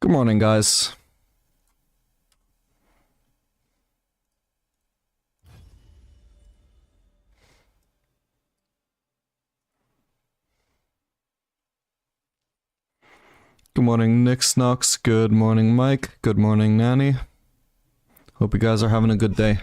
Good morning, guys. Good morning, Nick Snox. Good morning, Mike. Good morning, Nanny. Hope you guys are having a good day.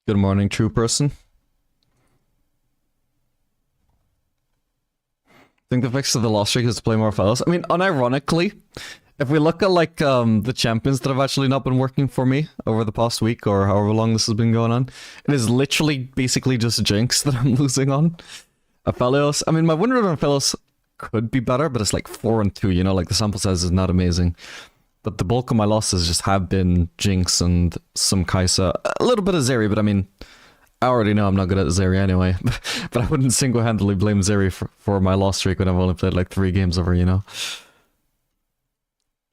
Good morning, true person. I think the fix to the loss streak is to play more fellows. I mean, unironically, if we look at like the champions that have actually not been working for me over the past week or however long this has been going on, it is literally basically just Jinx that I'm losing on. Aphelios, I mean, my win rate on Aphelios could be better, but it's like 4-2, you know, like the sample size is not amazing. But the bulk of my losses just have been Jinx and some Kai'Sa. A little bit of Zeri, but I mean, I already know I'm not good at Zeri anyway. But I wouldn't single-handedly blame Zeri for my loss streak when I've only played like 3 games over, you know?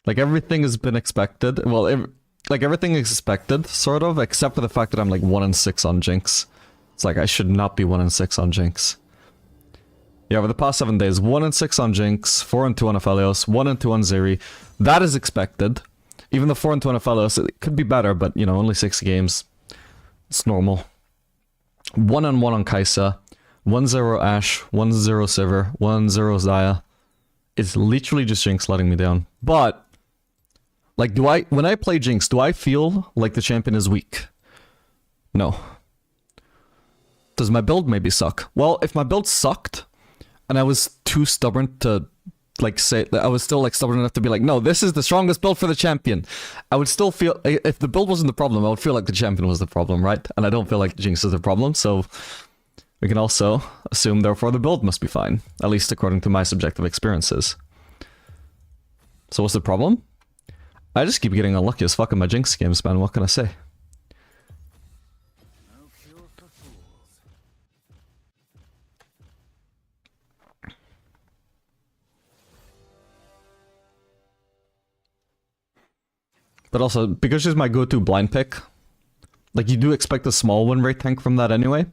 Like, everything has been expected. Well, like, everything is expected, sort of, except for the fact that I'm like 1-6 on Jinx. It's like, I should not be 1-6 on Jinx. Yeah, over the past 7 days, 1-6 on Jinx, 4-2 on Aphelios, 1-2 on Zeri. That is expected. Even the 4-2 on Aphelios, it could be better, but, you know, only 6 games. It's normal. 1-1 on Kai'Sa, 1-0 Ashe, 1-0 Sivir, 1-0 Xayah. It's literally just Jinx letting me down. But, like, when I play Jinx, do I feel like the champion is weak? No. Does my build maybe suck? Well, if my build sucked, and I was too stubborn to, like, say that I was still, like, stubborn enough to be like, no, this is the strongest build for the champion. I would still feel, if the build wasn't the problem, I would feel like the champion was the problem, right? And I don't feel like Jinx is the problem, so we can also assume, therefore, the build must be fine. At least according to my subjective experiences. So what's the problem? I just keep getting unlucky as fuck in my Jinx games, man. What can I say? But also, because she's my go-to blind pick, like, you do expect a small win rate tank from that anyway.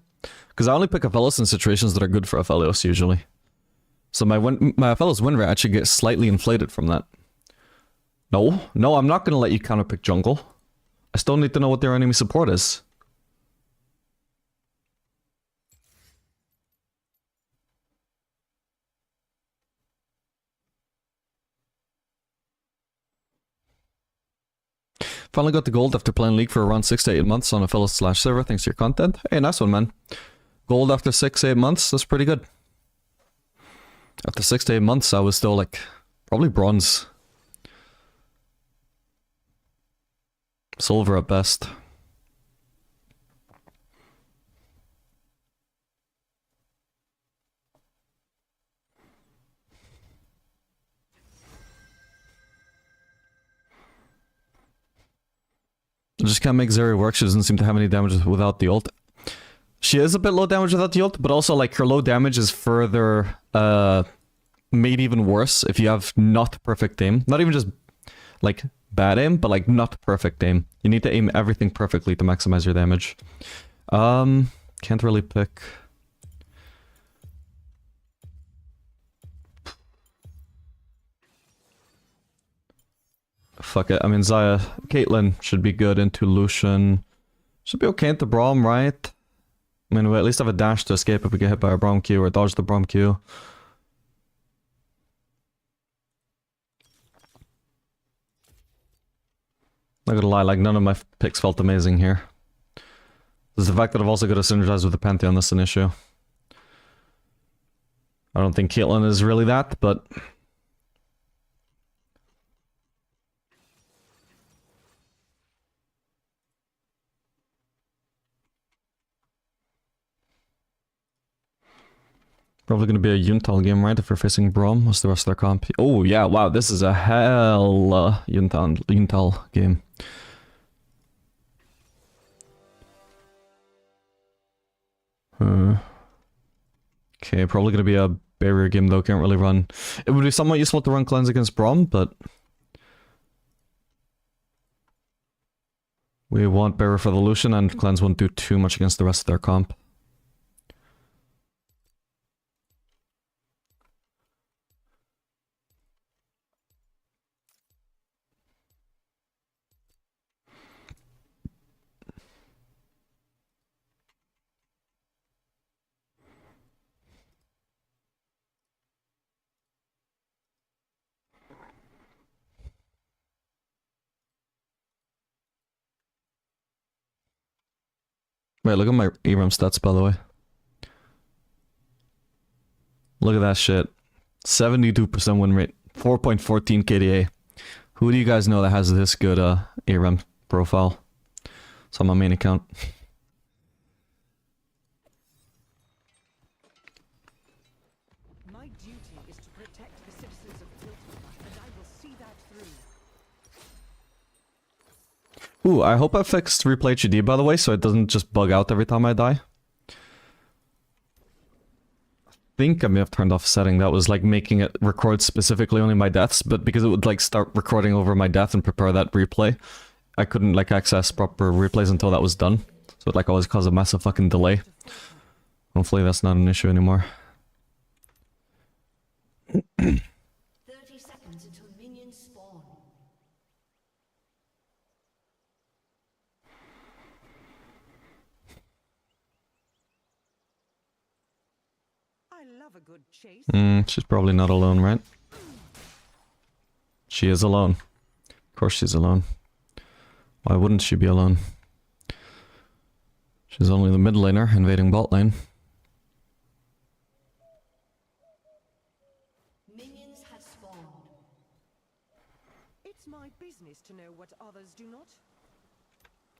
Because I only pick Aphelios in situations that are good for Aphelios, usually. So my Aphelios win rate actually gets slightly inflated from that. No, I'm not going to let you counterpick jungle. I still need to know what their enemy support is. Finally got the gold after playing League for around 6 to 8 months on Aphelios/server. Thanks to your content. Hey, nice one, man. Gold after 6-8 months, that's pretty good. After 6 to 8 months, I was still like, probably bronze. Silver at best. I just can't make Zeri work. She doesn't seem to have any damage without the ult. She is a bit low damage without the ult, but also, like, her low damage is further made even worse if you have not perfect aim. Not even just, like, bad aim, but, like, not perfect aim. You need to aim everything perfectly to maximize your damage. Can't really pick. Fuck it. I mean, Xayah, Caitlyn should be good into Lucian. Should be okay into Braum, right? I mean, we at least have a dash to escape if we get hit by a Braum Q or dodge the Braum Q. Not gonna lie, like, none of my picks felt amazing here. There's the fact that I've also got to synergize with the Pantheon, that's an issue. I don't think Caitlyn is really that, but... Probably gonna be a Yuntal game, right? If we're facing Braum, what's the rest of their comp? Oh yeah, wow, this is a hell Yuntal game. Okay, probably gonna be a barrier game though, can't really run. It would be somewhat useful to run cleanse against Braum, but we want barrier for the Lucian, and cleanse won't do too much against the rest of their comp. Wait, look at my ARAM stats, by the way. Look at that shit. 72% win rate. 4.14 KDA. Who do you guys know that has this good ARAM profile? It's on my main account. My duty is to protect the citizens of Piltover, and I will see that through. Ooh, I hope I fixed Replay HUD, by the way, so it doesn't just bug out every time I die. I think I may have turned off a setting that was like making it record specifically only my deaths, but because it would like start recording over my death and prepare that replay, I couldn't like access proper replays until that was done. So it like always caused a massive fucking delay. Hopefully that's not an issue anymore. 30 seconds until minions spawn. I love a good chase. She's probably not alone, right? She is alone. Of course she's alone. Why wouldn't she be alone? She's only the mid laner invading bot lane. Minions have spawned. It's my business to know what others do not.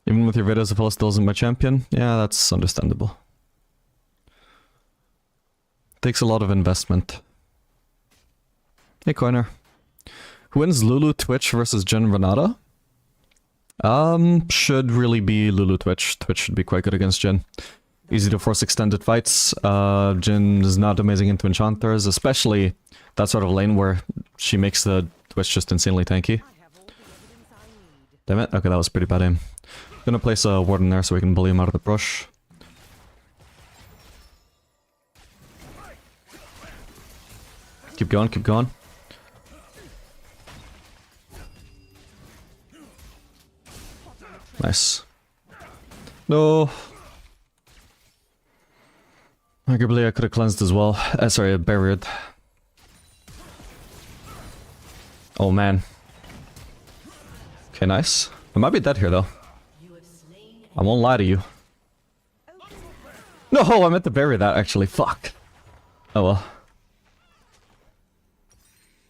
Even with your videos of still isn't my champion? Yeah, that's understandable. Takes a lot of investment. Hey, Coiner. Who wins Lulu Twitch versus Jin Renata? Should really be Lulu Twitch. Twitch should be quite good against Jin. Easy to force extended fights. Jin is not amazing into enchanters, especially that sort of lane where she makes the Twitch just insanely tanky. I have all the evidence I need. Damn it. Okay, that was pretty bad aim. Gonna place a ward in there so we can bully him out of the brush. Keep going, keep going. Nice. No. Arguably I could have cleansed as well. Sorry, buried. Oh man. Okay, nice. I might be dead here though. I won't lie to you. No, I meant to bury that actually. Fuck. Oh well.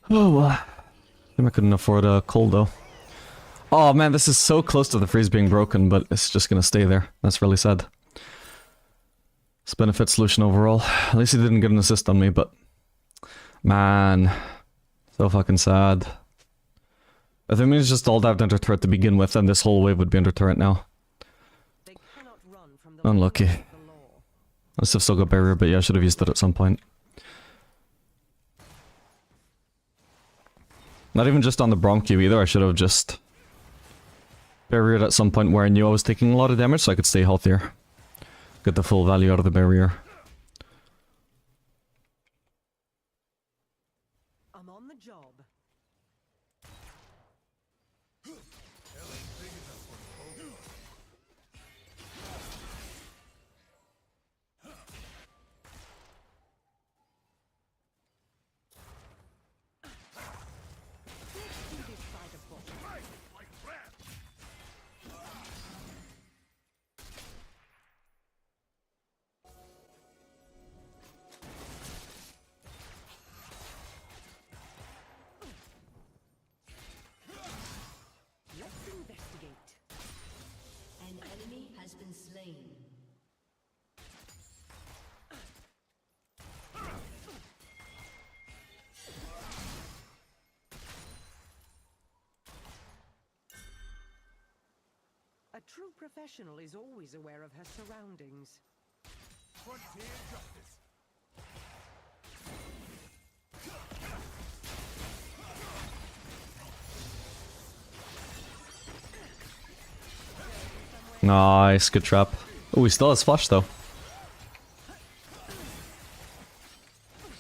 Oh well. I think I couldn't afford a cold though. Oh man, this is so close to the freeze being broken, but it's just gonna stay there. That's really sad. It's benefit solution overall. At least he didn't get an assist on me, but... Man. So fucking sad. I think it's just all dived under turret to begin with, and this whole wave would be under turret now. They cannot run from the Unlucky. laws of the law. I must have still got barrier, but yeah, I should have used it at some point. Not even just on the Braum Q either, I should have just... barriered at some point where I knew I was taking a lot of damage so I could stay healthier. Get the full value out of the barrier. I'm on the job. Let's investigate. An enemy has been slain. true professional is always aware of her surroundings. Frontier justice. Nice, good trap. Oh, he still has flash though.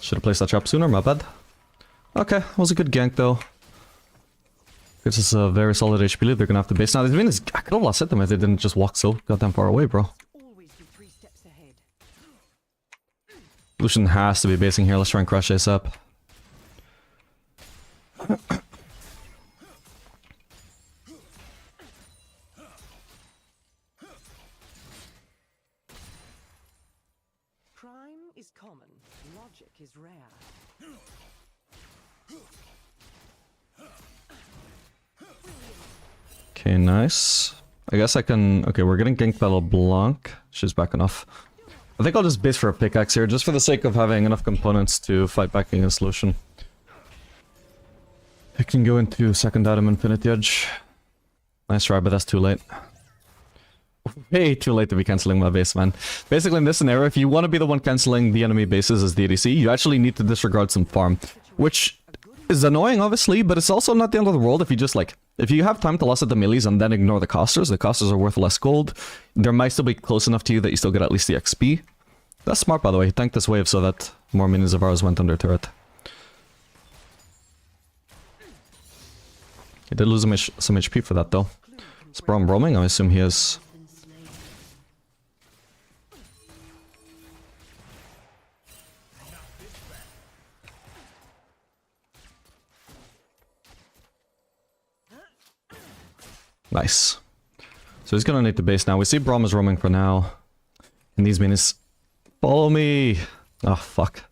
Should have placed that trap sooner, my bad. Okay, was a good gank though. This is a very solid HP lead. They're gonna have to base now. I could have lost hit them if they didn't just walk so goddamn far away, bro. Always be 3 steps ahead. Lucian has to be basing here. Let's try and crush ASAP. Crime is common, logic is rare. Okay, nice. I guess I can... Okay, we're getting ganked by LeBlanc. She's back enough. I think I'll just base for a pickaxe here, just for the sake of having enough components to fight back against Lucian. I can go into second item Infinity Edge. Nice try, but that's too late. Way too late to be cancelling my base, man. Basically, in this scenario, if you want to be the one cancelling the enemy bases as the ADC, you actually need to disregard some farm. Which is annoying, obviously, but it's also not the end of the world if you just, like... If you have time to loss at the melees and then ignore the casters are worth less gold. There might still be close enough to you that you still get at least the XP. That's smart, by the way. He tanked this wave so that more minions of ours went under turret. He did lose some HP for that, though. Is Braum roaming? I assume he is. Nice. So he's gonna need to base now. We see Braum is roaming for now. And these minions... Follow me! Oh, fuck.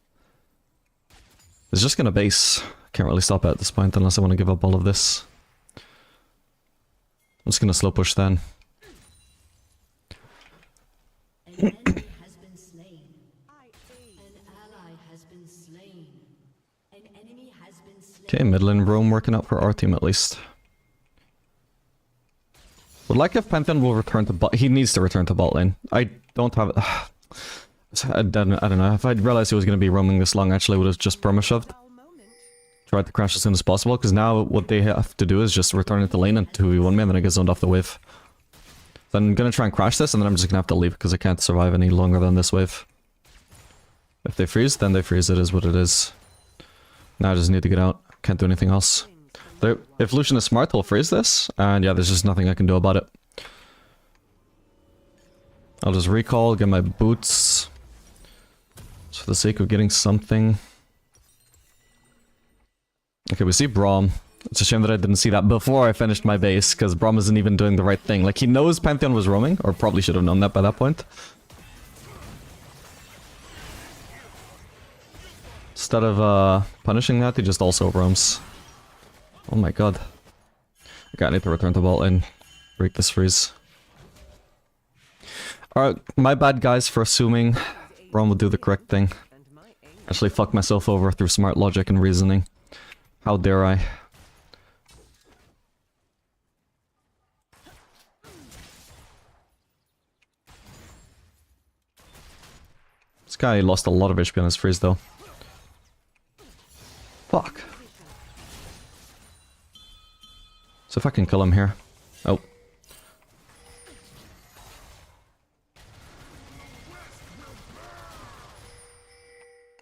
He's just gonna base. Can't really stop it at this point unless I want to give up all of this. I'm just gonna slow push then. An enemy has been slain. An ally has been slain. An enemy has been slain. Okay, mid lane roam working out for our team at least. Would like if Pantheon will return to bot. He needs to return to bot lane. I don't have it. I don't know. If I'd realized he was going to be roaming this long, actually, I would have just perma shoved. Tried to crash as soon as possible, because now what they have to do is just return into lane and 2v1 me, and then I get zoned off the wave. So I'm going to try and crash this, and then I'm just going to have to leave, because I can't survive any longer than this wave. If they freeze, then they freeze. It is what it is. Now I just need to get out. Can't do anything else. If Lucian is smart, he'll freeze this, and yeah, there's just nothing I can do about it. I'll just recall, get my boots. Just for the sake of getting something. Okay, we see Braum. It's a shame that I didn't see that before I finished my base, because Braum isn't even doing the right thing. Like, he knows Pantheon was roaming, or probably should have known that by that point. Instead of punishing that, he just also roams. Oh my god. Okay, I need to return to bot lane. Break this freeze. Alright, my bad guys for assuming Braum will do the correct thing. Actually fuck myself over through smart logic and reasoning. How dare I? This guy lost a lot of HP on his freeze though. Fuck. So if I can kill him here. Oh.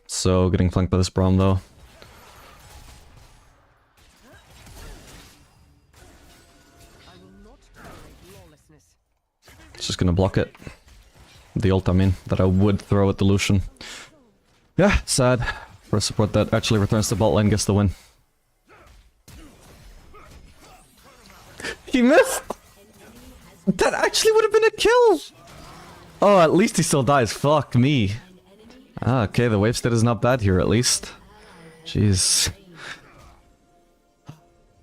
So getting flanked by this Braum though. It's just gonna block it. The ult, I mean, that I would throw at the Lucian. Yeah, sad. For a support that actually returns to bot lane gets the win. He missed! That actually would have been a kill! Oh, at least he still dies. Fuck me. Ah, okay, the wave state is not bad here, at least. Jeez.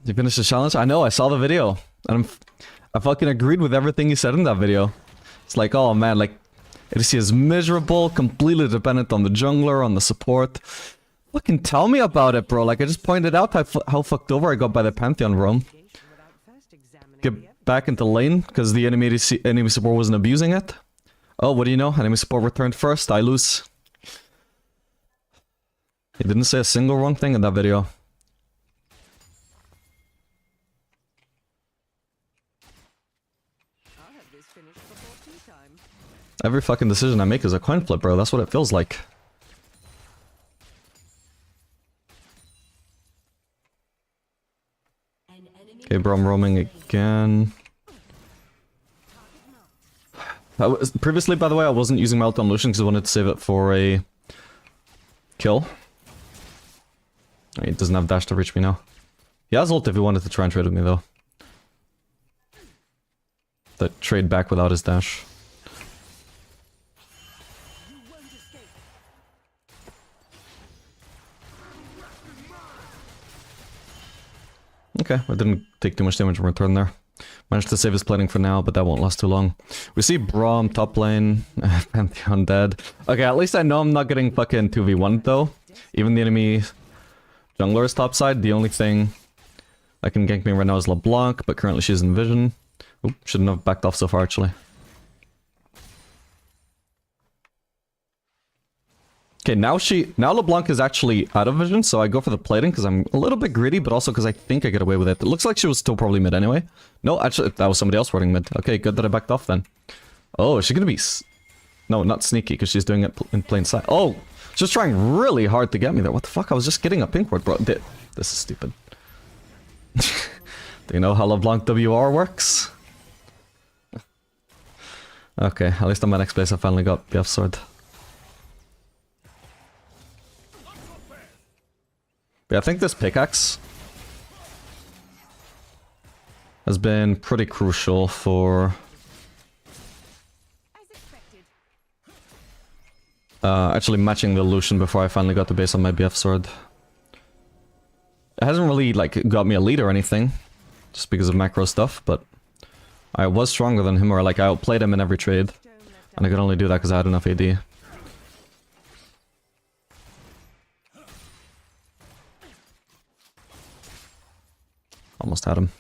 You finished the challenge? I know, I saw the video. And I fucking agreed with everything you said in that video. It's like, oh man, like, ADC is miserable, completely dependent on the jungler, on the support. Fucking tell me about it, bro. Like, I just pointed out how fucked over I got by the Pantheon roam. back into lane because the enemy support wasn't abusing it. Oh, what do you know? Enemy support returned first. I lose. He didn't say a single wrong thing in that video. I'll have this finished before tea time. Every fucking decision I make is a coin flip, bro. That's what it feels like. Okay, bro, I'm roaming again. Previously, by the way, I wasn't using my ult on Lucian because I wanted to save it for a kill. He doesn't have dash to reach me now. He has ult if he wanted to try and trade with me, though. The trade back without his dash. Okay, I didn't take too much damage in return there. Managed to save his plating for now, but that won't last too long. We see Braum top lane, Pantheon dead. Okay, at least I know I'm not getting fucking 2v1 though. Even the enemy jungler is topside. The only thing that can gank me right now is LeBlanc, but currently she's in vision. Oop, shouldn't have backed off so far actually. Okay, now LeBlanc is actually out of vision, so I go for the plating because I'm a little bit greedy, but also because I think I get away with it. It looks like she was still probably mid anyway. No, actually, that was somebody else warding mid. Okay, good that I backed off then. Oh, is she gonna be... No, not sneaky, because she's doing it in plain sight. Oh, she's trying really hard to get me there. What the fuck? I was just getting a pink ward, bro. This is stupid. Do you know how LeBlanc WR works? Okay, at least on my next base I finally got BF sword. Yeah, I think this pickaxe has been pretty crucial for actually matching the Lucian before I finally got the base on my BF sword. It hasn't really like got me a lead or anything, just because of macro stuff, but I was stronger than him, or like I outplayed him in every trade, and I could only do that because I had enough AD. Almost had him.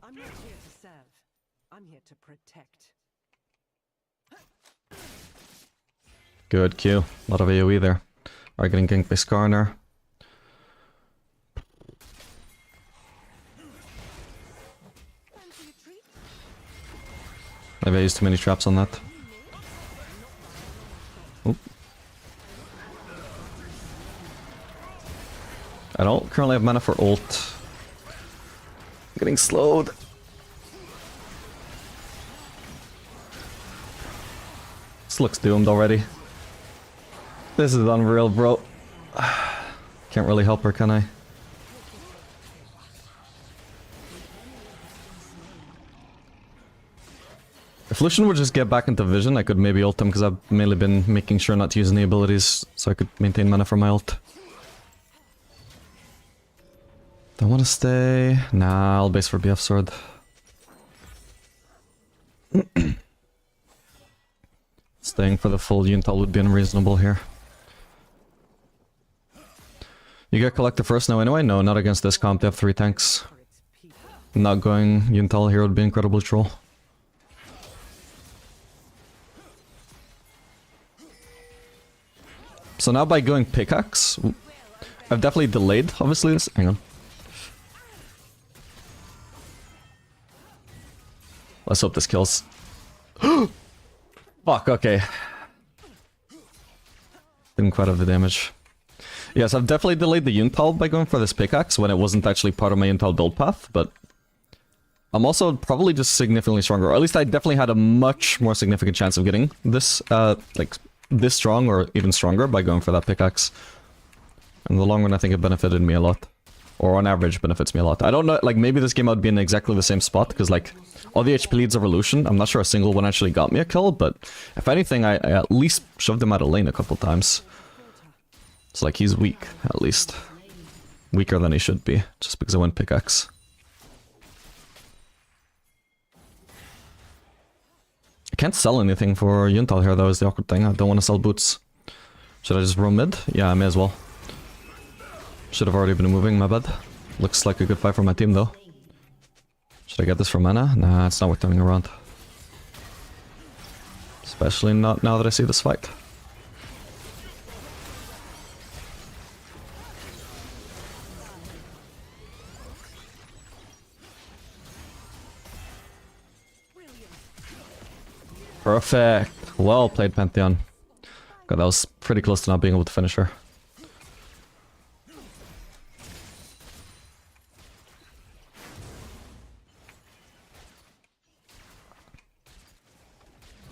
I'm not here to serve. I'm here to protect. Good Q. A lot of AoE there. Alright, getting ganked by Skarner. Fancy a treat? Maybe I used too many traps on that. Oop. I don't currently have mana for ult. I'm getting slowed. This looks doomed already. This is unreal, bro. Can't really help her, can I? If Lucian would just get back into vision, I could maybe ult him, because I've mainly been making sure not to use any abilities so I could maintain mana for my ult. Do I want to stay? Nah, I'll base for BF sword. Staying for the full Yuntal would be unreasonable here. You get collector first now anyway? No, not against this comp, they have 3 tanks. For its people. Not going Yuntal here would be incredibly troll. So now by going pickaxe, I've definitely delayed, obviously, this. Hang on. Let's hope this kills. Fuck, okay. Didn't quite have the damage. Yes, I've definitely delayed the Yuntal by going for this pickaxe when it wasn't actually part of my Yuntal build path, but I'm also probably just significantly stronger. Or at least I definitely had a much more significant chance of getting this, like, this strong or even stronger by going for that pickaxe. In the long run, I think it benefited me a lot. Or on average, benefits me a lot. I don't know, like, maybe this game I'd be in exactly the same spot, because, like, all the HP leads of Lucian, I'm not sure a single one actually got me a kill, but if anything, I at least shoved him out of lane a couple times. It's like, he's weak, at least. Weaker than he should be, just because I went pickaxe. I can't sell anything for Yuntal here, though, is the awkward thing. I don't want to sell boots. Should I just roam mid? Yeah, I may as well. Should have already been moving, my bad. Looks like a good fight for my team though. Should I get this for mana? Nah, it's not worth turning around. Especially not now that I see this fight. Perfect. Well played, Pantheon. God, that was pretty close to not being able to finish her.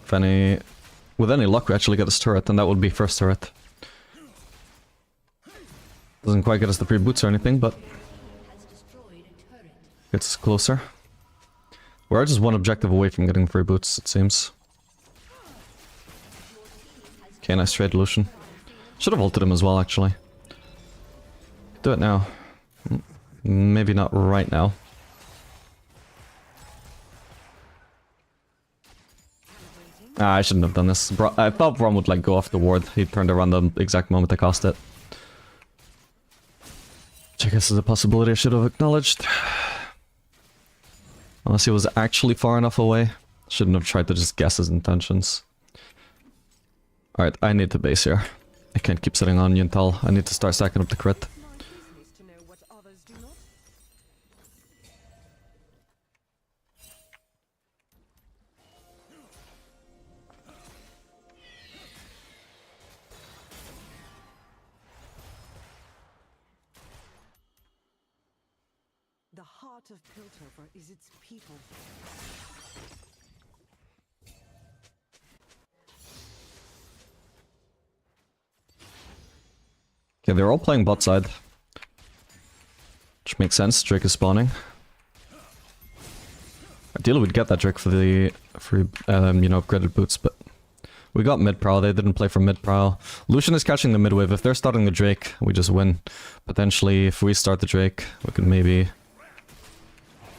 If with any luck we actually get this turret, then that would be first turret. Doesn't quite get us the free boots or anything, but gets us closer. We're just one objective away from getting free boots, it seems. Okay, nice trade, Lucian. Should have ulted him as well, actually. Do it now. Maybe not right now. Ah, I shouldn't have done this. I thought Braum would like go off the ward. He turned around the exact moment I cast it. Which I guess is a possibility I should have acknowledged. Unless he was actually far enough away. Shouldn't have tried to just guess his intentions. Alright, I need to base here. I can't keep sitting on Yuntal. I need to start stacking up the crit. My business to know what others do not. The heart of Piltover is its people. Okay, they're all playing bot side. Which makes sense, Drake is spawning. Ideally we'd get that Drake for the free, you know, upgraded boots, but we got mid prowl, they didn't play for mid prowl. Lucian is catching the mid wave. If they're starting the Drake, we just win. Potentially, if we start the Drake, we could maybe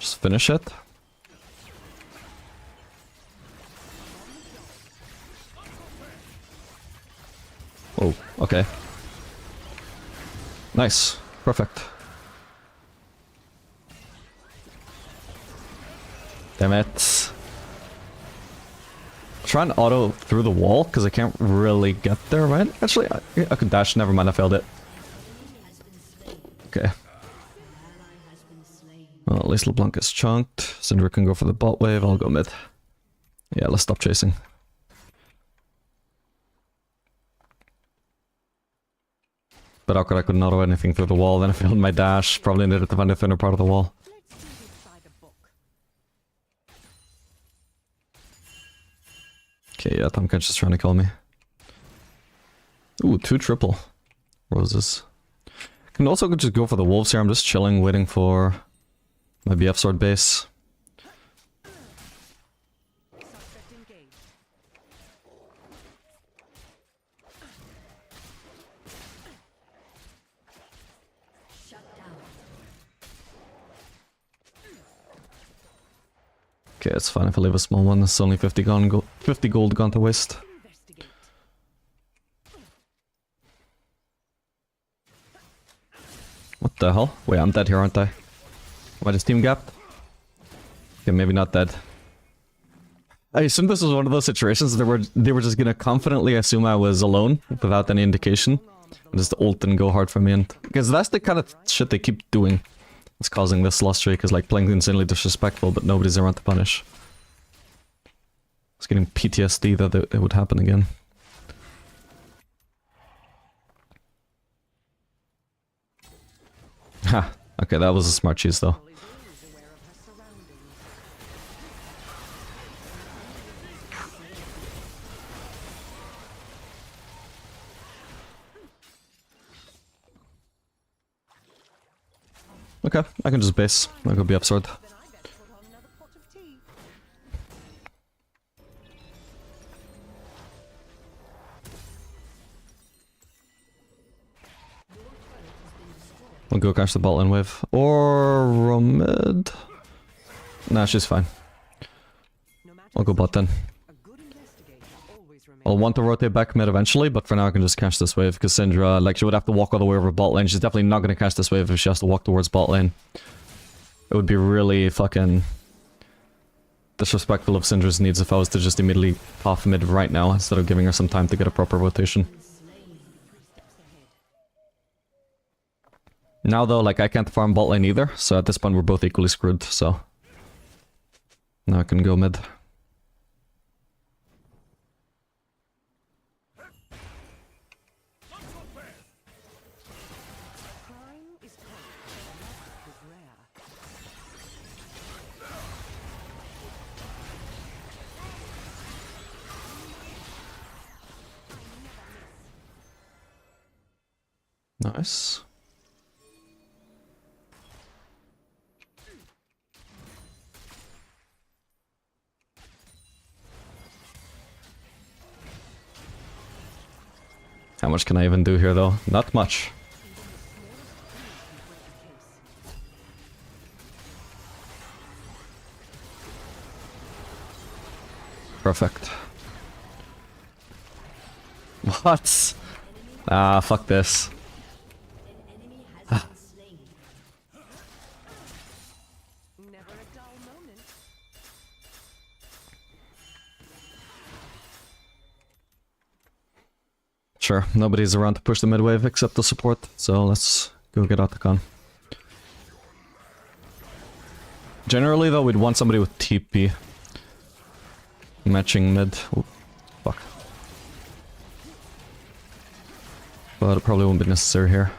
just finish it. Oh, okay. Nice. Perfect. Damn it. Try and auto through the wall, because I can't really get there, right? Actually, I could dash. Never mind, I failed it. Okay. Well, at least LeBlanc is chunked. Syndra can go for the bot wave, I'll go mid. Yeah, let's stop chasing. But awkward, I couldn't auto anything through the wall, then I failed my dash. Probably needed to find a thinner part of the wall. Let's do this by the book. Okay, yeah, Tomcat's just trying to kill me. Ooh, 2 triple roses. Can also just go for the wolves here. I'm just chilling, waiting for my BF sword base. Suspect engaged. Shut down. Okay, it's fine if I leave a small one. It's only 50 gold gone to waste. Investigate. What the hell? Wait, I'm dead here, aren't I? Am I just team gapped? Okay, maybe not dead. I assumed this was one of those situations they were just gonna confidently assume I was alone without any indication. And just ult and go hard for me, and because that's the kind of shit they keep doing. It's causing this loss streak, is like playing insanely disrespectful, but nobody's around to punish. It's getting PTSD that it would happen again. Ha! Okay, that was a smart cheese though. Only Lulu is aware of her surroundings. Okay, I can just base. I'll go be upsword. Then I better put on another pot of tea. I'll go catch the bot lane wave. Or mid. Nah, she's fine. No matter I'll go bot then. a good investigator always I'll want to rotate back mid eventually, but for now I can just catch this wave, because Syndra, like, she would have to walk all the way over bot lane. She's definitely not going to catch this wave if she has to walk towards bot lane. It would be really fucking disrespectful of Syndra's needs if I was to just immediately off mid right now, instead of giving her some time to get a proper rotation. Now though, like, I can't farm bot lane either, so at this point we're both equally screwed, so... Now I can go mid. Nice. How much can I even do here though? Not much. Perfect. What? Ah, fuck this. Never a dull moment. Sure, nobody's around to push the mid wave except the support, so let's go get Otacon. Generally though, we'd want somebody with TP. Matching mid. Ooh, fuck. But it probably won't be necessary here.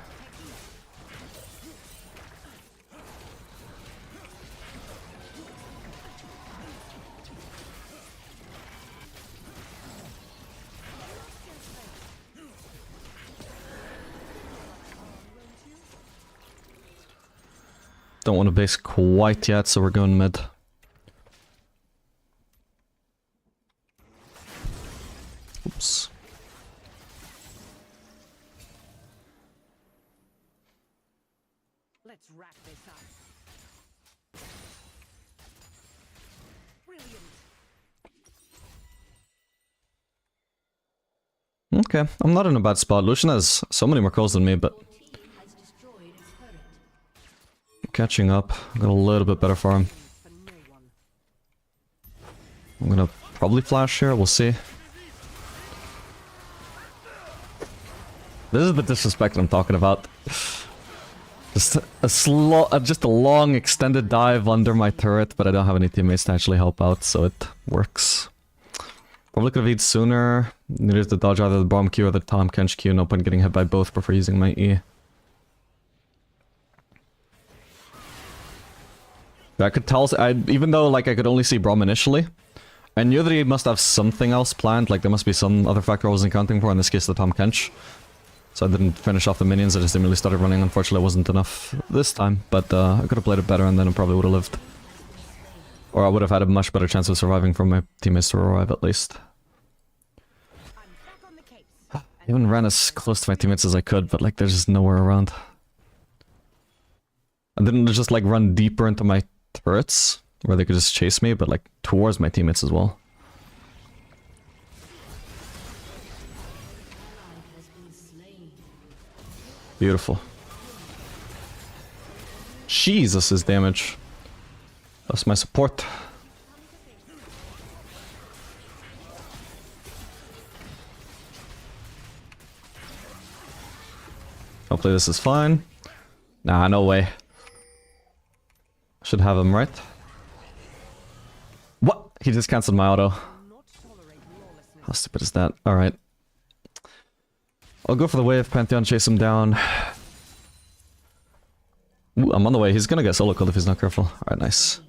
Don't want to base quite yet, so we're going mid. Oops. Let's wrap this up. Brilliant. Okay, I'm not in a bad spot. Lucian has so many more kills than me, but... catching up. Got a little bit better farm. For no one. I'm gonna probably flash here, we'll see. This is the disrespect I'm talking about. Just a long extended dive under my turret, but I don't have any teammates to actually help out, so it works. Probably could have eaten sooner. Needed to dodge either the bomb Q or the Tom Kench Q. No point getting hit by both. Prefer using my E. I could tell, even though like I could only see Braum initially, I knew that he must have something else planned, like there must be some other factor I wasn't counting for, in this case the Tom Kench. So I didn't finish off the minions, I just immediately started running. Unfortunately it wasn't enough this time, but I could have played it better and then I probably would have lived. Or I would have had a much better chance of surviving from my teammates to arrive at least. I even ran as close to my teammates as I could, but like there's just nowhere around. I didn't just like run deeper into my turrets where they could just chase me, but like towards my teammates as well. Beautiful. Jesus, his damage. That's my support. Hopefully this is fine. Nah, no way. Should have him, right? What? He just cancelled my auto. How stupid is that? Alright. I'll go for the wave, Pantheon, chase him down. Ooh, I'm on the way. He's gonna get solo killed if he's not careful. Alright, nice.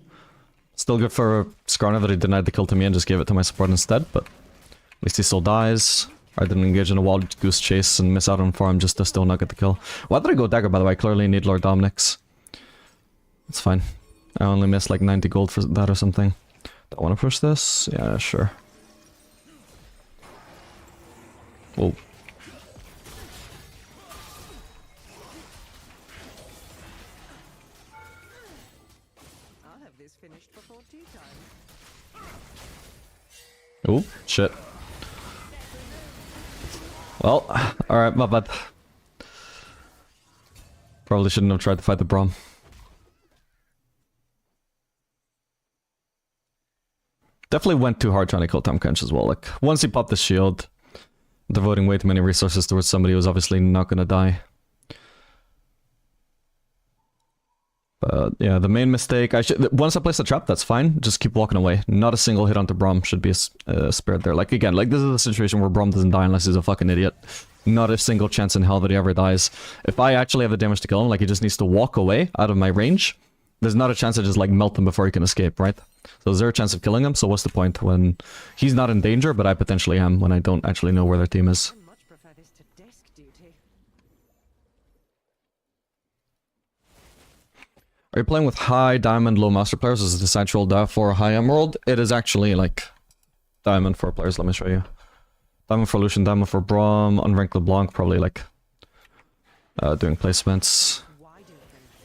Still good for Skarner that he denied the kill to me and just gave it to my support instead, but at least he still dies. I didn't engage in a wild goose chase and miss out on farm just to still not get the kill. Why did I go dagger, by the way? I clearly need Lord Dominic's. It's fine. I only missed like 90 gold for that or something. Do I want to push this? Yeah, sure. Whoa. I'll have this finished before tea time. Oh, shit. Well, alright, my bad. Probably shouldn't have tried to fight the Braum. Definitely went too hard trying to kill Tahm Kench as well. Like, once he popped the shield, devoting way too many resources towards somebody who's obviously not gonna die. But yeah, the main mistake, once I place a trap, that's fine. Just keep walking away. Not a single hit onto Braum should be spared there. Like, again, like, this is a situation where Braum doesn't die unless he's a fucking idiot. Not a single chance in hell that he ever dies. If I actually have the damage to kill him, like, he just needs to walk away out of my range. There's not a chance to just, like, melt him before he can escape, right? So is there a chance of killing him? So what's the point when he's not in danger, but I potentially am when I don't actually know where their team is? I much prefer this to desk duty. Are you playing with high diamond, low master players? Is this actual DAF for high emerald? It is actually like diamond for players. Let me show you. Diamond for Lucian, diamond for Braum, unranked LeBlanc, probably like doing placements.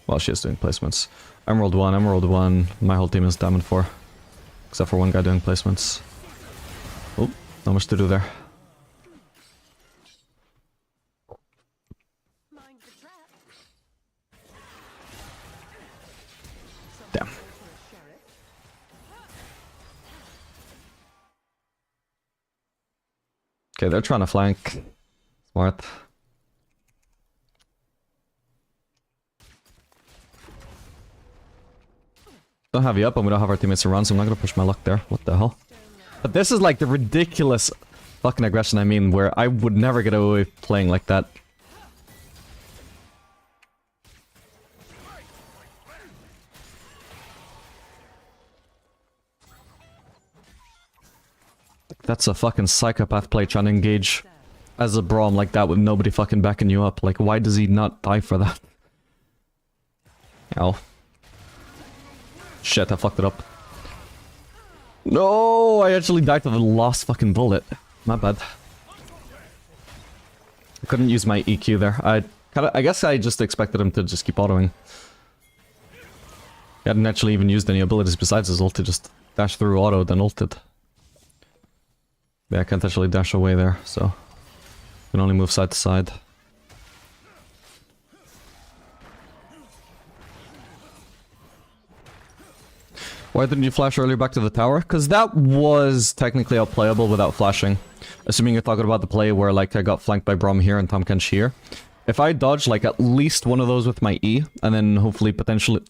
Well, she is doing placements. Emerald 1, my whole team is diamond 4. Except for one guy doing placements. Oh, not much to do there. Mind the trap. Damn. Okay, they're trying to flank. Smart. Don't have you up, and we don't have our teammates around, so I'm not gonna push my luck there. What the hell? But this is like the ridiculous fucking aggression I mean, where I would never get away playing like that. That's a fucking psychopath play trying to engage as a Braum like that with nobody fucking backing you up. Like, why does he not die for that? Ow. Shit, I fucked it up. No, I actually died to the last fucking bullet. My bad. I couldn't use my EQ there. I guess I just expected him to just keep autoing. He hadn't actually even used any abilities besides his ult to just dash through auto, then ulted. Yeah, I can't actually dash away there, so... I can only move side to side. Why didn't you flash earlier back to the tower? Because that was technically outplayable without flashing. Assuming you're talking about the play where, like, I got flanked by Braum here and Tahm Kench here. If I dodge, like, at least one of those with my E, and then hopefully potentially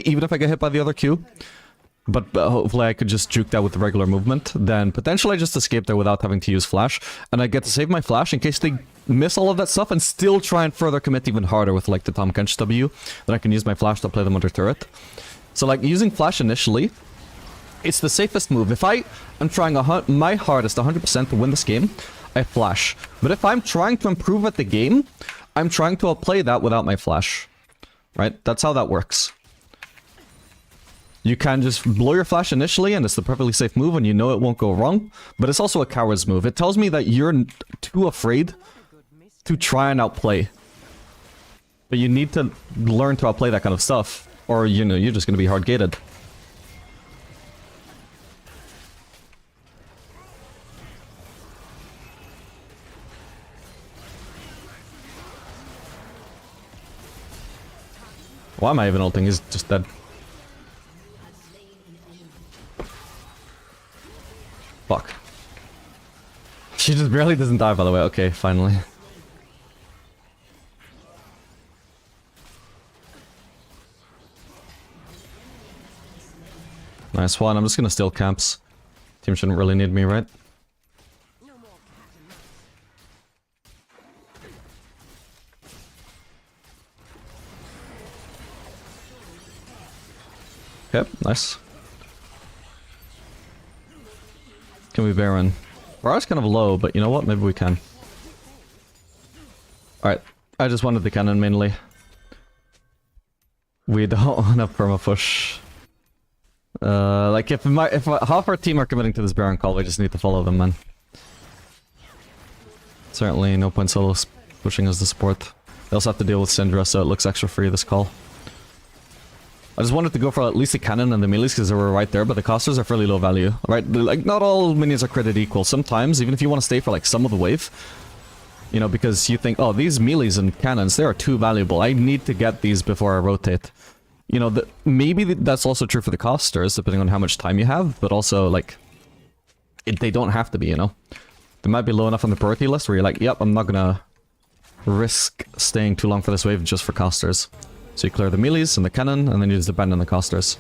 even if I get hit by the other Q, but hopefully I could just juke that with the regular movement, then potentially I just escape there without having to use flash, and I get to save my flash in case they miss all of that stuff and still try and further commit even harder with, like, the Tahm Kench W. Then I can use my flash to play them under turret. So, like, using flash initially, it's the safest move. If I am trying my hardest 100% to win this game, I flash. But if I'm trying to improve at the game, I'm trying to outplay that without my flash. Right? That's how that works. You can just blow your flash initially, and it's the perfectly safe move, and you know it won't go wrong. But it's also a coward's move. It tells me that you're too afraid to try and outplay. But you need to learn to outplay that kind of stuff. Or, you know, you're just gonna be hard-gated. Why am I even ulting? He's just dead. Fuck. She just barely doesn't die, by the way. Okay, finally. Nice one. I'm just gonna steal camps. Team shouldn't really need me, right? Yep, nice. Can we Baron? Bar's kind of low, but you know what? Maybe we can. Alright, I just wanted the cannon mainly. We don't want to perma push. Like if half our team are committing to this Baron call, we just need to follow them, man. Certainly no point solo pushing as the support. They also have to deal with Syndra, so it looks extra free this call. I just wanted to go for at least the cannon and the melees because they were right there, but the casters are fairly low value, right? Like, not all minions are created equal. Sometimes, even if you want to stay for like some of the wave, You know, because you think, oh, these melees and cannons, they are too valuable. I need to get these before I rotate. You know, maybe that's also true for the casters, depending on how much time you have, but also, like, they don't have to be, you know? They might be low enough on the priority list where you're like, yep, I'm not gonna risk staying too long for this wave just for casters. So you clear the melees and the cannon, and then you just abandon the casters.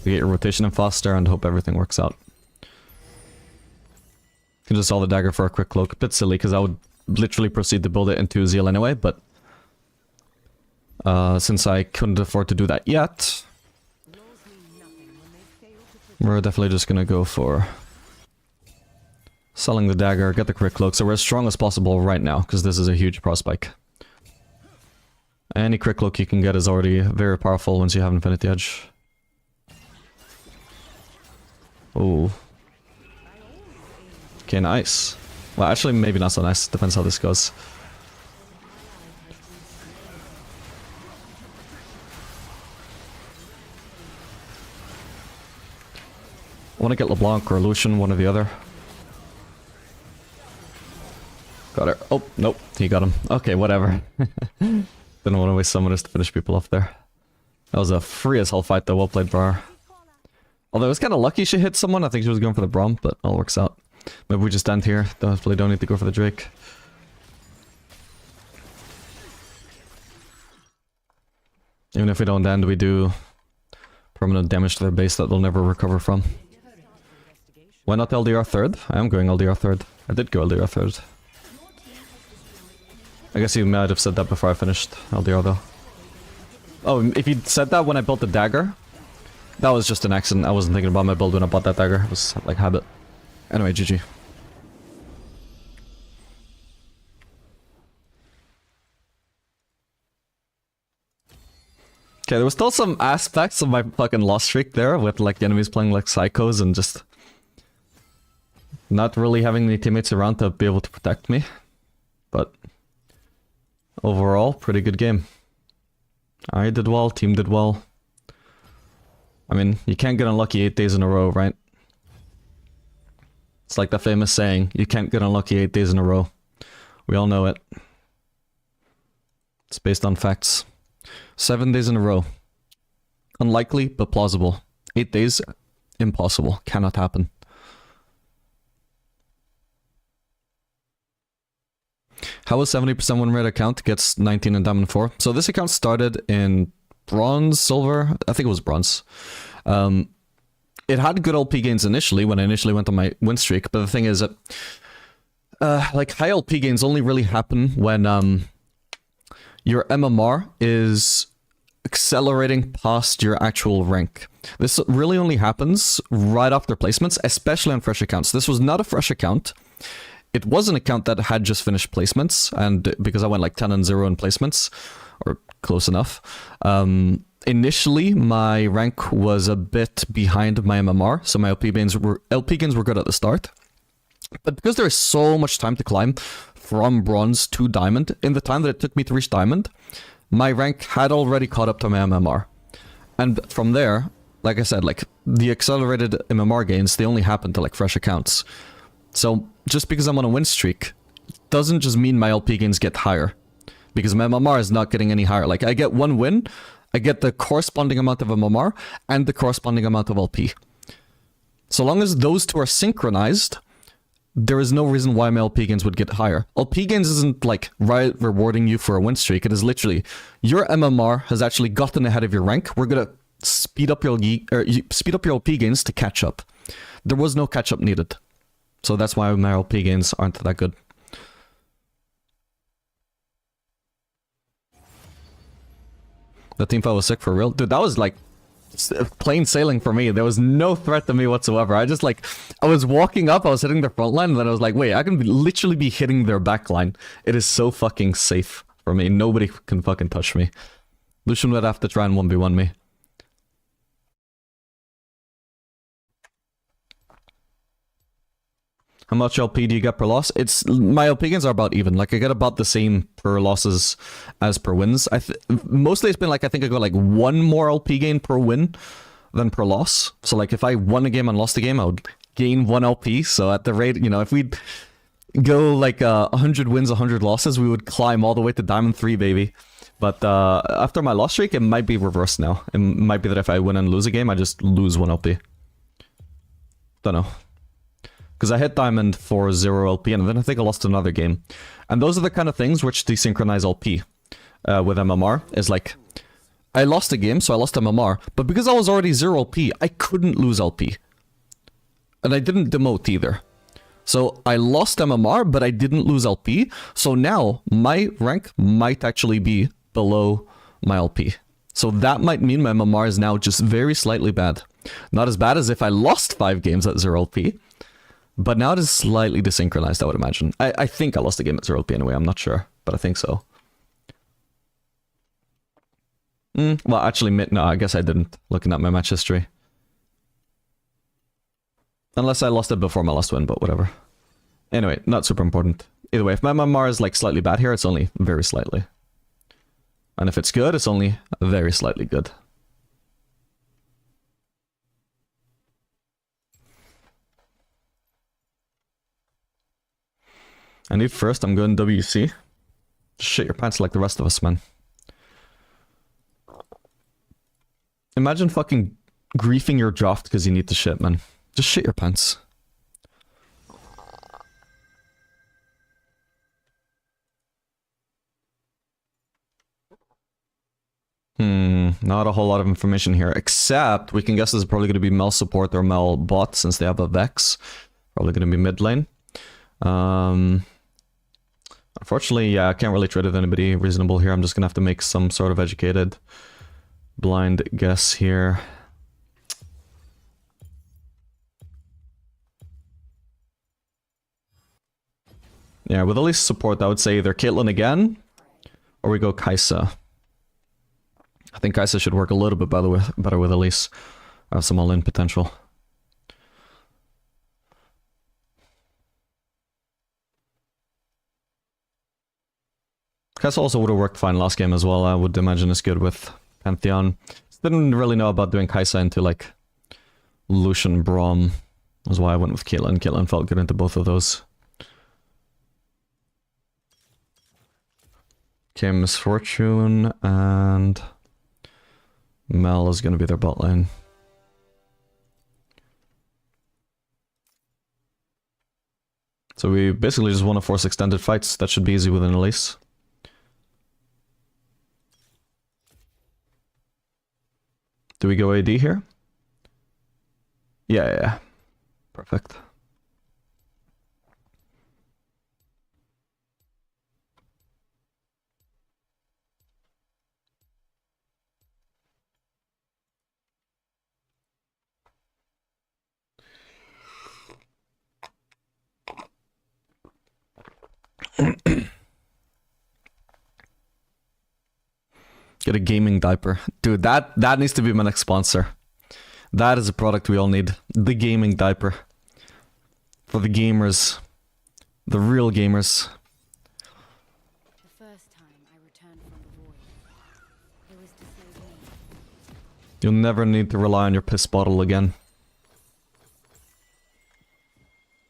You get your rotation in faster and hope everything works out. You can just sell the dagger for a quick cloak. A bit silly, because I would literally proceed to build it into Zeal anyway, but since I couldn't afford to do that yet, we're definitely just gonna go for selling the dagger, get the quick cloak, so we're as strong as possible right now, because this is a huge pro spike. Any quick cloak you can get is already very powerful once you have Infinity Edge. Oh. Okay, nice. Well, actually, maybe not so nice. Depends how this goes. I want to get LeBlanc or Lucian, one or the other. Got her. Oh, nope. He got him. Okay, whatever. Didn't want to waste summoners to finish people off there. That was a free as hell fight though. Well played, Bar. Although it was kind of lucky she hit someone. I think she was going for the Braum, but all works out. Maybe we just stand here. Definitely don't need to go for the Drake. Even if we don't end, we do permanent damage to their base that they'll never recover from. Why not LDR third? I am going LDR third. I did go LDR third. I guess you might have said that before I finished LDR though. Oh, if you said that when I built the dagger, that was just an accident. I wasn't thinking about my build when I bought that dagger. It was like habit. Anyway, GG. Okay, there was still some aspects of my fucking loss streak there with like the enemies playing like psychos and just not really having any teammates around to be able to protect me. But overall, pretty good game. I did well, team did well. I mean, you can't get unlucky 8 days in a row, right? It's like the famous saying, you can't get unlucky 8 days in a row. We all know it. It's based on facts. 7 days in a row. Unlikely, but plausible. 8 days, impossible. Cannot happen. How a 70% win rate account gets 19 in Diamond 4? So this account started in Bronze, Silver, I think it was Bronze. It had good LP gains initially, when I initially went on my win streak, but the thing is that like high LP gains only really happen when your MMR is accelerating past your actual rank. This really only happens right after placements, especially on fresh accounts. This was not a fresh account. It was an account that had just finished placements, and because I went like 10 and 0 in placements, or close enough, initially my rank was a bit behind my MMR, so my LP gains were good at the start. But because there is so much time to climb from Bronze to Diamond, in the time that it took me to reach Diamond, my rank had already caught up to my MMR. And from there, like I said, like the accelerated MMR gains, they only happen to like fresh accounts. So just because I'm on a win streak doesn't just mean my LP gains get higher, because my MMR is not getting any higher. Like I get one win, I get the corresponding amount of MMR and the corresponding amount of LP. So long as those two are synchronized, there is no reason why my LP gains would get higher. LP gains isn't like rewarding you for a win streak. It is literally your MMR has actually gotten ahead of your rank. We're gonna speed up your LP gains to catch up. There was no catch up needed. So that's why my LP gains aren't that good. The team fight was sick for real. Dude, that was like plain sailing for me. There was no threat to me whatsoever. I was walking up, I was hitting their front line, and then I was like, wait, I can literally be hitting their back line. It is so fucking safe for me. Nobody can fucking touch me. Lucian would have to try and 1v1 me. How much LP do you get per loss? My LP gains are about even. Like I get about the same per losses as per wins. Mostly it's been like I think I got like one more LP gain per win than per loss. So like if I won a game and lost a game, I would gain 1 LP. So at the rate, you know, if we go like 100 wins, 100 losses, we would climb all the way to Diamond 3, baby. But after my loss streak, it might be reversed now. It might be that if I win and lose a game, I just lose 1 LP. Don't know. Because I hit Diamond for 0 LP, and then I think I lost another game. And those are the kind of things which desynchronize LP with MMR. Is like, I lost a game, so I lost MMR, but because I was already 0 LP, I couldn't lose LP. And I didn't demote either. So I lost MMR, but I didn't lose LP, so now my rank might actually be below my LP. So that might mean my MMR is now just very slightly bad. Not as bad as if I lost 5 games at 0 LP, but now it is slightly desynchronized, I would imagine. I think I lost a game at 0 LP anyway, I'm not sure, but I think so. Well, actually, no, I guess I didn't, looking at my match history. Unless I lost it before my last win, but whatever. Anyway, not super important. Either way, if my MMR is like slightly bad here, it's only very slightly. And if it's good, it's only very slightly good. I need first, I'm going WC. Just shit your pants like the rest of us, man. Imagine fucking griefing your draft because you need to shit, man. Just shit your pants. Not a whole lot of information here, except we can guess this is probably going to be Mel support or Mel bot since they have a Vex. Probably going to be mid lane. Unfortunately, yeah, I can't really trade with anybody reasonable here. I'm just going to have to make some sort of educated blind guess here. Yeah, with at least support, I would say either Caitlyn again, or we go Kai'Sa. I think Kai'Sa should work a little bit better with Elise. Have some all-in potential. Kai'Sa also would have worked fine last game as well. I would imagine it's good with Pantheon. Didn't really know about doing Kai'Sa into like Lucian Braum. That's why I went with Caitlyn. Caitlyn felt good into both of those. Okay, Misfortune and Mel is going to be their bot lane. So we basically just want to force extended fights. That should be easy with an Elise. Do we go AD here? Yeah. Perfect. Get a gaming diaper. Dude, that needs to be my next sponsor. That is a product we all need. The gaming diaper. For the gamers. The real gamers. The first time I returned from the void, it was to save me. You'll never need to rely on your piss bottle again.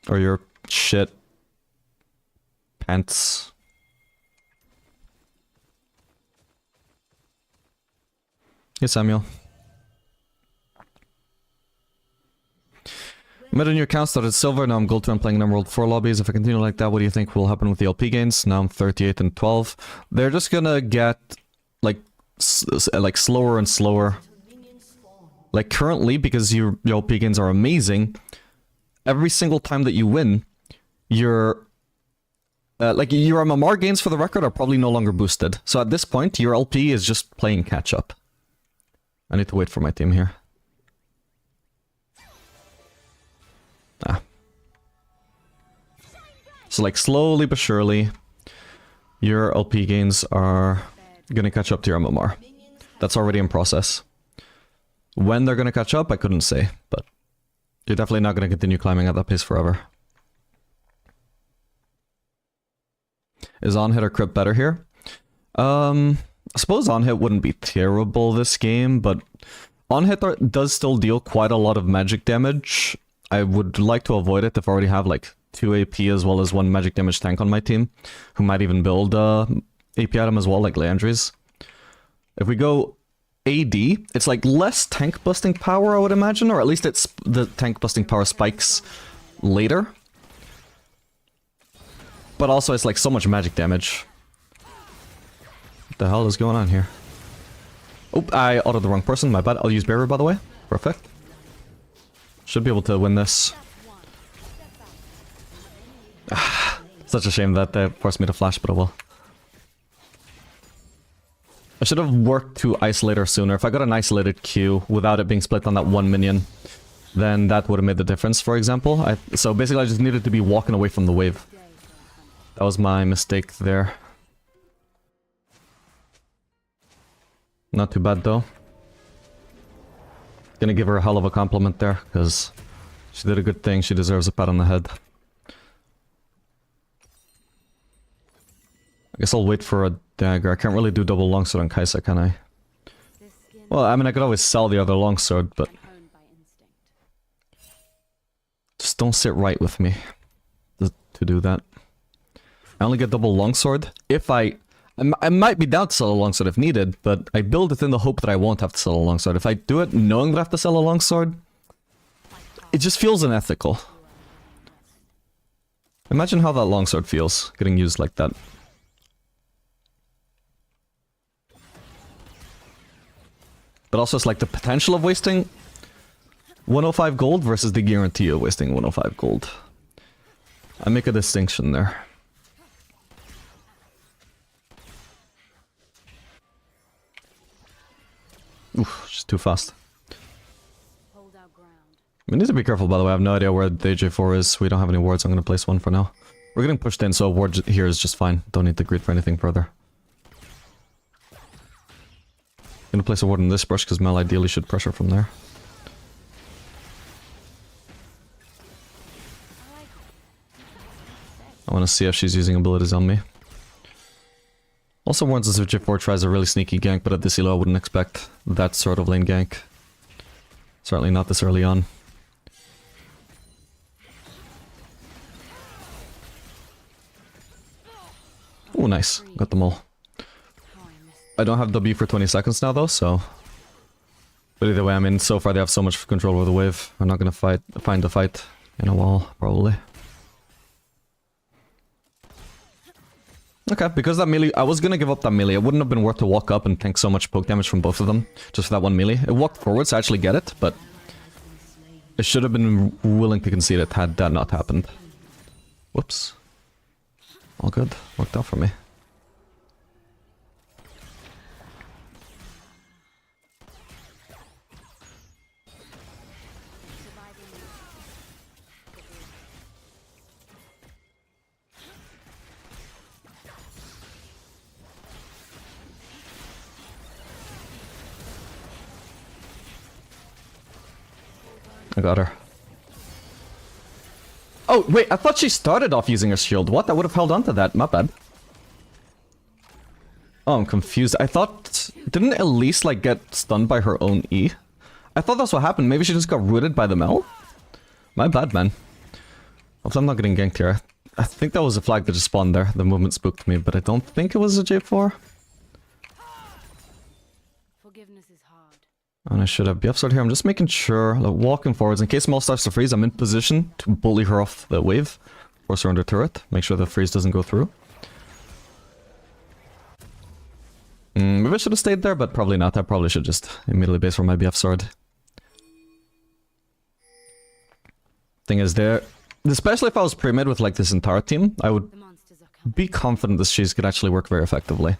Or your shit pants. Hey Samuel. Made a new account, started silver, now I'm gold 2 and playing in Emerald 4 lobbies. If I continue like that, what do you think will happen with the LP gains? Now I'm 38 and 12. They're just gonna get like slower and slower. Like currently, because your LP gains are amazing, every single time that you win, your your MMR gains for the record are probably no longer boosted. So at this point, your LP is just playing catch up. I need to wait for my team here. So like slowly but surely, your LP gains are gonna catch up to your MMR. That's already in process. When they're gonna catch up, I couldn't say, but you're definitely not gonna continue climbing at that pace forever. Is on-hit or crit better here? I suppose on-hit wouldn't be terrible this game, but on-hit does still deal quite a lot of magic damage. I would like to avoid it if I already have like 2 AP as well as 1 magic damage tank on my team, who might even build AP item as well, like Leandry's. If we go AD, it's like less tank busting power, I would imagine, or at least it's the tank busting power spikes later. But also it's like so much magic damage. What the hell is going on here? Oh, I autoed the wrong person, my bad. I'll use barrier, by the way. Perfect. Should be able to win this. Such a shame that they forced me to flash, but I will. I should have worked to isolate her sooner. If I got an isolated Q without it being split on that 1 minion, then that would have made the difference, for example. So basically I just needed to be walking away from the wave. That was my mistake there. Not too bad though. Gonna give her a hell of a compliment there, because she did a good thing. She deserves a pat on the head. I guess I'll wait for a dagger. I can't really do double longsword on Kai'Sa, can I? Well, I mean, I could always sell the other longsword, but... just don't sit right with me to do that. I only get double longsword if I might be down to sell a longsword if needed, but I build it in the hope that I won't have to sell a longsword. If I do it knowing that I have to sell a longsword, it just feels unethical. Imagine how that longsword feels, getting used like that. But also it's like the potential of wasting 105 gold versus the guarantee of wasting 105 gold. I make a distinction there. Oof, she's too fast. We need to be careful, by the way. I have no idea where the J4 is. We don't have any wards. I'm going to place one for now. We're getting pushed in, so a ward here is just fine. Don't need to greet for anything further. Gonna place a ward in this brush because Mel ideally should pressure from there. I want to see if she's using abilities on me. Also warns us if J4 tries a really sneaky gank, but at this elo I wouldn't expect that sort of lane gank. Certainly not this early on. Oh, nice. Got them all. I don't have W for 20 seconds now though, so... but either way, I mean, so far they have so much control over the wave. I'm not gonna find a fight in a while, probably. Okay, because that melee... I was gonna give up that melee. It wouldn't have been worth to walk up and tank so much poke damage from both of them, just for that one melee. It walked forwards, I actually get it, but... it should have been willing to concede it had that not happened. Whoops. All good. Worked out for me. I got her. Oh, wait, I thought she started off using her shield. What? I would have held on to that. My bad. Oh, I'm confused. I thought... didn't Elise, like, get stunned by her own E? I thought that's what happened. Maybe she just got rooted by the Mel? My bad, man. Hopefully I'm not getting ganked here. I think that was a flag that just spawned there. The movement spooked me, but I don't think it was a J4. Forgiveness is hard. And I should have BF sword here. I'm just making sure, like, walking forwards. In case Mel starts to freeze, I'm in position to bully her off the wave. Force her under turret. Make sure the freeze doesn't go through. Maybe I should have stayed there, but probably not. I probably should just immediately base for my BF sword. Thing is there... especially if I was pre-mid with, like, this entire team, I would be confident this cheese could actually work very effectively.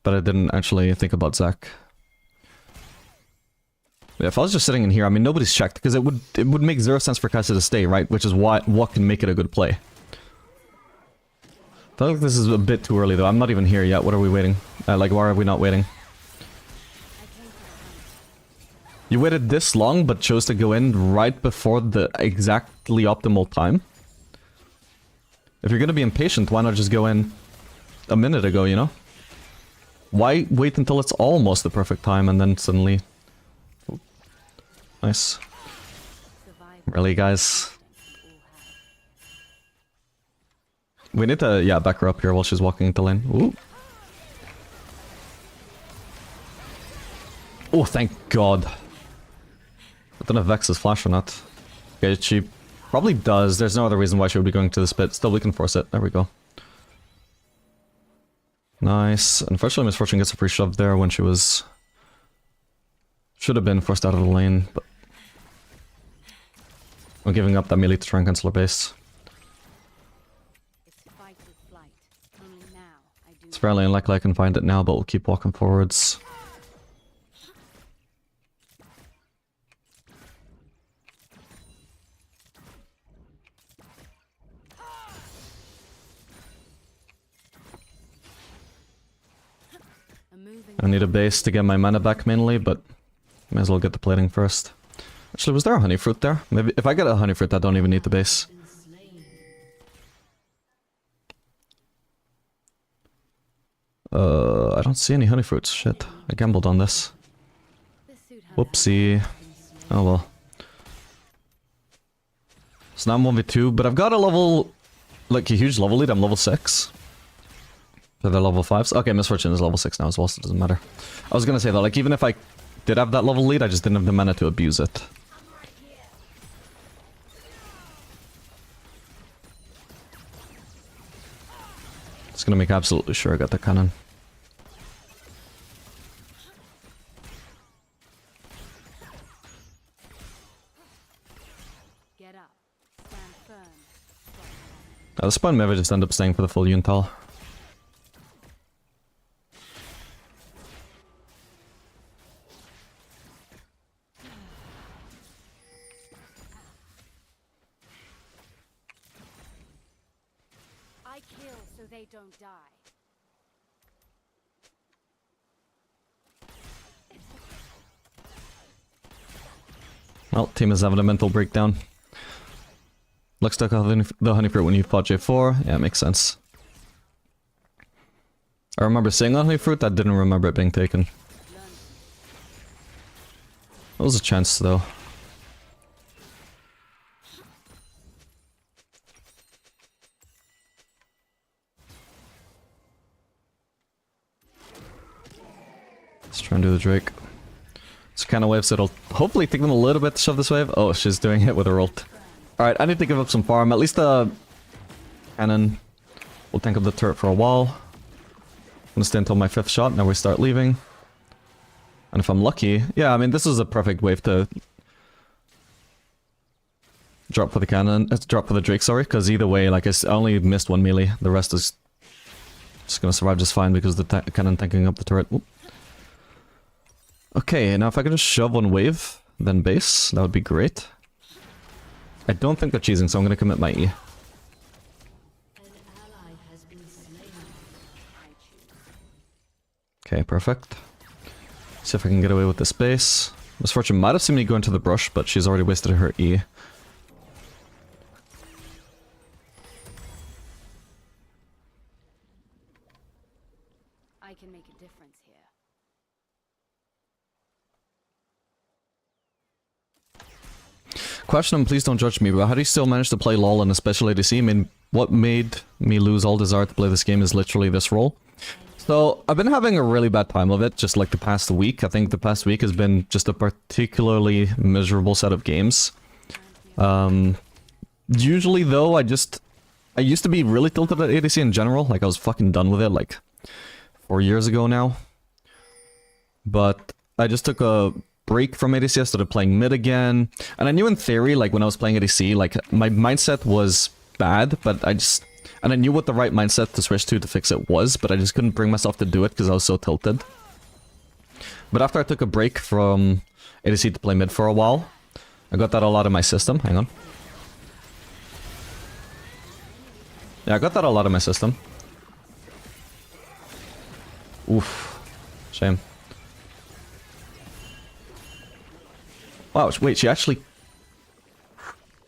But I didn't actually think about Zac. Yeah, if I was just sitting in here, I mean, nobody's checked, because it would make zero sense for Kai'Sa to stay, right? Which is what can make it a good play. I feel like this is a bit too early, though. I'm not even here yet. What are we waiting? Like, why are we not waiting? You waited this long, but chose to go in right before the exactly optimal time? If you're gonna be impatient, why not just go in a minute ago, you know? Why wait until it's almost the perfect time and then suddenly... Nice. Really, guys? We need to, yeah, back her up here while she's walking into lane. Ooh. Oh, thank God. I don't know if Vex is flash or not. Okay, she probably does. There's no other reason why she would be going to this pit. Still, we can force it. There we go. Nice. Unfortunately, Misfortune gets a free shove there when she was... Should have been forced out of the lane, but... I'm giving up that melee to try and cancel her base. It's fairly unlikely I can find it now, but we'll keep walking forwards. I need a base to get my mana back mainly, but may as well get the plating first. Actually, was there a honey fruit there? Maybe if I get a honey fruit, I don't even need the base. I don't see any honey fruits. Shit, I gambled on this. Whoopsie. Oh well. So now I'm 1v2, but I've got a level... Like a huge level lead, I'm level 6. So they're level 5s. Okay, Misfortune is level 6 now as well, so it doesn't matter. I was gonna say though, like even if I did have that level lead, I just didn't have the mana to abuse it. Just gonna make absolutely sure I got the cannon. Get up. Stand firm. At this point, maybe I just end up staying for the full Yuntal. I kill so they don't die. Well, team is having a mental breakdown. Looks like the honey fruit when you fought J4. Yeah, it makes sense. I remember seeing the honey fruit, I didn't remember it being taken. That was a chance though. Let's try and do the Drake. It's kind of wave, so it'll hopefully take them a little bit to shove this wave. Oh, she's doing it with her ult. Alright, I need to give up some farm. At least the cannon will tank up the turret for a while. I'm gonna stay until my 5th shot, now we start leaving. And if I'm lucky... Yeah, I mean, this is a perfect wave to... drop for the cannon... drop for the Drake, sorry. Because either way, like, I only missed one melee. The rest is... just gonna survive just fine because the cannon tanking up the turret. Oop. Okay, now if I could just shove one wave, then base, that would be great. I don't think they're cheesing, so I'm gonna commit my E. An ally has been slain. Okay, perfect. See if I can get away with this base. Misfortune might have seen me go into the brush, but she's already wasted her E. I can make a difference here. Question, and please don't judge me, but how do you still manage to play LoL in a special ADC? I mean, what made me lose all desire to play this game is literally this role. So, I've been having a really bad time of it, just like the past week. I think the past week has been just a particularly miserable set of games. Usually though, I used to be really tilted at ADC in general, like I was fucking done with it like 4 years ago now. But I just took a break from ADC, I started playing mid again, and I knew in theory, like when I was playing ADC, like my mindset was bad, but and I knew what the right mindset to switch to fix it was, but I just couldn't bring myself to do it because I was so tilted. But after I took a break from ADC to play mid for a while, I got that all out of my system. Hang on. Yeah, I got that all out of my system. Oof. Shame. Wow, wait, she actually...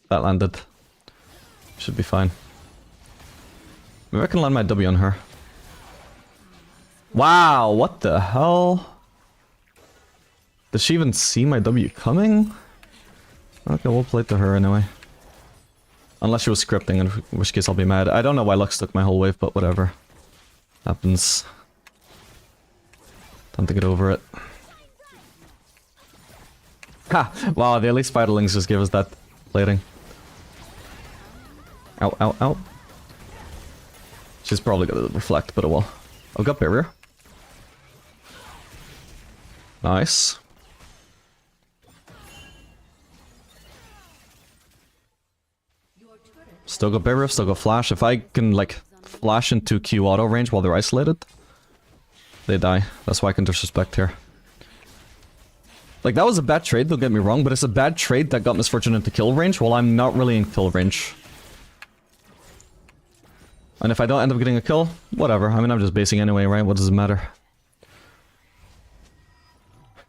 That landed. Should be fine. Maybe I can land my W on her. Wow, what the hell? Did she even see my W coming? Okay, we'll play to her anyway. Unless she was scripting, in which case I'll be mad. I don't know why Lux took my whole wave, but whatever. Happens. Time to get over it. Ha! Wow, the elite spiderlings just gave us that plating. Ow, ow, ow. She's probably gonna reflect, but oh well. Oh, got barrier. Nice. Still got barrier, still got flash. If I can, like, flash into Q auto range while they're isolated, they die. That's why I can disrespect here. Like, that was a bad trade, don't get me wrong, but it's a bad trade that got Misfortune into kill range while I'm not really in kill range. And if I don't end up getting a kill, whatever. I mean, I'm just basing anyway, right? What does it matter?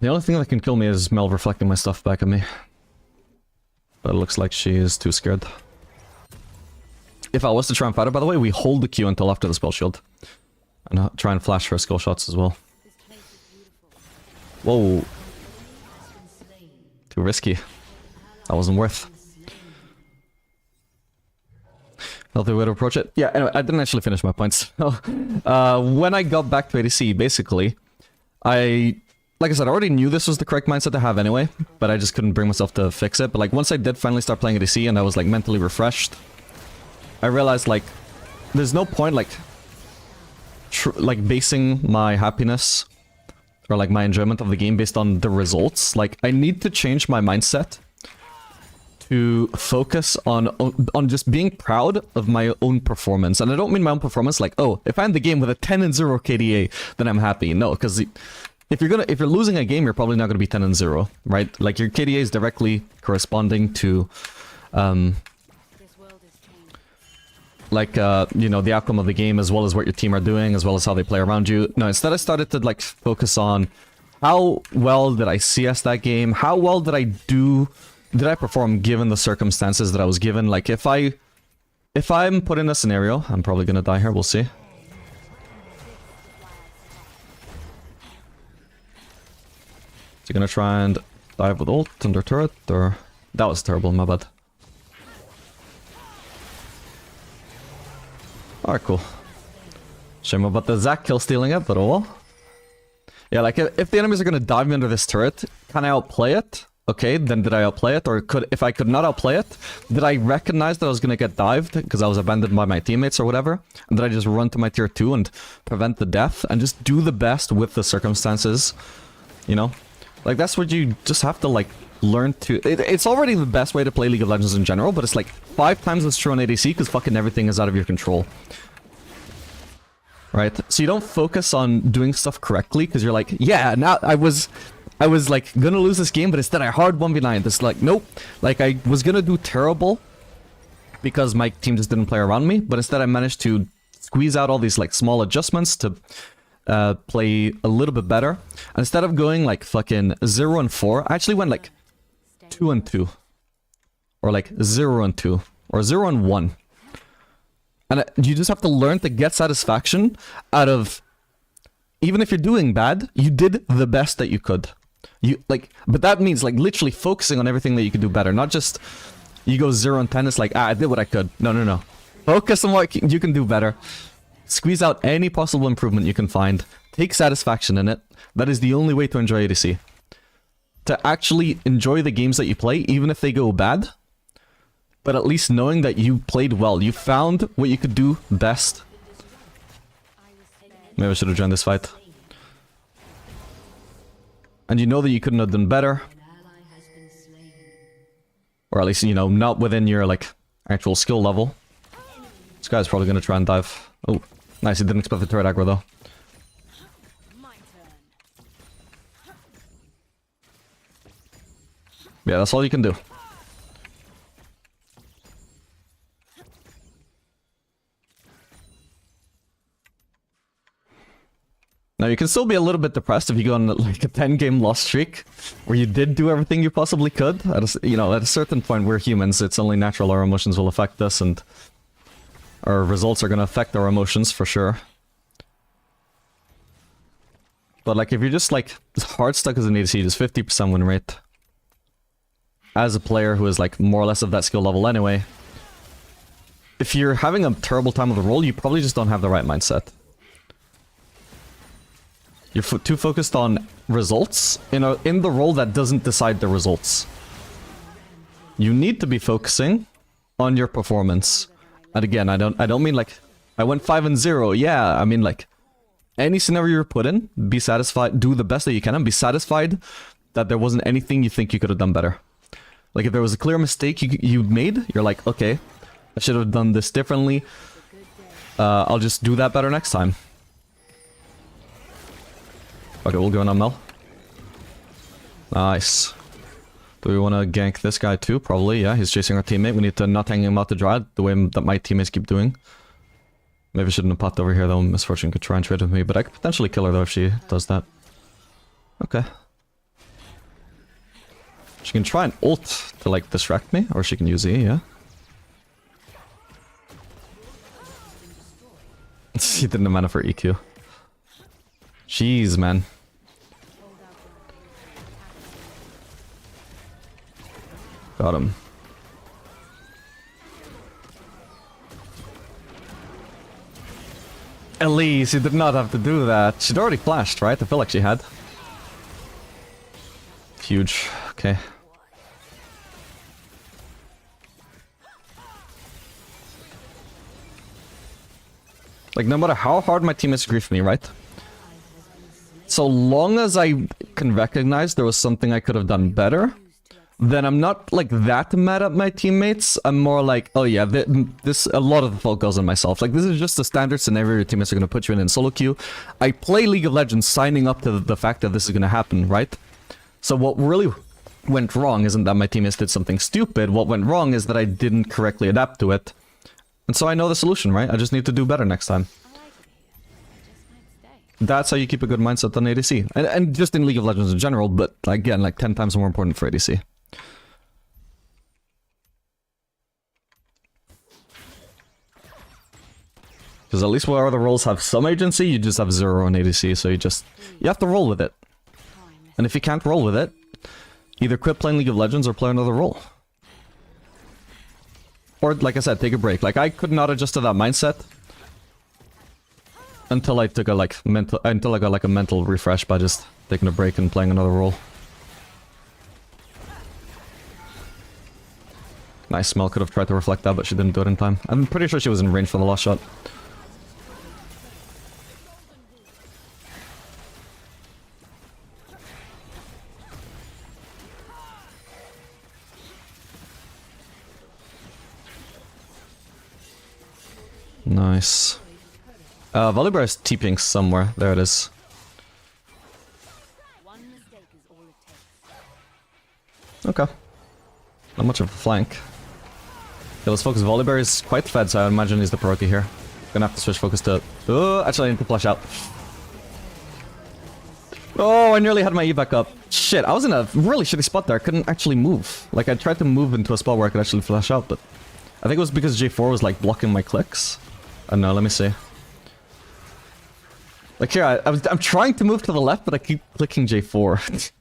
The only thing that can kill me is Mel reflecting my stuff back at me. But it looks like she is too scared. If I was to try and fight her, by the way, we hold the Q until after the spell shield. And try and flash her skill shots as well. Whoa. Too risky. That wasn't worth. Healthy way to approach it. Yeah, anyway, I didn't actually finish my points. When I got back to ADC, basically, like I said, I already knew this was the correct mindset to have anyway, but I just couldn't bring myself to fix it. But like once I did finally start playing ADC and I was like mentally refreshed, I realized like there's no point like basing my happiness or like my enjoyment of the game based on the results. Like I need to change my mindset to focus on just being proud of my own performance. And I don't mean my own performance like, oh, if I end the game with a 10-0 KDA, then I'm happy. No, because if you're losing a game, you're probably not going to be 10-0, right? Like your KDA is directly corresponding to you know, the outcome of the game, as well as what your team are doing, as well as how they play around you. No, instead I started to like focus on how well did I CS that game? How well did I perform given the circumstances that I was given? Like if I'm put in a scenario, I'm probably gonna die here, we'll see. Is he gonna try and dive with ult under turret, or... That was terrible, my bad. Alright, cool. Shame about the Zac kill stealing it, but oh well. Yeah, like if the enemies are gonna dive me under this turret, can I outplay it? Okay, then did I outplay it? Or if I could not outplay it, did I recognize that I was gonna get dived because I was abandoned by my teammates or whatever? And did I just run to my tier 2 and prevent the death and just do the best with the circumstances? You know? Like that's what you just have to like learn to... It's already the best way to play League of Legends in general, but it's like 5 times as true on ADC because fucking everything is out of your control. Right? So you don't focus on doing stuff correctly because you're like, yeah, now I was like gonna lose this game, but instead I hard 1v9. It's like, nope. Like I was gonna do terrible because my team just didn't play around me, but instead I managed to squeeze out all these like small adjustments to play a little bit better. And instead of going like fucking 0-4, I actually went like 2-2. Or like 0-2. Or 0-1. And you just have to learn to get satisfaction out of... Even if you're doing bad, you did the best that you could. But that means like literally focusing on everything that you could do better. Not just you go 0-10, it's like, I did what I could. No. Focus on what you can do better. Squeeze out any possible improvement you can find. Take satisfaction in it. That is the only way to enjoy ADC. To actually enjoy the games that you play, even if they go bad. But at least knowing that you played well. You found what you could do best. Maybe I should have joined this fight. And you know that you couldn't have done better. Or at least, you know, not within your, like, actual skill level. This guy's probably gonna try and dive. Oh, nice, he didn't expect the turret aggro, though. Yeah, that's all you can do. Now, you can still be a little bit depressed if you go on like a 10-game loss streak where you did do everything you possibly could. You know, at a certain point, we're humans. It's only natural our emotions will affect us, and our results are going to affect our emotions for sure. But like, if you're just like hard stuck as an ADC, just 50% win rate. As a player who is like more or less of that skill level anyway, if you're having a terrible time with the role, you probably just don't have the right mindset. You're too focused on results in the role that doesn't decide the results. You need to be focusing on your performance. And again, I don't mean like I went 5-0. Yeah, I mean like any scenario you're put in, be satisfied, do the best that you can, and be satisfied that there wasn't anything you think you could have done better. Like if there was a clear mistake you made, you're like, okay, I should have done this differently. I'll just do that better next time. Okay, we'll go on Mel. Nice. Do we want to gank this guy too? Probably, yeah. He's chasing our teammate. We need to not hang him out to dry the way that my teammates keep doing. Maybe I shouldn't have popped over here though. Misfortune could try and trade with me, but I could potentially kill her though if she does that. Okay. She can try and ult to like distract me, or she can use E, yeah. She didn't have mana for EQ. Jeez, man. Got him. Elise, you did not have to do that. She'd already flashed, right? I feel like she had. Huge. Okay. Like, no matter how hard my teammates grief me, right? So long as I can recognize there was something I could have done better, then I'm not, like, that mad at my teammates. I'm more like, oh yeah, this a lot of the fault goes on myself. Like, this is just a standard scenario your teammates are going to put you in solo queue. I play League of Legends signing up to the fact that this is going to happen, right? So what really went wrong isn't that my teammates did something stupid. What went wrong is that I didn't correctly adapt to it. And so I know the solution, right? I just need to do better next time. That's how you keep a good mindset on ADC. And just in League of Legends in general, but again, like 10 times more important for ADC. Because at least where other roles have some agency, you just have 0 on ADC, so you have to roll with it. And if you can't roll with it, either quit playing League of Legends or play another role. Or, like I said, take a break. Like, I could not adjust to that mindset until I took a, until I got, like, a mental refresh by just taking a break and playing another role. Nice, Mel could have tried to reflect that, but she didn't do it in time. I'm pretty sure she was in range for the last shot. Nice. Volibear is TPing somewhere. There it is. Okay. Not much of a flank. Okay, let's focus. Volibear is quite fed, so I imagine he's the priority here. Gonna have to switch focus to... Oh, actually I need to flash out. Oh, I nearly had my E back up. Shit, I was in a really shitty spot there. I couldn't actually move. Like, I tried to move into a spot where I could actually flash out, but... I think it was because J4 was, like, blocking my clicks. I don't know, let me see. Like, here, I'm trying to move to the left, but I keep clicking J4.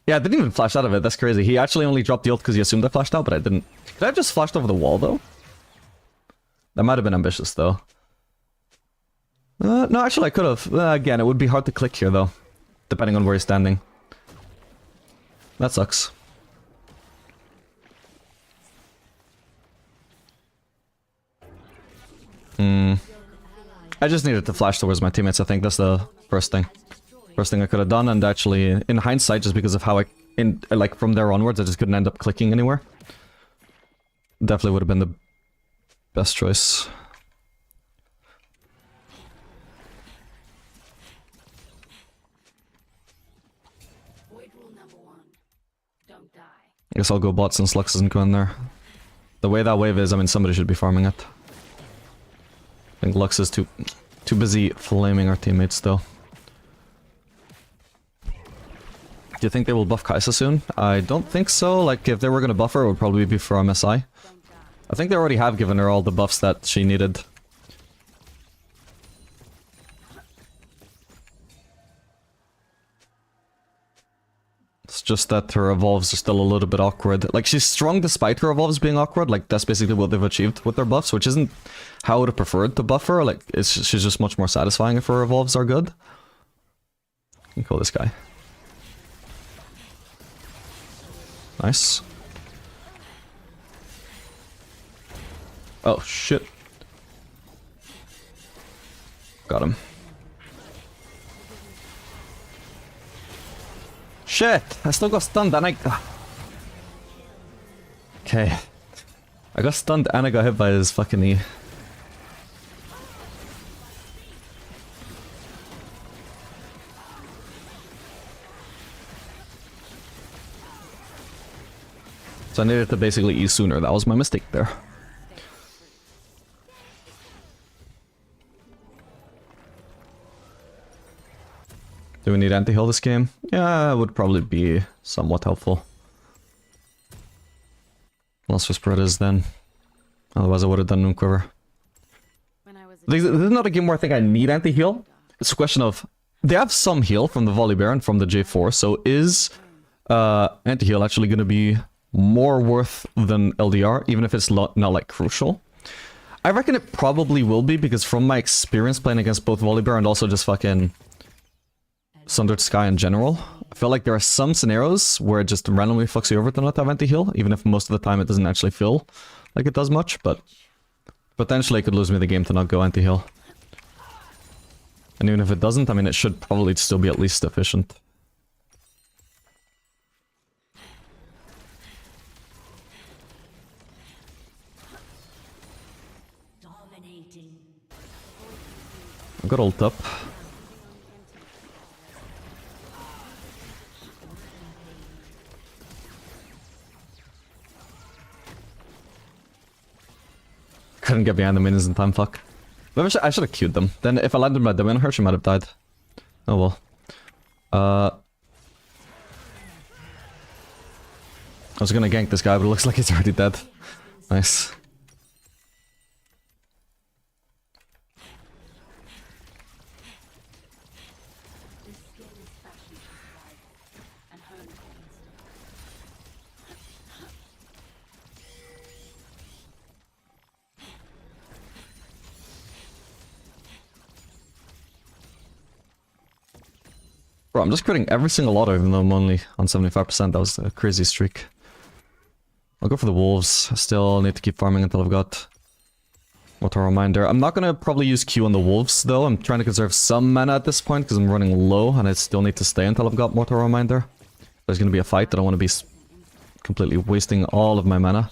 Yeah, I didn't even flash out of it. That's crazy. He actually only dropped the ult because he assumed I flashed out, but I didn't. Could I have just flashed over the wall, though? That might have been ambitious, though. No, actually, I could have. Again, it would be hard to click here, though. Depending on where he's standing. That sucks. I just needed to flash towards my teammates, I think. That's the first thing. First thing I could have done, and actually, in hindsight, just because of how like, from there onwards, I just couldn't end up clicking anywhere. Definitely would have been the best choice. I guess I'll go bot since Lux isn't going there. The way that wave is, I mean, somebody should be farming it. I think Lux is too busy flaming our teammates still. Do you think they will buff Kai'Sa soon? I don't think so. Like, if they were gonna buff her, it would probably be for MSI. I think they already have given her all the buffs that she needed. Let's just that her evolves are still a little bit awkward. Like, she's strong despite her evolves being awkward. Like, that's basically what they've achieved with their buffs, which isn't how I would have preferred to buff her. Like, she's just much more satisfying if her evolves are good. You can kill this guy. Nice. Oh, shit. Got him. Shit! I still got stunned and I... Okay. I got stunned and I got hit by his fucking knee. So I needed to basically E sooner. That was my mistake there. Do we need anti-heal this game? Yeah, it would probably be somewhat helpful. Lost Whisper it is then. Otherwise I would have done Noon Quiver. This is not a game where I think I need anti-heal. It's a question of... They have some heal from the Volibear and from the J4, so is anti-heal actually going to be more worth than LDR, even if it's not like crucial? I reckon it probably will be, because from my experience playing against both Volibear and also just fucking Sundered Sky in general, I feel like there are some scenarios where it just randomly fucks you over to not have anti-heal, even if most of the time it doesn't actually feel like it does much, but potentially it could lose me the game to not go anti-heal. And even if it doesn't, I mean, it should probably still be at least efficient. Dominating. I've got ult up. Couldn't get behind the minions in time, fuck. Maybe I should have queued them. Then if I landed my domain on her, she might have died. Oh well. I was gonna gank this guy, but it looks like he's already dead. Nice. Bro, I'm just critting every single auto even though I'm only on 75%. That was a crazy streak. I'll go for the wolves. I still need to keep farming until I've got Mortal Reminder. I'm not gonna probably use Q on the wolves though. I'm trying to conserve some mana at this point because I'm running low and I still need to stay until I've got Mortal Reminder. There's gonna be a fight. I don't want to be completely wasting all of my mana.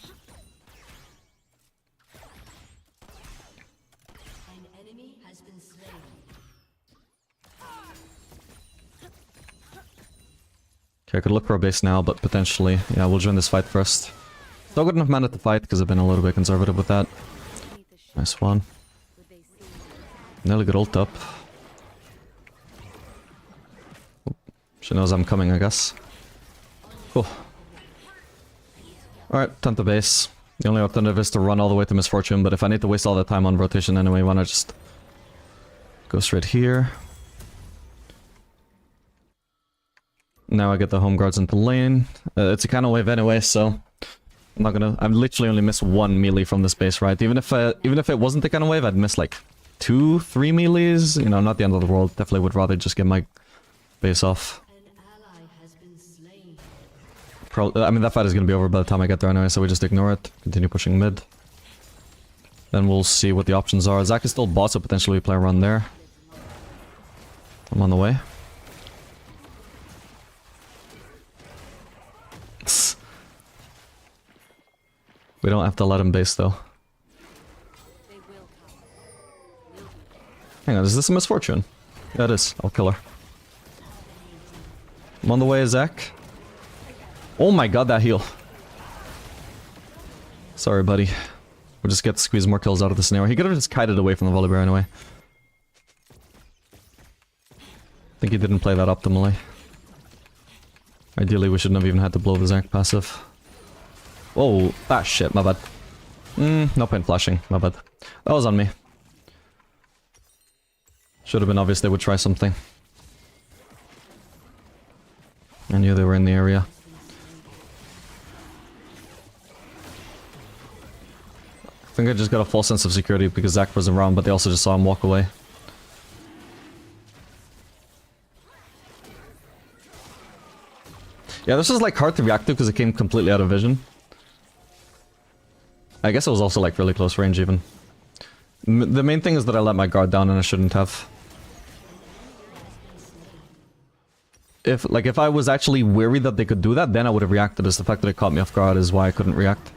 An enemy has been slain. Okay, I could look for a base now, but potentially, yeah, we'll join this fight first. Still got enough mana to fight because I've been a little bit conservative with that. Nice one. Nearly got ult up. She knows I'm coming, I guess. Cool. Alright, time to base. The only alternative is to run all the way to Misfortune, but if I need to waste all that time on rotation anyway, why not just go straight here? Now I get the home guards into lane. It's a kind of wave anyway, so I'm not gonna. I've literally only missed one melee from this base, right? Even if it wasn't the kind of wave, I'd miss like 2-3 melees. You know, not the end of the world. Definitely would rather just get my base off. An ally has been slain. I mean, that fight is gonna be over by the time I get there anyway, so we just ignore it. Continue pushing mid. Then we'll see what the options are. Zac is still bot, so potentially we play a run there. I'm on the way. We don't have to let him base though. Hang on, is this a Misfortune? Yeah, it is. I'll kill her. I'm on the way, Zac. Oh my god, that heal. Sorry, buddy. We'll just get to squeeze more kills out of this scenario. He could have just kited away from the Volibear anyway. I think he didn't play that optimally. Ideally, we shouldn't have even had to blow the Zac passive. Whoa, ah shit, my bad. No point flashing, my bad. That was on me. Should have been obvious they would try something. I knew they were in the area. I think I just got a false sense of security because Zach was around, but they also just saw him walk away. Yeah, this was like hard to react to because it came completely out of vision. I guess it was also like really close range even. The main thing is that I let my guard down and I shouldn't have. If I was actually worried that they could do that, then I would have reacted. As the fact that it caught me off guard is why I couldn't react.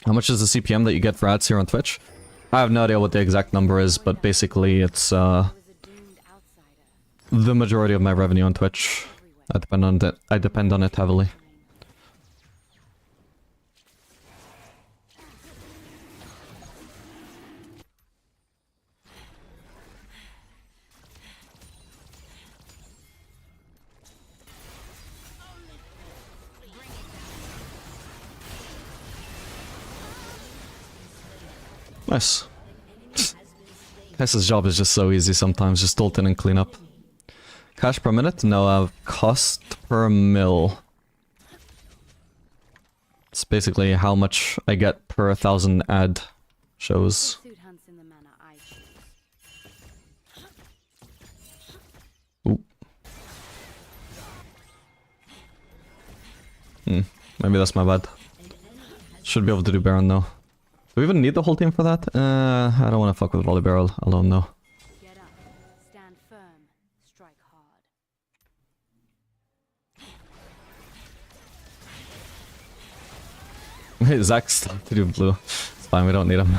How much is the CPM that you get for ads here on Twitch? I have no idea what the exact number is, but basically it's the majority of my revenue on Twitch. I depend on it heavily. Nice. Hess's job is just so easy sometimes, just ult in and clean up. Cash per minute? No, cost per mil. It's basically how much I get per 1,000 ad shows. Ooh. Maybe that's my bad. Should be able to do Baron though. Do we even need the whole team for that? I don't want to fuck with Volley Barrel alone though. Get up, stand firm, strike hard. Zach's to do blue. It's fine, we don't need him.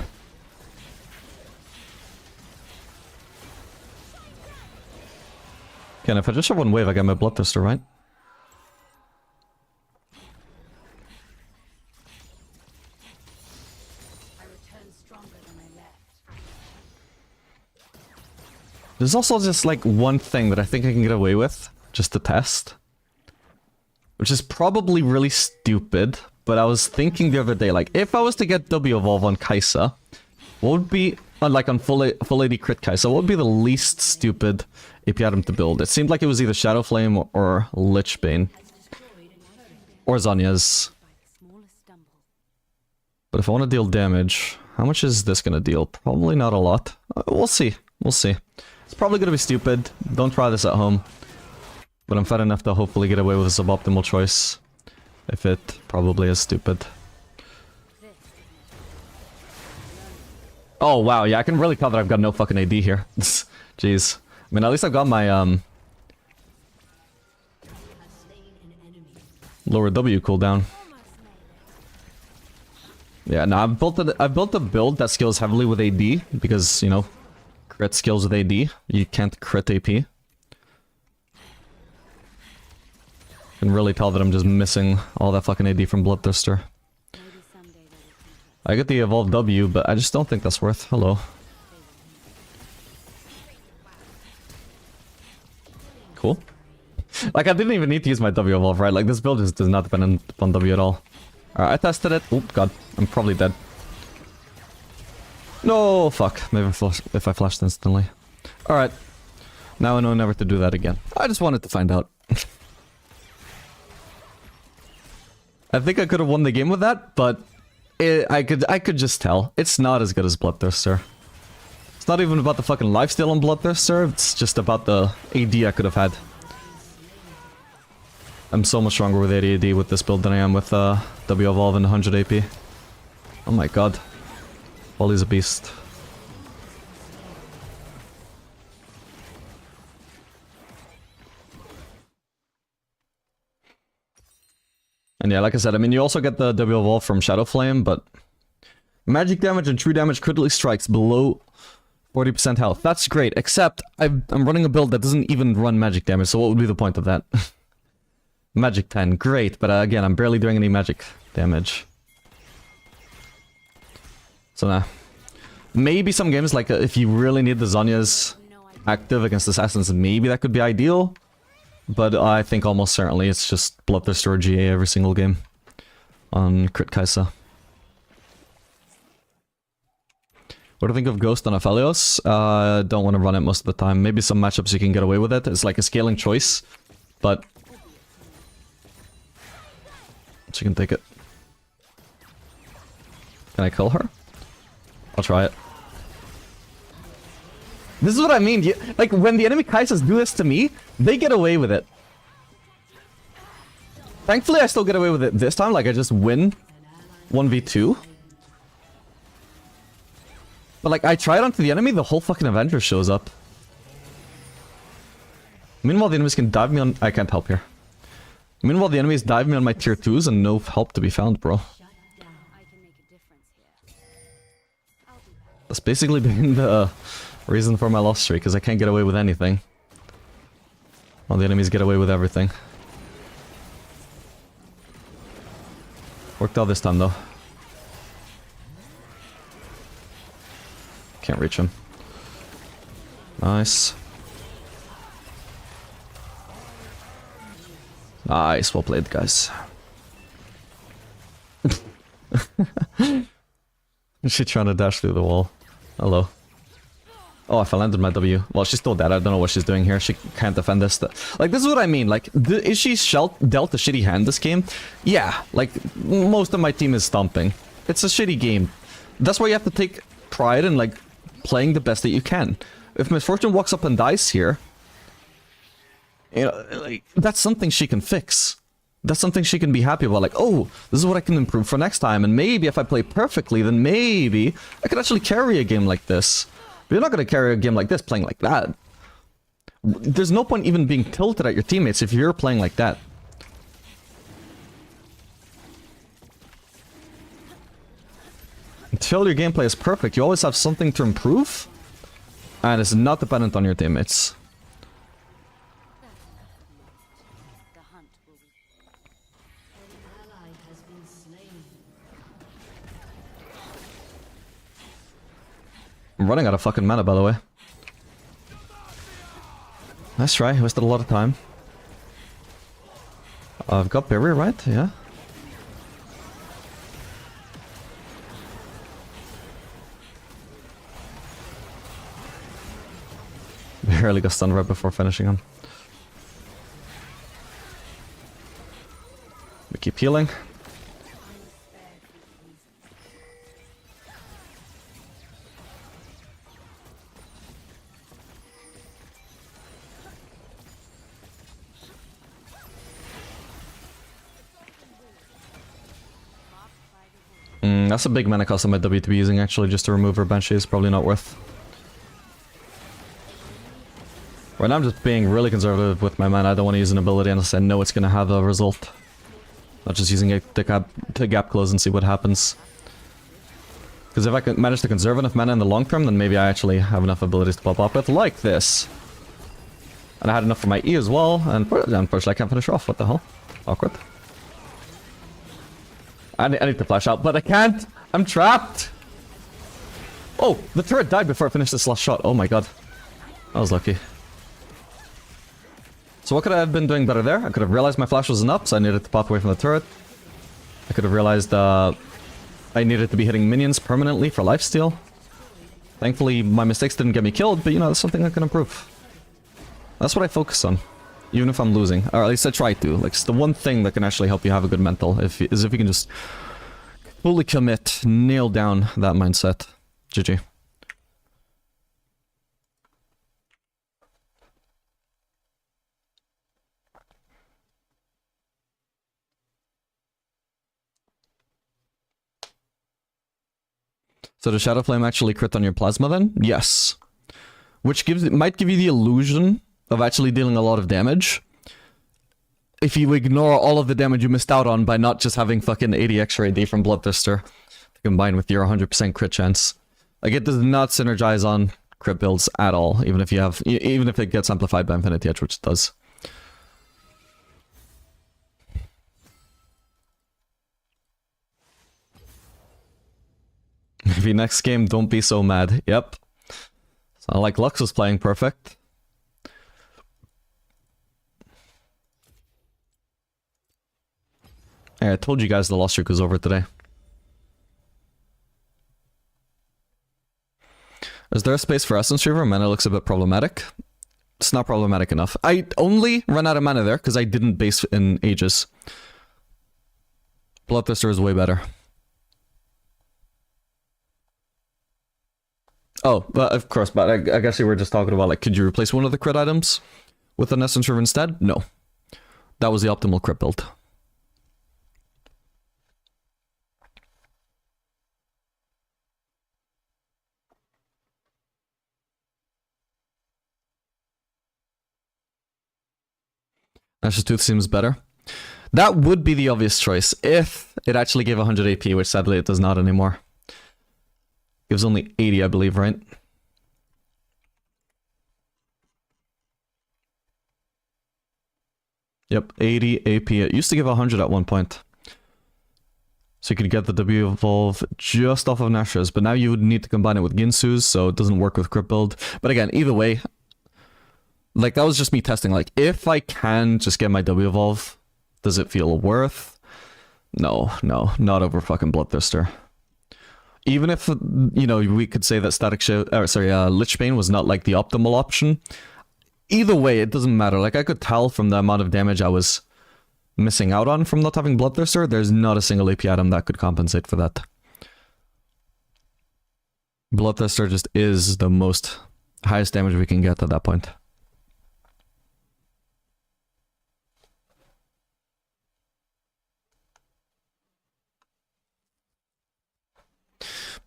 Okay, and if I just shove one wave, I get my Bloodthirster, right? There's also just like one thing that I think I can get away with, just to test. Which is probably really stupid, but I was thinking the other day, like, if I was to get W Evolve on Kai'Sa, what would be, like on full AD crit Kai'Sa, what would be the least stupid AP item to build? It seemed like it was either Shadow Flame or Lich Bane. Or Zhonya's. But if I want to deal damage, how much is this going to deal? Probably not a lot. We'll see. We'll see. It's probably gonna be stupid. Don't try this at home. But I'm fat enough to hopefully get away with a suboptimal choice. If it probably is stupid. Oh wow, yeah, I can really tell that I've got no fucking AD here. Jeez. I mean, at least I've got my lower W cooldown. Yeah, no, I've built a build that scales heavily with AD because, you know, crit skills with AD. You can't crit AP. You can really tell that I'm just missing all that fucking AD from Bloodthirster. I get the evolved W, but I just don't think that's worth. Hello. Cool. Like, I didn't even need to use my W evolve, right? Like, this build just does not depend on W at all. Alright, I tested it. Oh, god. I'm probably dead. No, fuck. Maybe if I flashed instantly. Alright. Now I know never to do that again. I just wanted to find out. I think I could have won the game with that, but I could just tell. It's not as good as Bloodthirster. It's not even about the fucking lifesteal on Bloodthirster, it's just about the AD I could have had. I'm so much stronger with 80 AD with this build than I am with W Evolve and 100 AP. Oh my god. Volley's a beast. And yeah, like I said, I mean, you also get the W Evolve from Shadow Flame, but magic damage and true damage critically strikes below 40% health. That's great, except I'm running a build that doesn't even run magic damage, so what would be the point of that? Magic 10, great, but again, I'm barely doing any magic damage. So nah. Maybe some games, like if you really need the Zhonya's active against assassins, maybe that could be ideal. But I think almost certainly it's just Bloodthirster or GA every single game on crit Kai'Sa. What do you think of Ghost on Aphelios? Don't want to run it most of the time. Maybe some matchups you can get away with it. It's like a scaling choice, but she can take it. Can I kill her? I'll try it. This is what I mean. Like, when the enemy Kaisas do this to me, they get away with it. Thankfully, I still get away with it this time. Like, I just win 1v2. But, like, I try it onto the enemy, the whole fucking Avenger shows up. Meanwhile, the enemies can dive me on... I can't help here. Meanwhile, the enemies dive me on my tier 2s and no help to be found, bro. I can make a difference here. I'll be back. That's basically been the reason for my loss streak, because I can't get away with anything. While the enemies get away with everything. Worked out this time, though. Can't reach him. Nice. Nice, well played, guys. Is she trying to dash through the wall? Hello. Oh, if I landed my W. Well, she's still dead. I don't know what she's doing here. She can't defend this. Like, this is what I mean. Like, is she dealt a shitty hand this game? Yeah. Like, most of my team is stomping. It's a shitty game. That's why you have to take pride in, like, playing the best that you can. If Misfortune walks up and dies here, you know, like, that's something she can fix. That's something she can be happy about. Like, oh, this is what I can improve for next time. And maybe if I play perfectly, then maybe I could actually carry a game like this. But you're not going to carry a game like this playing like that. There's no point even being tilted at your teammates if you're playing like that. Until your gameplay is perfect, you always have something to improve. And it's not dependent on your teammates. The hunt will be. An ally has been slain. I'm running out of fucking mana, by the way. Nice try, wasted a lot of time. I've got barrier, right? Yeah. Barely got stunned right before finishing him. We keep healing. That's a big mana cost on my W to be using, actually, just to remove her Banshee is probably not worth. Right now I'm just being really conservative with my mana. I don't want to use an ability unless I know it's going to have a result. Not just using it to gap close and see what happens. Because if I can manage to conserve enough mana in the long term, then maybe I actually have enough abilities to pop up with, like this. And I had enough for my E as well, and unfortunately I can't finish her off. What the hell? Awkward. I need to flash out, but I can't! I'm trapped! Oh, the turret died before I finished this last shot. Oh my god. I was lucky. So what could I have been doing better there? I could have realized my flash wasn't up, so I needed to pop away from the turret. I could have realized I needed to be hitting minions permanently for lifesteal. Thankfully, my mistakes didn't get me killed, but you know, that's something I can improve. That's what I focus on. Even if I'm losing. Or at least I try to. Like, it's the one thing that can actually help you have a good mental, is if you can just fully commit, nail down that mindset. GG. So does Shadow Flame actually crit on your plasma then? Yes. Which might give you the illusion of actually dealing a lot of damage. If you ignore all of the damage you missed out on by not just having fucking 80 extra AD from Bloodthirster combined with your 100% crit chance. Like, it does not synergize on crit builds at all, even if it gets amplified by Infinity Edge, which it does. Maybe next game, don't be so mad. Yep. It's not like Lux was playing perfect. Hey, I told you guys the loss streak was over today. Is there a space for Essence Reaver? Mana looks a bit problematic. It's not problematic enough. I only ran out of mana there because I didn't base in Aegis. Bloodthirster is way better. Oh, but of course, but I guess you were just talking about, like, could you replace one of the crit items with an Essence Reaver instead? No. That was the optimal crit build. Nash's Tooth seems better. That would be the obvious choice if it actually gave 100 AP, which sadly it does not anymore. Gives only 80, I believe, right? Yep, 80 AP. It used to give 100 at one point. So you could get the W evolve just off of Nash's, but now you would need to combine it with Ginsu's, so it doesn't work with crit build. But again, either way, like, that was just me testing, like, if I can just get my W evolve, does it feel worth? No, not over fucking Bloodthirster. Even if, you know, we could say that Lichbane was not, like, the optimal option, either way, it doesn't matter. Like, I could tell from the amount of damage I was missing out on from not having Bloodthirster, there's not a single AP item that could compensate for that. Bloodthirster just is the most highest damage we can get at that point.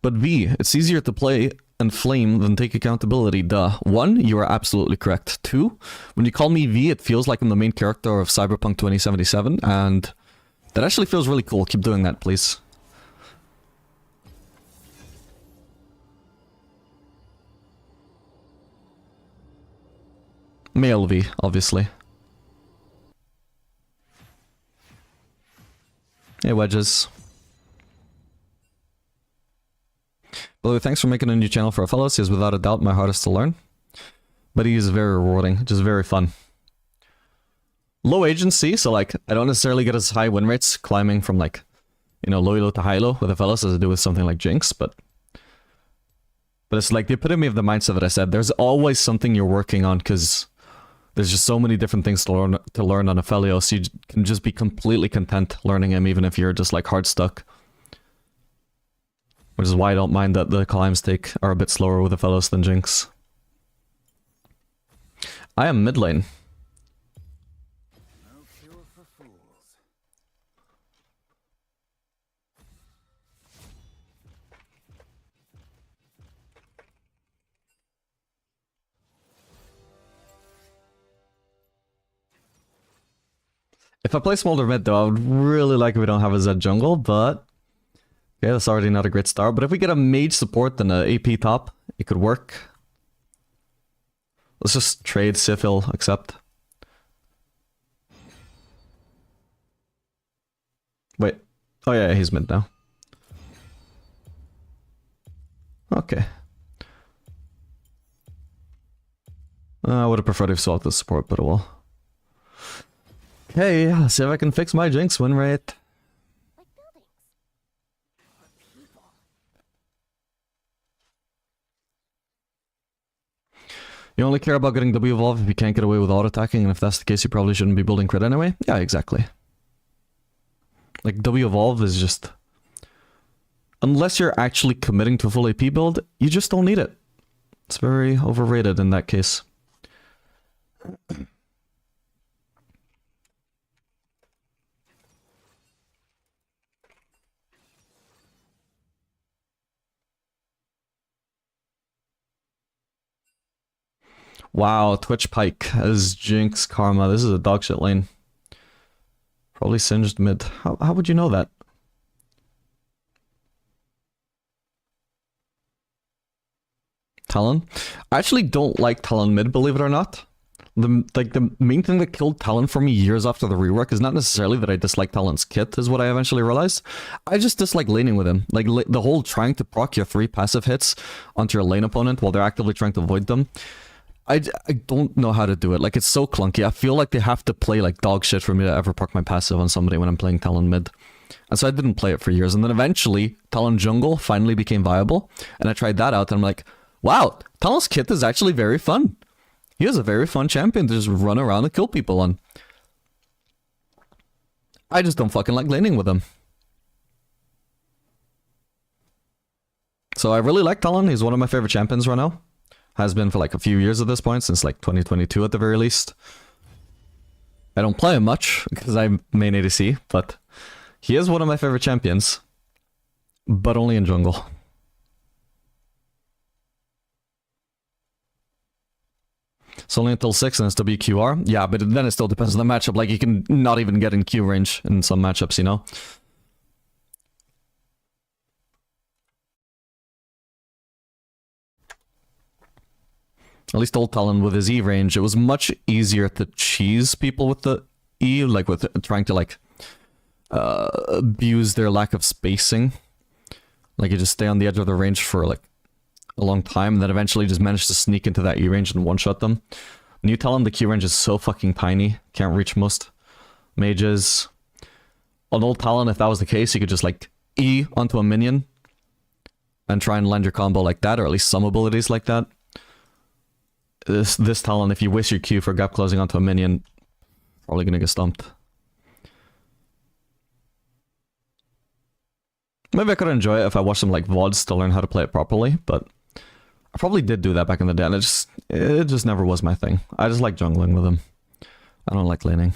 But V, it's easier to play and flame than take accountability, duh. 1, you are absolutely correct. 2, when you call me V, it feels like I'm the main character of Cyberpunk 2077, and that actually feels really cool. Keep doing that, please. Male V, obviously. Hey, Wedges. By the way, thanks for making a new channel for our fellows. He is without a doubt my hardest to learn. But he is very rewarding, just very fun. Low agency, so like, I don't necessarily get as high win rates climbing from like, you know, low elo to high elo with the fellows as I do with something like Jinx, but it's like the epitome of the mindset that I said. There's always something you're working on because there's just so many different things to learn on a fellow, so you can just be completely content learning him even if you're just like hard stuck. Which is why I don't mind that the climbs are a bit slower with the fellows than Jinx. I am mid lane. No cure for fools. If I play Smolder mid though, I would really like if we don't have a Zed jungle, but okay, that's already not a great start. But if we get a mage support and an AP top, it could work. Let's just trade Sifil, accept. Wait. Oh yeah, he's mid now. Okay. I would have preferred if swapped the support, but it will. Okay, let's see if I can fix my Jinx win rate. Like buildings. Or people. You only care about getting W evolve if you can't get away with auto attacking, and if that's the case, you probably shouldn't be building crit anyway. Yeah, exactly. Like, W evolve is just... unless you're actually committing to a full AP build, you just don't need it. It's very overrated in that case. Wow, Twitch Pike as Jinx Karma. This is a dogshit lane. Probably singed mid. How would you know that? Talon? I actually don't like Talon mid, believe it or not. The main thing that killed Talon for me years after the rework is not necessarily that I dislike Talon's kit, is what I eventually realized. I just dislike laning with him. Like, the whole trying to proc your 3 passive hits onto your lane opponent while they're actively trying to avoid them. I don't know how to do it. Like, it's so clunky. I feel like they have to play like dog shit for me to ever proc my passive on somebody when I'm playing Talon mid. And so I didn't play it for years. And then eventually, Talon jungle finally became viable. And I tried that out and I'm like, Wow, Talon's kit is actually very fun. He is a very fun champion to just run around and kill people on. I just don't fucking like laning with him. So I really like Talon. He's one of my favorite champions right now. Has been for like a few years at this point, since like 2022 at the very least. I don't play him much because I main ADC, but he is one of my favorite champions. But only in jungle. It's only until 6 and it's WQR. Yeah, but then it still depends on the matchup. Like, you can not even get in Q range in some matchups, you know? At least old Talon with his E range, it was much easier to cheese people with the E, like with trying to like abuse their lack of spacing. Like you just stay on the edge of the range for like a long time, and then eventually just manage to sneak into that E range and one-shot them. New Talon, the Q range is so fucking tiny, can't reach most mages. On old Talon, if that was the case, you could just like E onto a minion and try and land your combo like that, or at least some abilities like that. This Talon, if you waste your Q for gap closing onto a minion, probably gonna get stumped. Maybe I could enjoy it if I watched some like VODs to learn how to play it properly, but I probably did do that back in the day, and it just never was my thing. I just like jungling with him. I don't like laning.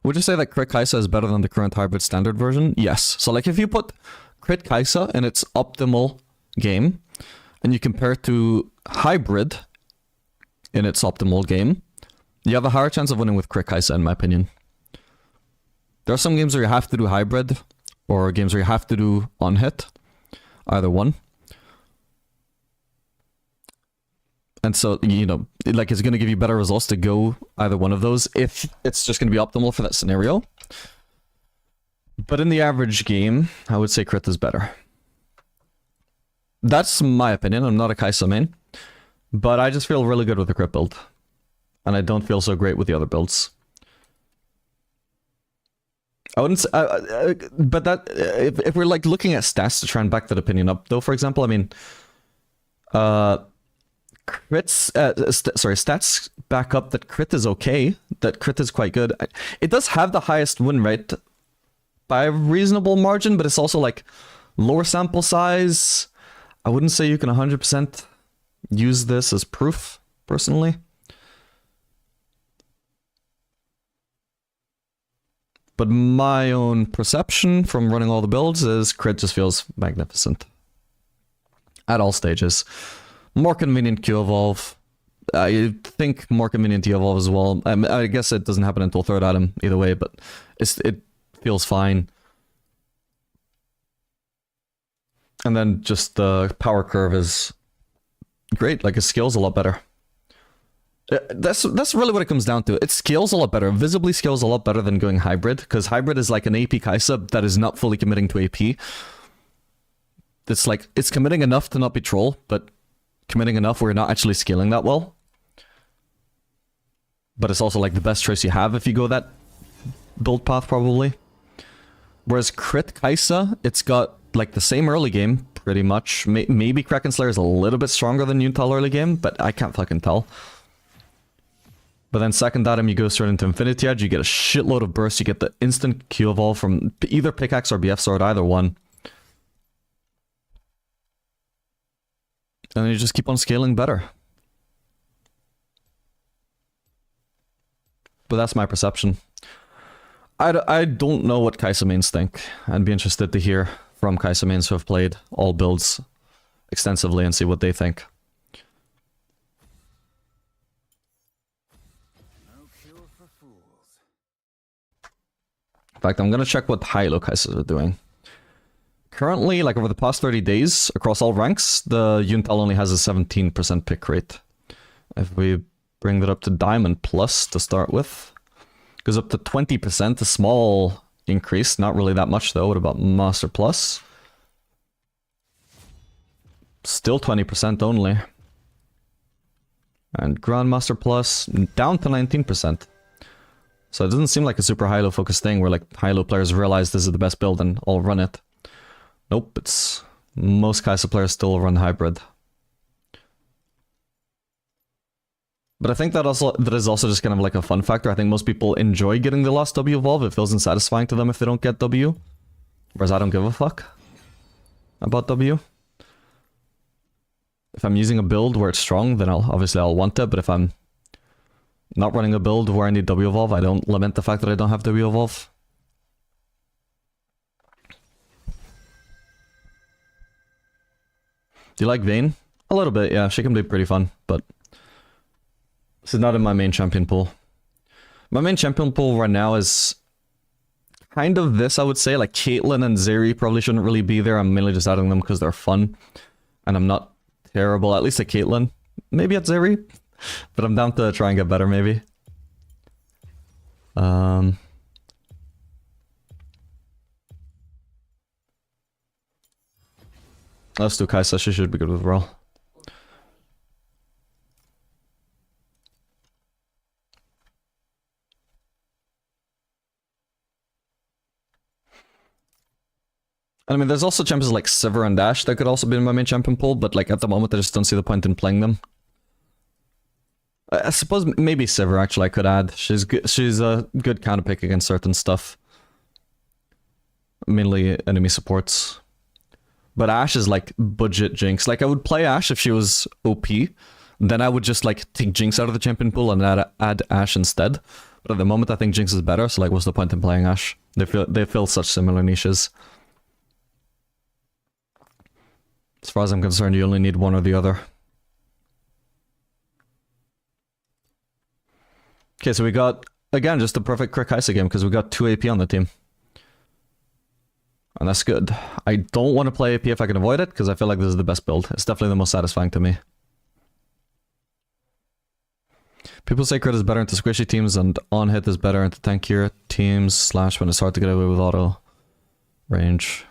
Would you say that Crit Kai'Sa is better than the current hybrid standard version? Yes. So like if you put Crit Kai'Sa in its optimal game, and you compare it to hybrid in its optimal game, you have a higher chance of winning with Crit Kai'Sa, in my opinion. There are some games where you have to do hybrid, or games where you have to do on-hit. Either one. And so, you know, like it's going to give you better results to go either one of those if it's just going to be optimal for that scenario. But in the average game, I would say Crit is better. That's my opinion. I'm not a Kai'Sa main. But I just feel really good with the Crit build. And I don't feel so great with the other builds. I wouldn't say, but that, if we're like looking at stats to try and back that opinion up, though, for example, I mean, stats back up that Crit is okay, that Crit is quite good. It does have the highest win rate by a reasonable margin, but it's also like lower sample size. I wouldn't say you can 100% use this as proof, personally. But my own perception from running all the builds is Crit just feels magnificent. At all stages. More convenient Q evolve. I think more convenient Q evolve as well. I guess it doesn't happen until third item either way, but it feels fine. And then just the power curve is great. Like, it scales a lot better. That's really what it comes down to. It scales a lot better. Visibly scales a lot better than going hybrid, because hybrid is like an AP Kai'Sa that is not fully committing to AP. It's like, it's committing enough to not be troll, but committing enough where you're not actually scaling that well. But it's also like the best choice you have if you go that build path, probably. Whereas Crit Kai'Sa, it's got like the same early game, pretty much. Maybe Kraken Slayer is a little bit stronger than Yuntal early game, but I can't fucking tell. But then second item, you go straight into Infinity Edge, you get a shitload of burst, you get the instant Q evolve from either Pickaxe or BF Sword, either one. And then you just keep on scaling better. But that's my perception. I don't know what Kai'Sa mains think. I'd be interested to hear from Kai'Sa mains who have played all builds extensively and see what they think. In fact, I'm gonna check what high-low Kai'Sas are doing. Currently, like over the past 30 days, across all ranks, the Yuntal only has a 17% pick rate. If we bring that up to Diamond Plus to start with, goes up to 20%, a small increase, not really that much though. What about Master Plus? Still 20% only. And Grandmaster Plus, down to 19%. So it doesn't seem like a super high-low focused thing where like high-low players realize this is the best build and all run it. Nope, it's Most Kai'Sa players still run hybrid. But I think that is also just kind of like a fun factor. I think most people enjoy getting the last W evolve. It feels unsatisfying to them if they don't get W. Whereas I don't give a fuck about W. If I'm using a build where it's strong, then obviously I'll want it. But if I'm not running a build where I need W evolve, I don't lament the fact that I don't have W evolve. Do you like Vayne? A little bit, yeah. She can be pretty fun, but this is not in my main champion pool. My main champion pool right now is kind of this, I would say. Like Caitlyn and Zeri probably shouldn't really be there. I'm mainly just adding them because they're fun. And I'm not terrible, at least at Caitlyn. Maybe at Zeri. But I'm down to try and get better, maybe. Let's do Kai'Sa. She should be good with Roll. I mean, there's also champions like Sivir and Dash that could also be in my main champion pool, but like at the moment I just don't see the point in playing them. I suppose maybe Sivir actually I could add. She's good, she's a good counter pick against certain stuff. Mainly enemy supports. But Ashe is like budget Jinx. Like I would play Ashe if she was OP. Then I would just like take Jinx out of the champion pool and add Ashe instead. But at the moment I think Jinx is better, so like what's the point in playing Ashe? They fill such similar niches. As far as I'm concerned, you only need one or the other. Okay, so we got, again, just the perfect Crit Kai'Sa game, because we got 2 AP on the team. And that's good. I don't want to play AP if I can avoid it, because I feel like this is the best build. It's definitely the most satisfying to me. People say Crit is better into squishy teams, and on-hit is better into tankier teams, / when it's hard to get away with auto range.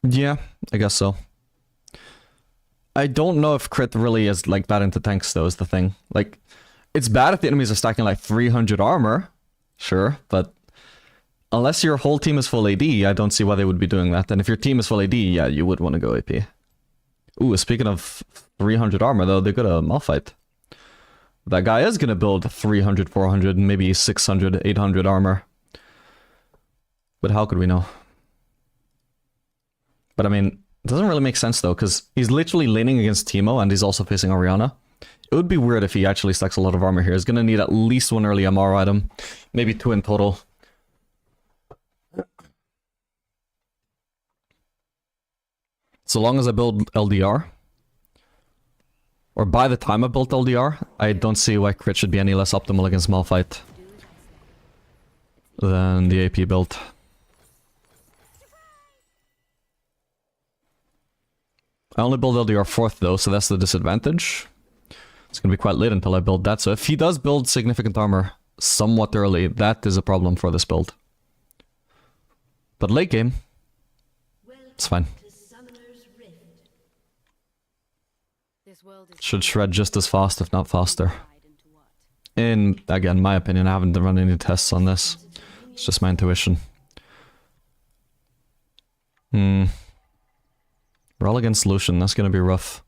Yeah, I guess so. I don't know if Crit really is like that into tanks though, is the thing. Like, it's bad if the enemies are stacking like 300 armor, sure, but unless your whole team is full AD, I don't see why they would be doing that. And if your team is full AD, yeah, you would want to go AP. Ooh, speaking of 300 armor though, they got a Malphite. That guy is gonna build 300, 400, maybe 600, 800 armor. But how could we know? But I mean, it doesn't really make sense though, because he's literally laning against Teemo and he's also facing Orianna. It would be weird if he actually stacks a lot of armor here. He's gonna need at least 1 early MR item, maybe 2 in total. So long as I build LDR, or by the time I built LDR, I don't see why Crit should be any less optimal against Malphite than the AP build. I only build LDR 4th though, so that's the disadvantage. It's gonna be quite late until I build that, so if he does build significant armor somewhat early, that is a problem for this build. But late game, it's fine. Should shred just as fast, if not faster. In, again, my opinion, I haven't run any tests on this. It's just my intuition. Roll against Lucian, that's gonna be rough.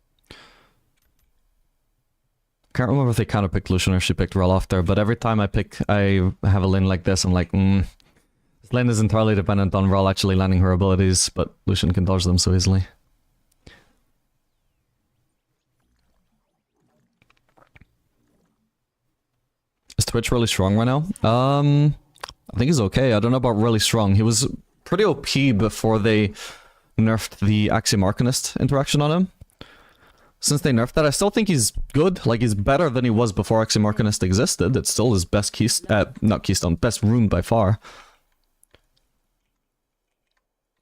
Can't remember if they counter picked Lucian or if she picked Roll after, but every time I have a lane like this, I'm like, this lane is entirely dependent on Roll actually landing her abilities, but Lucian can dodge them so easily. Is Twitch really strong right now? I think he's okay. I don't know about really strong. He was pretty OP before they nerfed the Axiom Arcanist interaction on him. Since they nerfed that, I still think he's good. Like, he's better than he was before Axiom Arcanist existed. It's still his best not keystone, best rune by far.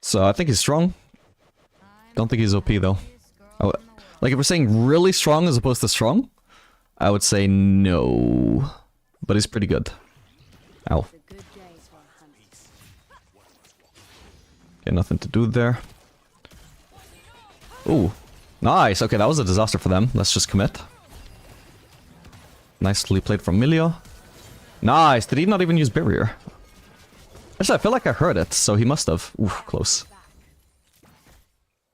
So I think he's strong. Don't think he's OP though. Like, if we're saying really strong as opposed to strong, I would say no. But he's pretty good. Ow. Okay, nothing to do there. Ooh. Nice. Okay, that was a disaster for them. Let's just commit. Nicely played from Milio. Nice. Did he not even use barrier? Actually, I feel like I heard it, so he must have. Ooh, close.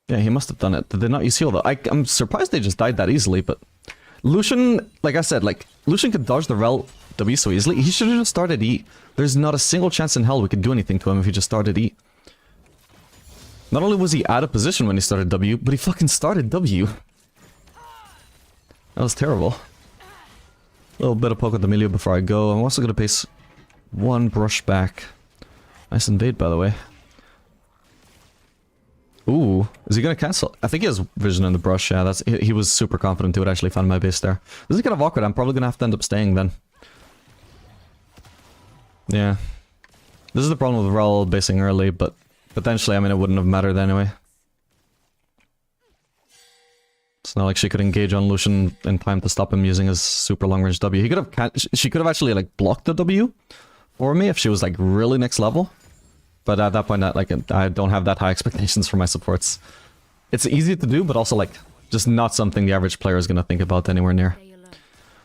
Yeah, he must have done it. Did they not use heal though? I'm surprised they just died that easily, but... Lucian, like I said, like, Lucian could dodge the Rel W so easily. He should have just started E. There's not a single chance in hell we could do anything to him if he just started E. Not only was he out of position when he started W, but he fucking started W. That was terrible. A little bit of poke at the milieu before I go. I'm also gonna pace one brush back. Nice invade, by the way. Ooh, is he gonna cancel? I think he has vision in the brush, yeah, that's he was super confident he would actually find my base there. This is kind of awkward, I'm probably gonna have to end up staying then. Yeah. This is the problem with Rel basing early, but potentially, I mean, it wouldn't have mattered anyway. It's not like she could engage on Lucian in time to stop him using his super long range W. He could have she could have actually like blocked the W for me if she was like really next level. But at that point, I don't have that high expectations for my supports. It's easy to do, but also like just not something the average player is gonna think about anywhere near.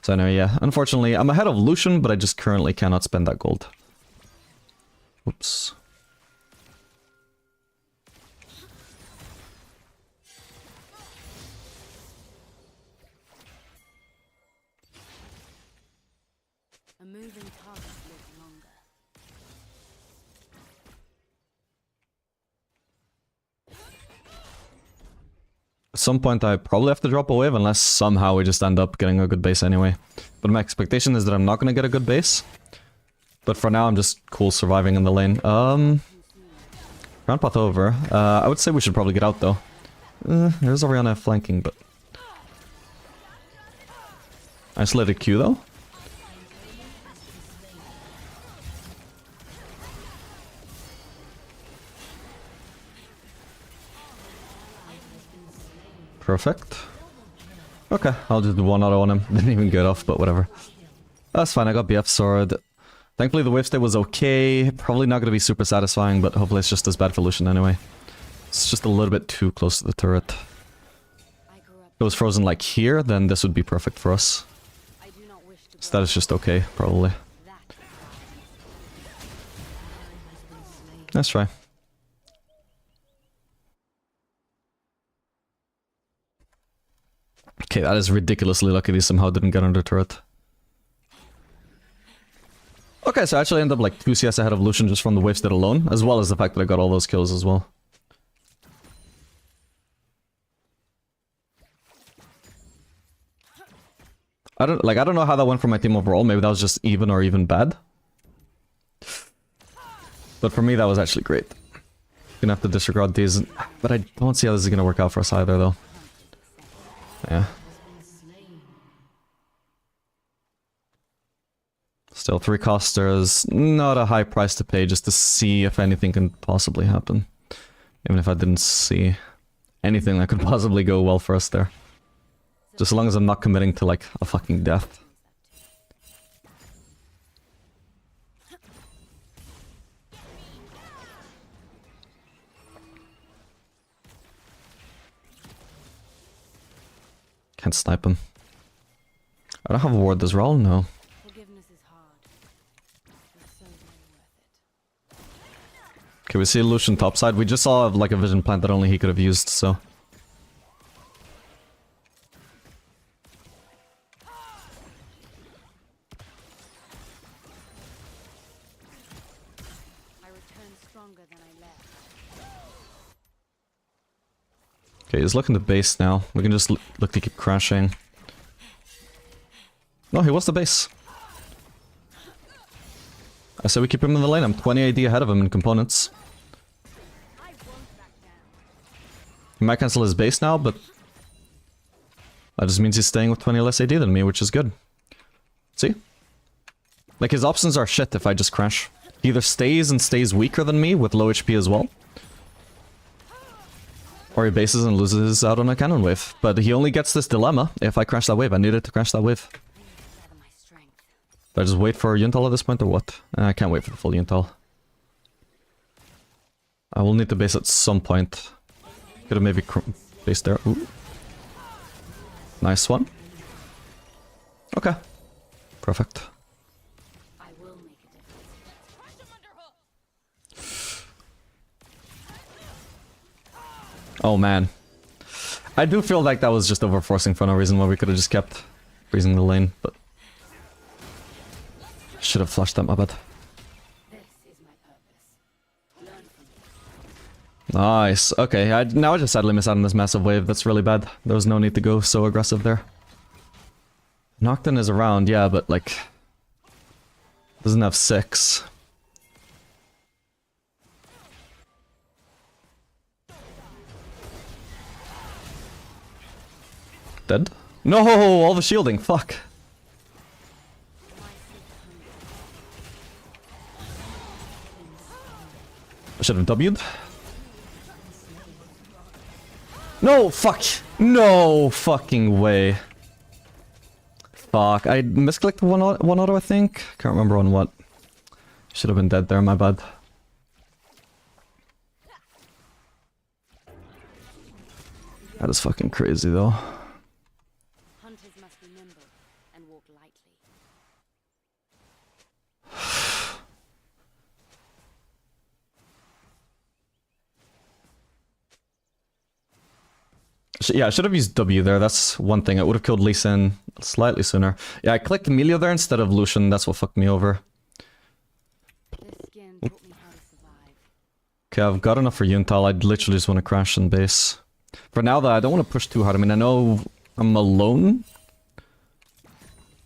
So anyway, yeah, unfortunately, I'm ahead of Lucian, but I just currently cannot spend that gold. Oops. A moving target lives longer. At some point I probably have to drop a wave unless somehow we just end up getting a good base anyway. But my expectation is that I'm not gonna get a good base. But for now I'm just cool surviving in the lane. Ground path over. I would say we should probably get out though. There's Orianna flanking, but... Isolated Q though? Perfect. Okay, I'll just do one auto on him. Didn't even get off, but whatever. That's fine, I got BF sword. Thankfully the wave stay was okay. Probably not gonna be super satisfying, but hopefully it's just as bad for Lucian anyway. It's just a little bit too close to the turret. If it was frozen like here, then this would be perfect for us. So that is just okay, probably. Let's try. Okay, that is ridiculously lucky they somehow didn't get under turret. Okay, so I actually ended up like 2 CS ahead of Lucian just from the wave state alone, as well as the fact that I got all those kills as well. I don't know how that went for my team overall, maybe that was just even or even bad. But for me that was actually great. Gonna have to disregard these, but I don't see how this is gonna work out for us either though. Yeah. Still 3 costers, not a high price to pay just to see if anything can possibly happen. Even if I didn't see anything that could possibly go well for us there. Just as long as I'm not committing to like a fucking death. Can't snipe him. I don't have a ward as well, no. Forgiveness is hard. But so very worth it. Okay, we see Lucian topside. We just saw like a vision plant that only he could have used, so... I returned stronger than I left. Okay, he's looking to base now. We can just look to keep crashing. No, he wants the base. I said we keep him in the lane. I'm 20 AD ahead of him in components. He might cancel his base now, but... that just means he's staying with 20 less AD than me, which is good. See? Like, his options are shit if I just crash. He either stays and stays weaker than me with low HP as well. Or he bases and loses out on a cannon wave. But he only gets this dilemma if I crash that wave. I needed to crash that wave. My strength. Do I just wait for Yuntal at this point or what? I can't wait for the full Yuntal. I will need to base at some point. Could have maybe based there. Ooh. Nice one. Okay. Perfect. I will make a difference. Oh man. I do feel like that was just overforcing for no reason why we could have just kept freezing the lane, but... Should have flushed that, my bad. This is my purpose. Learn from me. Nice. Okay, now I just sadly miss out on this massive wave. That's really bad. There was no need to go so aggressive there. Nocturne is around, yeah, but like... Doesn't have 6. Dead? No! All the shielding, fuck! I should have W'd. No! Fuck! No fucking way. Fuck, I misclicked one auto, I think. Can't remember on what. Should have been dead there, my bad. That is fucking crazy though. Hunters must be nimble and walk lightly. Yeah, I should have used W there. That's one thing. I would have killed Lee Sin slightly sooner. Yeah, I clicked Emilio there instead of Lucian. That's what fucked me over. This skin taught me how to survive. Okay, I've got enough for Yuntal. I literally just want to crash in base. For now, though, I don't want to push too hard. I mean, I know I'm alone.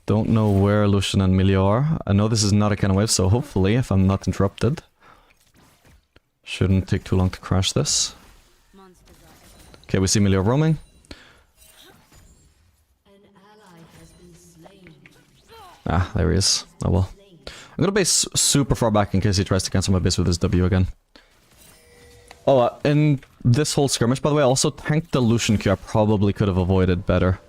Don't know where Lucian and Emilio are. I know this is not a kind of wave, so hopefully, if I'm not interrupted, shouldn't take too long to crash this. Monsters are everywhere. Okay, we see Emilio roaming. An ally has been slain. Ah, there he is. Oh well. I'm gonna base super far back in case he tries to cancel my base with his W again. Oh, in this whole skirmish, by the way, I also tanked the Lucian Q. I probably could have avoided better.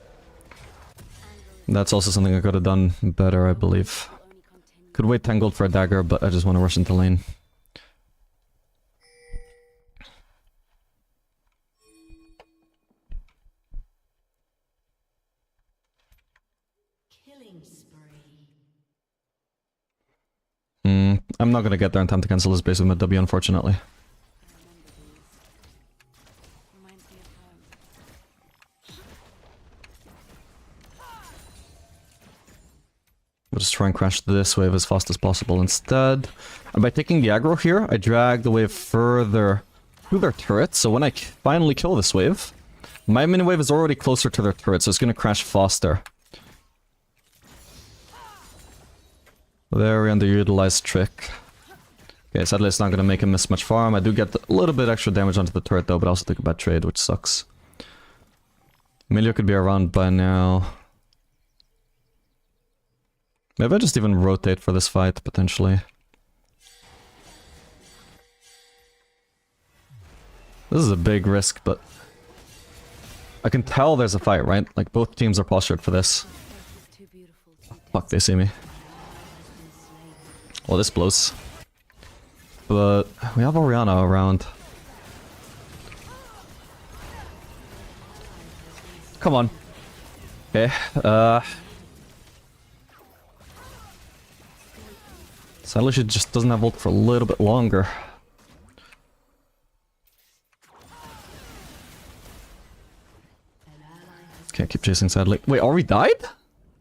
That's also something I could have done better, I believe. Only continue. Could wait Tangled for a dagger, but I just want to rush into lane. Killing spree. I'm not gonna get there in time to cancel his base with my W, unfortunately. I remember these. Reminds me of home. We'll just try and crash this wave as fast as possible instead. And by taking the aggro here, I drag the wave further to their turret, so when I finally kill this wave, my mini wave is already closer to their turret, so it's gonna crash faster. Very underutilized trick. Okay, sadly it's not gonna make him miss much farm. I do get a little bit extra damage onto the turret though, but I also took a bad trade, which sucks. Emilio could be around by now. Maybe I just even rotate for this fight, potentially. This is a big risk, but... I can tell there's a fight, right? Like, both teams are postured for this. Earth is too beautiful to be Fuck, they see me. Well, this blows. But we have Orianna around. Come on. Okay, sadly she just doesn't have ult for a little bit longer. Can't keep chasing, sadly. Wait, Ori died?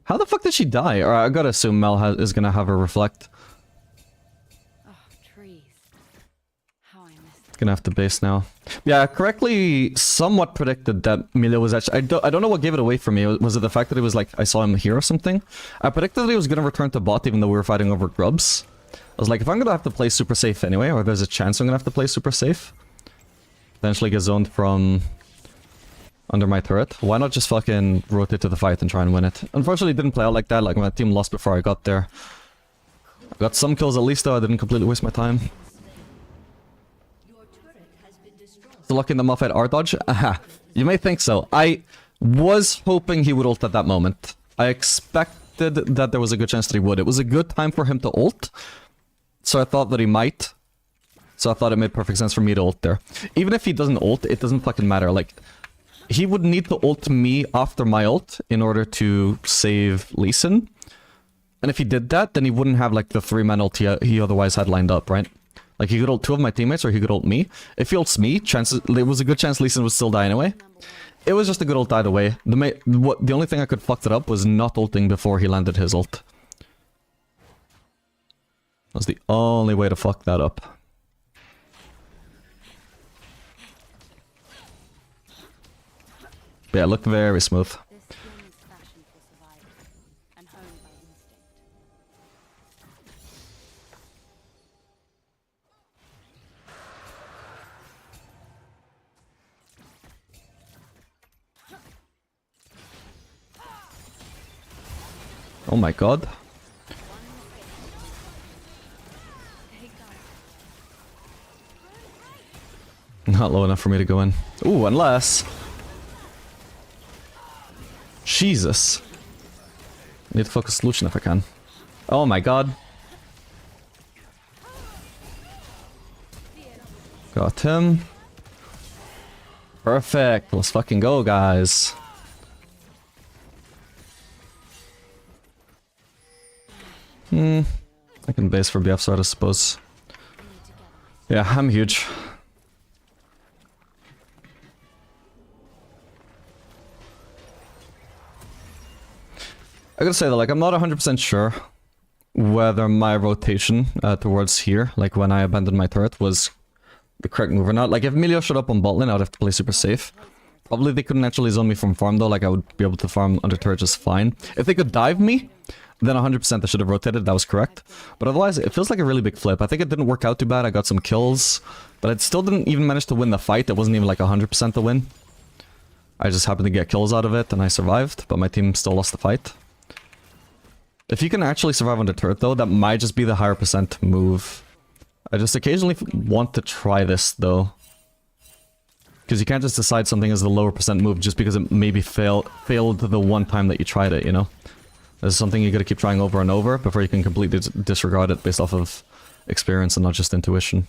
How the fuck did she die? Or I gotta assume Mel is gonna have her reflect. Oh, trees. How I missed them. Gonna have to base now. Yeah, I correctly somewhat predicted that Emilio was actually... I don't know what gave it away for me. Was it the fact that he was like, I saw him here or something? I predicted that he was gonna return to bot even though we were fighting over grubs. I was like, if I'm gonna have to play super safe anyway, or there's a chance I'm gonna have to play super safe, potentially get zoned from under my turret, why not just fucking rotate to the fight and try and win it? Unfortunately, it didn't play out like that. Like, my team lost before I got there. I got some kills at least, though. I didn't completely waste my time. Your turret has been destroyed. So lucky in the Malphite R dodge? Aha. You may think so. I was hoping he would ult at that moment. I expected that there was a good chance that he would. It was a good time for him to ult, so I thought that he might. So I thought it made perfect sense for me to ult there. Even if he doesn't ult, it doesn't fucking matter. Like, he would need to ult me after my ult in order to save Lee Sin. And if he did that, then he wouldn't have like the 3-man ult he otherwise had lined up, right? Like, he could ult 2 of my teammates, or he could ult me. If he ults me, there was a good chance Lee Sin would still die anyway. It was just a good ult either way. The only thing I could fuck it up was not ulting before he landed his ult. That was the only way to fuck that up. But yeah, it looked very smooth. This skin is fashioned for survival and honed by instinct. Oh my god. Not low enough for me to go in. Ooh, unless... Jesus. I need to focus solution if I can. Oh my god. Got him. Perfect. Let's fucking go, guys. I can base for BF side, I suppose. Yeah, I'm huge. I gotta say that, like, I'm not 100% sure whether my rotation towards here, like when I abandoned my turret, was the correct move or not. Like, if Emilio showed up on bot lane, I would have to play super safe. Probably they couldn't actually zone me from farm though, like I would be able to farm under turret just fine. If they could dive me, then 100% I should have rotated, that was correct. But otherwise, it feels like a really big flip. I think it didn't work out too bad, I got some kills, but I still didn't even manage to win the fight. It wasn't even like 100% a win. I just happened to get kills out of it and I survived, but my team still lost the fight. If you can actually survive on the turret though, that might just be the higher percent move. I just occasionally want to try this though. Because you can't just decide something as the lower percent move just because it maybe failed the one time that you tried it, you know? This is something you gotta keep trying over and over before you can completely disregard it based off of experience and not just intuition.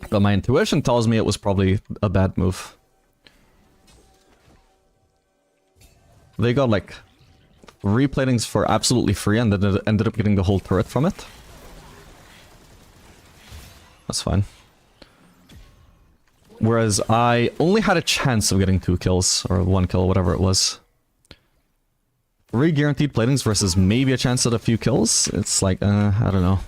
But my intuition tells me it was probably a bad move. They got like 3 platings for absolutely free and then ended up getting the whole turret from it. That's fine. Whereas I only had a chance of getting 2 kills, or 1 kill, whatever it was. 3 guaranteed platings versus maybe a chance at a few kills? It's like, I don't know.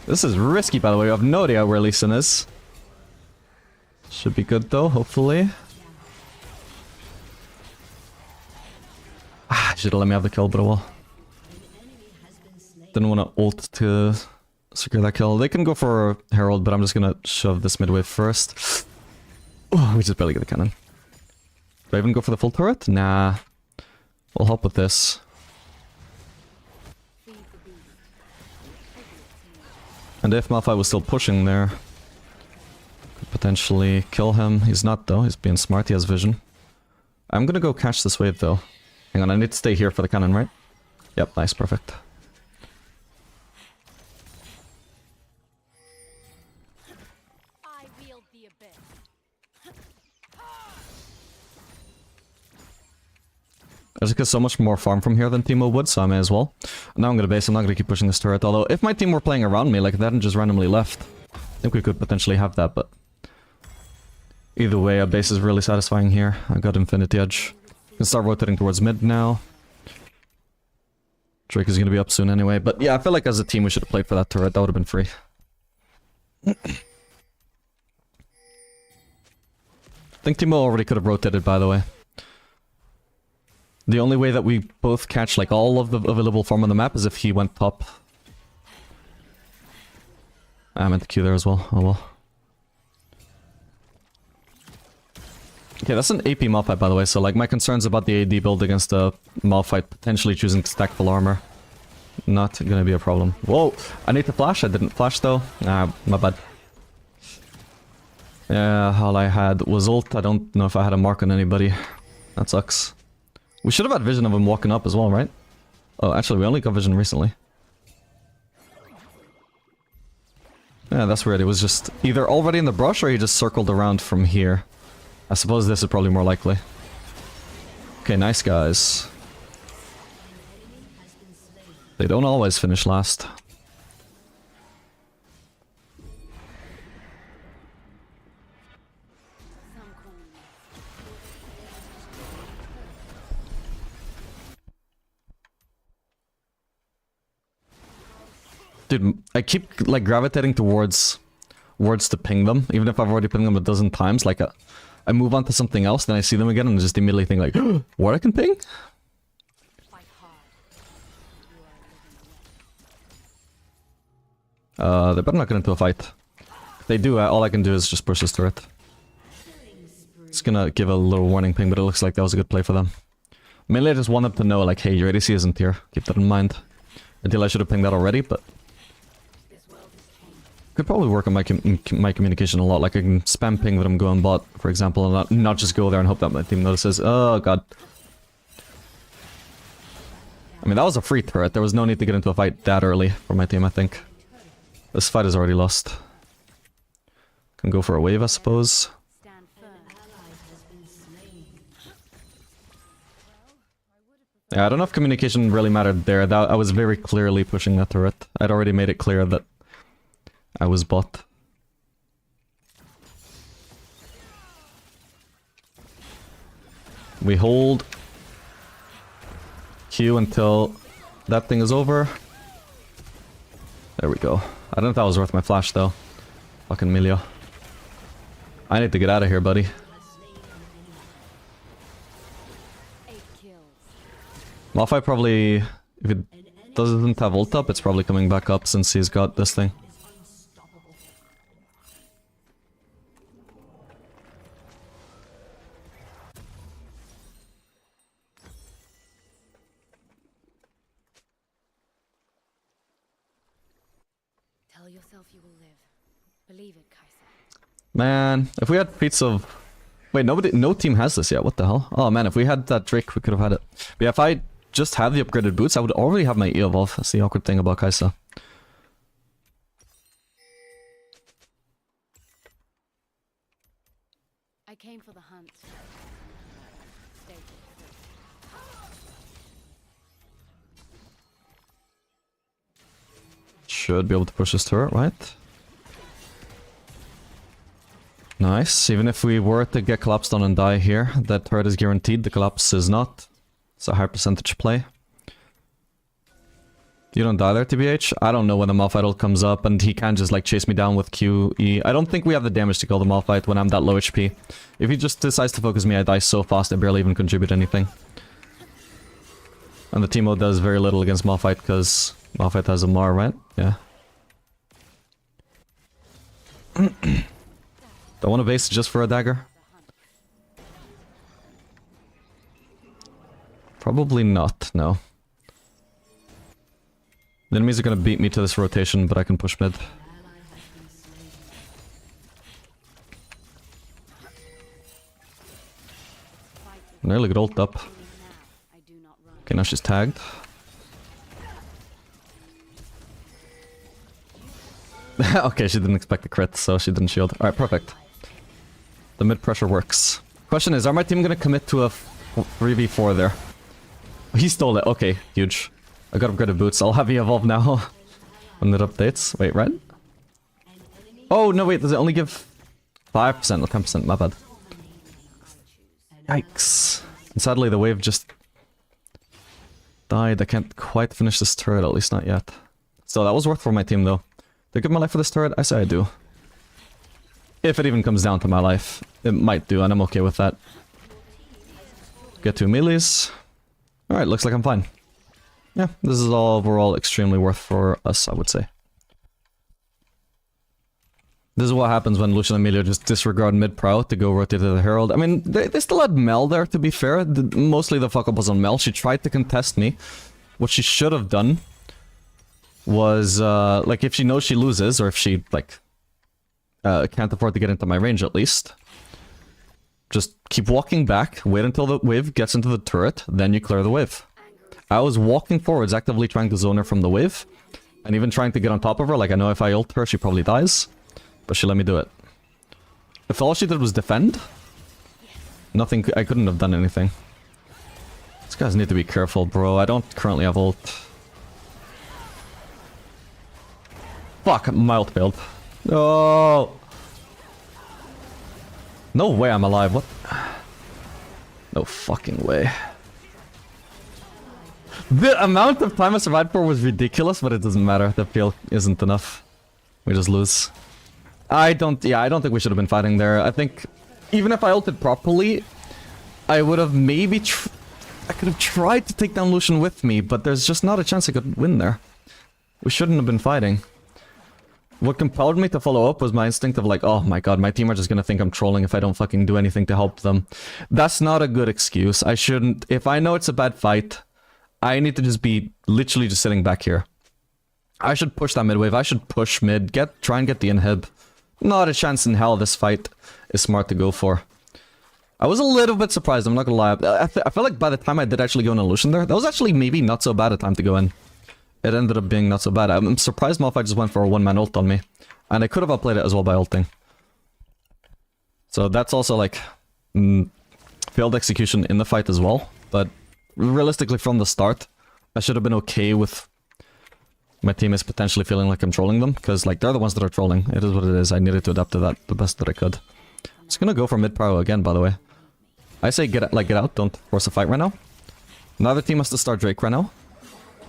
This is risky, by the way. I have no idea where Lee Sin is. Should be good, though, hopefully. Should have let me have the kill, but well. Didn't want to ult to secure that kill. They can go for Herald, but I'm just gonna shove this mid wave first. Oh, we just barely get the cannon. Do I even go for the full turret? Nah. We'll help with this. And if Malphite was still pushing there, could potentially kill him. He's not though, he's being smart, he has vision. I'm gonna go catch this wave though. Hang on, I need to stay here for the cannon, right? Yep, nice, perfect. I wield the abyss. I just get so much more farm from here than Teemo would, so I may as well. Now I'm gonna base, I'm not gonna keep pushing this turret, although if my team were playing around me, like if they hadn't just randomly left, I think we could potentially have that, but... Either way, a base is really satisfying here. I got Infinity Edge. Can start rotating towards mid now. Drake is gonna be up soon anyway, but yeah, I feel like as a team we should have played for that turret, that would have been free. I think Teemo already could have rotated, by the way. The only way that we both catch like all of the available farm on the map is if he went top. I meant the Q there as well, oh well. Okay, that's an AP Malphite by the way, so like my concerns about the AD build against a Malphite potentially choosing to stack full armor. Not gonna be a problem. Whoa! I need to flash, I didn't flash though. Ah, my bad. Yeah, all I had was ult, I don't know if I had a mark on anybody. That sucks. We should have had vision of him walking up as well, right? Oh, actually, we only got vision recently. Yeah, that's weird. It was just either already in the brush or he just circled around from here. I suppose this is probably more likely. Okay, nice guys. They don't always finish last. Some call me. Dude, I keep like gravitating towards words to ping them, even if I've already pinged them a dozen times. Like I move on to something else, then I see them again and just immediately think like, what I can ping? Fight hard. You are living away. They better not get into a fight. If they do, all I can do is just push this turret. It's gonna give a little warning ping, but it looks like that was a good play for them. Mainly I just want them to know like, hey, your ADC isn't here. Keep that in mind. Until I should have pinged that already, but... Could probably work on my communication a lot. Like I can spam ping that I'm going bot, for example, and not just go there and hope that my team notices. Oh god. I mean, that was a free turret. There was no need to get into a fight that early for my team, I think. This fight is already lost. Can go for a wave, I suppose. Stand firm. Yeah, I don't know if communication really mattered there. I was very clearly pushing that turret. I'd already made it clear that I was bot. We hold Q until that thing is over. There we go. I don't know if that was worth my flash though. Fucking Milio. I need to get out of here, buddy. 8 kills. Malphite probably, if it doesn't have ult up, it's probably coming back up since he's got this thing. Tell yourself you will live. Believe it, Kaiser. Man, if we had feats of... Wait, no team has this yet, what the hell? Oh man, if we had that Drake, we could have had it. But yeah, if I just have the upgraded boots, I would already have my E-Evolve. That's the awkward thing about Kai'Sa. I came for the hunt. Stay here. Should be able to push this turret, right? Nice. Even if we were to get collapsed on and die here, that turret is guaranteed. The collapse is not. It's a high percentage play. You don't die there, TBH? I don't know when the Malphite ult comes up and he can just like chase me down with QE. I don't think we have the damage to kill the Malphite when I'm that low HP. If he just decides to focus me, I die so fast I barely even contribute anything. And the Teemo does very little against Malphite because Malphite has a Mar, right? Yeah. Don't want to base just for a dagger? Probably not, no. The enemies are gonna beat me to this rotation, but I can push mid. Nearly got ult up. I do not run. Okay, now she's tagged. Okay, she didn't expect the crit, so she didn't shield. Alright, perfect. The mid pressure works. Question is, are my team gonna commit to a 3v4 there? He stole it. Okay, huge. I got upgraded boots. I'll have E-Evolve now. When it updates. Wait, right? Oh, no, wait. Does it only give 5% or 10%? My bad. Yikes. And sadly, the wave just died. I can't quite finish this turret, at least not yet. So that was worth for my team, though. Do I give my life for this turret? I say I do. If it even comes down to my life. It might do, and I'm okay with that. Get 2 melees. Alright, looks like I'm fine. Yeah, this is all overall extremely worth for us, I would say. This is what happens when Lucian and Emilio just disregard mid-prow to go rotate to the Herald. I mean, they still had Mel there, to be fair. Mostly the fuck-up was on Mel. She tried to contest me. What she should have done was, like, if she knows she loses, or if she, like, can't afford to get into my range at least, just keep walking back, wait until the wave gets into the turret, then you clear the wave. I was walking forwards, actively trying to zone her from the wave, And even trying to get on top of her, like I know if I ult her, she probably dies. But she let me do it. If all she did was defend, nothing, I couldn't have done anything. These guys need to be careful, bro. I don't currently have ult. Fuck, my ult failed. Oh! No way I'm alive, what? No fucking way. The amount of time I survived for was ridiculous, but it doesn't matter. The fail isn't enough. We just lose. I don't think we should have been fighting there. I think even if I ulted properly, I would have maybe I could have tried to take down Lucian with me, but there's just not a chance I could win there. We shouldn't have been fighting. What compelled me to follow up was my instinct of like, oh my god, my team are just gonna think I'm trolling if I don't fucking do anything to help them. That's not a good excuse. I shouldn't... If I know it's a bad fight, I need to just be literally just sitting back here. I should push that mid wave. I should push mid. Try and get the inhib. Not a chance in hell this fight is smart to go for. I was a little bit surprised, I'm not gonna lie. I felt like by the time I did actually go in illusion there, that was actually maybe not so bad a time to go in. It ended up being not so bad. I'm surprised Malphite just went for a one-man ult on me. And I could have outplayed it as well by ulting. So that's also like... failed execution in the fight as well. But realistically from the start, I should have been okay with my teammates potentially feeling like I'm trolling them. Because like they're the ones that are trolling. It is what it is. I needed to adapt to that the best that I could. Just gonna go for mid-prio again, by the way. I say get out, don't force a fight right now. Neither team has to start Drake right now.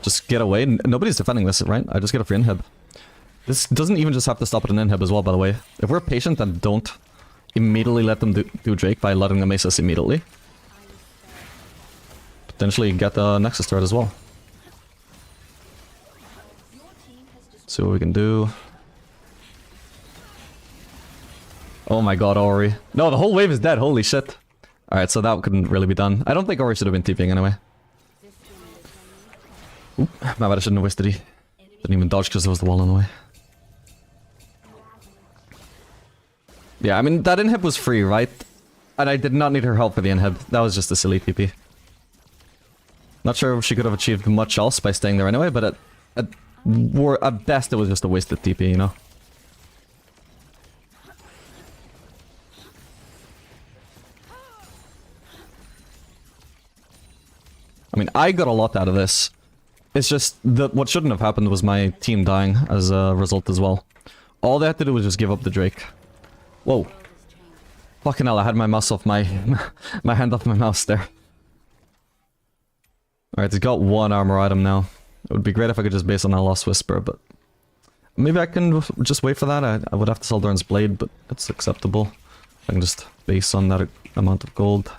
Just get away. Nobody's defending this, right? I just get a free inhib. This doesn't even just have to stop at an inhib as well, by the way. If we're patient and don't immediately let them do Drake by letting them ace us immediately, potentially get the Nexus turret as well. See what we can do. Oh my god, Ori. No, the whole wave is dead. Holy shit. Alright, so that couldn't really be done. I don't think Ori should have been TPing anyway. Oop, my bad, I shouldn't have wasted E. Didn't even dodge because there was the wall in the way. Yeah, I mean, that inhib was free, right? And I did not need her help for the inhib. That was just a silly TP. Not sure if she could have achieved much else by staying there anyway, but at best it was just a wasted TP, you know? I mean, I got a lot out of this. It's just that what shouldn't have happened was my team dying as a result as well. All they had to do was just give up the Drake. Whoa. Fucking hell, I had my mouse off my... my hand off my mouse there. Alright, he's got one armor item now. It would be great if I could just base on a Lost Whisper, but... Maybe I can just wait for that. I would have to sell Dorn's Blade, but it's acceptable. I can just base on that amount of gold.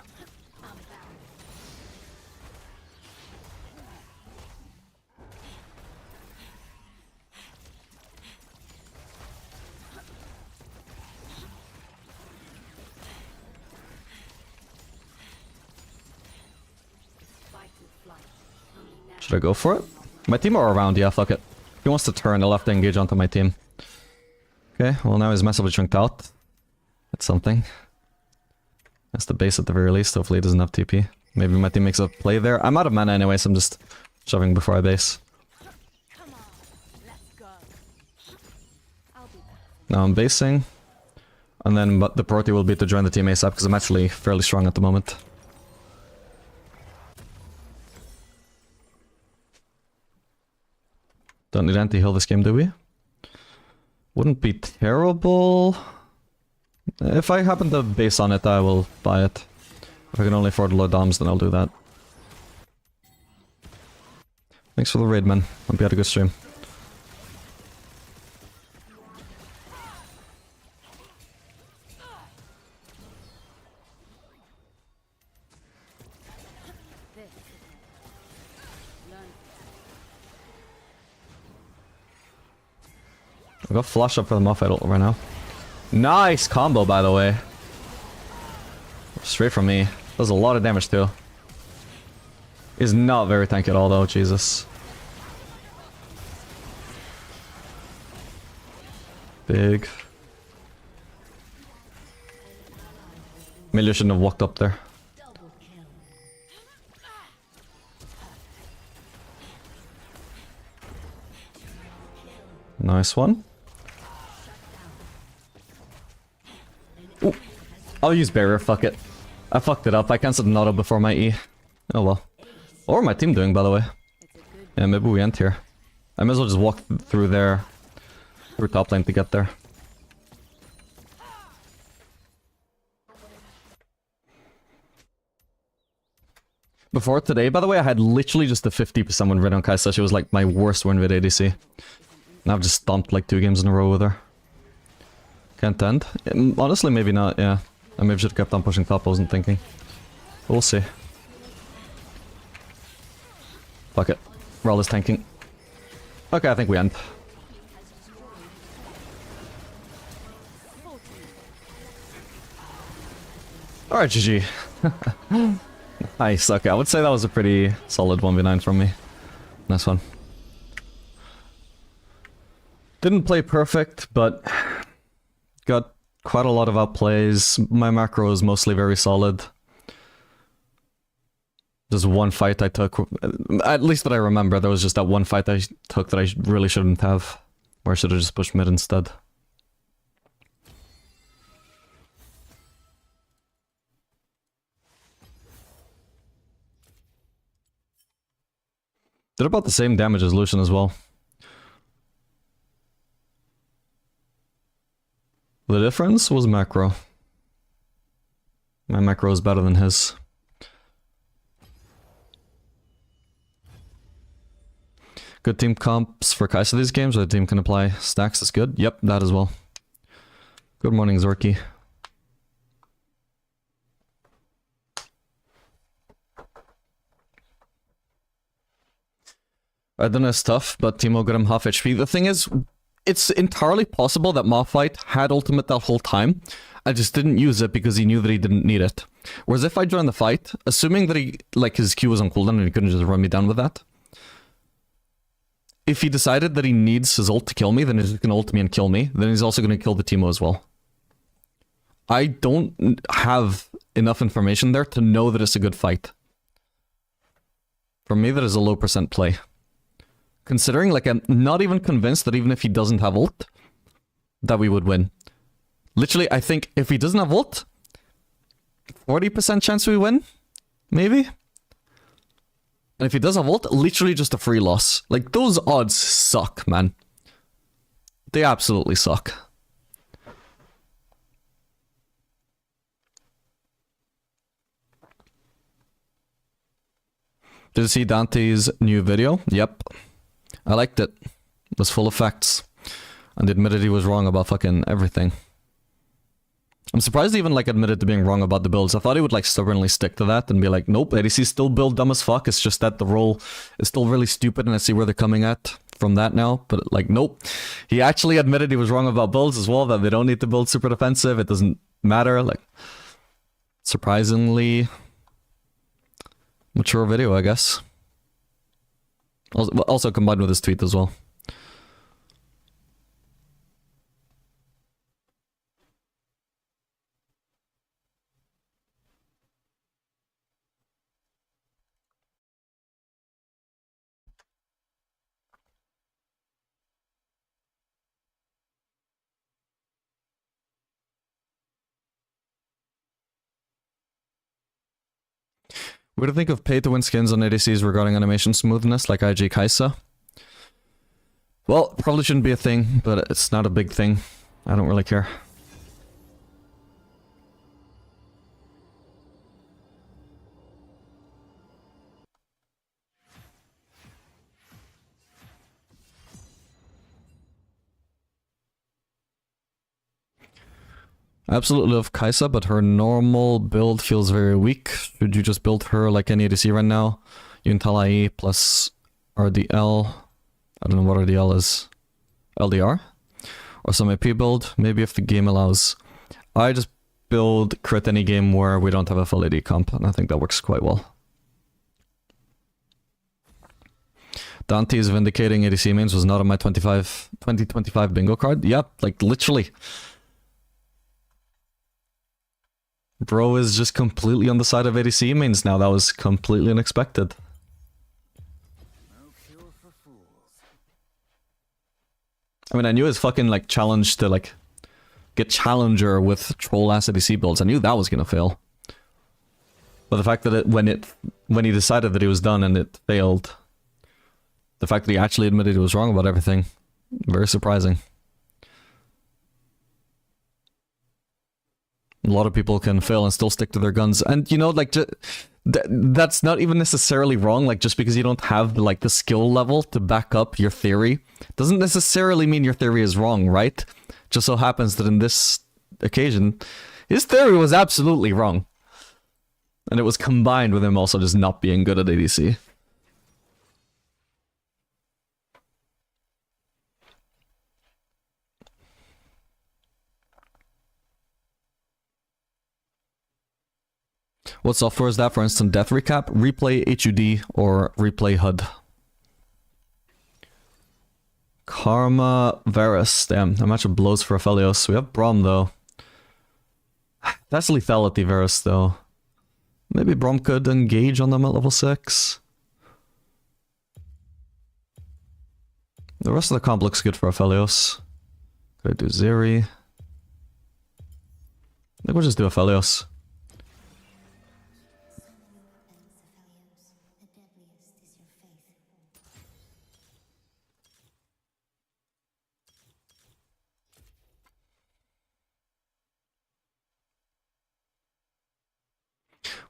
Should I go for it? My team are around, yeah, fuck it. He wants to turn, I'll have to engage onto my team. Okay, well now he's massively chunked out. That's something. That's the base at the very least, hopefully he doesn't have TP. Maybe my team makes a play there. I'm out of mana anyway, so I'm just shoving before I base. Come on, let's go. I'll be back. Now I'm basing. And then the priority will be to join the team ASAP, because I'm actually fairly strong at the moment. Don't need anti-heal this game, do we? Wouldn't be terrible. If I happen to base on it, I will buy it. If I can only afford low doms, then I'll do that. Thanks for the raid, man. Hope you had a good stream. I'll go flush up for the Malphite ult right now. Nice combo, by the way. Straight from me. Does a lot of damage too. Is not very tanky at all though, Jesus. Big. Maybe shouldn't have walked up there. Nice one. Ooh. I'll use barrier, fuck it. I fucked it up, I cancelled an auto before my E. Oh well. What are my team doing, by the way? Yeah, maybe we end here. I may as well just walk through there. Through top lane to get there. Before today, by the way, I had literally just a 50% win rate on Kai'Sa. She was like my worst win with ADC. And I've just stomped like 2 games in a row with her. Can't end. Honestly, maybe not, yeah. I maybe should have kept on pushing top, I wasn't thinking. We'll see. Fuck it. Rawl is tanking. Okay, I think we end. Alright, GG. Nice, okay, I would say that was a pretty solid 1v9 from me. Nice one. Didn't play perfect, but got quite a lot of outplays. My macro is mostly very solid. There's one fight I took, at least that I remember, there was just that one fight I took that I really shouldn't have. Or I should have just pushed mid instead. Did about the same damage as Lucian as well. The difference was macro. My macro is better than his. Good team comps for Kai'Sa these games, where the team can apply stacks is good. Yep, that as well. Good morning, Zorky. I don't know, it's tough, but Teemo got him half HP. The thing is, it's entirely possible that Malphite had ultimate that whole time. I just didn't use it because he knew that he didn't need it. Whereas if I joined the fight, assuming that he, like, his Q was on cooldown and he couldn't just run me down with that. If he decided that he needs his ult to kill me, then he's just gonna ult me and kill me. Then he's also gonna kill the Teemo as well. I don't have enough information there to know that it's a good fight. For me, that is a low % play. Considering, like, I'm not even convinced that even if he doesn't have ult, that we would win. Literally, I think if he doesn't have ult, 40% chance we win? Maybe? And if he does have ult, literally just a free loss. Like, those odds suck, man. They absolutely suck. Did you see Dante's new video? Yep. I liked it. It was full of facts. And admitted he was wrong about fucking everything. I'm surprised he even, like, admitted to being wrong about the builds. I thought he would, like, stubbornly stick to that and be like, nope, ADC still build dumb as fuck. It's just that the role is still really stupid and I see where they're coming at from that now. But, like, nope. He actually admitted he was wrong about builds as well, that they don't need to build super defensive. It doesn't matter. Like, surprisingly mature video, I guess. Also combined with his tweet as well. What do you think of pay-to-win skins on ADCs regarding animation smoothness, like IG Kai'Sa? Well, probably shouldn't be a thing, but it's not a big thing. I don't really care. I absolutely love Kai'Sa, but her normal build feels very weak. Should you just build her like any ADC right now? Yuntala IE plus RDL. I don't know what RDL is. LDR? Or some AP build? Maybe if the game allows. I just build crit any game where we don't have a full AD comp, and I think that works quite well. Dante is vindicating ADC mains was not on my 2025 bingo card. Yep, like literally. Bro is just completely on the side of ADC mains now. That was completely unexpected. No cure for fools. I mean, I knew his fucking, like, challenge to, like, get Challenger with troll-ass ADC builds. I knew that was gonna fail. But the fact that when he decided that he was done and it failed, the fact that he actually admitted he was wrong about everything, very surprising. A lot of people can fail and still stick to their guns. And, you know, like, that's not even necessarily wrong. Like, just because you don't have, like, the skill level to back up your theory doesn't necessarily mean your theory is wrong, right? Just so happens that in this occasion, his theory was absolutely wrong. And it was combined with him also just not being good at ADC. What software is that for instant death recap? Replay HUD or Replay HUD? Karma Varus. Damn, that matchup blows for Aphelios. We have Braum though. That's lethality Varus though. Maybe Braum could engage on them at level 6. The rest of the comp looks good for Aphelios. Could I do Zeri? I think we'll just do Aphelios.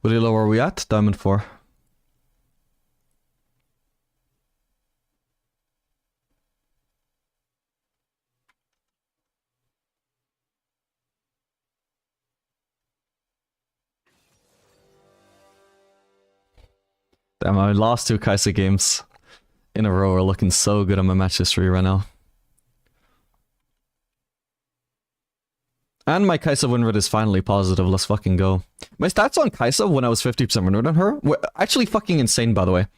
What elo are we at? Diamond 4. Damn, my last 2 Kai'Sa games in a row are looking so good on my match history right now. And my Kai'Sa win rate is finally positive, let's fucking go. My stats on Kai'Sa when I was 50% win rate on her were actually fucking insane, by the way.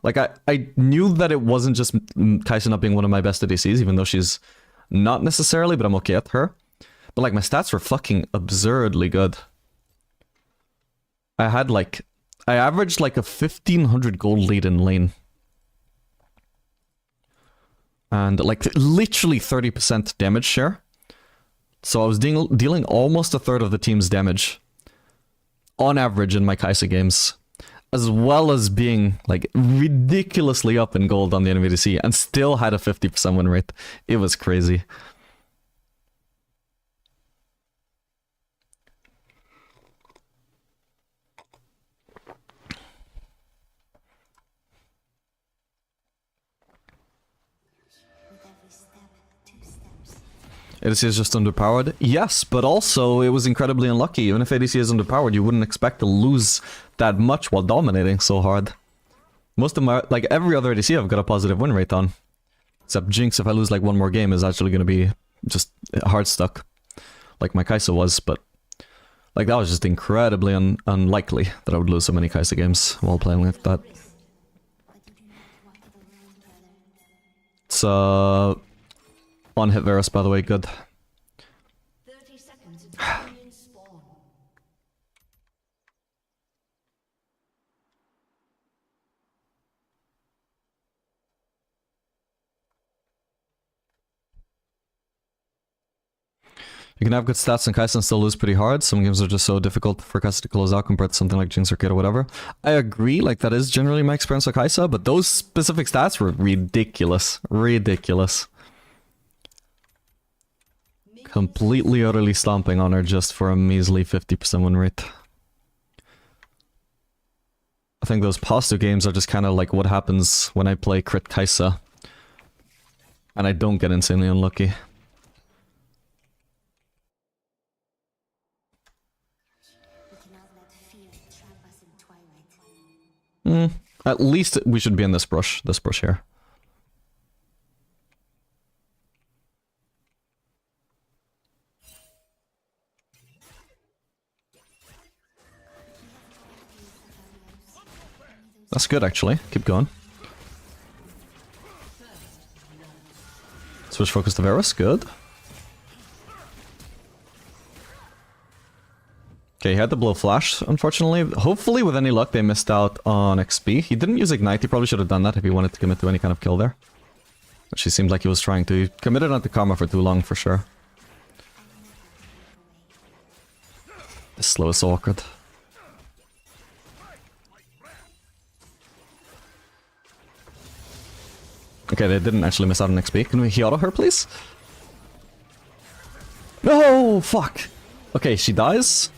Like, I knew that it wasn't just Kai'Sa not being one of my best ADCs, even though she's not necessarily, but I'm okay with her. But, like, my stats were fucking absurdly good. I averaged, like, a 1500 gold lead in lane. And, like, literally 30% damage share. So I was dealing almost a third of the team's damage on average in my Kai'Sa games, as well as being like ridiculously up in gold on the enemy ADC and still had a 50% win rate. It was crazy. ADC is just underpowered? Yes, but also it was incredibly unlucky. Even if ADC is underpowered, you wouldn't expect to lose that much while dominating so hard. Most of my, like every other ADC I've got a positive win rate on. Except Jinx, if I lose like one more game, is actually going to be just hard stuck. Like my Kai'Sa was, but like that was just incredibly unlikely that I would lose so many Kai'Sa games while playing like that. It's one hit Varus, by the way, good. 30 seconds until minions spawn. You can have good stats in Kai'Sa and still lose pretty hard. Some games are just so difficult for Kai'Sa to close out compared to something like Jinx or Kid or whatever. I agree, like that is generally my experience with Kai'Sa, but those specific stats were ridiculous. Ridiculous. Completely, utterly stomping on her just for a measly 50% win rate. I think those past 2 games are just kind of like what happens when I play crit Kai'Sa. And I don't get insanely unlucky. At least we should be in this brush here. That's good, actually. Keep going. Switch focus to Varus. Good. Okay, he had the blow flash, unfortunately. Hopefully, with any luck, they missed out on XP. He didn't use Ignite. He probably should have done that if he wanted to commit to any kind of kill there. Which he seemed like he was trying to. He committed onto karma for too long, for sure. This slow is so awkward. Okay, they didn't actually miss out on XP. Can we auto her, please? No! Fuck! Okay, she dies.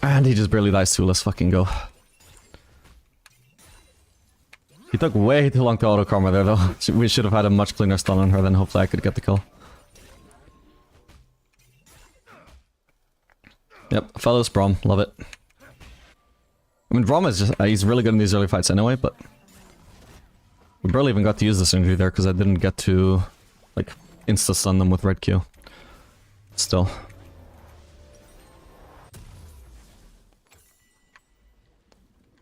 And he just barely dies too. Let's fucking go. He took way too long to auto karma there, though. We should have had a much cleaner stun on her, then hopefully I could get the kill. Yep, follows Braum. Love it. I mean, Braum is just... he's really good in these early fights anyway, but... we barely even got to use the synergy there, because I didn't get to, like, insta-stun them with red Q. Still.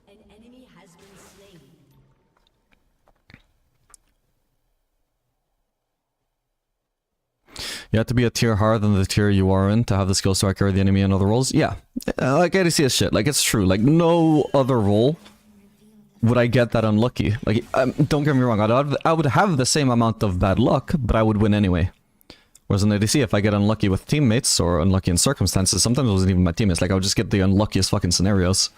An enemy has been slain. You have to be a tier higher than the tier you are in to have the skills to carry the enemy in other roles. Yeah, like ADC is shit. Like, it's true. Like, no other role would I get that unlucky. Like, don't get me wrong. I would have the same amount of bad luck, but I would win anyway. Whereas in ADC, if I get unlucky with teammates or unlucky in circumstances, sometimes it wasn't even my teammates. Like, I would just get the unluckiest fucking scenarios.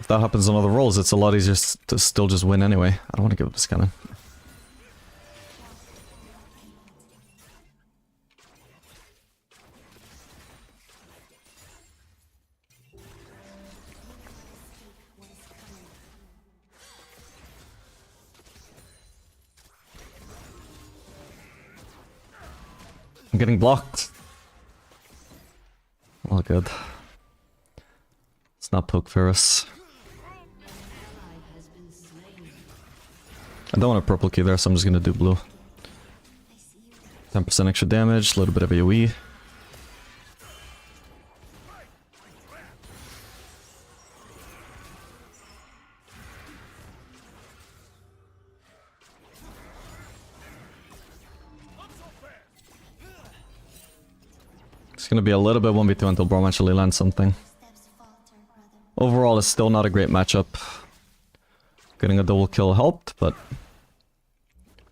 If that happens in other roles, it's a lot easier to still just win anyway. I don't want to give up this cannon. I'm getting blocked. All good. Let's not poke Ferris. I don't want a purple key there, so I'm just gonna do blue. 10% extra damage, a little bit of AoE. It's gonna be a little bit 1v2 until Braum actually lands something. Overall, it's still not a great matchup. Getting a double kill helped, but...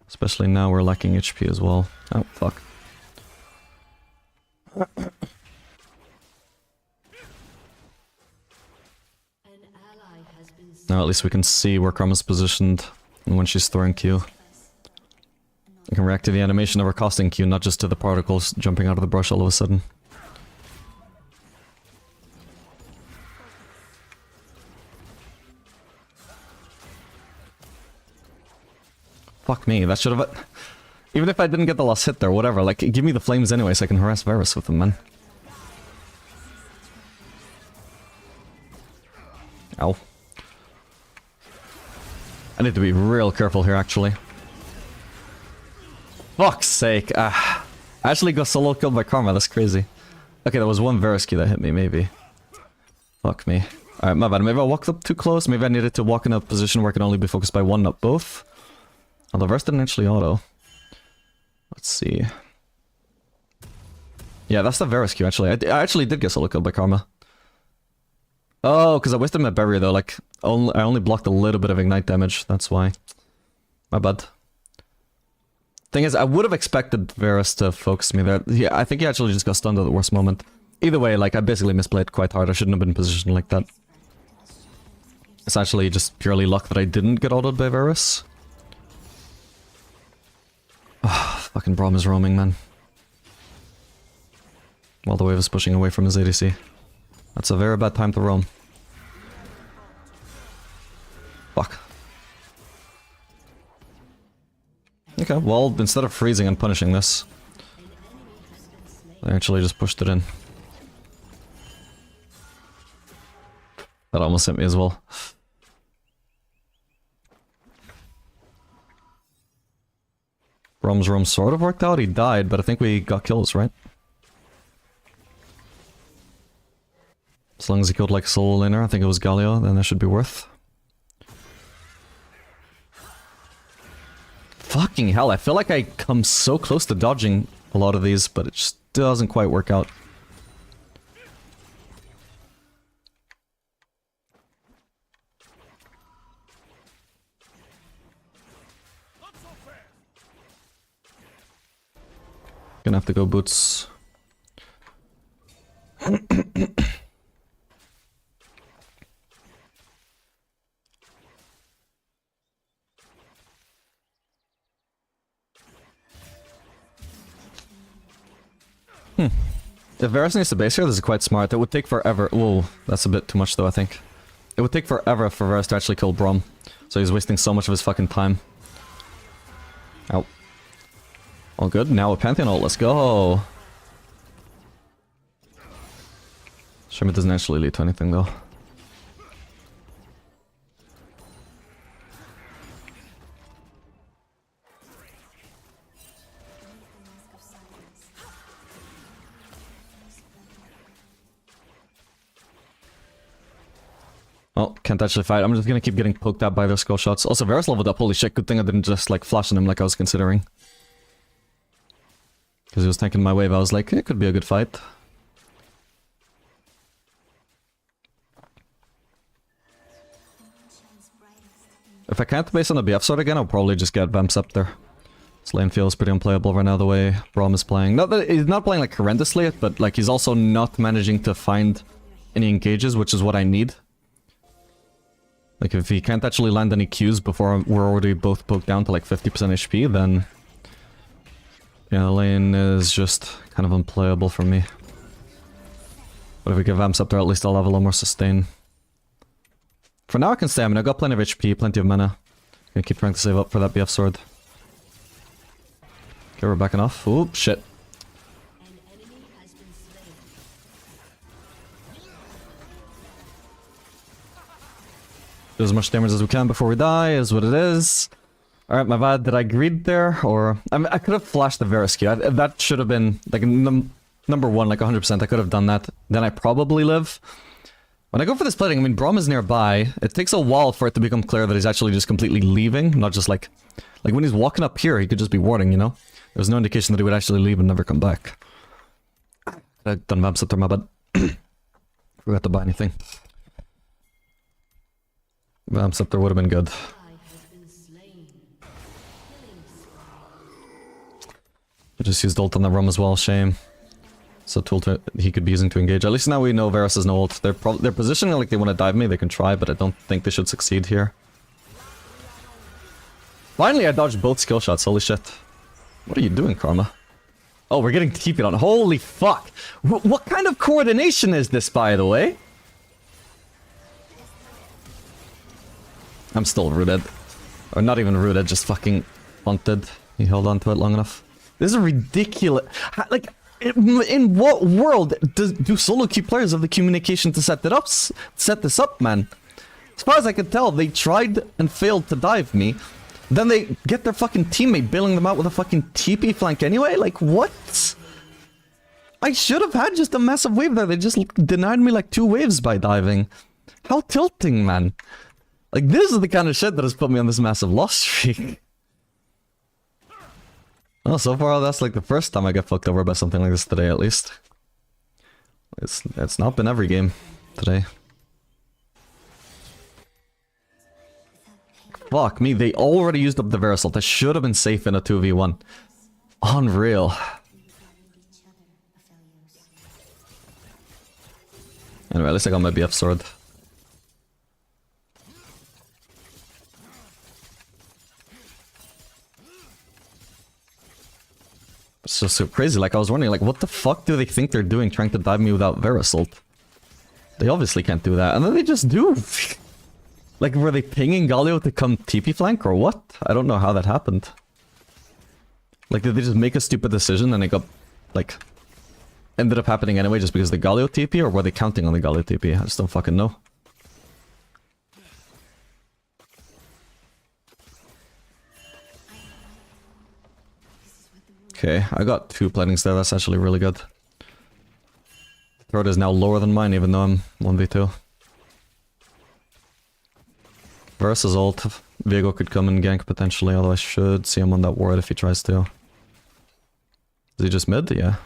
especially now we're lacking HP as well. Oh, fuck. Now at least we can see where Karma's positioned and when she's throwing Q. I can react to the animation of her casting Q, not just to the particles jumping out of the brush all of a sudden. Fuck me, that should have... even if I didn't get the last hit there, whatever, like, give me the flames anyway so I can harass Varus with them, man. Ow. I need to be real careful here, actually. Fuck's sake. I actually got solo killed by Karma, that's crazy. Okay, there was one Varus Q that hit me, maybe. Fuck me. Alright, my bad. Maybe I walked up too close. Maybe I needed to walk in a position where I can only be focused by one, not both. Oh, the Varus didn't actually auto. Let's see. Yeah, that's the Varus Q, actually. I actually did get solo killed by Karma. Oh, because I wasted my barrier, though. Like, I only blocked a little bit of ignite damage. That's why. My bad. Thing is, I would have expected Varus to focus me there. Yeah, I think he actually just got stunned at the worst moment. Either way, like, I basically misplayed quite hard. I shouldn't have been positioned like that. It's actually just purely luck that I didn't get autoed by Varus. Oh, fucking Braum is roaming, man. While the wave is pushing away from his ADC. That's a very bad time to roam. Fuck. Okay, well, instead of freezing and punishing this, I actually just pushed it in. That almost hit me as well. Braum's roam sort of worked out, he died, but I think we got kills, right? As long as he killed like a solo laner, I think it was Galio, then that should be worth. Fucking hell, I feel like I come so close to dodging a lot of these, but it just doesn't quite work out. Gonna have to go boots. If Varus needs to base here, this is quite smart. It would take forever. Whoa, that's a bit too much though, I think. It would take forever for Varus to actually kill Braum. So he's wasting so much of his fucking time. Ow. All good. Now a Pantheon ult. Let's go. Shame it doesn't actually lead to anything though. Oh, can't actually fight. I'm just gonna keep getting poked at by their skull shots. Also, Varus leveled up. Holy shit, good thing I didn't just like flash on him like I was considering. Because he was tanking my wave. I was like, it could be a good fight. If I can't base on the BF sword again, I'll probably just get Vamps up there. This lane feels pretty unplayable right now the way Braum is playing. Not that he's not playing like horrendously, but like he's also not managing to find any engages, which is what I need. Like if he can't actually land any Qs before we're already both poked down to like 50% HP, then yeah, the lane is just kind of unplayable for me. But if we get Vamps up there, at least I'll have a little more sustain. For now I can stay. I mean, I've got plenty of HP, plenty of mana. Gonna keep trying to save up for that BF sword. Okay, we're backing off. Oop, shit. Do as much damage as we can before we die, is what it is. Alright, my bad. Did I greed there? Or... I mean, I could have flashed the Varus Q. That should have been, like, number one, like 100%. I could have done that. Then I probably live. When I go for this plating, I mean, Braum is nearby. It takes a while for it to become clear that he's actually just completely leaving. Not just like... Like, when he's walking up here, he could just be warding, you know? There's no indication that he would actually leave and never come back. I done Vamps up there, my bad. Forgot to buy anything. Vamps up there would have been good. I just used ult on the rum as well, shame. It's a tool he could be using to engage. At least now we know Varus has no ult. They're positioning like they want to dive me, they can try, but I don't think they should succeed here. Finally I dodged both skill shots, holy shit. What are you doing, Karma? Oh, we're getting TP'd on. Holy fuck! What kind of coordination is this, by the way? I'm still rooted. Or not even rooted, just fucking haunted. He held on to it long enough. This is ridiculous. Like, in what world do solo queue players have the communication to set this up, man? As far as I can tell, they tried and failed to dive me. Then they get their fucking teammate bailing them out with a fucking TP flank anyway? Like, what? I should have had just a massive wave there. They just denied me like 2 waves by diving. How tilting, man. Like, this is the kind of shit that has put me on this massive loss streak. Well, so far that's like the first time I get fucked over by something like this today, at least. It's not been every game today. Fuck me, they already used up the Varus ult. I should have been safe in a 2v1. Unreal. Anyway, at least I got my BF sword. It's just so crazy. Like, I was wondering, like, what the fuck do they think they're doing trying to dive me without Varus ult? They obviously can't do that. And then they just do. Like, were they pinging Galio to come TP flank or what? I don't know how that happened. Like, did they just make a stupid decision and it got, like, ended up happening anyway just because of the Galio TP, or were they counting on the Galio TP? I just don't fucking know. Okay, I got 2 platings there, that's actually really good. Throat is now lower than mine even though I'm 1v2. Versus ult, Viego could come and gank potentially, although I should see him on that ward if he tries to. Is he just mid? Yeah.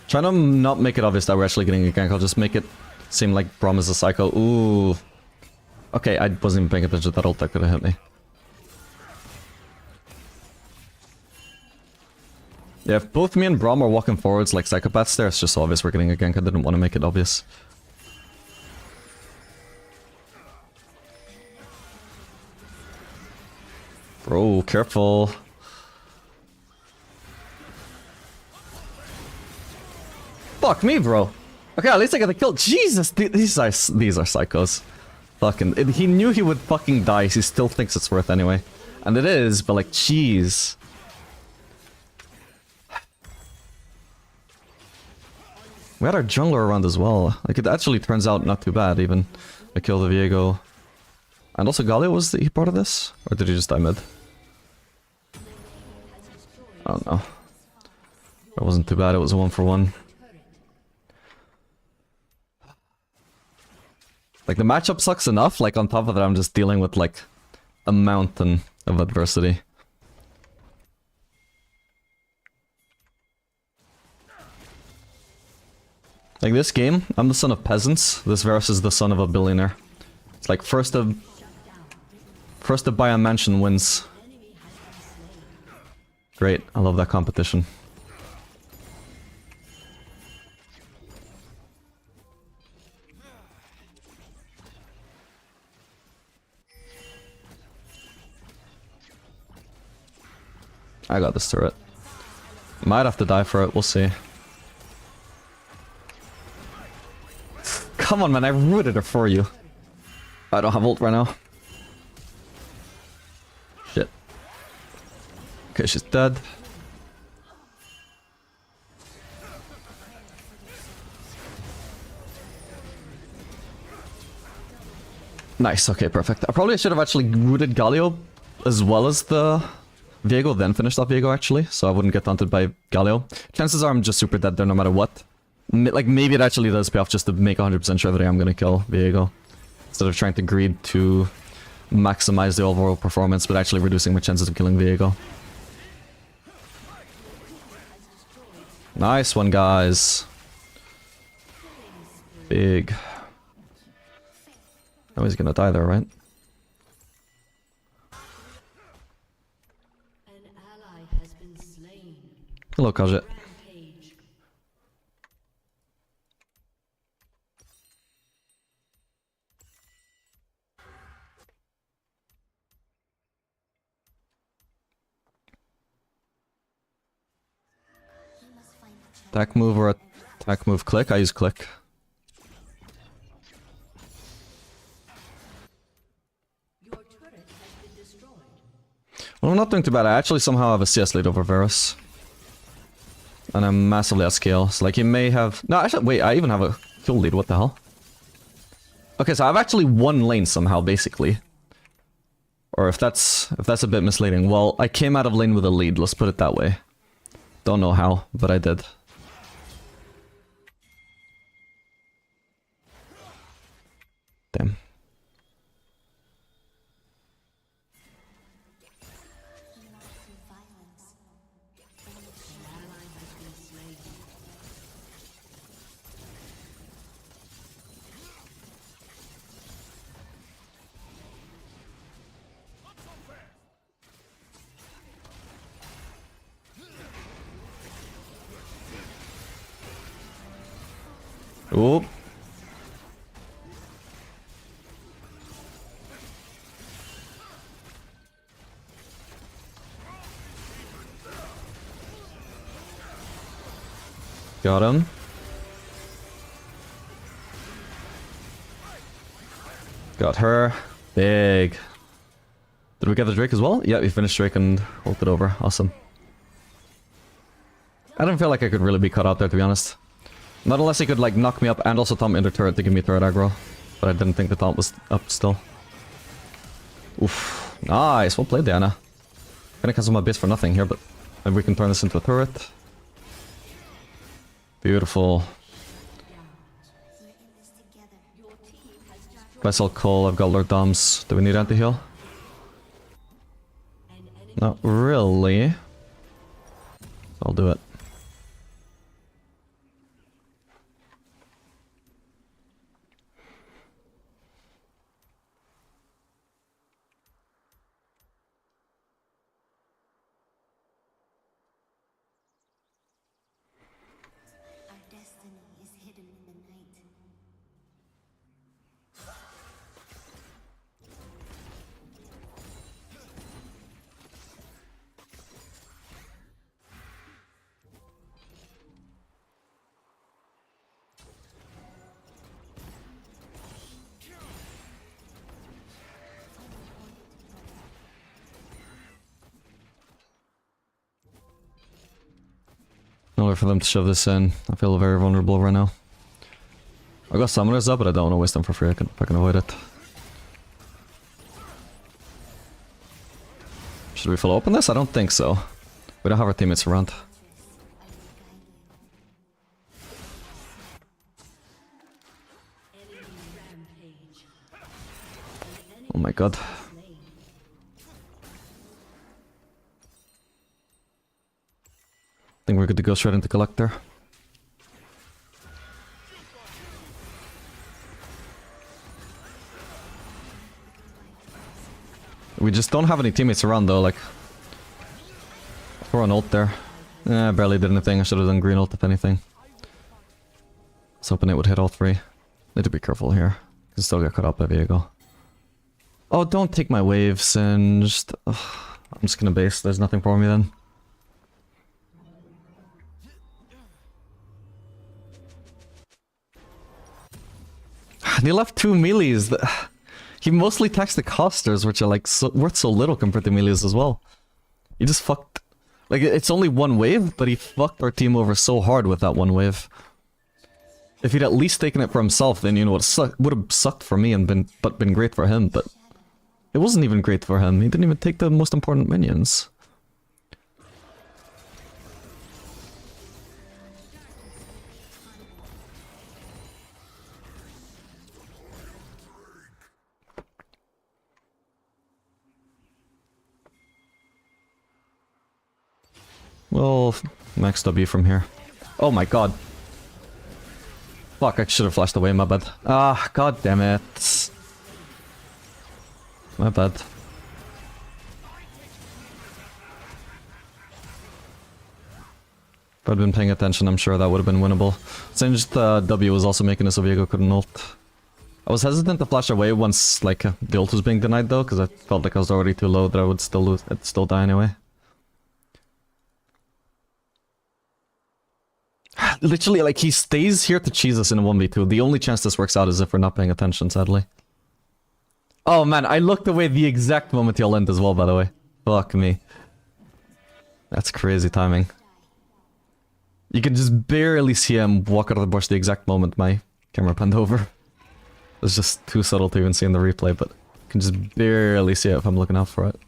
Trying to not make it obvious that we're actually getting a gank. I'll just make it seem like Braum is a psycho. Ooh. Okay, I wasn't even paying attention to that ult that could have hit me. Yeah, if both me and Braum are walking forwards like psychopaths there, it's just obvious we're getting a gank. I didn't want to make it obvious. Bro, careful. Fuck me, bro. Okay, at least I got the kill. Jesus, these are psychos. Fucking, he knew he would fucking die. He still thinks it's worth anyway. And it is, but like, jeez. We had our jungler around as well. Like, it actually turns out not too bad, even. I killed the Viego. And also Galio, was he part of this? Or did he just die mid? I don't know. It wasn't too bad, it was a 1-for-1. Like, the matchup sucks enough, like, on top of that I'm just dealing with, like, a mountain of adversity. Like, this game, I'm the son of peasants. This Varus is the son of a billionaire. It's like, first to buy a mansion wins. Great, I love that competition. I got this turret. Might have to die for it, we'll see. Come on, man, I rooted it for you. I don't have ult right now. Shit. Okay, she's dead. Nice, okay, perfect. I probably should have actually rooted Galio as well as the Viego, then finished off Viego actually, so I wouldn't get taunted by Galio. Chances are I'm just super dead there no matter what. Like, maybe it actually does pay off just to make 100% sure that I am gonna kill Viego. Instead of trying to greed to maximize the overall performance, but actually reducing my chances of killing Viego. Nice one, guys. Big. Oh, he's gonna die there, right? An ally has been slain. Hello, Kajit. Rampage. Attack move or attack move click? I use click. Your turret has been destroyed. Well, I'm not doing too bad. I actually somehow have a CS lead over Varus. And I'm massively at scale. So, like, he may have... No, actually, wait, I even have a kill lead. What the hell? Okay, so I've actually won lane somehow, basically. Or if that's a bit misleading. Well, I came out of lane with a lead. Let's put it that way. Don't know how, but I did. Damn. Oop. Got him. Got her. Big. Did we get the Drake as well? Yeah, we finished Drake and ult it over. Awesome. I didn't feel like I could really be caught out there, to be honest. Not unless he could, like, knock me up and also taunt me into turret to give me turret aggro. But I didn't think the taunt was up still. Oof. Nice. Well played, Diana. Gonna cancel my base for nothing here, but maybe we can turn this into a turret. Beautiful. Vessel Cole, I've got Lord Doms. Do we need anti-heal? Not really. I'll do it. In order for them to shove this in, I feel very vulnerable right now. I got summoners up, but I don't want to waste them for free. If I can avoid it. Should we follow up on this? I don't think so. We don't have our teammates around. Oh my god. I think we're good to go straight into Collector. We just don't have any teammates around though, like... Throw an ult there. I barely did anything, I should have done green ult if anything. I was hoping it would hit all three. Need to be careful here. Can still get caught up by Viego. Oh, don't take my waves and just... I'm just gonna base, there's nothing for me then. They left 2 melees. He mostly attacks the casters, which are like worth so little compared to melees as well. He just fucked... Like, it's only 1 wave, but he fucked our team over so hard with that 1 wave. If he'd at least taken it for himself, then you know it would have sucked for me and been great for him, but... It wasn't even great for him, he didn't even take the most important minions. Well, max W from here. Oh my god. Fuck, I should have flashed away, my bad. Ah, god damn it. My bad. If I'd been paying attention, I'm sure that would have been winnable. Since W was also making it so Viego couldn't ult. I was hesitant to flash away once, like, the ult was being denied though, because I felt like I was already too low that I would still lose, I'd still die anyway. Literally, like, he stays here to cheese us in a 1v2. The only chance this works out is if we're not paying attention, sadly. Oh man, I looked away the exact moment he'll end as well, by the way. Fuck me. That's crazy timing. You can just barely see him walk out of the bush the exact moment my camera panned over. It's just too subtle to even see in the replay, but you can just barely see it if I'm looking out for it.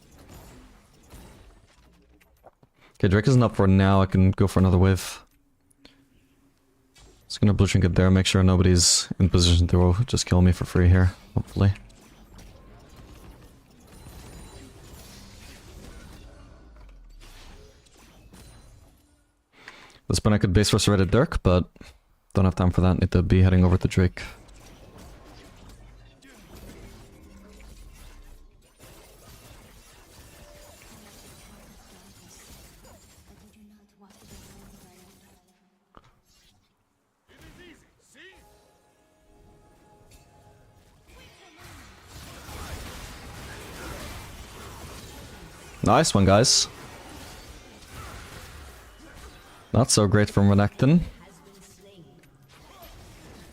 Okay, Drake isn't up for now, I can go for another wave. Just gonna blue trinket there, make sure nobody's in position to just kill me for free here, hopefully. This point I could base resurrected Dirk, but don't have time for that, need to be heading over to Drake. Nice one, guys. Not so great from Renekton.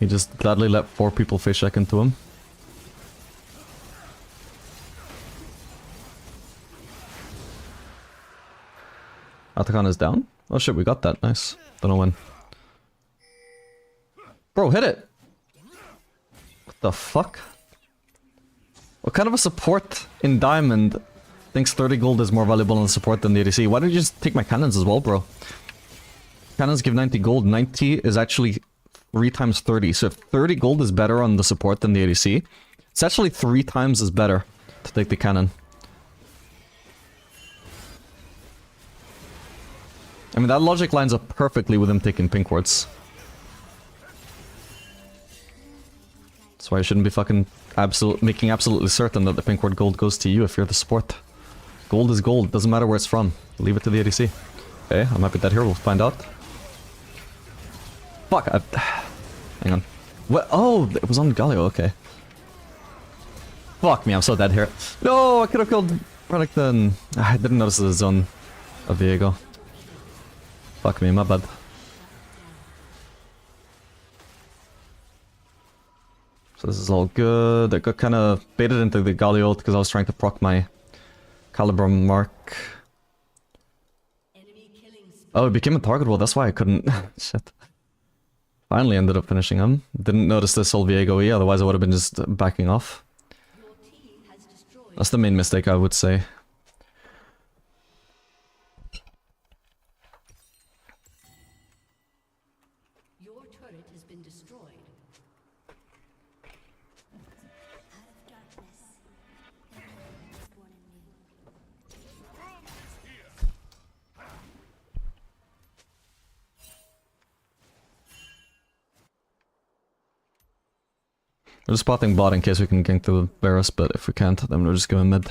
He just gladly let 4 people face check into him. Atakan is down? Oh shit, we got that. Nice. Don't know when. Bro, hit it! What the fuck? What kind of a support in Diamond thinks 30 gold is more valuable in the support than the ADC? Why don't you just take my cannons as well, bro? Cannons give 90 gold. 90 is actually 3 times 30. So if 30 gold is better on the support than the ADC, it's actually 3 times as better to take the cannon. I mean, that logic lines up perfectly with him taking pink wards. That's why I shouldn't be fucking making absolutely certain that the pink ward gold goes to you if you're the support. Gold is gold, doesn't matter where it's from. Leave it to the ADC. Okay, I might be dead here, we'll find out. Fuck, hang on. What? Oh, it was on Galio, okay. Fuck me, I'm so dead here. No, I could have killed Renekton. I didn't notice the zone of Viego. Fuck me, my bad. So this is all good. I got kind of baited into the Galio ult because I was trying to proc my Caliber mark. Oh, it became a target wall, that's why I couldn't... Shit. Finally ended up finishing him. Didn't notice the Sol Viego E, otherwise I would have been just backing off. That's the main mistake, I would say. Your turret has been destroyed. Out of darkness, the light is born anew. We're just spotting bot in case we can gank the Varus, but if we can't, then we're just going mid.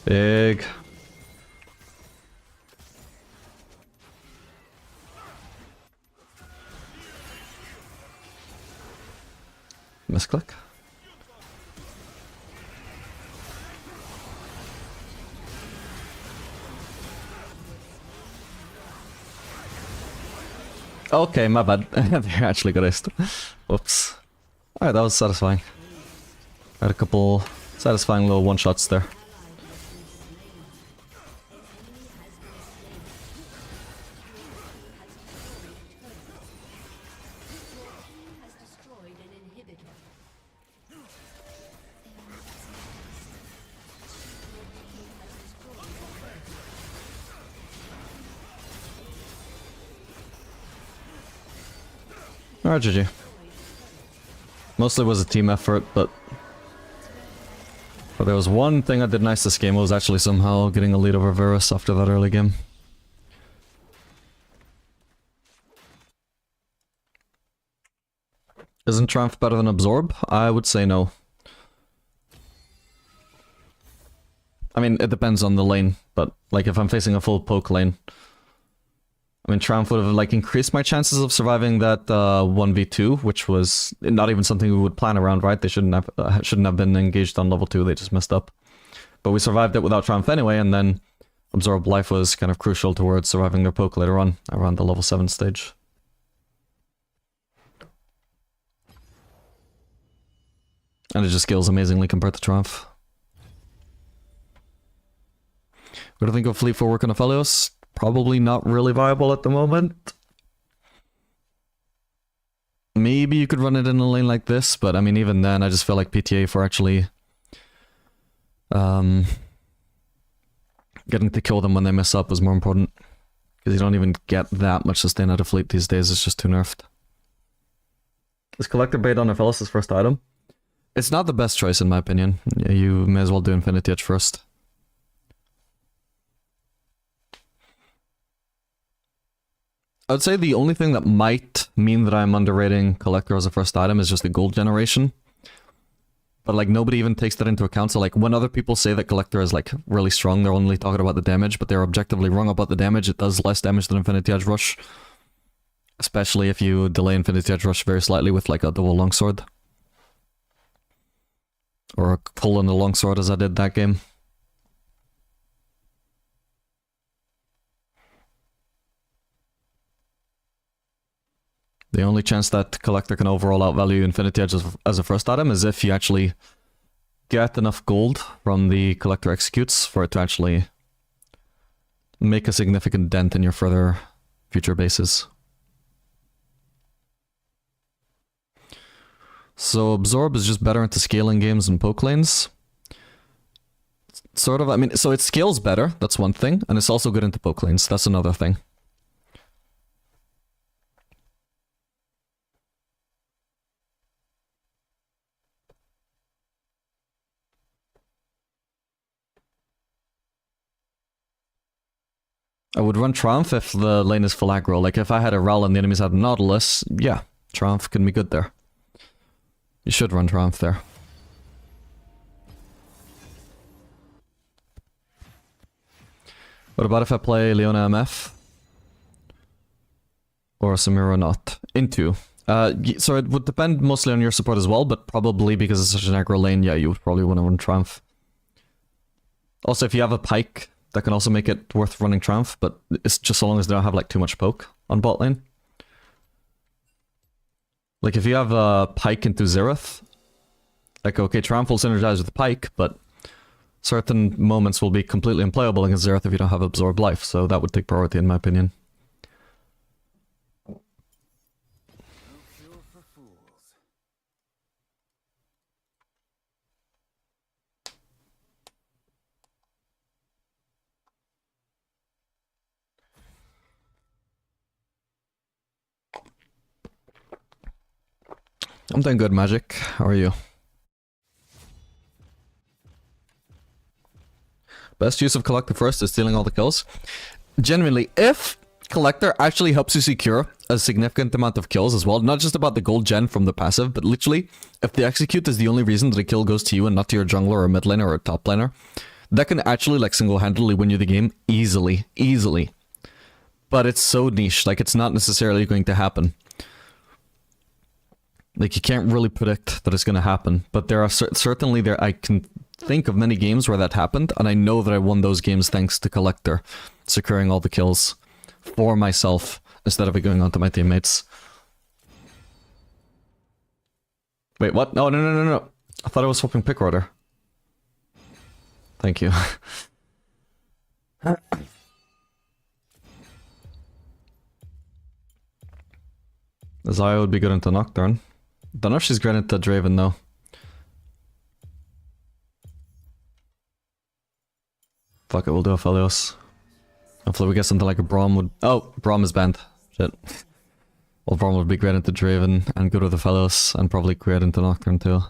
Big. Misclick. Okay, my bad. They actually got iced. Whoops. Alright, that was satisfying. Had a couple satisfying little one-shots there. Alright, GG. Mostly was a team effort, but there was one thing I did nice this game, was actually somehow getting a lead over Varus after that early game. Isn't Triumph better than Absorb? I would say no. I mean, it depends on the lane, but like if I'm facing a full poke lane, I mean, Triumph would have like increased my chances of surviving that 1v2, which was not even something we would plan around, right? They shouldn't have been engaged on level 2, they just messed up. But we survived it without Triumph anyway, and then Absorb Life was kind of crucial towards surviving their poke later on, around the level 7 stage. And it just scales amazingly compared to Triumph. What do you think of Fleet for work on Aphelios? Probably not really viable at the moment. Maybe you could run it in a lane like this, but I mean, even then, I just feel like PTA for actually getting to kill them when they mess up is more important. Because you don't even get that much sustain out of Fleet these days, it's just too nerfed. Is Collector Bait on Aphelios' first item? It's not the best choice in my opinion. Yeah, you may as well do Infinity Edge first. I would say the only thing that might mean that I'm underrating Collector as a first item is just the gold generation. But like nobody even takes that into account, so like when other people say that Collector is like really strong, they're only talking about the damage, but they're objectively wrong about the damage. It does less damage than Infinity Edge Rush. Especially if you delay Infinity Edge Rush very slightly with like a double longsword. Or a pull in the longsword as I did that game. The only chance that Collector can overall outvalue Infinity Edge as a first item is if you actually get enough gold from the Collector Executes for it to actually make a significant dent in your further future bases. So Absorb is just better into scaling games and poke lanes. Sort of, I mean, so it scales better, that's one thing, and it's also good into poke lanes, that's another thing. I would run Triumph if the lane is full aggro. Like if I had a Ral and the enemies had Nautilus, yeah, Triumph can be good there. You should run Triumph there. What about if I play Leona MF? Or Samira not? Into. So it would depend mostly on your support as well, but probably because it's such an aggro lane, yeah, you would probably want to run Triumph. Also, if you have a Pike, that can also make it worth running Triumph, but it's just so long as they don't have like too much poke on bot lane. Like if you have a Pike into Xerath, like okay, Triumph will synergize with the Pike, but certain moments will be completely unplayable against Xerath if you don't have Absorb Life, so that would take priority in my opinion. No cure for fools. I'm doing good, Magic. How are you? Best use of Collector first is stealing all the kills. Genuinely, if Collector actually helps you secure a significant amount of kills as well, not just about the gold gen from the passive, but literally, if the execute is the only reason that a kill goes to you and not to your jungler or mid laner or top laner, that can actually like single-handedly win you the game easily. Easily. But it's so niche, like it's not necessarily going to happen. Like you can't really predict that it's going to happen, but there are certainly I can think of many games where that happened, and I know that I won those games thanks to Collector securing all the kills for myself instead of it going on to my teammates. Wait, what? No, no, no, no, no. I thought I was swapping pick order. Thank you. Zaya would be good into Nocturne. Don't know if she's great into Draven though. Fuck it, we'll do a Phelios. Hopefully we get something like a Braum would... Oh, Braum is banned. Shit. Well, Braum would be great into Draven and good with the Phelios and probably great into Nocturne too.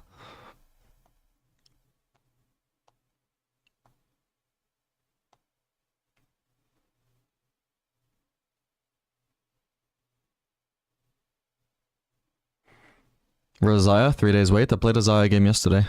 Where's Zaya? 3 days wait. I played a Zaya game yesterday.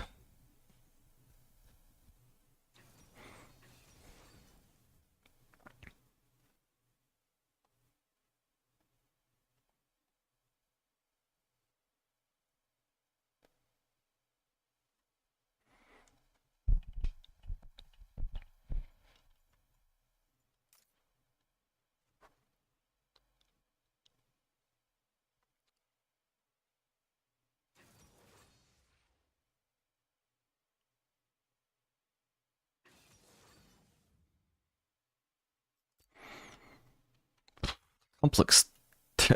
Complex.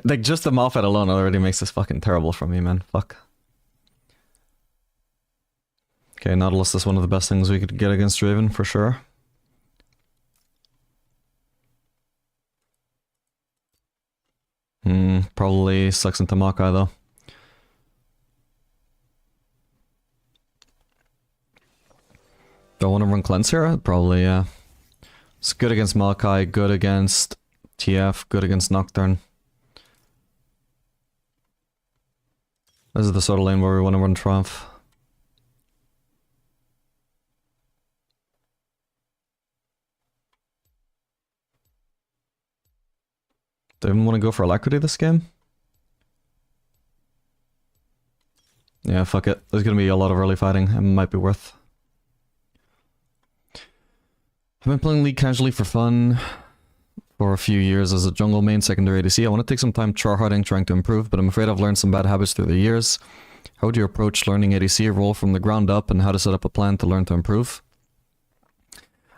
Like, just the Malphite alone already makes this fucking terrible for me, man. Fuck. Okay, Nautilus is one of the best things we could get against Draven, for sure. Probably sucks into Maokai, though. Do I want to run Cleanse here? Probably, yeah. It's good against Maokai, good against TF, good against Nocturne. This is the sort of lane where we want to run Triumph. Do I even want to go for Alacrity this game? Yeah, fuck it. There's gonna be a lot of early fighting. It might be worth. I've been playing League casually for fun for a few years as a jungle main secondary ADC. I want to take some time tryharding, trying to improve, but I'm afraid I've learned some bad habits through the years. How would you approach learning ADC role from the ground up and how to set up a plan to learn to improve?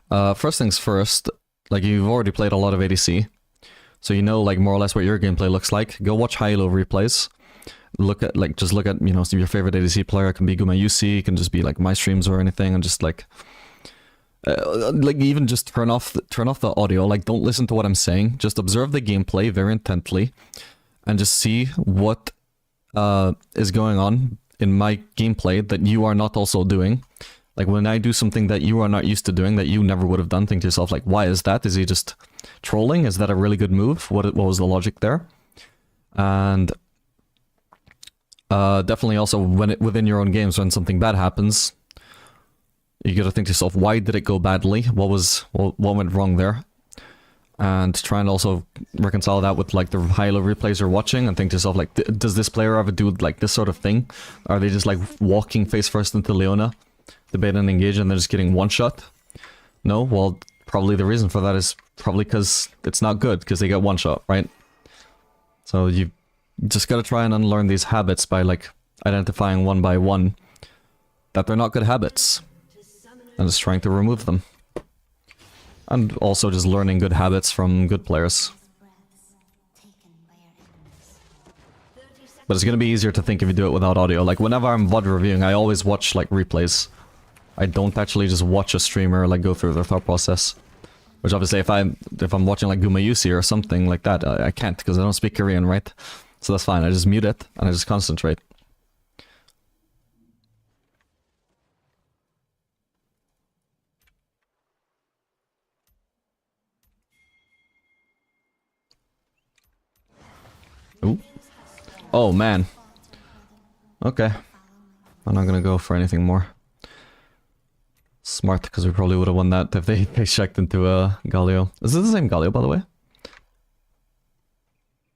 First things first, like you've already played a lot of ADC, so you know like more or less what your gameplay looks like. Go watch high-low replays. Look at just look at, you know, your favorite ADC player. It can be Guma UC, it can just be like my streams or anything, and just like even just turn off the audio. Like, don't listen to what I'm saying. Just observe the gameplay very intently, and just see what is going on in my gameplay that you are not also doing. Like when I do something that you are not used to doing, that you never would have done, think to yourself like, why is that? Is he just trolling? Is that a really good move? What was the logic there? And definitely also within your own games, when something bad happens, you gotta think to yourself, why did it go badly? What went wrong there? And try and also reconcile that with like the high-low replays you're watching and think to yourself like, does this player ever do like this sort of thing? Are they just like walking face first into Leona, debate and engage, and they're just getting one shot? No? Well, probably the reason for that is probably because it's not good, because they get one shot, right? So you just gotta try and unlearn these habits by like identifying one by one that they're not good habits, and just trying to remove them. And also just learning good habits from good players. But it's gonna be easier to think if you do it without audio. Like whenever I'm VOD reviewing, I always watch like replays. I don't actually just watch a streamer like go through their thought process. Which obviously if I'm watching like Gumayusi or something like that, I can't because I don't speak Korean, right? So that's fine, I just mute it and I just concentrate. Ooh. Oh man. Okay. I'm not gonna go for anything more. Smart, because we probably would have won that if they checked into Galio. Is this the same Galio, by the way?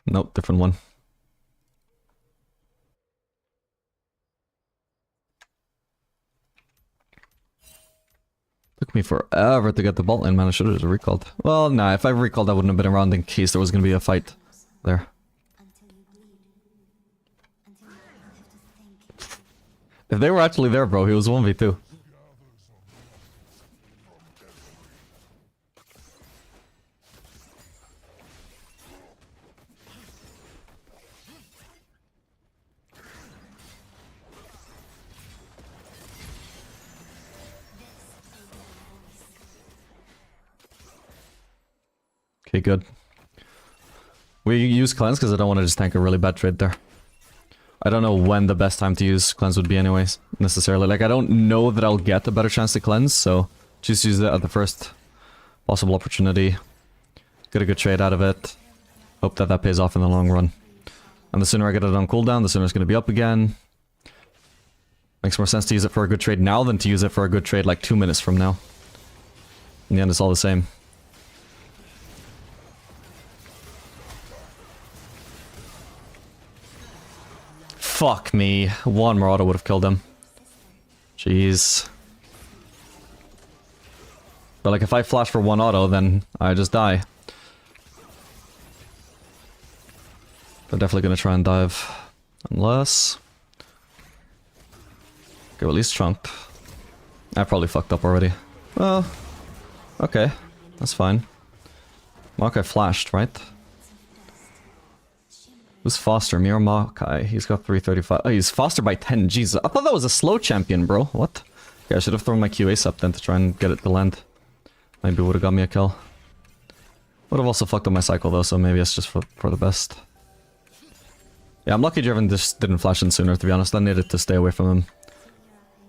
Nope, different one. Took me forever to get the bot lane, man. I should have just recalled. Well, nah, if I recalled, I wouldn't have been around in case there was gonna be a fight there. If they were actually there, bro, he was 1v2. Okay, good. We use cleanse because I don't want to just tank a really bad trade there. I don't know when the best time to use cleanse would be anyways, necessarily. Like, I don't know that I'll get a better chance to cleanse, so just use it at the first possible opportunity. Get a good trade out of it. Hope that that pays off in the long run. And the sooner I get it on cooldown, the sooner it's going to be up again. Makes more sense to use it for a good trade now than to use it for a good trade like 2 minutes from now. In the end, it's all the same. Fuck me. One more auto would have killed him. Jeez. But like if I flash for one auto, then I just die. They're definitely gonna try and dive. Unless... Okay, well, at least chunked. I probably fucked up already. Well, okay. That's fine. Maokai flashed, right? Who's faster? Me or Maokai? He's got 335. Oh, he's faster by 10. Jesus. I thought that was a slow champion, bro. What? Okay, I should have thrown my QA up then to try and get it to land. Maybe would have got me a kill. Would have also fucked up my cycle though, so maybe it's just for the best. Yeah, I'm lucky Driven just didn't flash in sooner, to be honest. I needed to stay away from him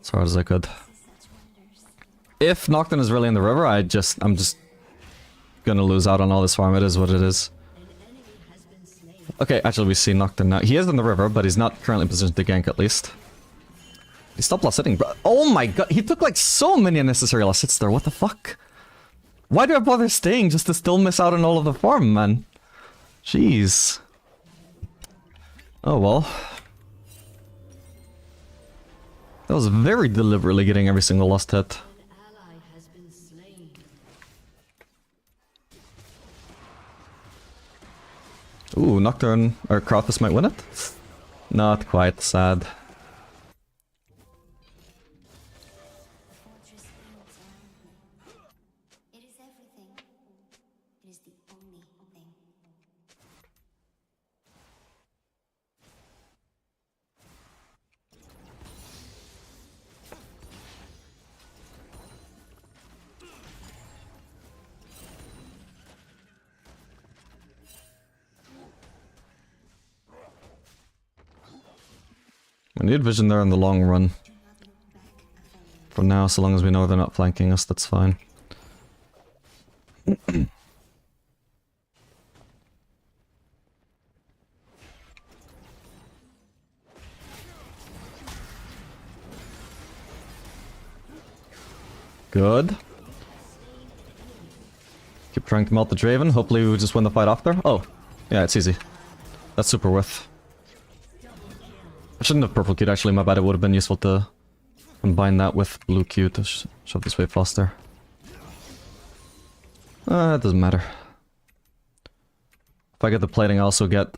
as hard as I could. If Nocturne is really in the river, I'm just gonna lose out on all this farm. It is what it is. Okay, actually we see Nocturne now. He is in the river, but he's not currently positioned to gank at least. He stopped last hitting, bro. Oh my god, he took like so many unnecessary last hits there. What the fuck? Why do I bother staying just to still miss out on all of the farm, man? Jeez. Oh well. That was very deliberately getting every single last hit. Ooh, Nocturne or Krathus might win it? Not quite, sad. It is everything. It is the only thing. We need vision there in the long run. For now, so long as we know they're not flanking us, that's fine. Good. Keep Trying to melt the Draven. Hopefully we just win the fight after. Oh, yeah, it's easy. That's super worth. I shouldn't have purple Q actually, my bad. It would have been useful to combine that with blue Q to shove this way faster. It doesn't matter. If I get the plating, I also get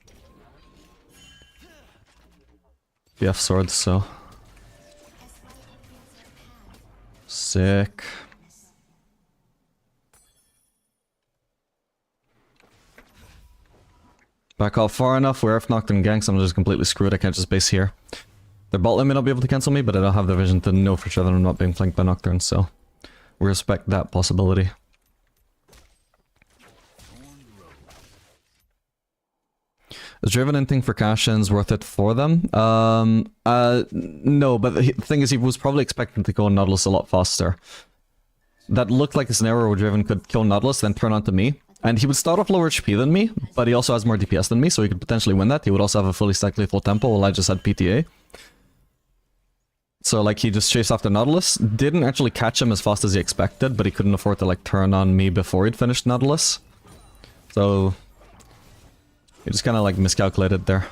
the F sword, so... Sick. Back off far enough where if Nocturne ganks, I'm just completely screwed. I can't just base here. Their bot lane may not be able to cancel me, but I don't have the vision to know for sure that I'm not being flanked by Nocturne, so we respect that possibility. Is Draven anything for cash-ins worth it for them? No, but the thing is, he was probably expecting to go on Nautilus a lot faster. That looked like a scenario where Draven could kill Nautilus, then turn onto me. And he would start off lower HP than me, but he also has more DPS than me, so he could potentially win that. He would also have a fully stacked lethal tempo, while I just had PTA. So, like, he just chased after Nautilus. Didn't actually catch him as fast as he expected, but he couldn't afford to, like, turn on me before he'd finished Nautilus. So... he just kind of, like, miscalculated there.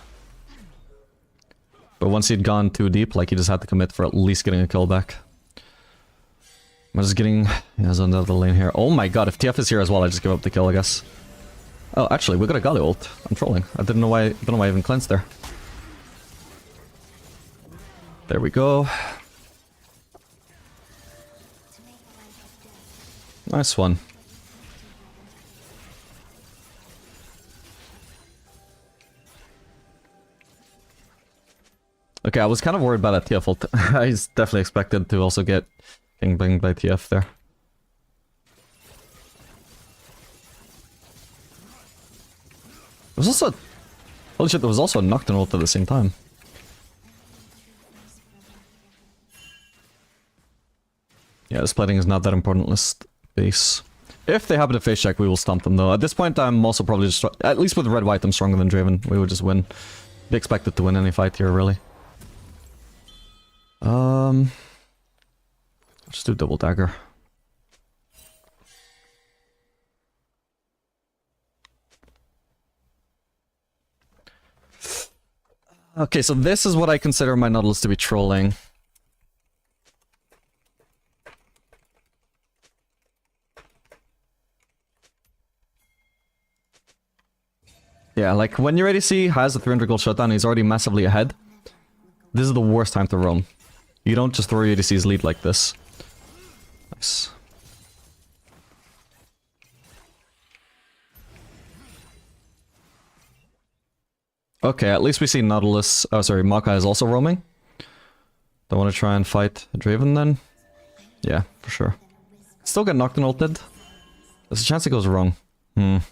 But once he'd gone too deep, like, he just had to commit for at least getting a kill back. I'm just getting... yeah, he's on the other lane here. Oh my god, if TF is here as well, I just give up the kill, I guess. Oh, actually, we got a Galio ult. I'm trolling. I don't know why I even cleansed there. There we go. Nice one. Okay, I was kind of worried by that TF ult. I definitely expected to also get king banged by TF there. There was also... holy shit, there was also a Nocturne ult at the same time. Yeah, this plating is not that important. Let's base. If they happen to face check, we will stomp them though. At this point, I'm also probably just... at least with red-white, I'm stronger than Draven. We would just win. Be expected to win any fight here, really. Just do double dagger. Okay, so this is what I consider my Nautilus to be trolling. Yeah, like when your ADC has a 300 gold shutdown, he's already massively ahead. This is the worst time to roam. You don't just throw your ADC's lead like this. Nice. Okay, at least we see Nautilus... oh, sorry, Maokai is also roaming. Don't want to try and fight Draven then? Yeah, for sure. Still get Nocturne ulted. There's a chance it goes wrong. I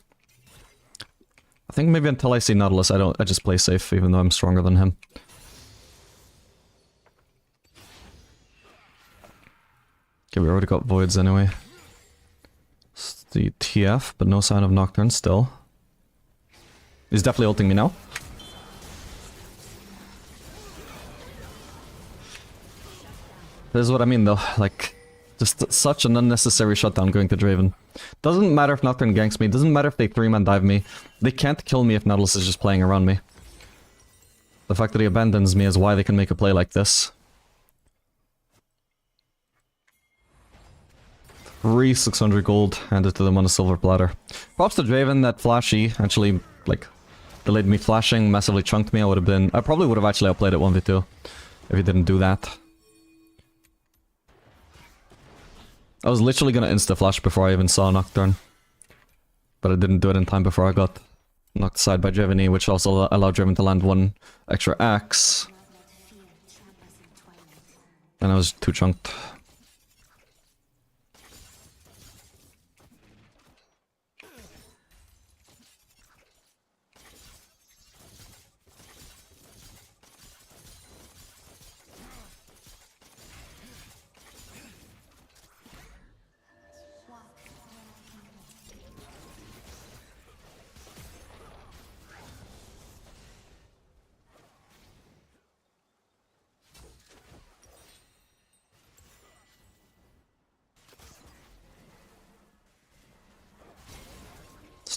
think maybe until I see Nautilus, I just play safe, even though I'm stronger than him. Okay, we already got Voids anyway. It's the TF, but no sign of Nocturne still. He's definitely ulting me now. This is what I mean though, like, just such an unnecessary shutdown going to Draven. Doesn't matter if Nocturne ganks me, doesn't matter if they 3-man dive me. They can't kill me if Nautilus is just playing around me. The fact that he abandons me is why they can make a play like this. 600 gold handed to them on a silver platter. Props to Draven, that flashy actually, like, delayed me flashing, massively chunked me. I probably would have actually outplayed it 1v2 if he didn't do that. I was literally gonna insta-flash before I even saw Nocturne. But I didn't do it in time before I got knocked aside by Draven, which also allowed Draven to land one extra axe. And I was too chunked.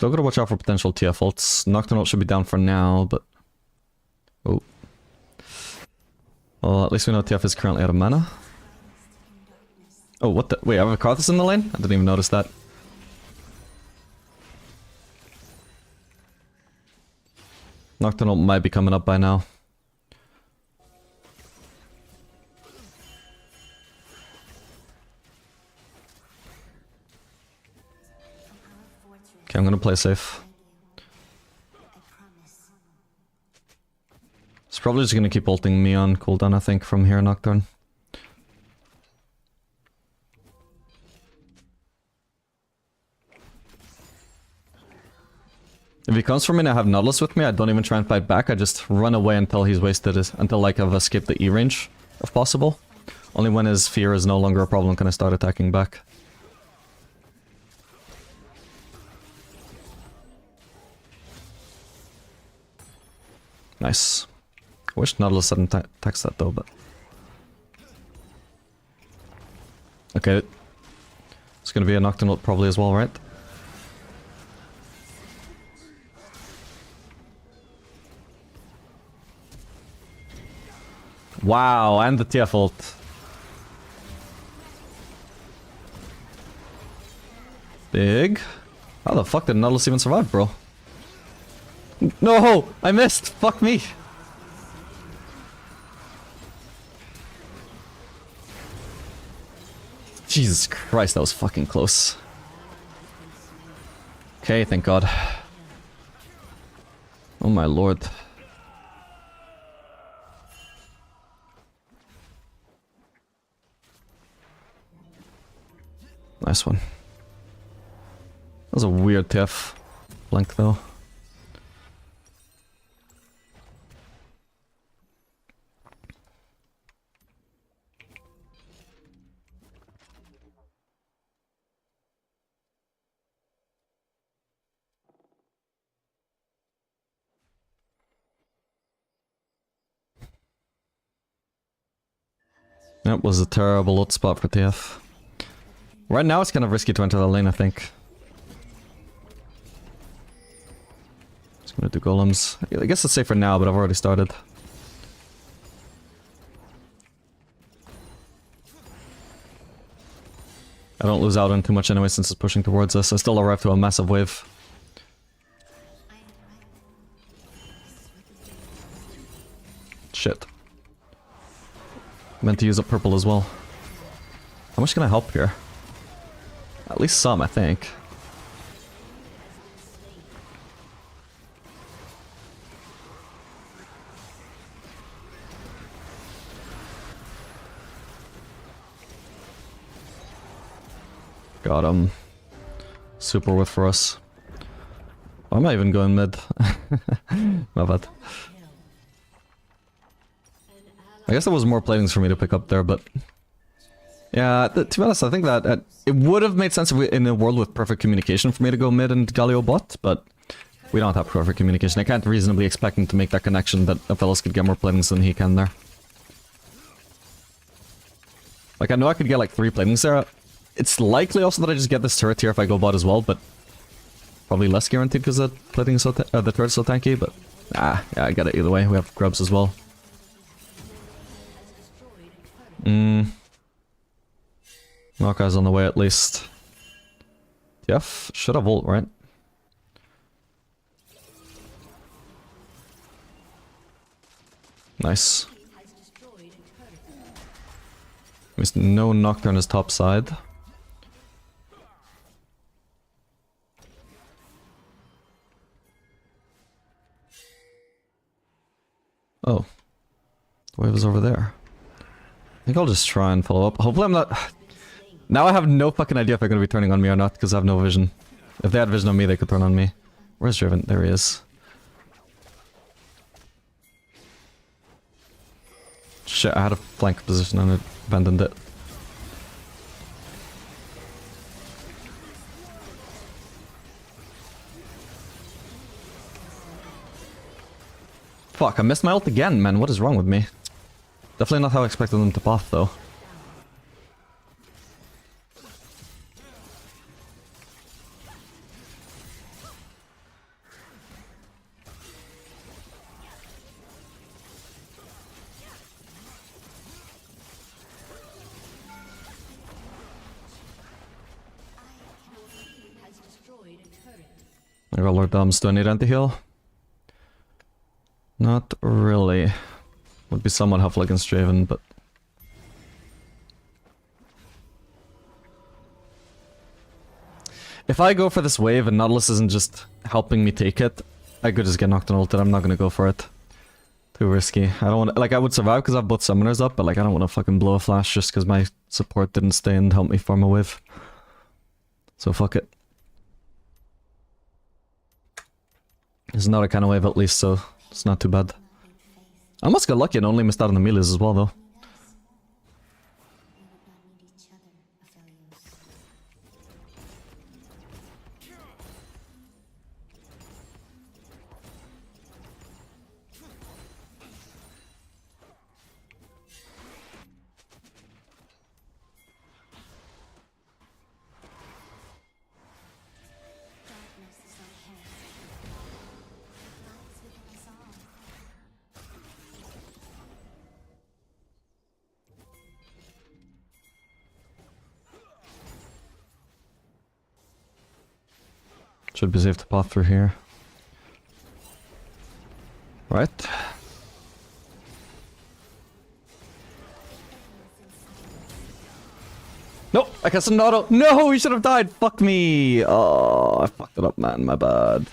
Still gotta watch out for potential TF ults. Nocturnal should be down for now, but... Oh. Well, at least we know TF is currently out of mana. Oh, what the... Wait, I have a Karthus in the lane? I didn't even notice that. Nocturnal might be coming up by now. Okay, I'm gonna play safe. It's probably just gonna keep ulting me on cooldown, I think, from here, Nocturne. If he comes for me and I have Nautilus with me, I don't even try and fight back, I just run away until he's wasted it, until like I've escaped the E range, if possible. Only when his fear is no longer a problem can I start attacking back. Nice. I wish Nautilus hadn't text that though, but... Okay. It's gonna be a Nocturnal probably as well, right? Wow, and the TF ult. Big. How the fuck did Nautilus even survive, bro? No! I missed! Fuck me! Jesus Christ, that was fucking close. Okay, thank God. Oh my lord. Nice one. That was a weird TF blank though. That was a terrible ult spot for TF. Right now it's kind of risky to enter the lane, I think. Just gonna do golems. I guess it's safe for now, but I've already started. I don't lose out on too much anyway since it's pushing towards us. I still arrive to a massive wave. Shit. Meant to use up purple as well. How much can I help here? At least some, I think. Got him. Super whiff for us. Why am I even going mid? My bad. I guess there was more platings for me to pick up there, but... Yeah, to be honest, I think that it would have made sense if in a world with perfect communication for me to go mid and Galio bot, but we don't have perfect communication. I can't reasonably expect him to make that connection that Aphelis could get more platings than he can there. Like, I know I could get like 3 platings there. It's likely also that I just get this turret here if I go bot as well, but probably less guaranteed because the plating is so the turret's so tanky, but yeah, I get it either way. We have grubs as well. Maokai's on the way at least. Yef should have ult, right? Nice. There's no Nocturne is top side. Oh. The wave is over there. I think I'll just try and follow up. Hopefully I'm not... Now I have no fucking idea if they're gonna be turning on me or not, because I have no vision. If they had vision on me, they could turn on me. Where's Driven? There he is. Shit, I had a flank position and it abandoned it. Fuck, I missed my ult again, man. What is wrong with me? Definitely not how I expected them to path, though. I got Lord Dams. Do I need anti-heal? Not really. Would be somewhat helpful against Draven, but... If I go for this wave and Nautilus isn't just helping me take it, I could just get knocked on ulted. I'm not gonna go for it. Too risky. I don't want to, like, I would survive because I have both summoners up, but like I don't want to fucking blow a flash just because my support didn't stay and help me farm a wave. So fuck it. It's not a kind of wave at least, so it's not too bad. I almost got lucky and only missed out on the melees as well though. Should be safe to path through here. Right. No! I cast an auto! No! He should have died! Fuck me! Oh, I fucked it up, man. My bad.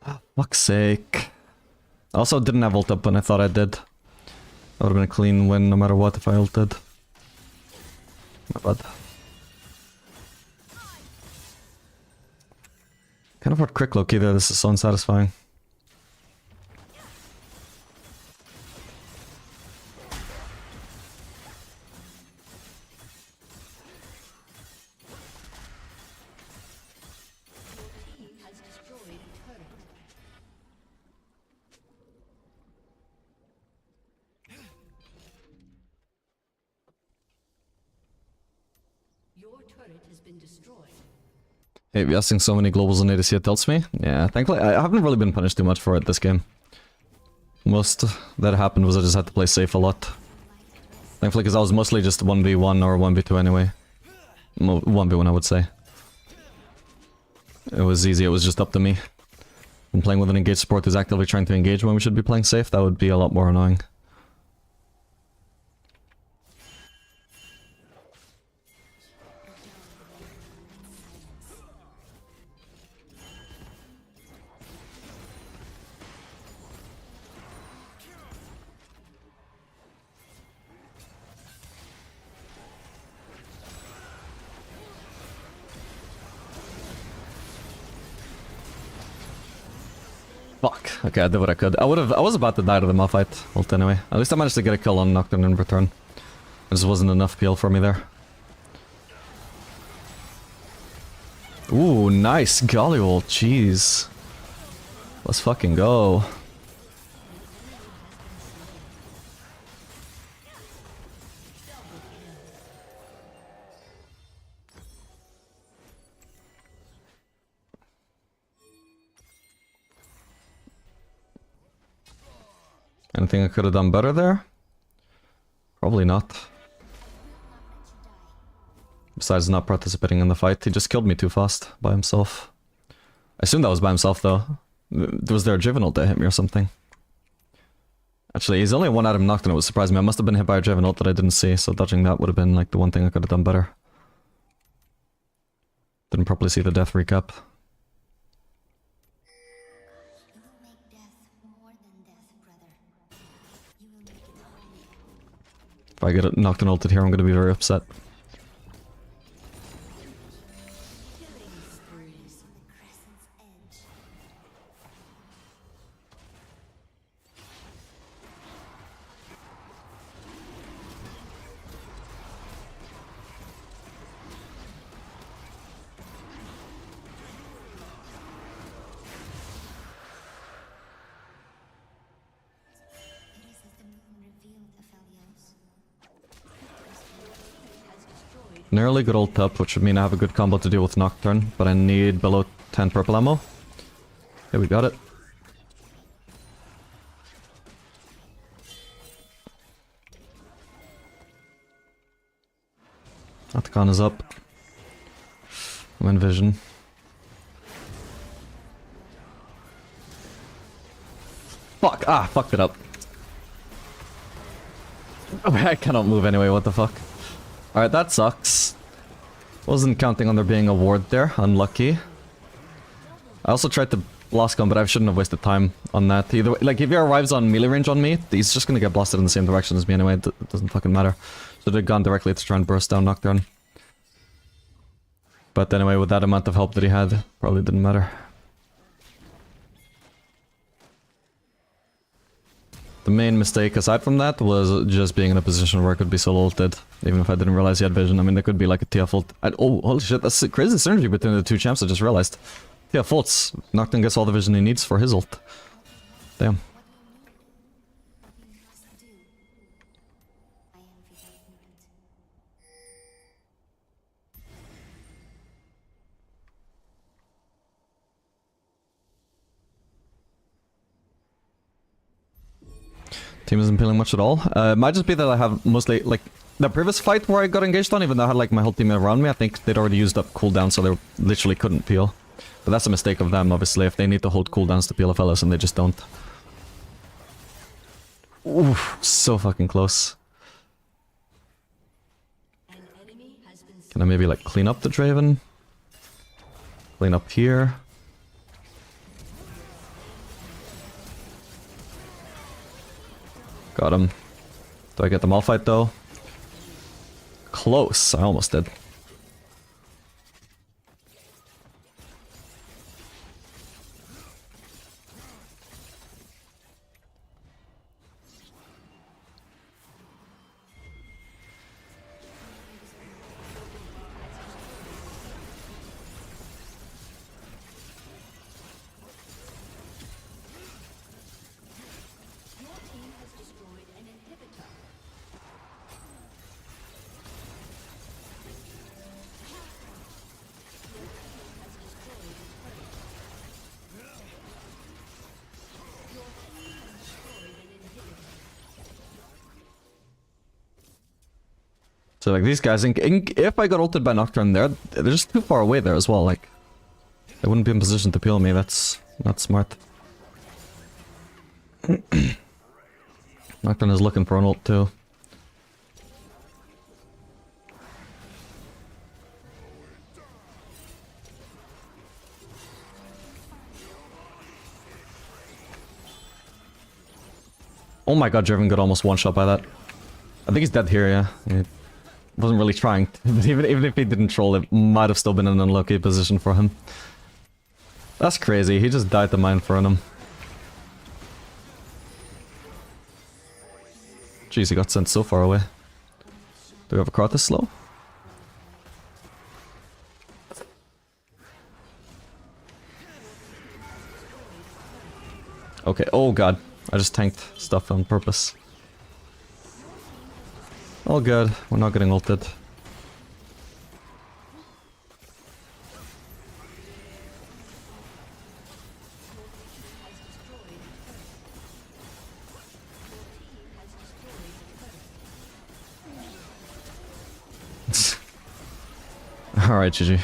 Oh, fuck's sake. I also didn't have ult up when I thought I did. That would have been a clean win no matter what if I ulted. My bad. Can't afford quick look either, this is so unsatisfying. Your turret has been destroyed. Hey, investing so many globals on ADC it tilts me. Yeah, thankfully I haven't really been punished too much for it this game. Most that happened was I just had to play safe a lot. Thankfully, because I was mostly just 1v1 or 1v2 anyway. 1v1 I would say. It was easy, it was just up to me. And playing with an engaged support who's actively trying to engage when we should be playing safe, that would be a lot more annoying. Fuck. Okay, I did what I could. I was about to die to the Malphite ult anyway. At least I managed to get a kill on Nocturne in return. It just wasn't enough peel for me there. Ooh, nice Golly ult, jeez. Let's fucking go. Anything I could have done better there? Probably not. Besides not participating in the fight, he just killed me too fast by himself. I assume that was by himself though. Was there a Juvenile that hit me or something? Actually, he's only one item knocked and it would surprise me. I must have been hit by a Juvenile that I didn't see, so dodging that would have been like the one thing I could have done better. Didn't properly see the death recap. If I get it knocked and ulted here, I'm gonna be very upset. Nearly good ult up, which would mean I have a good combo to deal with Nocturne, but I need below 10 purple ammo. Okay, we got it. Atacon is up. I'm in vision. Fuck! Ah, fucked it up. Oh, I cannot move anyway, what the fuck. Alright, that sucks. Wasn't counting on there being a ward there, unlucky. I also tried to blast gun, but I shouldn't have wasted time on that. Either way, like, if he arrives on melee range on me, he's just gonna get blasted in the same direction as me anyway, it doesn't fucking matter. Should have gone directly to try and burst down Nocturne. But anyway, with that amount of help that he had, probably didn't matter. The main mistake aside from that was just being in a position where I could be solo ulted, even if I didn't realize he had vision. I mean, there could be like a TF ult. Oh, holy shit, that's a crazy synergy between the two champs, I just realized. TF ults, Nocturne gets all the vision he needs for his ult. Damn. Team isn't peeling much at all. It might just be that I have mostly, like, the previous fight where I got engaged on, even though I had, like, my whole team around me, I think they'd already used up cooldown, so they literally couldn't peel. But that's a mistake of them, obviously, if they need to hold cooldowns to peel a fellas and they just don't. Oof, so fucking close. Can I maybe, like, clean up the Draven? Clean up here. Got him. Do I get the Malphite though? Close. I almost did. So like these guys, if I got ulted by Nocturne there, they're just too far away there as well, like... They wouldn't be in position to peel me, that's not smart. Nocturne is looking for an ult too. Oh my god, Draven got almost one shot by that. I think he's dead here, yeah. He wasn't really trying, but even if he didn't troll, it might have still been an unlucky position for him. That's crazy, he just died to mine for him. Jeez, he got sent so far away. Do we have a card this slow? Okay, oh god. I just tanked stuff on purpose. All good, we're not getting ulted. Alright, GG.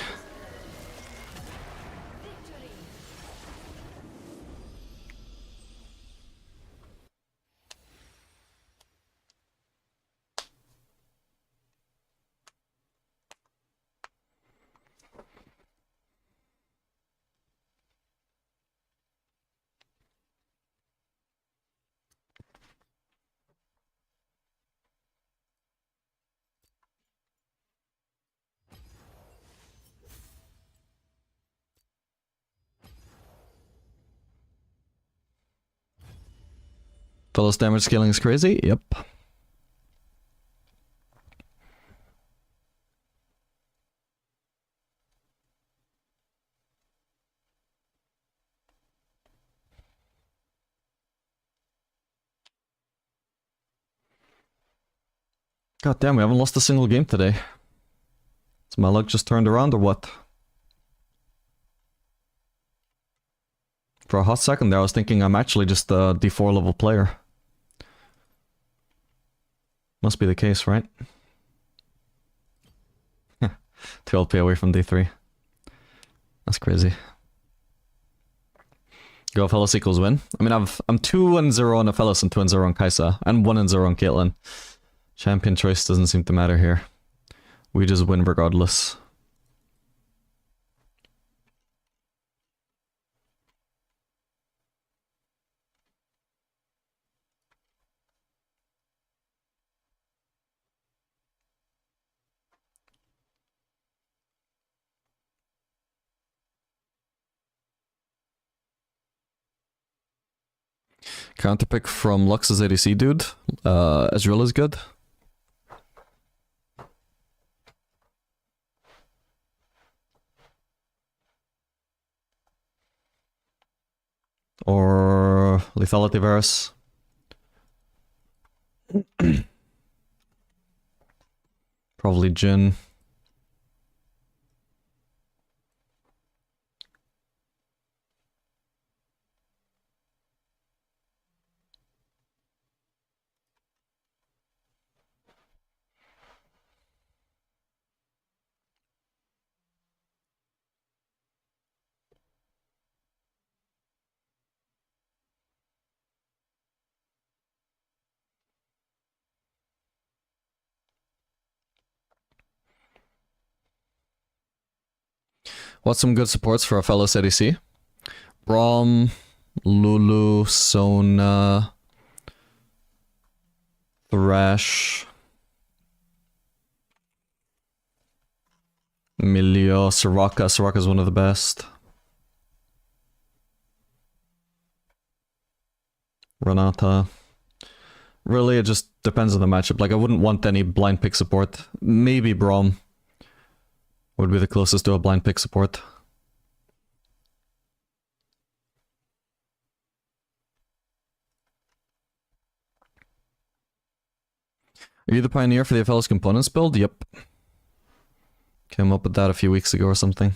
Fellows damage scaling is crazy? Yep. God damn, we haven't lost a single game today. Has my luck just turned around or what? For a hot second there I was thinking I'm actually just a D4 level player. Must be the case, right? 2 LP away from D3. That's crazy. go, Fellas equals win. I mean, I'm 2-0 on Fellas and 2-0 on Kaisa, and 1-0 on Caitlyn. Champion choice doesn't seem to matter here. We just win regardless. Counterpick from Lux's ADC dude. Ezreal is good. Or Lethality Varus. Probably Jhin. What's some good supports for a Fellas ADC? Braum, Lulu, Sona, Thresh, Emilio, Soraka. Soraka's one of the best. Renata. Really, it just depends on the matchup. Like, I wouldn't want any blind pick support. Maybe Braum would be the closest to a blind pick support. Are you the pioneer for the FLS components build? Yep. Came up with that a few weeks ago or something.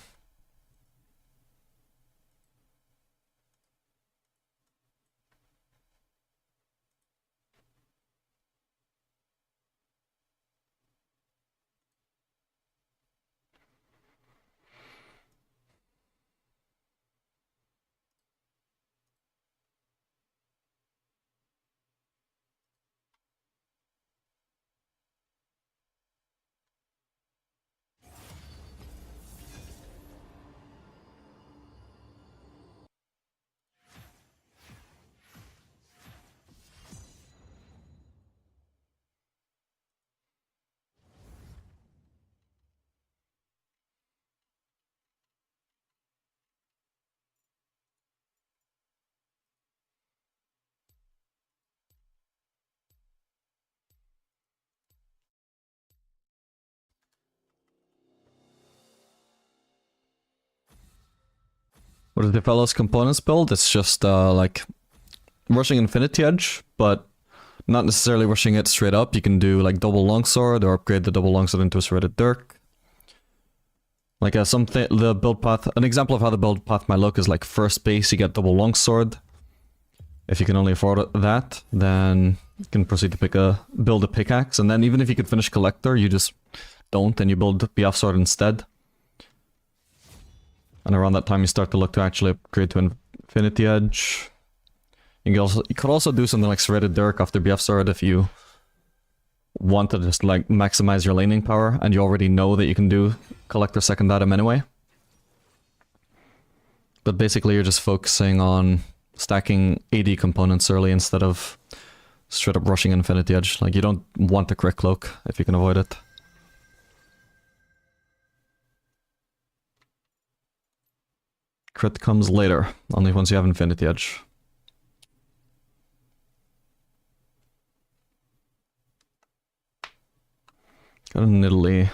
What is the fellows components build? It's just like rushing Infinity Edge, but not necessarily rushing it straight up. You can do like double longsword or upgrade the double longsword into a shredded dirk. Like something, the build path, an example of how the build path might look is like first base you get double longsword. If you can only afford that, then you can proceed to build a pickaxe, and then even if you could finish collector, you just don't, and you build Biaf sword instead. And around that time you start to look to actually upgrade to Infinity Edge. You could also do something like shredded dirk after BF sword if you want to just like maximize your laning power and you already know that you can do collector second item anyway. But basically you're just focusing on stacking AD components early instead of straight up rushing Infinity Edge. Like you don't want the crit cloak if you can avoid it. Crit comes later, only once you have Infinity Edge. Got an Italy.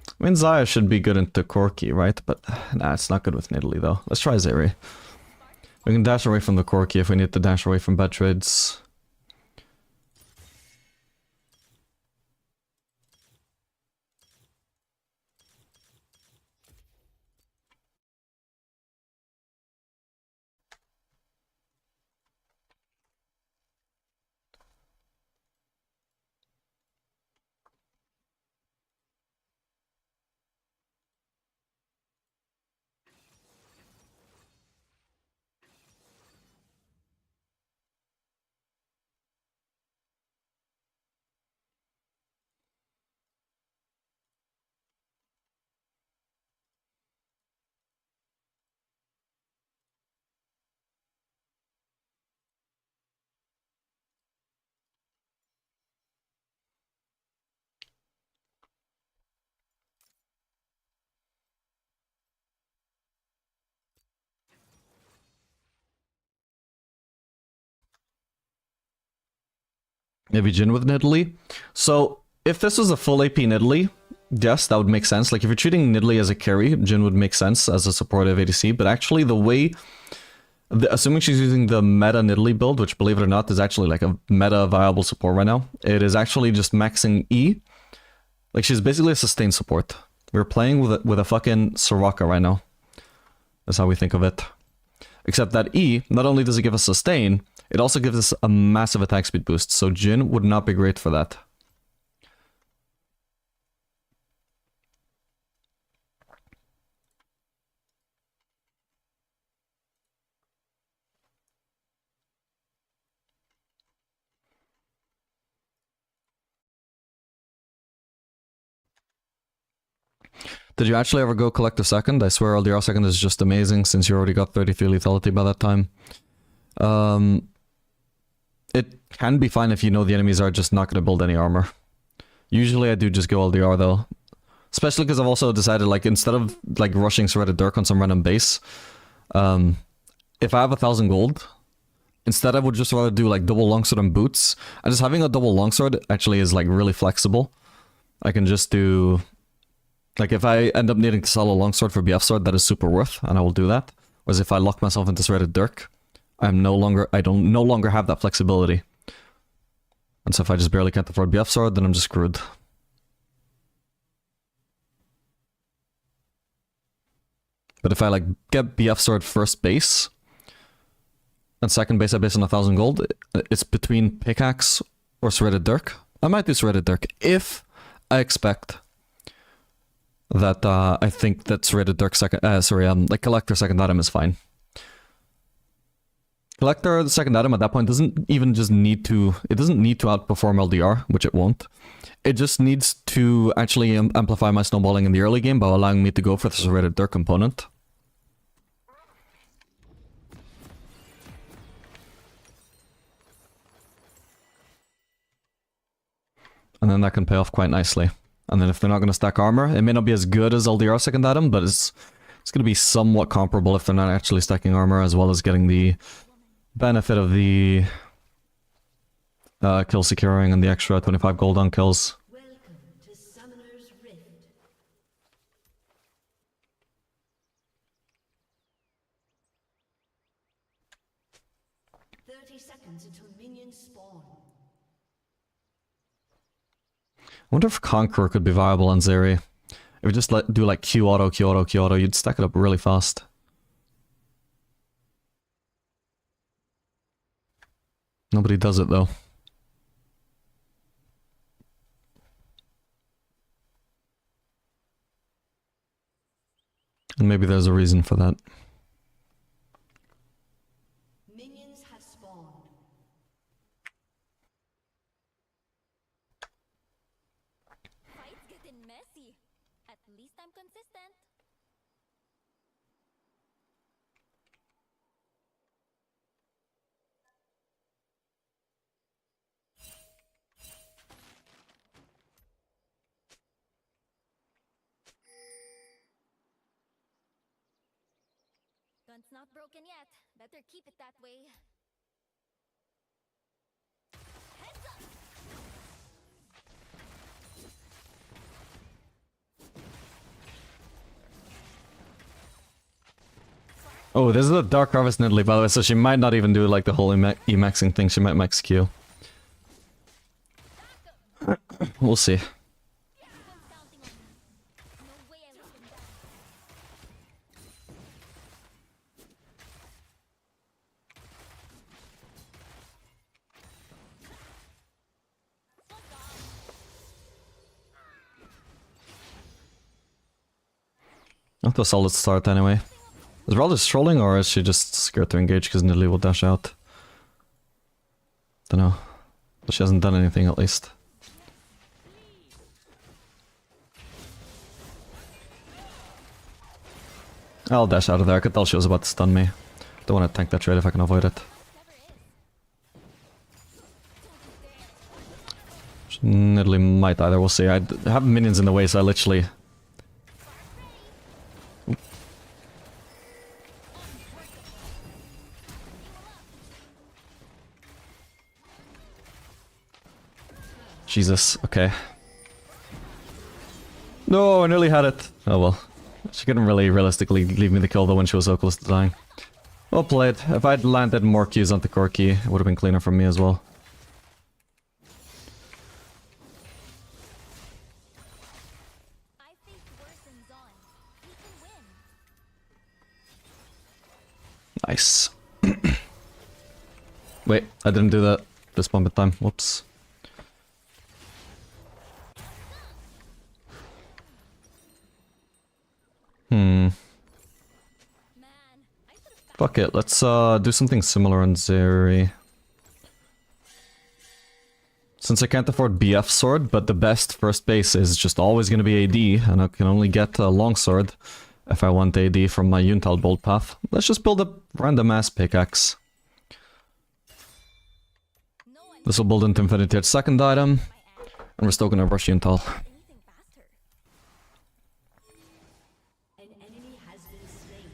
I mean, Zaya should be good into Corki, right? But nah, it's not good with Nidalee though. Let's try Zeri. We can dash away from the Corki if we need to dash away from bad trades. Maybe Jhin with Nidalee. So, if this was a full AP Nidalee, yes, that would make sense. Like, if you're treating Nidalee as a carry, Jhin would make sense as a supportive ADC. But actually, the way... assuming she's using the meta Nidalee build, which, believe it or not, is actually like a meta viable support right now. It is actually just maxing E. Like, she's basically a sustained support. We're playing with a fucking Soraka right now. That's how we think of it. Except that E, not only does it give us sustain, it also gives us a massive attack speed boost. So Jhin would not be great for that. Did you actually ever go Collective Second? I swear LDR Second is just amazing since you already got 33 lethality by that time. It can be fine if you know the enemies are just not going to build any armor. Usually I do just go LDR though. Especially because I've also decided, like, instead of like rushing Shredded Dirk on some random base, if I have 1,000 gold, instead I would just rather do like double longsword and boots. And just having a double longsword actually is like really flexible. I can just do... Like, if I end up needing to sell a longsword for BF sword, that is super worth, and I will do that. Whereas if I lock myself into Shredded Dirk, I no longer have that flexibility. And so if I just barely can't afford BF sword, then I'm just screwed. But if I like get BF sword first base, and second base I base on 1,000 gold, it's between pickaxe or Shredded Dirk. I might do Shredded Dirk if I expect that I think that Shredded Dirk second, like Collector second item is fine. Collector, the second item at that point doesn't even just need to, it doesn't need to outperform LDR, which it won't. It just needs to actually amplify my snowballing in the early game by allowing me to go for the Shredded Dirk component. And then that can pay off quite nicely. And then if they're not going to stack armor, it may not be as good as LDR second item, but it's going to be somewhat comparable if they're not actually stacking armor, as well as getting the benefit of the kill securing and the extra 25 gold on kills. Welcome to Summoner's Rift. 30 seconds until minions spawn. I wonder if Conqueror could be viable on Zeri. If you just do like Q auto, Q auto, Q auto, you'd stack it up really fast. Nobody does it though. And maybe there's a reason for that. Minions have spawned. Fights getting messy. At least I'm consistent. Gun's not broken yet. Better keep it that way. Heads up! Oh, this is a Dark Harvest Nidalee, by the way, so she might not even do like the whole E-maxing thing, she might max Q. We'll see. Everyone's counting on me. No way I let them down. Not a solid start anyway. Is Rel just trolling, or is she just scared to engage because Nidalee will dash out? Dunno. But she hasn't done anything at least. I'll dash out of there. I could tell she was about to stun me. Don't want to tank that trade if I can avoid it. Nidalee might either, we'll see. I have minions in the way, so I literally... Jesus, okay. No, I nearly had it. Oh well. She couldn't really realistically leave me the kill though when she was so close to dying. Well played. If I'd landed more Qs onto Corki, it would have been cleaner for me as well. I think worse than Zon. We can win. Nice. Wait, I didn't do that this moment in time. Whoops. Man, I should have Fuck it, let's do something similar on Zeri. Since I can't afford BF sword, but the best first base is just always gonna be AD, and I can only get a longsword if I want AD from my Yuntal bolt path. Let's just build a random ass pickaxe. no one This will build into infinity at second item, my ass. and we're still gonna rush Yuntal. Anything faster. An enemy has been slain.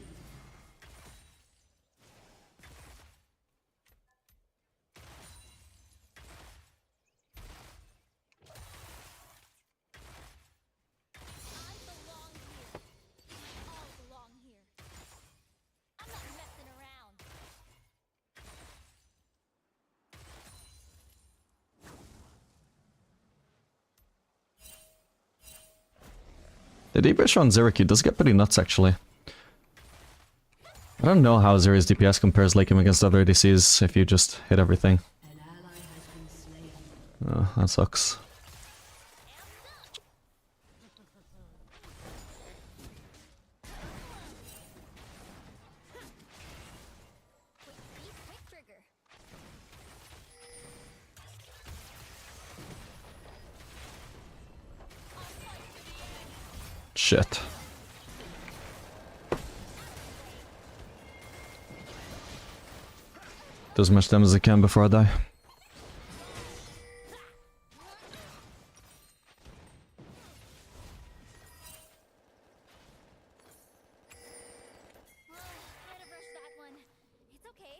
I belong here. We all belong here. I'm not messing around. The debuff on Zeriki does get pretty nuts actually. I don't know how Zeri's DPS compares like him against other ADCs if you just hit everything. An ally has been slain. Oh, that sucks. Quick trigger. Shit. Do as much damage as I can before I die. Might have rushed that one. It's okay.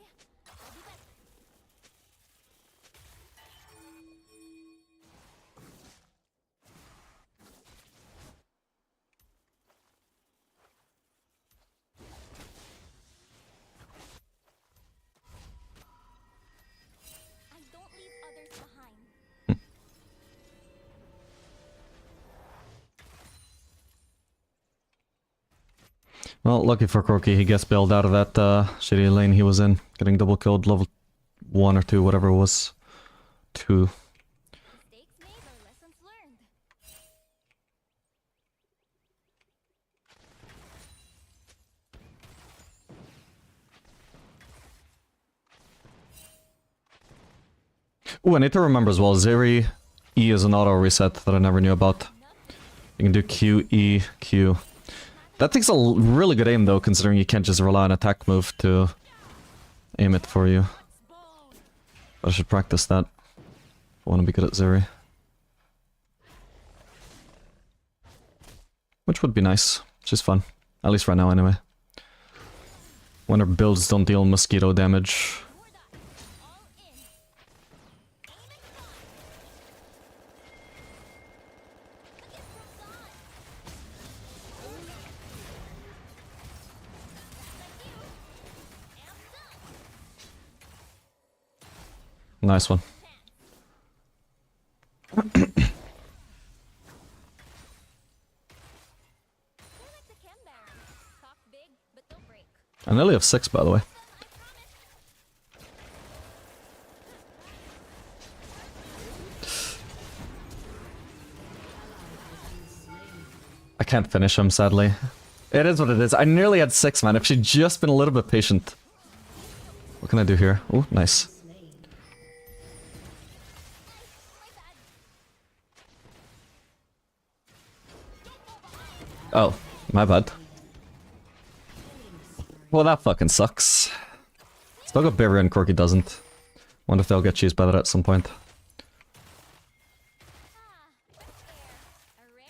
I'll be back. I don't leave others behind. Well, lucky for Corki, he gets bailed out of that shitty lane he was in. Getting double killed level 1 or 2, whatever it was. 2. Mistakes made are lessons learned. Ooh, I need to remember as well, Zeri E is an auto reset that I never knew about. You can do Q, E, Q. That takes a really good aim though, considering you can't just rely on attack move to aim it for you. But I should practice that if I want to be good at Zeri. Which would be nice. She's fun. At least right now anyway. When her builds don't deal mosquito damage. All in. Aim and fire. Look at Zon. Nice one. They're like the chem barons. Talk big, but they'll break. I nearly have 6 by the way. I can't finish him, sadly. It is what it is. I nearly had 6, man. If she'd just been a little bit patient. What can I do here? Oh, nice. Oh, my bad. Well, that fucking sucks. Still got Barrier and Corki doesn't. Wonder if they'll get cheesed by that at some point. A rare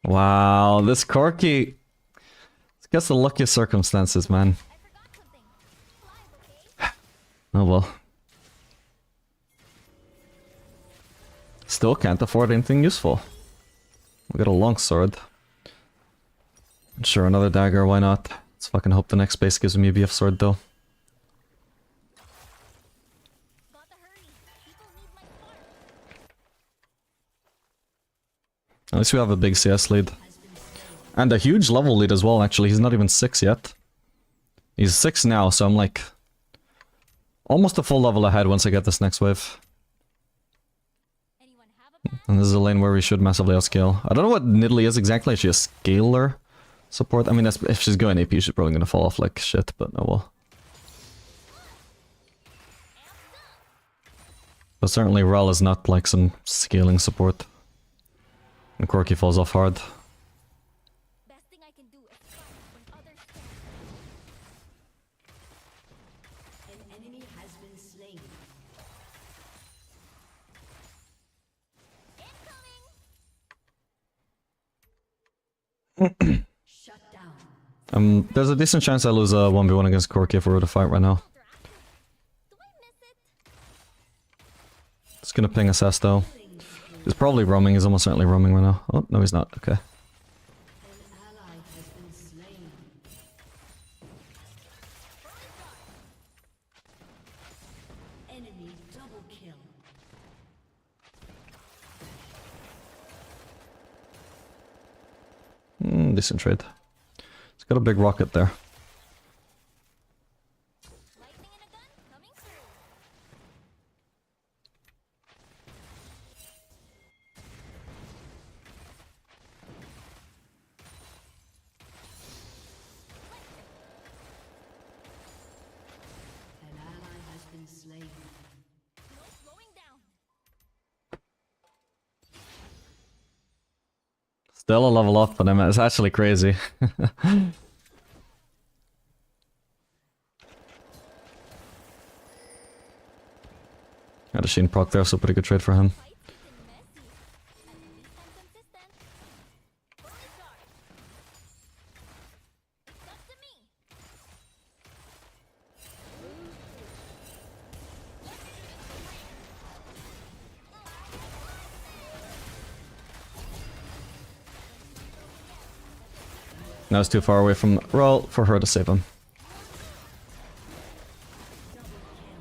treat. Wow, this Corki. I guess the luckiest circumstances, man. I forgot something. Flies, okay? Oh well. Still can't afford anything useful. We got a longsword. Sure, another dagger, why not? Let's fucking hope the next base gives me a BF sword though. Gotta hurry. People need my spark. At least we have a big CS lead. And a huge level lead as well, actually. He's not even 6 yet. He's 6 now, so I'm like... almost a full level ahead once I get this next wave. Anyone have a plan? And this is a lane where we should massively outscale. I don't know what Nidalee is exactly. Is she a scaler support? I mean, if she's going AP, she's probably gonna fall off like shit, but oh well. But certainly Rel is not like some scaling support. And Corki falls off hard. Best thing I can do is fight when others can't. An enemy has been slain. Incoming! Shut down. There's a decent chance I lose a 1v1 against Corki if we were to fight right now. Do I miss it? It's gonna ping assess though. He's probably roaming, he's almost certainly roaming right now. Oh, no he's not, okay. An ally has been slain. Enemy double kill. Decent trade. He's got a big rocket there. Lightning in a gun? Coming through. An ally has been slain. No slowing down. Still a level up, but it's actually crazy. Got a Sheen proc there, so pretty good trade for him. Fights have been messy. At least I'm consistent. Fully charged. It's up to me. Now it's too far away from Rel for her to save him.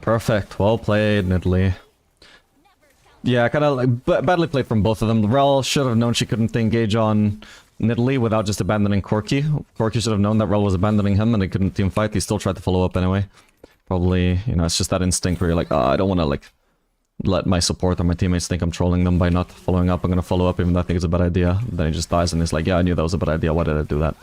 Perfect, well played, Nidalee. Yeah, kinda like badly played from both of them. Rel should have known she couldn't engage on Nidalee without just abandoning Corki. Corki should have known that Rel was abandoning him and they couldn't team fight. He still tried to follow up anyway. Probably, you know, it's just that instinct where you're like, oh, I don't want to like let my support or my teammates think I'm trolling them by not following up. I'm gonna follow up even though I think it's a bad idea. Then he just dies and he's like, yeah, I knew that was a bad idea. Why did I do that?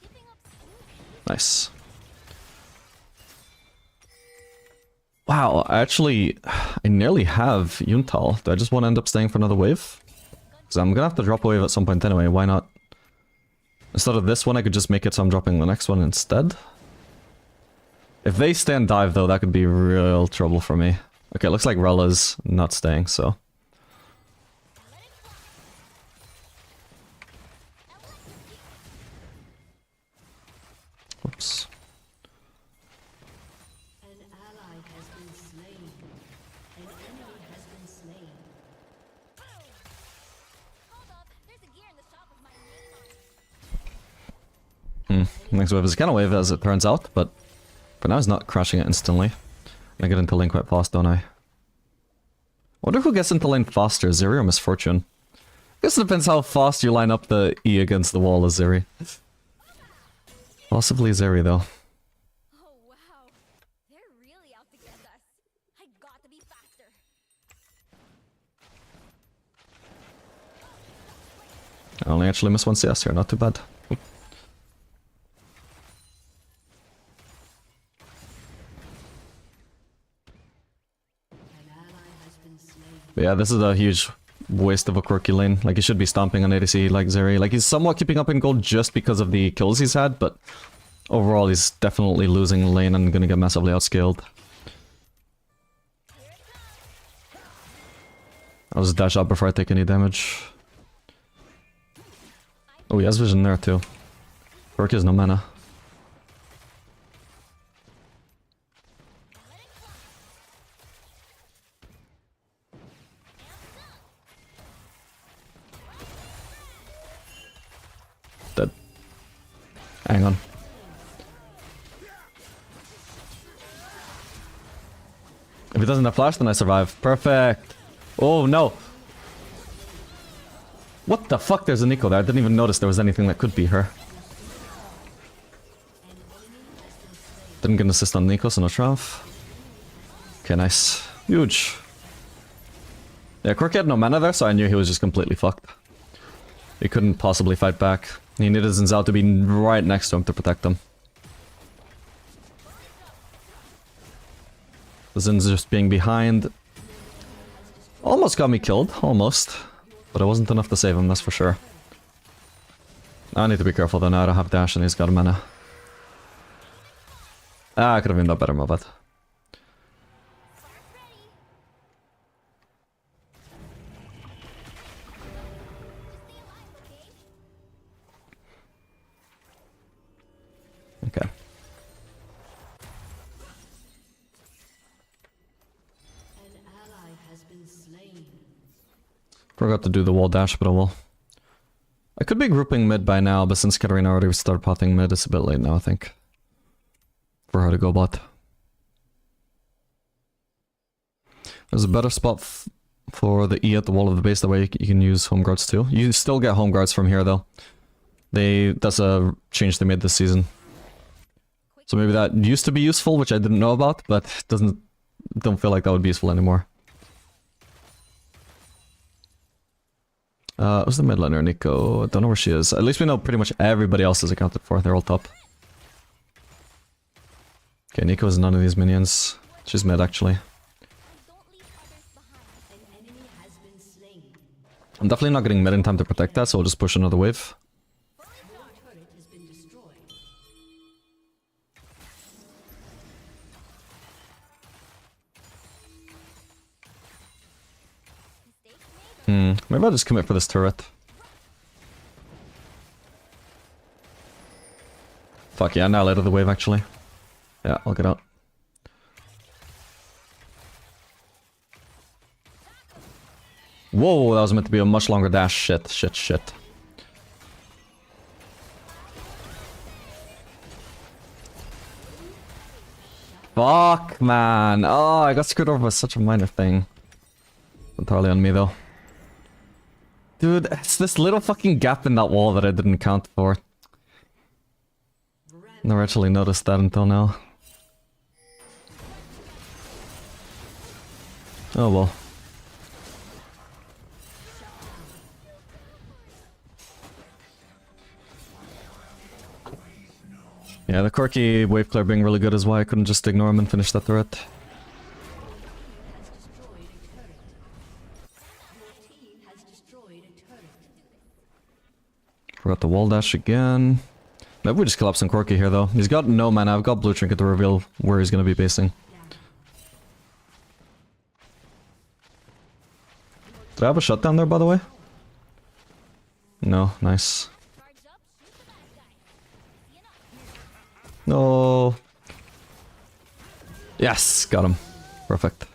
Keeping up smooth. Nice. Wow, I nearly have Yuntal. Do I just want to end up staying for another wave? Because I'm gonna have to drop a wave at some point anyway, why not? Instead of this one, I could just make it so I'm dropping the next one instead. If they stay and dive though, that could be real trouble for me. Okay, looks like Rella's not staying, so... Oops. An ally has been slain. An enemy has been slain. Hold up. There's a gear in the shop with my name on it. Next wave is a counter wave as it turns out, but for now he's not crashing it instantly. I get into lane quite fast, don't I? Wonder who gets into lane faster, Zeri or Misfortune? I guess it depends how fast you line up the E against the wall as Zeri. Possibly Zeri though. Oh, wow. They're really out to get us. I got to be faster. I only actually missed one CS here, not too bad. An ally has been slain. But yeah, this is a huge waste of a quirky lane. Like, he should be stomping on ADC like Zeri. Like, he's somewhat keeping up in gold just because of the kills he's had, but overall he's definitely losing lane and gonna get massively outscaled. I'll just dash up before I take any damage. Oh, he has vision there too. Corki has no mana. Dead. Hang on. If he doesn't have flash, then I survive. Perfect. Oh no. What the fuck? There's a Nico there. I didn't even notice there was anything that could be her. Didn't get an assist on Nico, so no Trav. Okay, nice. Huge. Yeah, Corki had no mana there, so I knew he was just completely fucked. He couldn't possibly fight back. He needed Zinzao to be right next to him to protect him. Zin's just being behind. Almost got me killed, almost. But it wasn't enough to save him, that's for sure. I need to be careful though, now I don't have dash and he's got a mana. Ah, I could have been that better, my bad. Okay. An ally has been slain. Forgot to do the wall dash, but I will. I could be grouping mid by now, but since Katarina already started potting mid, it's a bit late now, I think. For her to go bot. There's a better spot for the E at the wall of the base, that way you can use home guards too. You still get home guards from here though. That's a change they made this season. So maybe that used to be useful, which I didn't know about, but don't feel like that would be useful anymore. Who's the mid laner? Nico. I don't know where she is. At least we know pretty much everybody else is accounted for. They're all top. Okay, Nico is none of these minions. She's mid actually. Don't leave others behind. An enemy has been slain. I'm definitely not getting mid in time to protect that, so I'll just push another wave. Your turret has been destroyed. Mistakes made. Maybe I'll just commit for this turret. Fuck yeah, annihilated the wave actually. Yeah, I'll get out. Whoa, that was meant to be a much longer dash. Shit, shit, shit. Fuck, man. Oh, I got screwed over by such a minor thing. Entirely on me, though. Dude, it's this little fucking gap in that wall that I didn't count for. Never actually noticed that until now. Oh well. Yeah, the Corki wave clear being really good is why I couldn't just ignore him and finish that turret. Forgot the wall dash again. Maybe we just collapse on Corki here though. He's got no mana, I've got blue trinket to reveal where he's gonna be basing. Did I have a shutdown there by the way? No, nice. Charge up, shoot the bad guy. You know. No. Yes, got him. Perfect.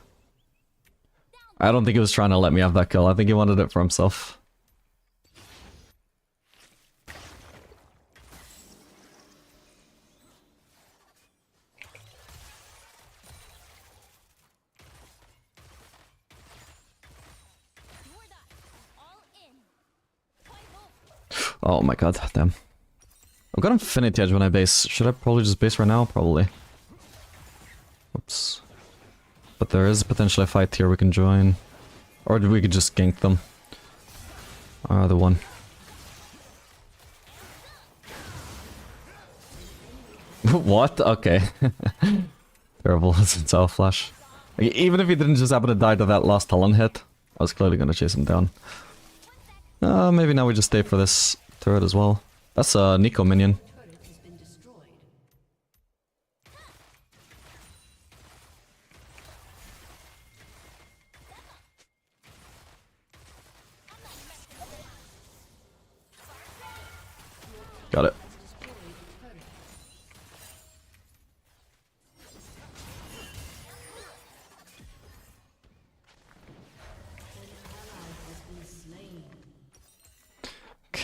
I don't think he was trying to let me have that kill. I think he wanted it for himself. You're that. All in. Fight hope. Oh my god, damn. I've got Infinity Edge when I base. Should I probably just base right now? Probably. Whoops. But there is potentially a fight here we can join. Or we could just gank them. The one. What? Okay. Terrible. It's our flash. Like, even if he didn't just happen to die to that last Talon hit, I was clearly gonna chase him down. Maybe now we just stay for this turret as well. That's a Nico minion. Turret has been destroyed.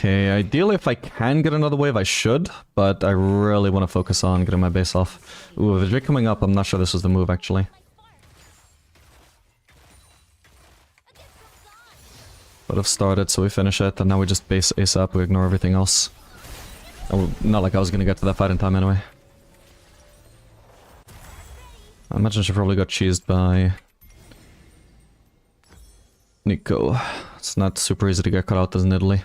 Okay, ideally if I can get another wave I should, but I really want to focus on getting my base off. Ooh, with the Drake coming up, I'm not sure this was the move actually. Would have started, so we finish it, and now we just base ASAP, we ignore everything else. Oh, not like I was gonna get to that fight in time anyway. I imagine she probably got cheesed by Nico. It's not super easy to get cut out as in Italy.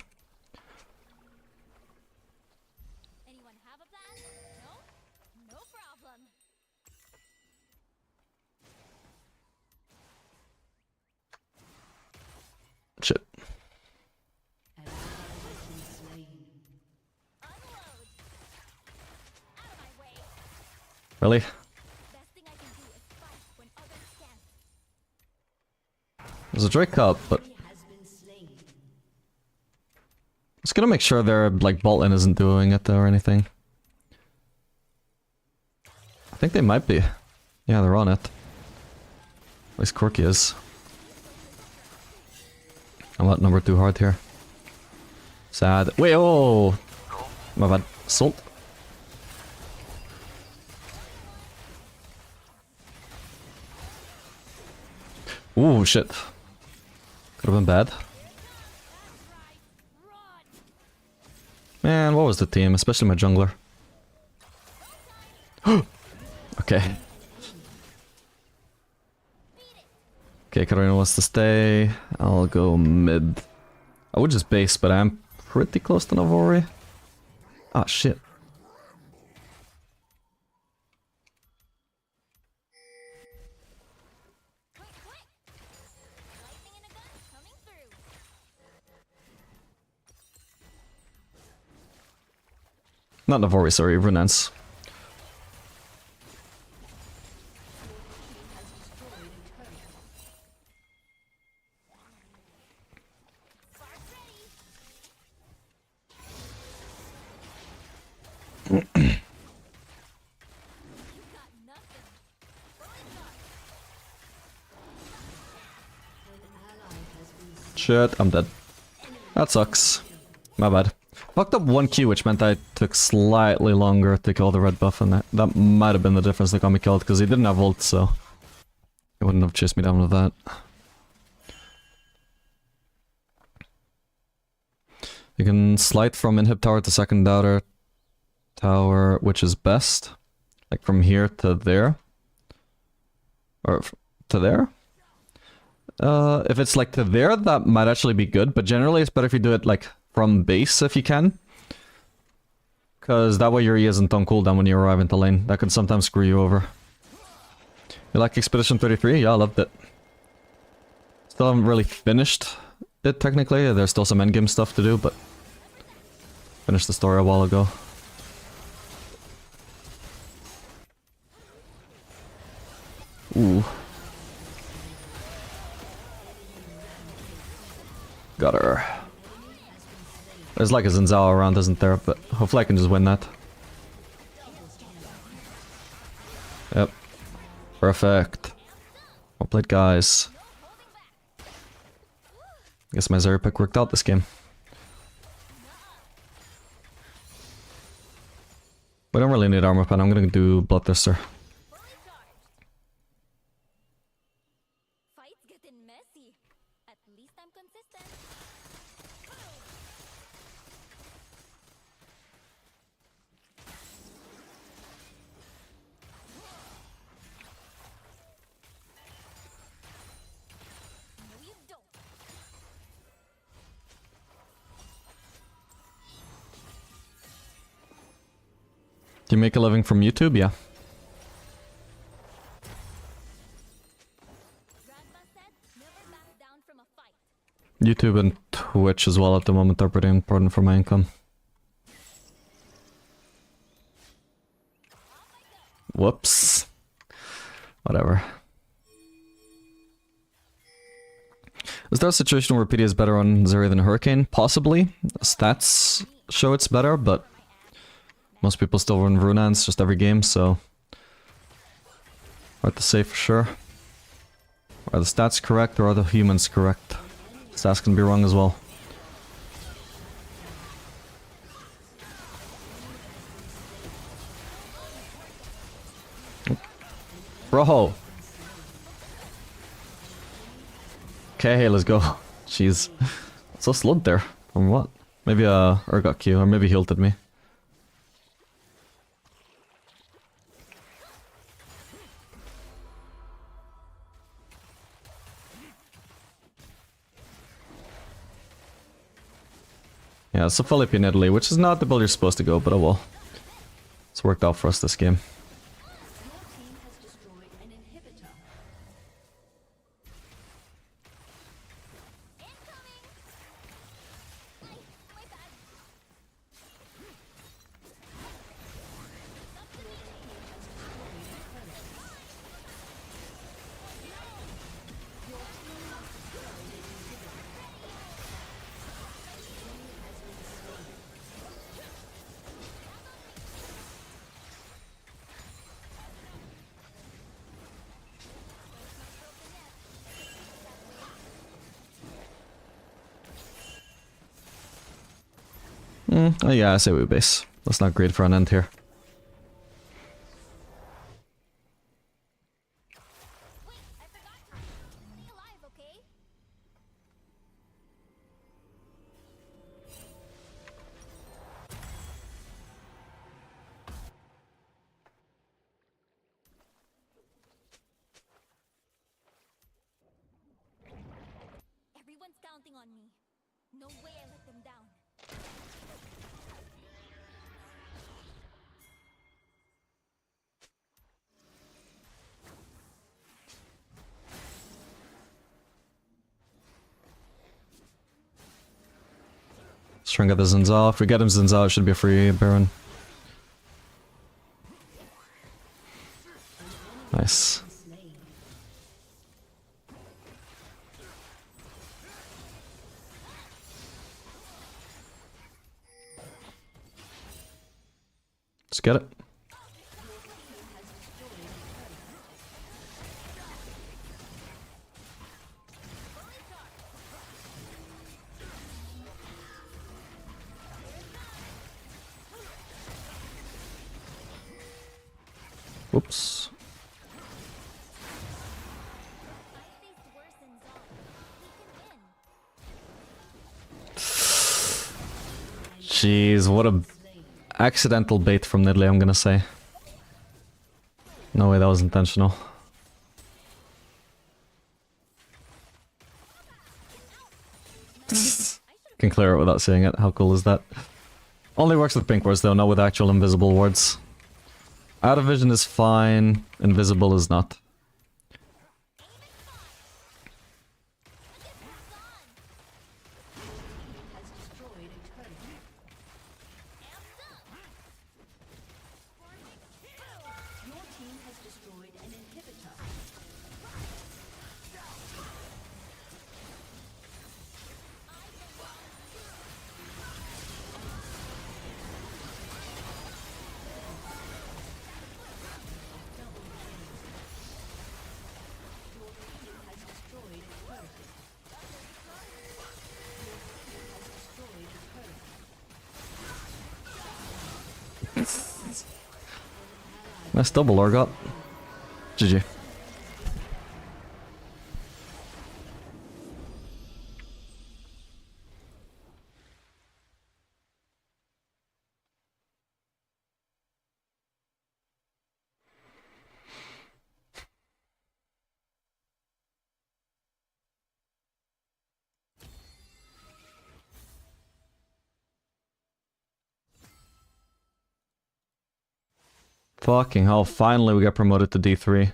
Anyone have a plan? No? No problem. Shit. An ally has been slain. Unload. Out of my way. Really? Best thing I can do is fight when others can't. There's a Drake up, but He has been slain. just gonna make sure their like bot lane isn't doing it or anything. I think they might be. Yeah, they're on it. At least Corky is. I'm at number 2 hard here. Sad. Wait, oh! My bad. Salt. Ooh, shit. Could have been bad. Man, what was the team? Especially my jungler. Okay. Okay, Karina wants to stay. I'll go mid. I would just base, but I'm pretty close to Navori. Ah, shit. Quick, quick! Lightning in a gun coming through. Not Navori, sorry, Renance. Spark ready. You got nothing. Fully charged. Shit, I'm dead. That sucks. My bad. Fucked up 1 Q, which meant I took slightly longer to kill the red buff, and that might have been the difference that got me killed, because he didn't have ult, so... He wouldn't have chased me down with that. You can slide from inhib tower to second tower, which is best. Like from here to there. Or to there? If it's like to there, that might actually be good, but generally it's better if you do it like from base if you can. Because that way your E isn't on cooldown when you arrive into lane. That can sometimes screw you over. You like Expedition 33? Yeah, I loved it. Still haven't really finished it technically. There's still some endgame stuff to do, but finished the story a while ago. Ooh. Got her. There's like a Zinzao around, isn't there? But hopefully I can just win that. Yep. Perfect. Well played, guys. Guess my Zeri pick worked out this game. We don't really need armor pen, I'm gonna do Bloodthirster. Fights getting messy. At least I'm consistent. No, you don't. Do you make a living from YouTube? Yeah. Grandma said, never back down from a fight. YouTube and Twitch as well at the moment are pretty important for my income. Whoops. Whatever. Is there a situation where PD is better on Zeri than Hurricane? Possibly. Stats show it's better, but most people still run Runans just every game, so hard to say for sure. Are the stats correct or are the humans correct? Stats can be wrong as well. Bro. Okay, let's go. Jeez. So slowed there. From what? Maybe got Q, or maybe he ulted me. Yeah, so Philip in Italy, which is not the build you're supposed to go, but oh well. It's worked out for us this game. Your team has destroyed an inhibitor. Incoming! My bad. Oh yeah, I say we base. That's not great for an end here. Wait, I forgot. Stay alive, okay? Everyone's counting on me. No way I let them down. Let's try and get the Zinzal. If we get him Zinzal, it should be a free Baron. Nice. Slain. Let's get it. Whoops. I faced worse than Zon. We can win. Jeez, what a accidental bait from Nidalee, I'm gonna say. No way that was intentional. Can clear it without seeing it. How cool is that? Only works with pink wards though, not with actual invisible wards. Out of vision is fine, invisible is not. Has destroyed a turret. Your team has destroyed an inhibitor. Your team has destroyed a turret. Your team has destroyed a turret. Nice double, Orgot. GG. Fucking hell, finally we got promoted to D3.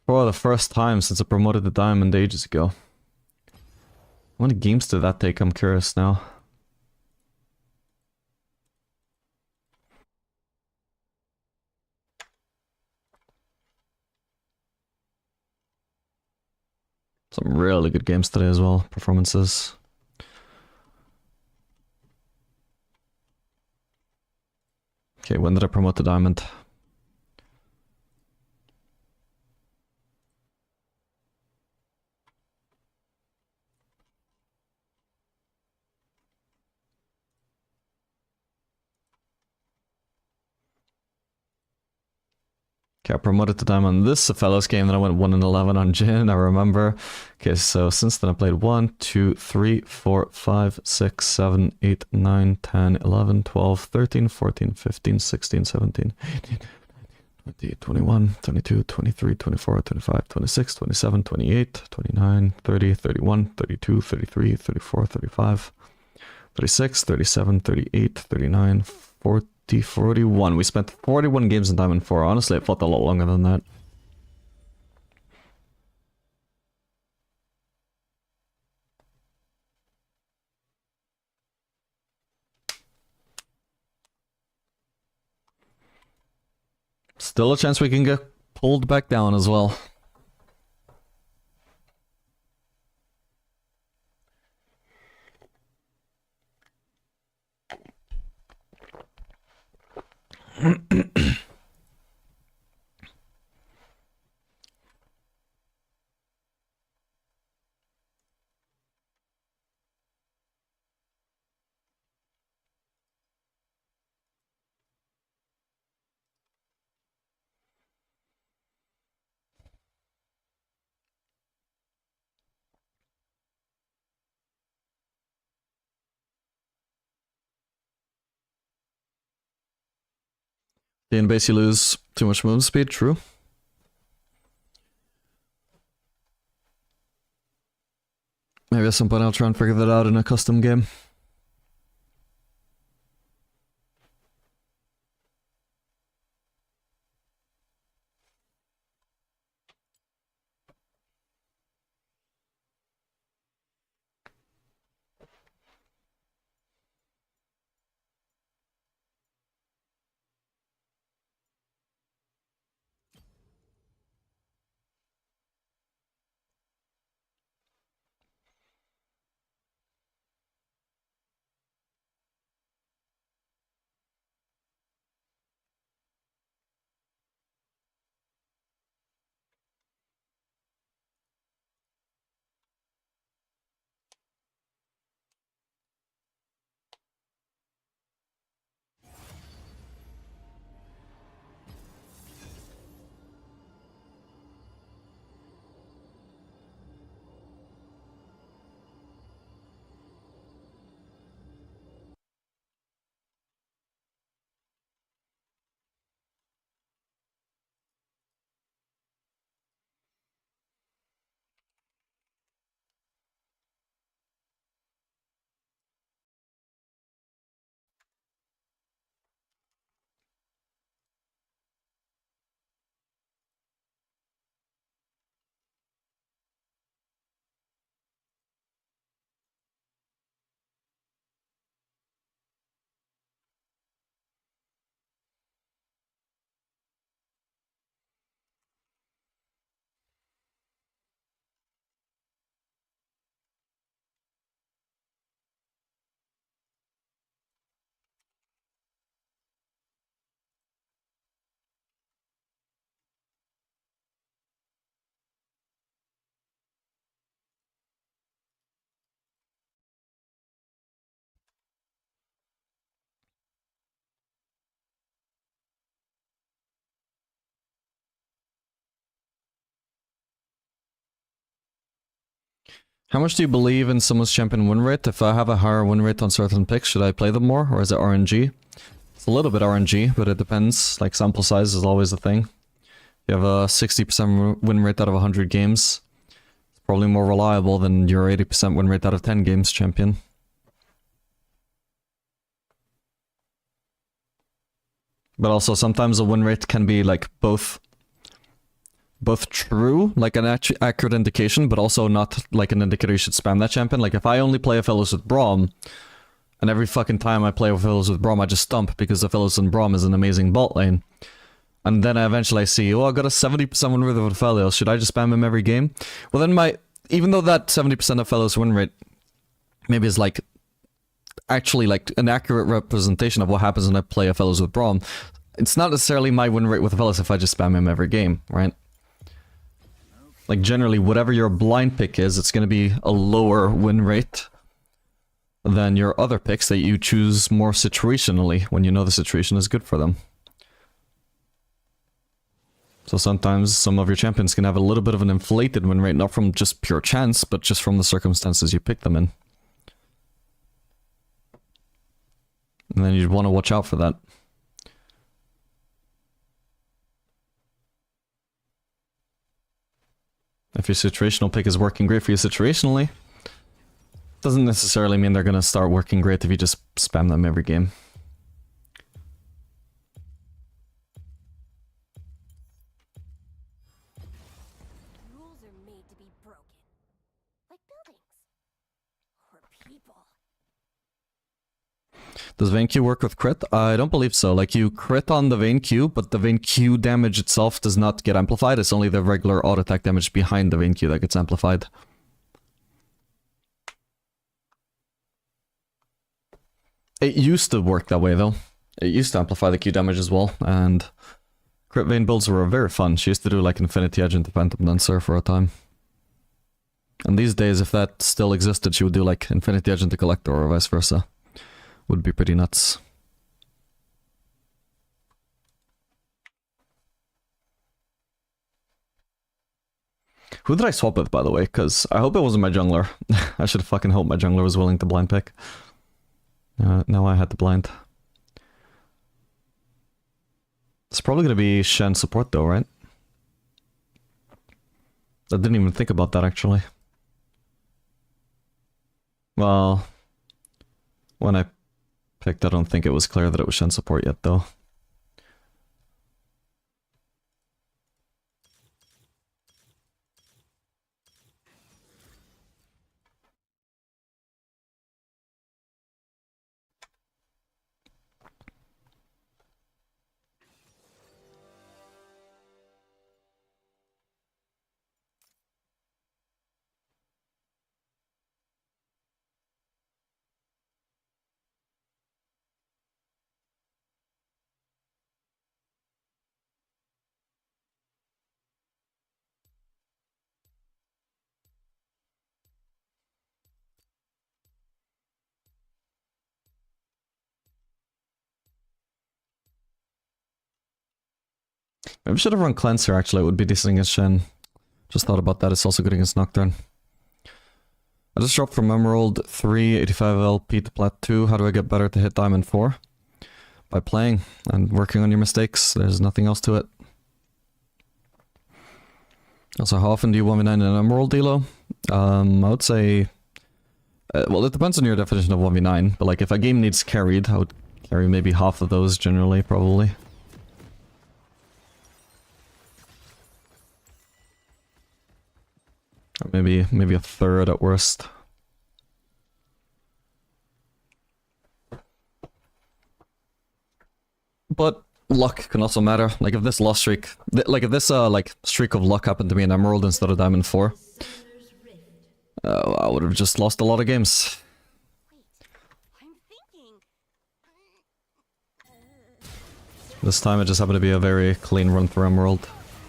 For the first time since I promoted to Diamond ages ago. How many games did that take? I'm curious now. Some really good games today as well, performances. Okay, when did I promote to Diamond? Okay, I promoted to Diamond this Fellows game, then I went 1-11 on Jin, I remember. Okay, so since then I played 1, 2, 3, 4, 5, 6, 7, 8, 9, 10, 11, 12, 13, 14, 15, 16, 17, 18, 20, 21, 22, 23, 24, 25, 26, 27, 28, 29, 30, 31, 32, 33, 34, 35, 36, 37, 38, 39, 40, 41. We spent 41 games in Diamond 4. Honestly, it felt a lot longer than that. Still a chance we can get pulled back down as well. In base you lose too much movement speed, true. Maybe at some point I'll try and figure that out in a custom game. How much do you believe in someone's champion win rate? If I have a higher win rate on certain picks, should I play them more, or is it RNG? It's a little bit RNG, but it depends. Like, sample size is always a thing. You have a 60% win rate out of 100 games. It's probably more reliable than your 80% win rate out of 10 games champion. But also, sometimes a win rate can be, like, both true, like an accurate indication, but also not like an indicator you should spam that champion. Like if I only play a Fellows with Braum, and every fucking time I play a Fellows with Braum I just stump because the Fellows in Braum is an amazing bot lane, and then I see, oh, I got a 70% win rate of Fellows, should I just spam him every game? Well then even though that 70% of Fellows win rate maybe is like actually like an accurate representation of what happens when I play a Fellows with Braum, it's not necessarily my win rate with Fellows if I just spam him every game, right? Like generally, whatever your blind pick is, it's going to be a lower win rate than your other picks that you choose more situationally when you know the situation is good for them. So sometimes some of your champions can have a little bit of an inflated win rate, not from just pure chance, but just from the circumstances you pick them in. And then you'd want to watch out for that. If your situational pick is working great for you situationally, doesn't necessarily mean they're gonna start working great if you just spam them every game. Rules are made to be broken. Like buildings. Or people. Does Vayne Q work with crit? I don't believe so. Like, you crit on the Vayne Q, but the Vayne Q damage itself does not get amplified. It's only the regular auto attack damage behind the Vayne Q that gets amplified. It used to work that way, though. It used to amplify the Q damage as well, and crit Vayne builds were very fun. She used to do, like, Infinity Edge into Phantom Dancer for a time. And these days, if that still existed, she would do, like, Infinity Edge into Collector or vice versa. Would be pretty nuts. Who did I swap with, by the way? Because I hope it wasn't my jungler. I should fucking hope my jungler was willing to blind pick. Now I had to blind. It's probably gonna be Shen support though, right? I didn't even think about that actually. Well, when I picked, I don't think it was clear that it was Shen support yet though. Maybe we should have run Cleanser actually, it would be decent against Shen. Just thought about that, it's also good against Nocturne. I just dropped from Emerald 3, 85 LP to Plat 2. How do I get better to hit Diamond 4? By playing and working on your mistakes. There's nothing else to it. Also, how often do you 1v9 in an Emerald Elo? I would say... well, it depends on your definition of 1v9, but like if a game needs carried, I would carry maybe half of those generally, probably. Or maybe a third at worst. But luck can also matter. Like if this loss streak, like if this like streak of luck happened to be an Emerald instead of Diamond 4, I would have just lost a lot of games. I'm thinking. This time it just happened to be a very clean run for Emerald.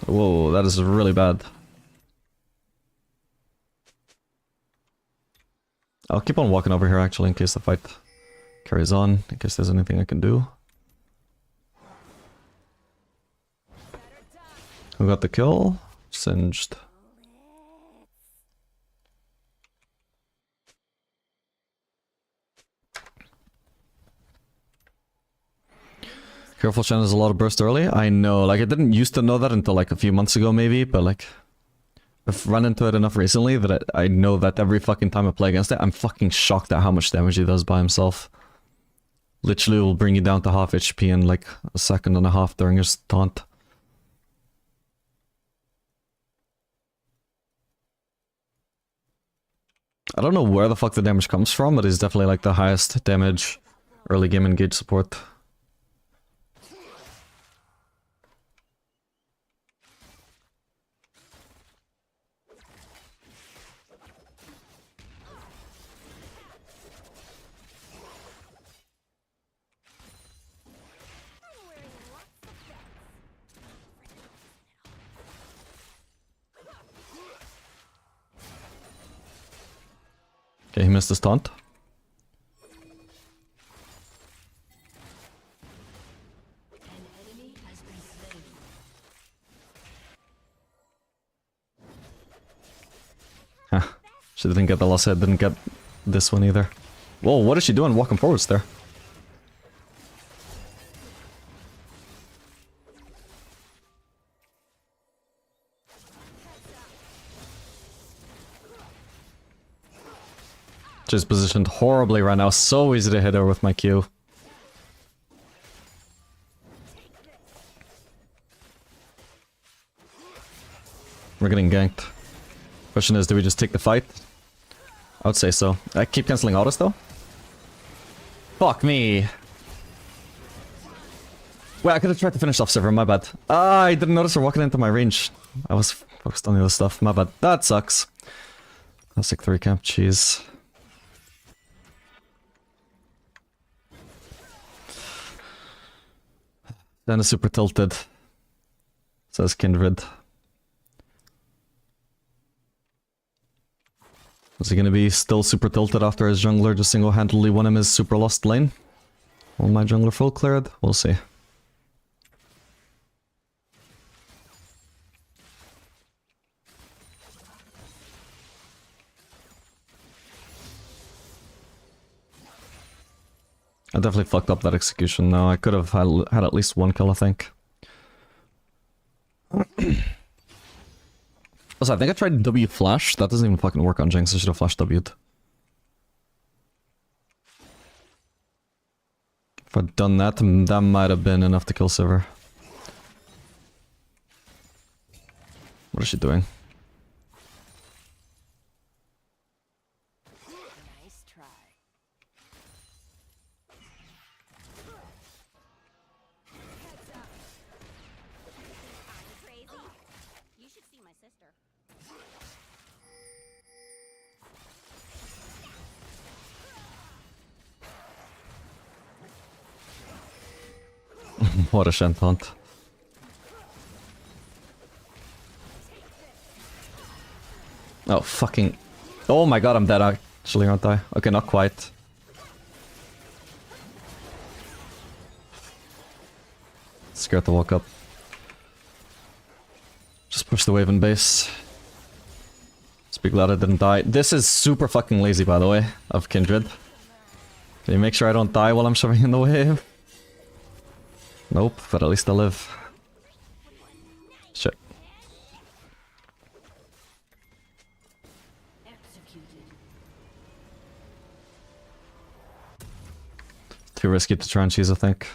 Whoa, that is really bad. I'll keep on walking over here actually in case the fight carries on, in case there's anything I can do. Who got the kill? Singed. Careful, Shen has a lot of burst early. I know, like I didn't used to know that until like a few months ago maybe, but like I've run into it enough recently that I know that every fucking time I play against it, I'm fucking shocked at how much damage he does by himself. Literally will bring you down to half HP in like a second and a half during his taunt. I don't know where the fuck the damage comes from, but he's definitely like the highest damage early game engage support. Okay, he missed his taunt. She didn't get the last hit, didn't get this one either. Whoa, what is she doing walking forwards there? She's positioned horribly right now, so easy to hit her with my Q. We're getting ganked. Question is, do we just take the fight? I would say so. I keep cancelling autos though. Fuck me. Wait, I could have tried to finish off Sivir, my bad. Ah, I didn't notice her walking into my range. I was focused on the other stuff, my bad. That sucks. Classic 3 camp, cheese. Then is super tilted. Says Kindred. Is he gonna be still super tilted after his jungler just single-handedly won him his super lost lane? Will my jungler full cleared? We'll see. I definitely fucked up that execution now. I could have had at least one kill, I think. Also, I think I tried W flash. That doesn't even fucking work on Jinx. I should have flashed W'd. If I'd done that, that might have been enough to kill Sivir. What is she doing? Nice try. Are you crazy? You should see my sister. What a shant hunt. Oh, fucking... Oh my god, I'm dead actually, aren't I? Okay, not quite. Scared to walk up. Just push the wave in base. Just be glad I didn't die. This is super fucking lazy, by the way, of Kindred. Can you make sure I don't die while I'm shoving in the wave? Nope, but at least I live. Shit. Too risky to try and cheese, I think.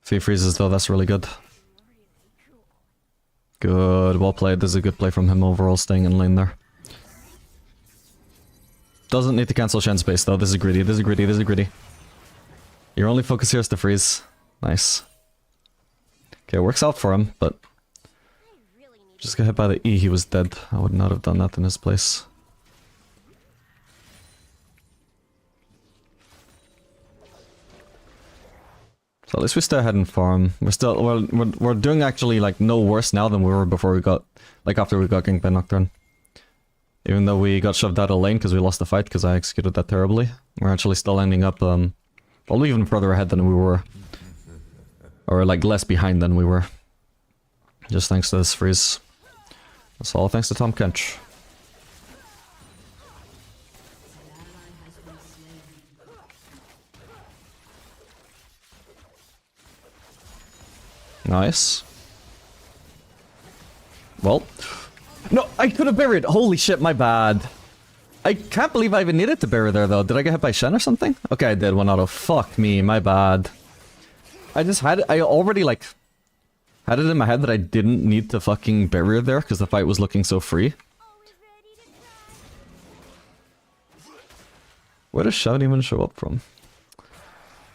If he freezes though, that's really good. Good, well played. This is a good play from him overall, staying in lane there. Doesn't need to cancel Shen's base though. This is greedy, this is greedy, this is greedy. Your only focus here is to freeze. Nice. Okay, it works out for him, but... Just got hit by the E, he was dead. I would not have done that in his place. So at least we stay ahead and farm. We're still... We're doing actually like no worse now than we were before we got... Like after we got ganked by Nocturne. Even though we got shoved out of lane because we lost the fight because I executed that terribly. We're actually still ending up probably even further ahead than we were. Or like less behind than we were. Just thanks to this freeze. That's all thanks to Tom Kench. Nice. Well... No, I could have buried. Holy shit, my bad. I can't believe I even needed to bury there, though. Did I get hit by Shen or something? Okay, I did. 1 auto. Fuck me, my bad. I just had it. I already, like, had it in my head that I didn't need to fucking bury there because the fight was looking so free. Where does Shen even show up from?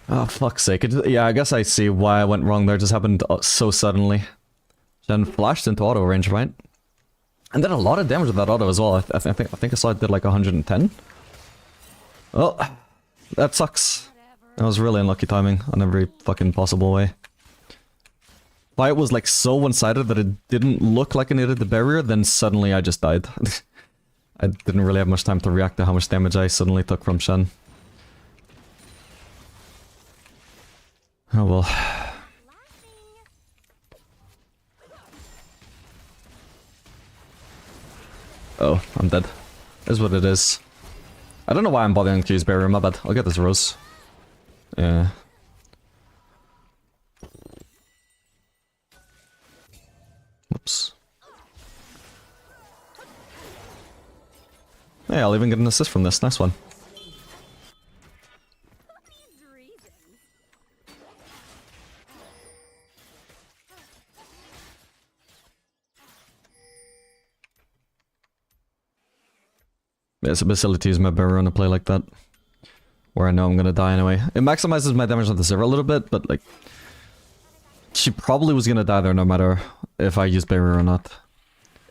Oh, fuck's sake. Yeah, I guess I see why I went wrong there. It just happened so suddenly. Shen flashed into auto range, right? And did a lot of damage with that auto as well. I think I saw it did like 110. Well, that sucks. That was really unlucky timing on every fucking possible way. Fight was like so one-sided that it didn't look like I needed the barrier, then suddenly I just died. I didn't really have much time to react to how much damage I suddenly took from Shen. Oh well. Oh, I'm dead. Is what it is. I don't know why I'm bothering to use barrier, my bad. I'll get this rose. Yeah. Oops. Yeah, I'll even get an assist from this. Nice one. Yeah, it's a bit silly to use my barrier on a play like that. Where I know I'm gonna die anyway. It maximizes my damage on the zero a little bit, but like... She probably was gonna die there no matter if I use barrier or not.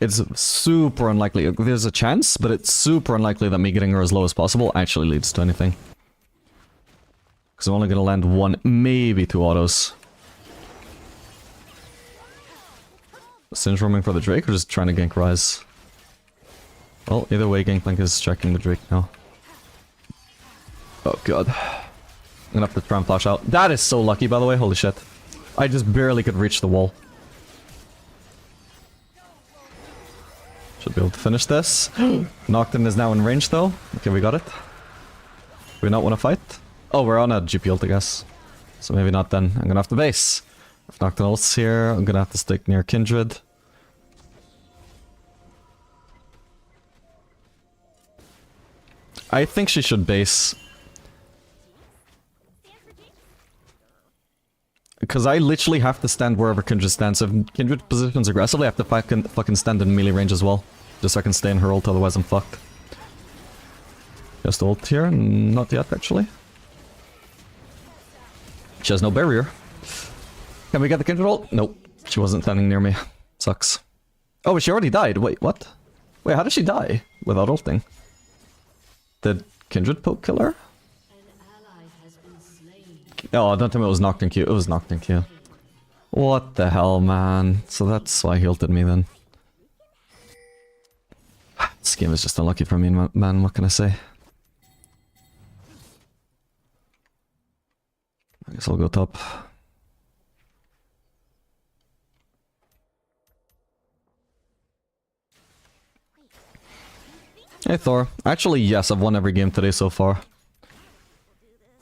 It's super unlikely. There's a chance, but it's super unlikely that me getting her as low as possible actually leads to anything. Because I'm only gonna land one, maybe two autos. Singe roaming for the Drake or just trying to gank Rise? Well, either way, Gangplank is checking the Drake now. Oh god. I'm gonna have to try and flash out. That is so lucky, by the way, holy shit. I just barely could reach the wall. Should be able to finish this. Nocturne is now in range though. Okay, we got it. Do we not want to fight? Oh, we're on a GP ult, I guess. So maybe not then. I'm gonna have to base. If Nocturne ult's here, I'm gonna have to stick near Kindred. I think she should base. Because I literally have to stand wherever Kindred stands. If Kindred positions aggressively, I have to fucking stand in melee range as well. Just so I can stay in her ult, otherwise I'm fucked. Just ult here? Not yet, actually. She has no barrier. Can we get the Kindred ult? Nope. She wasn't standing near me. Sucks. Oh, but she already died. Wait, what? Wait, how did she die? Without ulting? Did Kindred poke kill her? Oh, don't tell me it was Nocturne Q. It was Nocturne Q. What the hell, man? So that's why he ulted me then. This game is just unlucky for me, man. What can I say? I guess I'll go top. Hey Thor. Actually, yes, I've won every game today so far.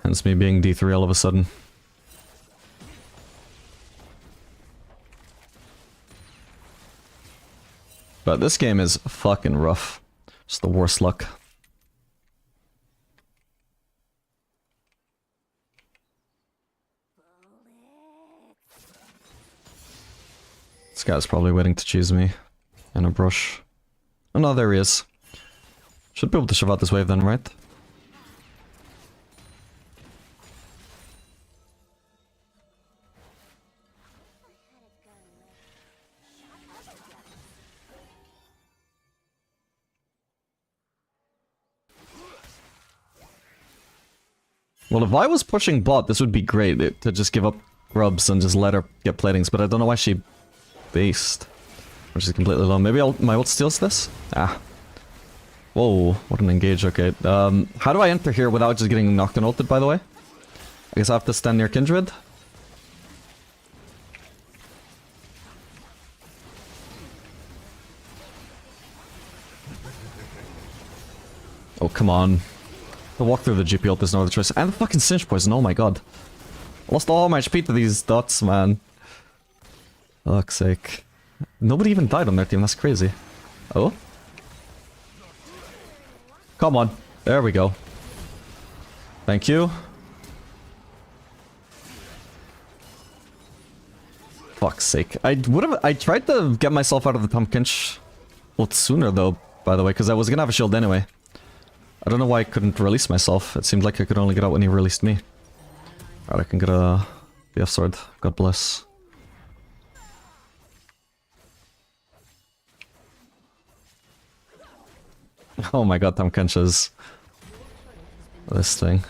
Hence me being D3 all of a sudden. But this game is fucking rough. Just the worst luck. This guy's probably waiting to choose me. In a brush. Oh no, there he is. Should be able to shove out this wave then, right? Well, if I was pushing bot, this would be great, to just give up grubs and just let her get platings, but I don't know why she based. Which is completely low. Maybe my ult steals this? Ah. Whoa, what an engage, okay. How do I enter here without just getting Nocturne ulted, by the way? I guess I have to stand near Kindred? Oh, come on. The walk through the GP ult, there's no other choice. And the fucking Singe poison, oh my god. I lost all my HP to these dots, man. Fuck's sake. Nobody even died on their team, that's crazy. Oh? Come on. There we go. Thank you. Fuck's sake. I tried to get myself out of the pumpkinch ult sooner though, by the way, because I was gonna have a shield anyway. I don't know why I couldn't release myself. It seemed like I could only get out when he released me. Alright, I can get a BF sword. God bless. Oh my god, Tom Kench's this thing.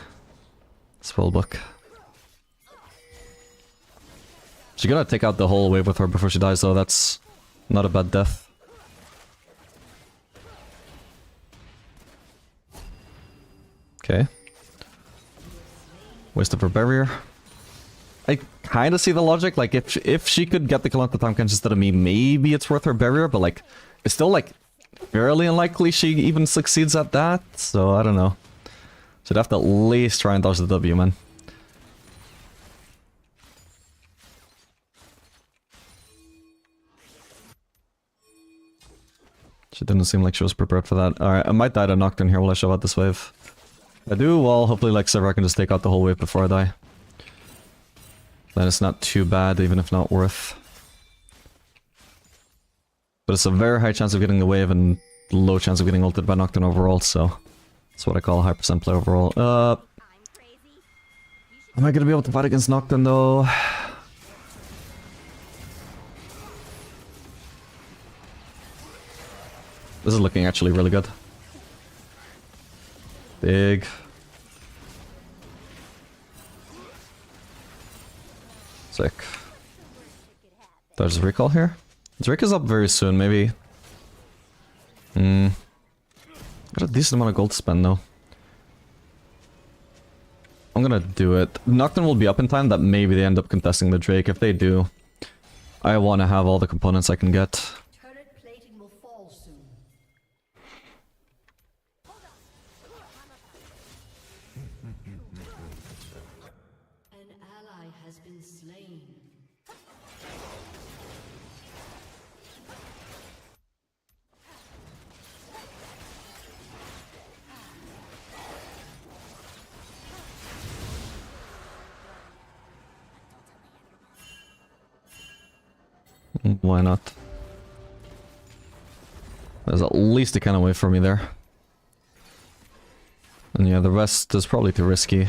Spellbook. She's gonna take out the whole wave with her before she dies though, that's not a bad death. Okay. Waste of her barrier. I kinda see the logic, like if she could get the kill onto Tom Kench instead of me, maybe it's worth her barrier, but like, it's still like fairly unlikely she even succeeds at that, so I don't know. Should have to at least try and dodge the W, man. She didn't seem like she was prepared for that. Alright, I might die to Nocturne here while I shove out this wave. If I do, well, hopefully like Sivir can just take out the whole wave before I die. Then it's not too bad, even if not worth. But it's a very high chance of getting the wave and low chance of getting ulted by Nocturne overall, so... That's what I call a high percent play overall. I'm crazy. Am I gonna be able to fight against Nocturne though? This is looking actually really good. Big. Sick. There's a recall here. Drake is up very soon, maybe. Got a decent amount of gold to spend though. I'm gonna do it. Nocturne will be up in time that maybe they end up contesting the Drake. If they do, I want to have all the components I can get. Turret plating will fall soon. An ally has been slain. Why not? There's at least a cannon wave for me there. And yeah, the rest is probably too risky. An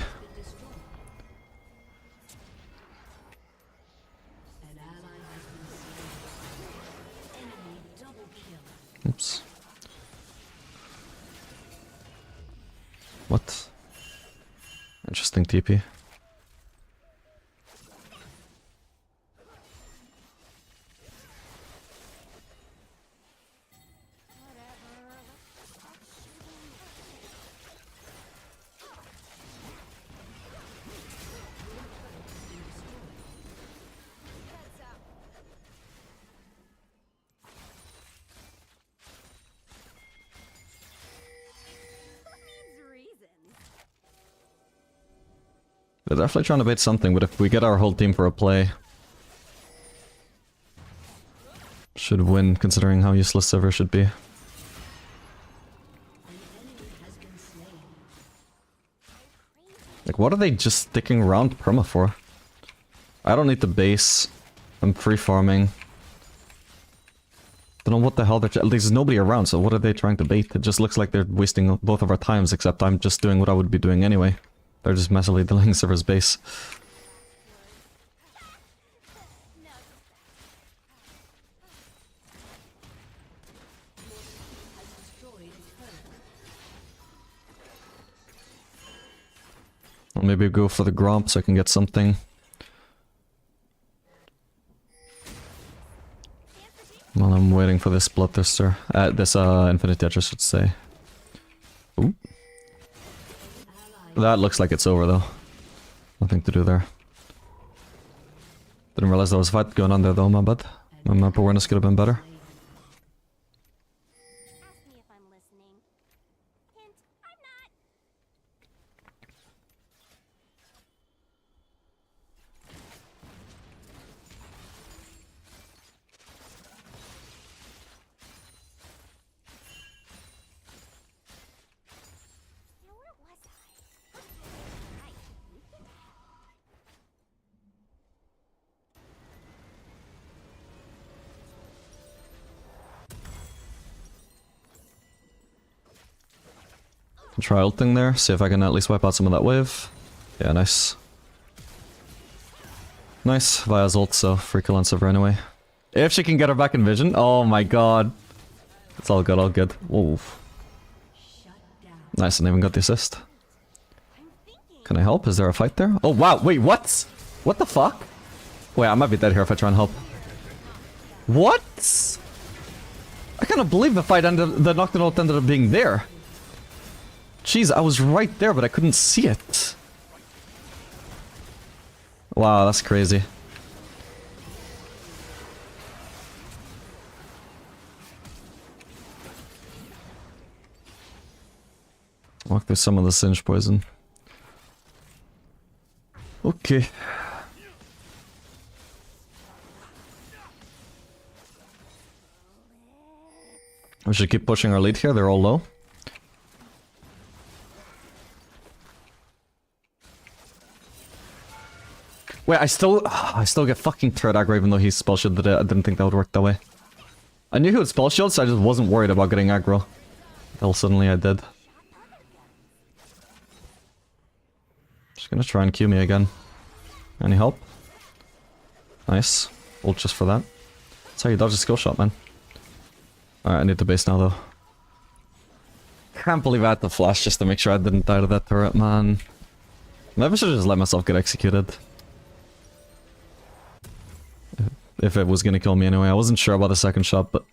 ally has been slain. Enemy double kill. Oops. What? Interesting TP. They're definitely trying to bait something, but if we get our whole team for a play... should win, considering how useless Sivir should be. Like, what are they just sticking around perma for? I don't need the base. I'm free farming. Don't know what the hell they're... There's nobody around, so what are they trying to bait? It just looks like they're wasting both of our times, except I'm just doing what I would be doing anyway. They're just massively delaying Sivir's base. Or maybe go for the Gromp so I can get something. While I'm waiting for this Bloodthirster. This Infinity Edge, I should say. Ooh. That looks like it's over though. Nothing to do there. Didn't realize there was a fight going on there though, my bad. My map awareness could have been better. Ask me if I'm listening. Hint, I'm not. Now where was I? Right. Try ulting there, see if I can at least wipe out some of that wave. Yeah, nice. Nice, Via's ult, so free kill on Sivir anyway. If she can get her back in vision, oh my god. It's all good, all good. Whoa. Nice, and even got the assist. Can I help? Is there a fight there? Oh wow, wait, what? What the fuck? Wait, I might be dead here if I try and help. What? I cannot believe the fight ended, the Nocturne ult ended up being there. Jeez, I was right there, but I couldn't see it. Wow, that's crazy. Walk through some of the Singe poison. Okay. We should keep pushing our lead here, they're all low. Wait, I still get fucking threat aggro even though he's spell shielded it. I didn't think that would work that way. I knew he would spell shield, so I just wasn't worried about getting aggro. Until suddenly I did. Just gonna try and Q me again. Any help? Nice. Ult just for that. That's how you dodge a skill shot, man. Alright, I need the base now, though. Can't believe I had to flash just to make sure I didn't die to that turret, man. Maybe I should just let myself get executed. If it was gonna kill me anyway. I wasn't sure about the second shot, but...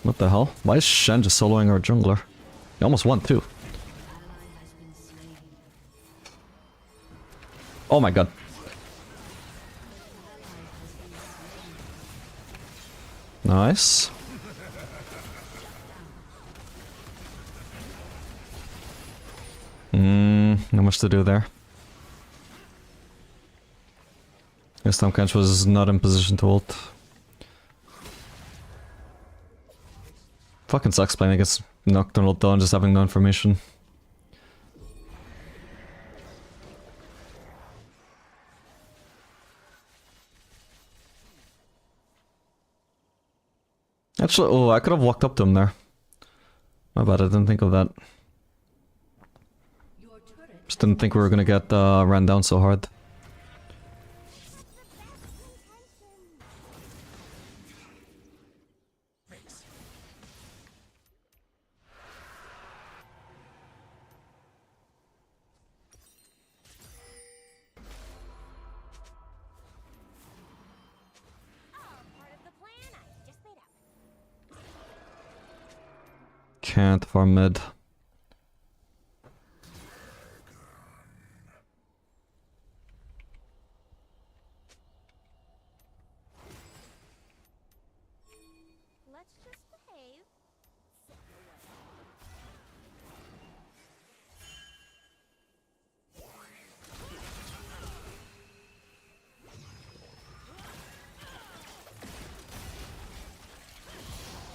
What the hell? Why is Shen just soloing our jungler? He almost won too. Oh my god. Nice. Not much to do there. Guess Tom Kench was not in position to ult. Fucking sucks playing against Nocturnal Dawn, just having no information. Actually, oh, I could have walked up to him there. My bad, I didn't think of that. Just didn't think we were gonna get ran down so hard. Can't farm mid. Let's just behave.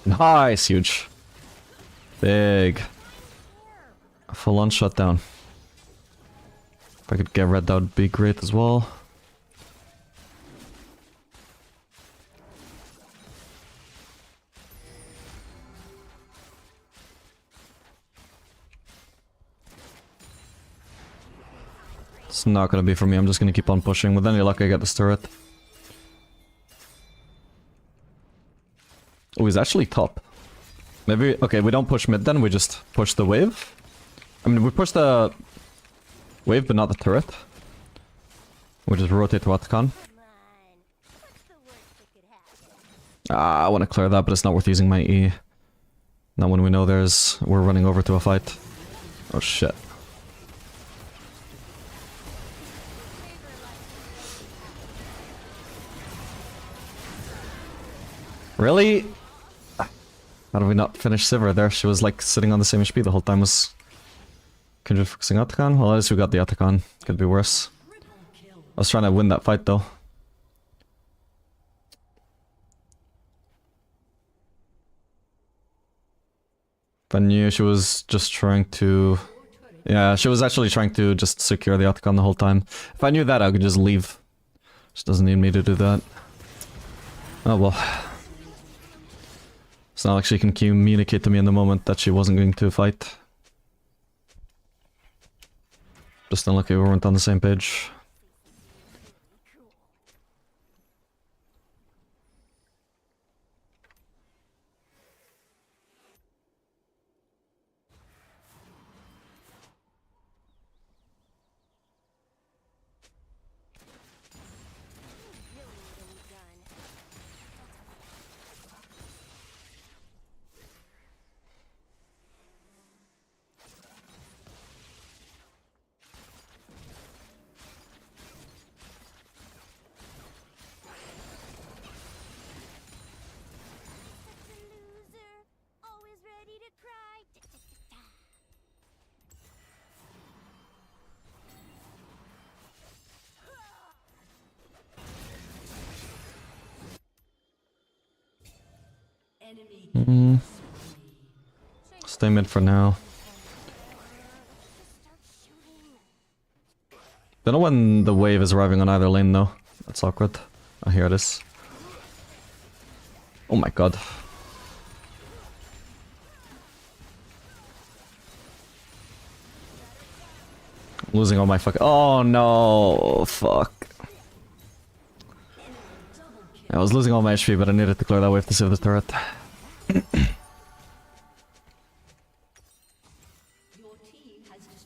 Nice, huge. Big. A full-on shutdown. If I could get red, that would be great as well. It's not gonna be for me, I'm just gonna keep on pushing. With any luck I get this turret. Oh, he's actually top. Maybe, okay, we don't push mid then, we just push the wave. I mean, we push the wave, but not the turret. We just rotate to Atacon. Come on. What's the worst that could happen? I want to clear that, but it's not worth using my E. Not when we know we're running over to a fight. Oh shit. Really? How did we not finish Sivir there? She was like sitting on the same HP the whole time. Was Kindred focusing Atacon? Well, at least we got the Atacon. Could be worse. I was trying to win that fight though. If I knew she was just trying to... Yeah, she was actually trying to just secure the Atacon the whole time. If I knew that, I could just leave. She doesn't need me to do that. Oh well. It's not like she can communicate to me in the moment that she wasn't going to fight. Just unlucky we weren't on the same page. Enemy Stay mid for now. Don't know when the wave is arriving on either lane though. That's awkward. Oh, here it is. Oh my god. I'm losing all my fuck. Oh no, fuck. I was losing all my HP, but I needed to clear that wave to save the turret.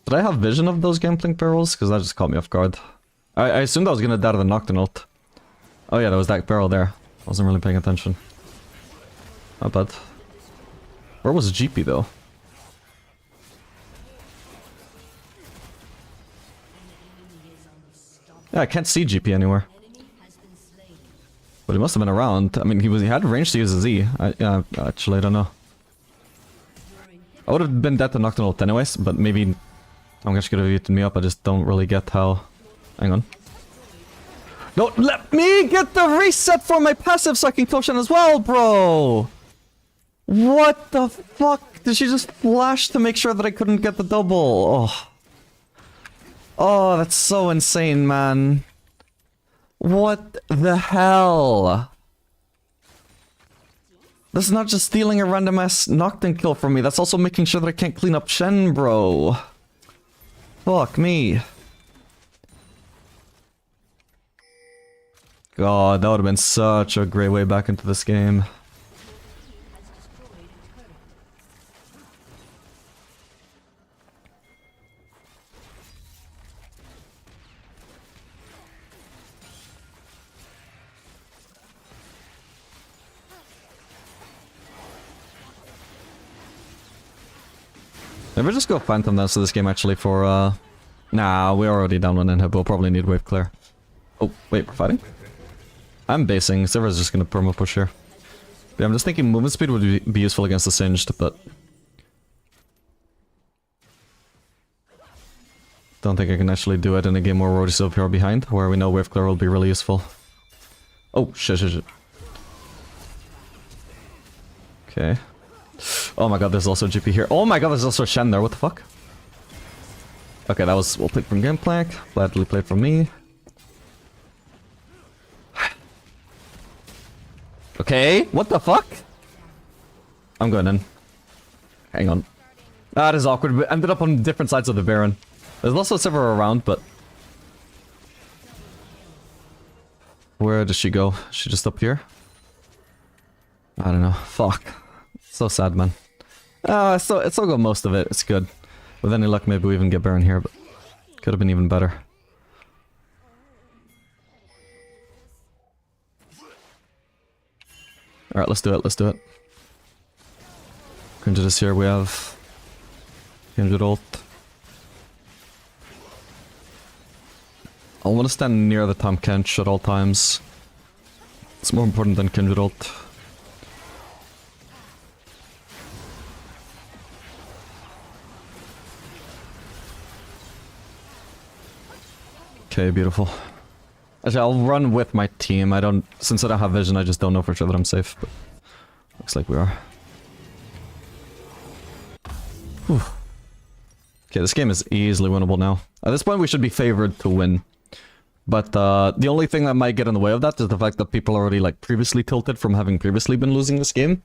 Did I have vision of those Gangplank barrels? Because that just caught me off guard. I assumed I was gonna die to the Nocturne ult. Oh yeah, there was that barrel there. I wasn't really paying attention. Not bad. Where was GP though? Yeah, I can't see GP anywhere. But he must have been around. I mean, he had range to use a Z. Actually, I don't know. I would have been dead to Nocturne ult anyways, but maybe I'm just gonna have eaten me up. I just don't really get how. Hang on. No, let me get the reset for my passive so I can caution as well, bro! What the fuck? Did she just flash to make sure that I couldn't get the double? Oh. Oh, that's so insane, man. What the hell? This is not just stealing a random ass Nocturne kill from me, that's also making sure that I can't clean up Shen, bro. Fuck me. God, that would have been such a great way back into this game. Maybe just go Phantom then so this game actually for Nah, we're already down one inhib, we'll probably need wave clear. Oh, wait, we're fighting? I'm basing, Sivir's just gonna perma push here. Yeah, I'm just thinking movement speed would be useful against the Singed, but... don't think I can actually do it in a game where we're already so far behind, where we know wave clear will be really useful. Oh, shit. Okay. Oh my god, there's also GP here. Oh my god, there's also Shen there, what the fuck? Okay, that was well played from Gangplank, gladly played from me. Okay, what the fuck? I'm going in. Hang on. That is awkward, we ended up on different sides of the Baron. There's also several around, but... where does she go? Is she just up here? I don't know. Fuck. So sad, man. So it's all got most of it. It's good. With any luck, maybe we even get Baron here, but could have been even better. Alright, let's do it, let's do it. Into this here, we have Kindred ult. I want to stand near the Tahm Kench at all times. It's more important than Kindred ult. Okay, beautiful. Actually, I'll run with my team. I don't... since I don't have vision, I just don't know for sure that I'm safe, but... looks like we are. Whew. Okay, this game is easily winnable now. At this point, we should be favored to win. But, the only thing that might get in the way of that is the fact that people are already, like, previously tilted from having previously been losing this game.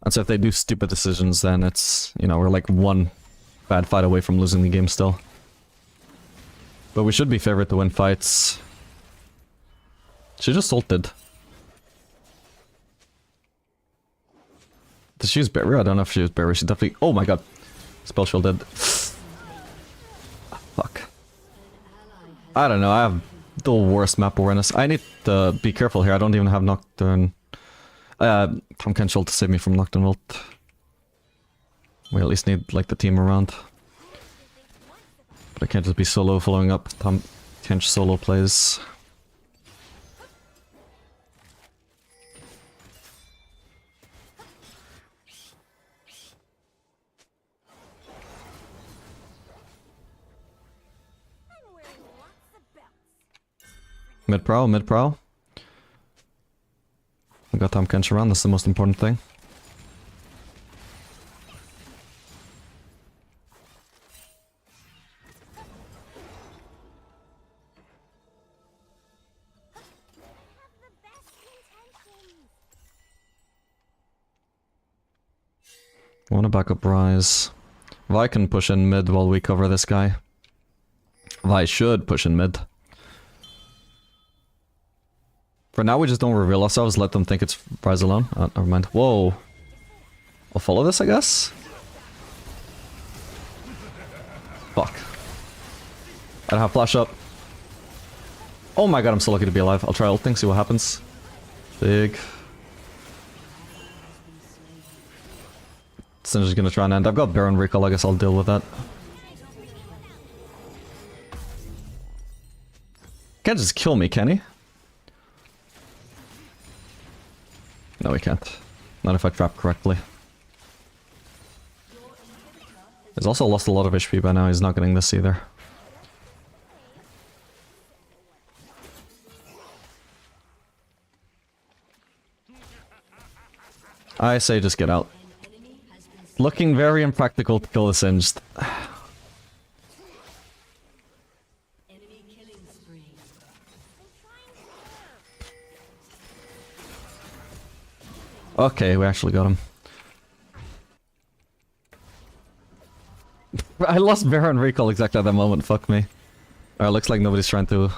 And so if they do stupid decisions, then it's... you know, we're like one bad fight away from losing the game still. But we should be favored to win fights. She just ulted. Did she use barrier? I don't know if she used barrier. She definitely... oh my god. Spell shielded. Fuck. I don't know. I have the worst map awareness. I need to be careful here. I don't even have Nocturne. Tahm Kench ult to save me from Nocturne ult. We at least need like the team around. But I can't just be solo following up Tahm Kench solo plays. Mid prow, mid prow. We got Tahm Kench around, that's the most important thing. I want to back up Rise. Vi can push in mid while we cover this guy. Vi should push in mid. For now, we just don't reveal ourselves, let them think it's Rise alone. Oh, never mind. Whoa. I'll follow this, I guess? Fuck. I don't have flash up. Oh my god, I'm so lucky to be alive. I'll try ulting, see what happens. Big. Singe gonna try and end. I've got Baron recall, I guess I'll deal with that. Can't just kill me, can he? No, he can't. Not if I trap correctly. He's also lost a lot of HP by now, he's not getting this either. I say just get out. Looking very impractical to kill the Singed. Enemy killing spree. Okay, we actually got him. I lost Baron recall exactly at that moment, fuck me. Alright, looks like nobody's trying to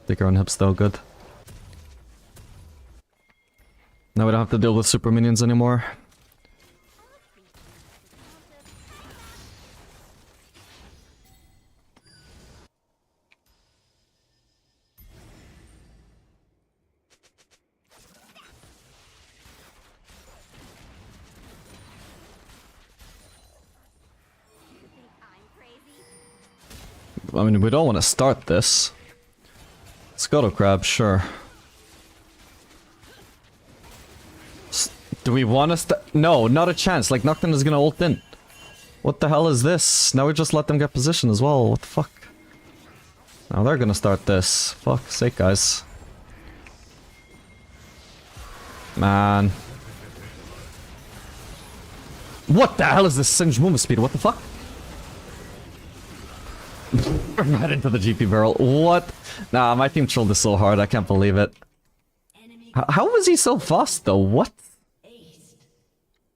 dig our own hips though, good. Now we don't have to deal with super minions anymore. I mean, we don't want to start this. Scuttle Crab, sure. Do we want to No, not a chance. Like, Nocturne is gonna ult in. What the hell is this? Now we just let them get position as well. What the fuck? Now they're gonna start this. Fuck's sake, guys. Man. What the hell is this Singe movement speed? What the fuck? Right into the GP barrel. What? Nah, my team trolled this so hard, I can't believe it. How was he so fast though? What?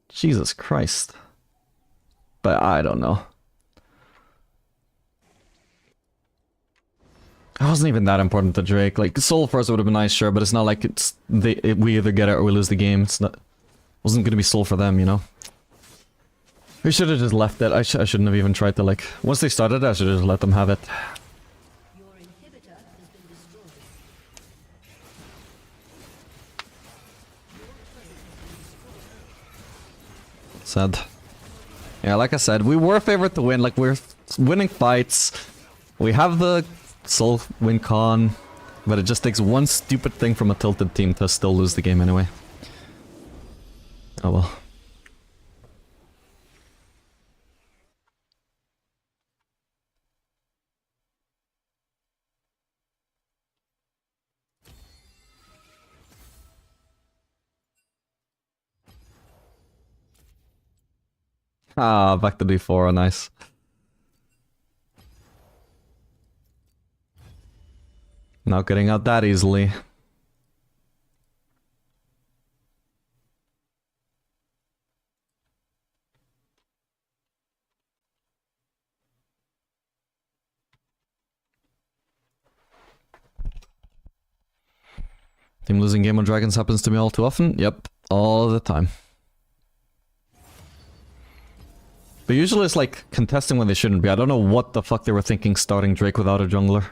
Jesus Christ. But I don't know. It wasn't even that important to Drake. Like, Soul first would have been nice, sure, but it's not like it's we either get it or we lose the game. It's not. Wasn't gonna be Soul for them, you know? We should have just left it. I shouldn't have even tried to, like... Once they started, I should have just let them have it. Your inhibitor has been destroyed. Sad. Yeah, like I said, we were favored to win. Like, we're winning fights. We have the Soul win con. But it just takes one stupid thing from a tilted team to still lose the game anyway. Oh well. Ah, back to D4, nice. Not getting out that easily. Team losing game on dragons happens to me all too often? Yep, all the time. But usually it's like contesting when they shouldn't be. I don't know what the fuck they were thinking starting Drake without a jungler.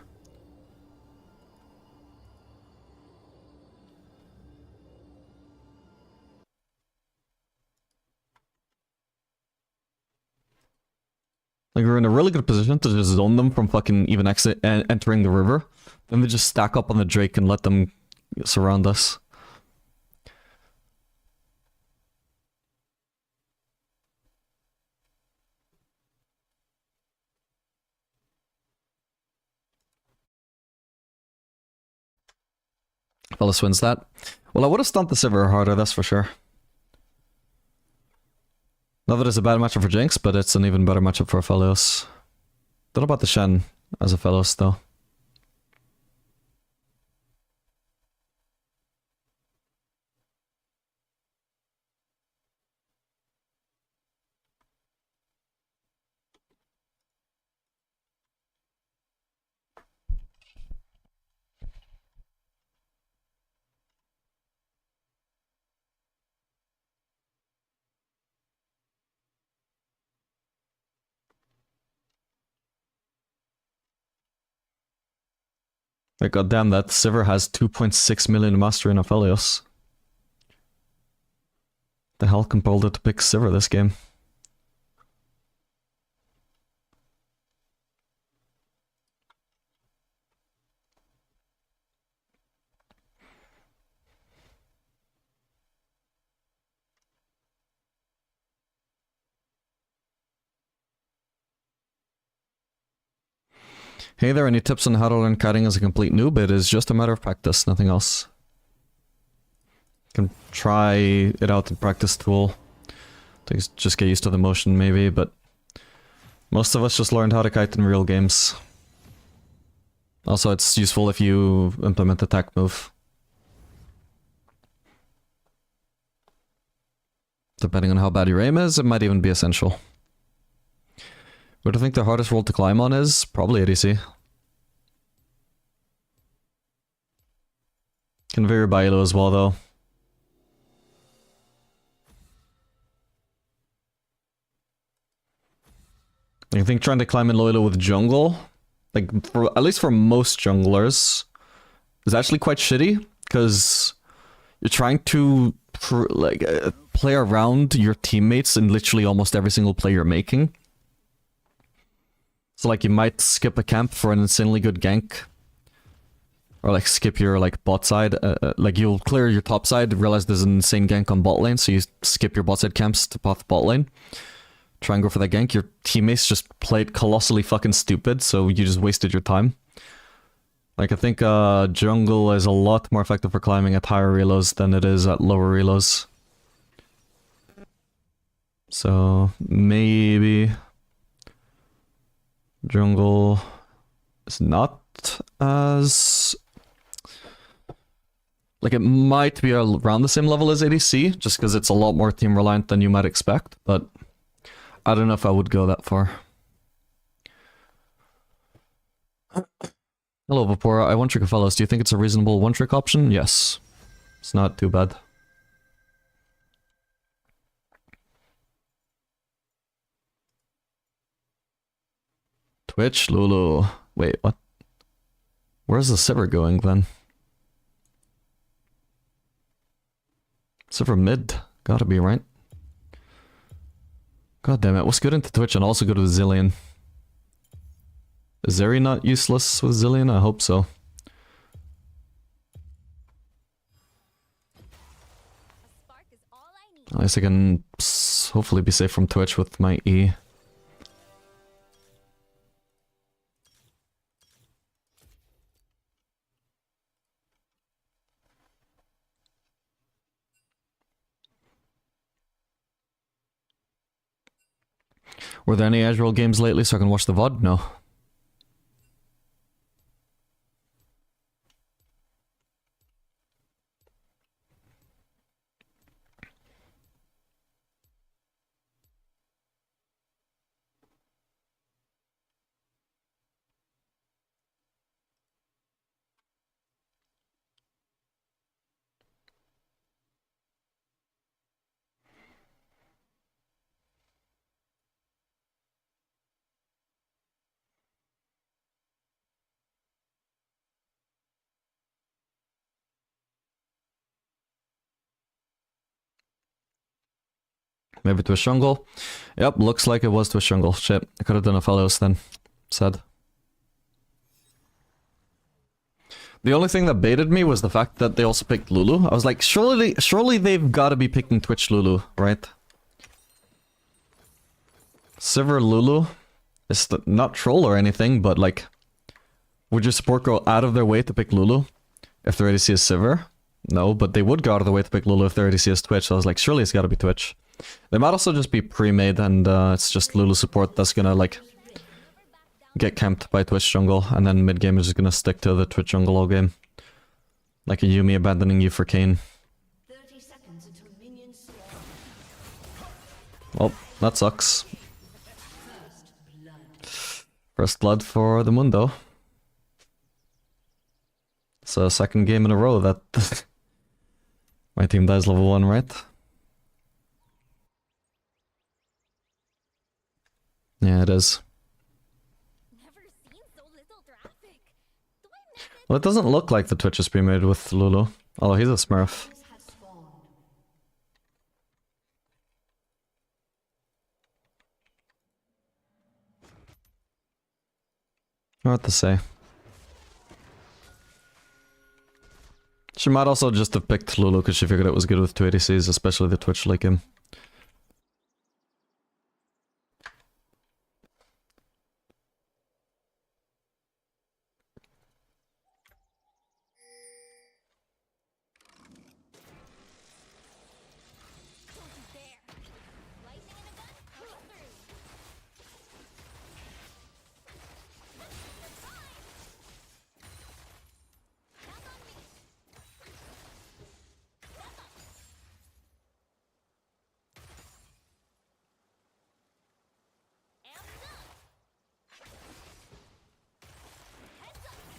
Like, we're in a really good position to just zone them from fucking even entering the river. Then they just stack up on the Drake and let them surround us. Fellas wins that. Well, I would have stunned the Sivir harder, that's for sure. Not that it's a bad matchup for Jinx, but it's an even better matchup for Phelios. Don't know about the Shen as a Phelios, though. Like, goddamn, that Sivir has 2.6 million mastery in Aphelios. The hell compelled it to pick Sivir this game? Hey there, any tips on how to learn kiting as a complete noob? It is just a matter of practice, nothing else. You can try it out in practice tool. Just get used to the motion maybe, but most of us just learned how to kite in real games. Also, it's useful if you implement the attack move. Depending on how bad your aim is, it might even be essential. What do you think the hardest world to climb on is? Probably ADC. Can vary by elo as well, though. I think trying to climb in low elo with jungle, like, at least for most junglers, is actually quite shitty, because you're trying to play around your teammates in literally almost every single play you're making. So like you might skip a camp for an insanely good gank, or like skip your like bot side. Like you'll clear your top side, realize there's an insane gank on bot lane, so you skip your bot side camps to path bot lane. Try and go for that gank. Your teammates just played colossally fucking stupid, so you just wasted your time. Like I think jungle is a lot more effective for climbing at higher relos than it is at lower relos. So maybe jungle is not as... Like, it might be around the same level as ADC, just because it's a lot more team reliant than you might expect, but I don't know if I would go that far. Hello, Vapora. I one-trick Aphelios. Do you think it's a reasonable one-trick option? Yes. It's not too bad. Twitch, Lulu. Wait, what? Where's the Sivir going then? Sivir mid. Gotta be, right? God damn it. What's good into Twitch and also good with Zillion? Is Zeri not useless with Zillion? I hope so. A spark is all I need. At least I can hopefully be safe from Twitch with my E. Were there any Azrael games lately so I can watch the VOD? No. Maybe Twitch jungle. Yep, looks like it was Twitch jungle. Shit, I could have done Aphelios then. Sad. The only thing that baited me was the fact that they also picked Lulu. I was like, surely they've got to be picking Twitch Lulu, right? Sivir Lulu is not troll or anything, but like, would your support go out of their way to pick Lulu if their ADC is Sivir? No, but they would go out of their way to pick Lulu if their ADC is Twitch. So I was like, surely it's got to be Twitch. They might also just be pre-made and it's just Lulu support that's gonna like get camped by Twitch jungle, and then mid-game is just gonna stick to the Twitch jungle all game. Like a Yumi abandoning you for Kayn. 30 seconds until minions spawn. Well, that sucks. First blood. First blood for the Mundo. It's a second game in a row that my team dies level 1, right? Yeah, it is. Never seen so little traffic. Do I Well, it doesn't look like the Twitch is pre-made with Lulu. Although he's a smurf. Has spawned. Hard to say. She might also just have picked Lulu because she figured it was good with 2 ADCs, especially the Twitch like him. Don't you dare. Lightning in a gun? Coming through. They're fine. Count on me. Step up. Amped up. Heads up.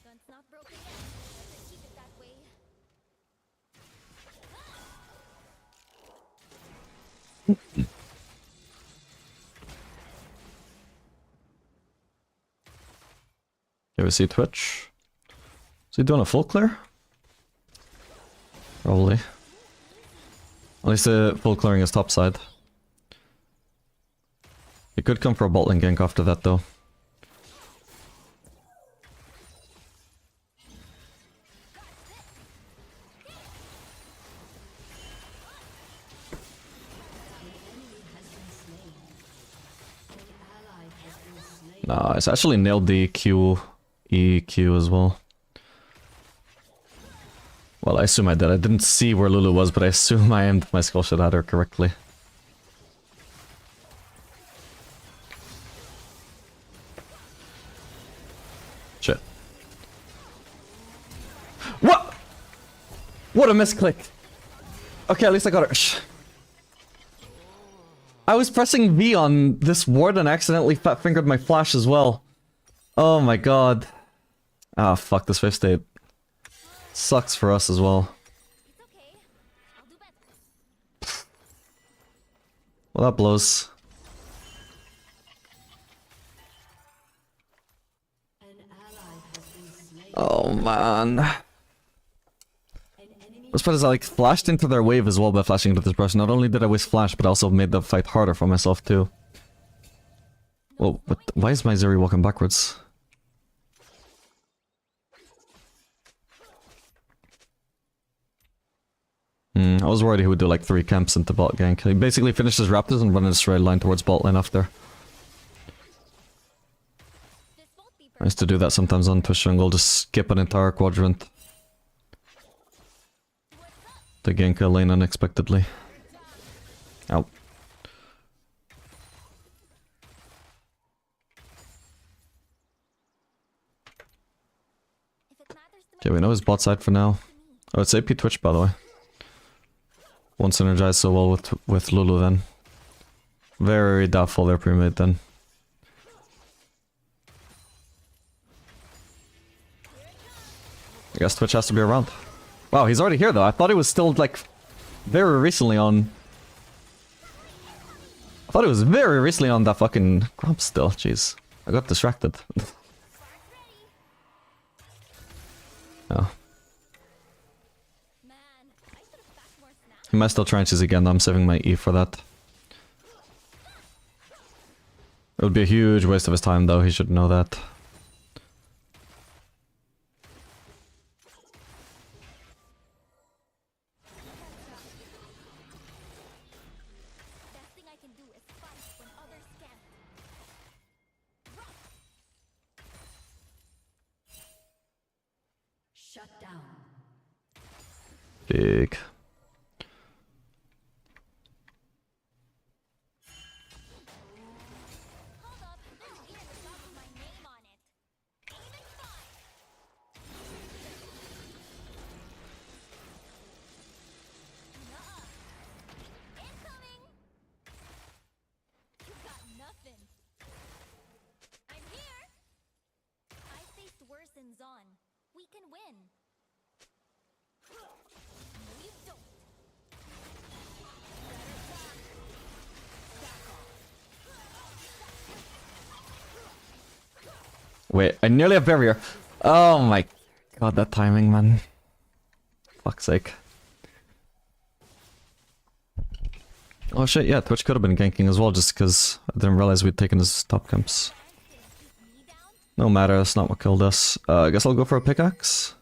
Gun's not broken yet. Better keep it that way. Here we see Twitch. Is he doing a full clear? Probably. At least full clearing is top side. He could come for a bot lane gank after that though. Nice, I actually nailed the Q, E, Q as well. Well, I assume I did. I didn't see where Lulu was, but I assume I aimed my skull shot at her correctly. Shit. What? What a misclick. Okay, at least I got her. I was pressing V on this ward and accidentally fat fingered my flash as well. Oh my god. Ah, fuck, this 5th state. Sucks for us as well. It's okay. I'll do better. Well, that blows. An ally has been slain. Oh man. An enemy What's bad is I like flashed into their wave as well by flashing into this brush. Not only did I waste flash, but I also made the fight harder for myself too. Well, but why is my Zeri walking backwards? I was worried he would do like 3 camps into bot gank. He basically finished his raptors and run in a straight line towards bot lane after. This won't be I used to do that sometimes on Twitch jungle, just skip an entire quadrant to gank a lane unexpectedly. Ow. If it matters to Okay, we know his bot side for now. Oh, it's AP Twitch by the way. Won't synergize so well with Lulu then. Very doubtful they're pre-made then. I guess Twitch has to be around. Wow, he's already here though. I thought he was still like very recently on. I thought he was very recently on that fucking grump still. Jeez, I got distracted. Oh. Man, I should have packed more snacks. He might still try and choose again. I'm saving my E for that. It would be a huge waste of his time though. He should know that. Best thing I can do is fight when others can't. shut down. Big. Hold up, there's even a dog with my name on it. Aim and fire. Nuh-uh. Incoming. You got nothing. I'm here. I faced worse in curtains on. We can win. No, you don't. Wait, I nearly have barrier. Oh my god, that timing, man. Fuck's sake. Oh shit, yeah, Twitch could have been ganking as well, just because I didn't realize we'd taken his top camps. No matter, that's not what killed us. I guess I'll go for a pickaxe.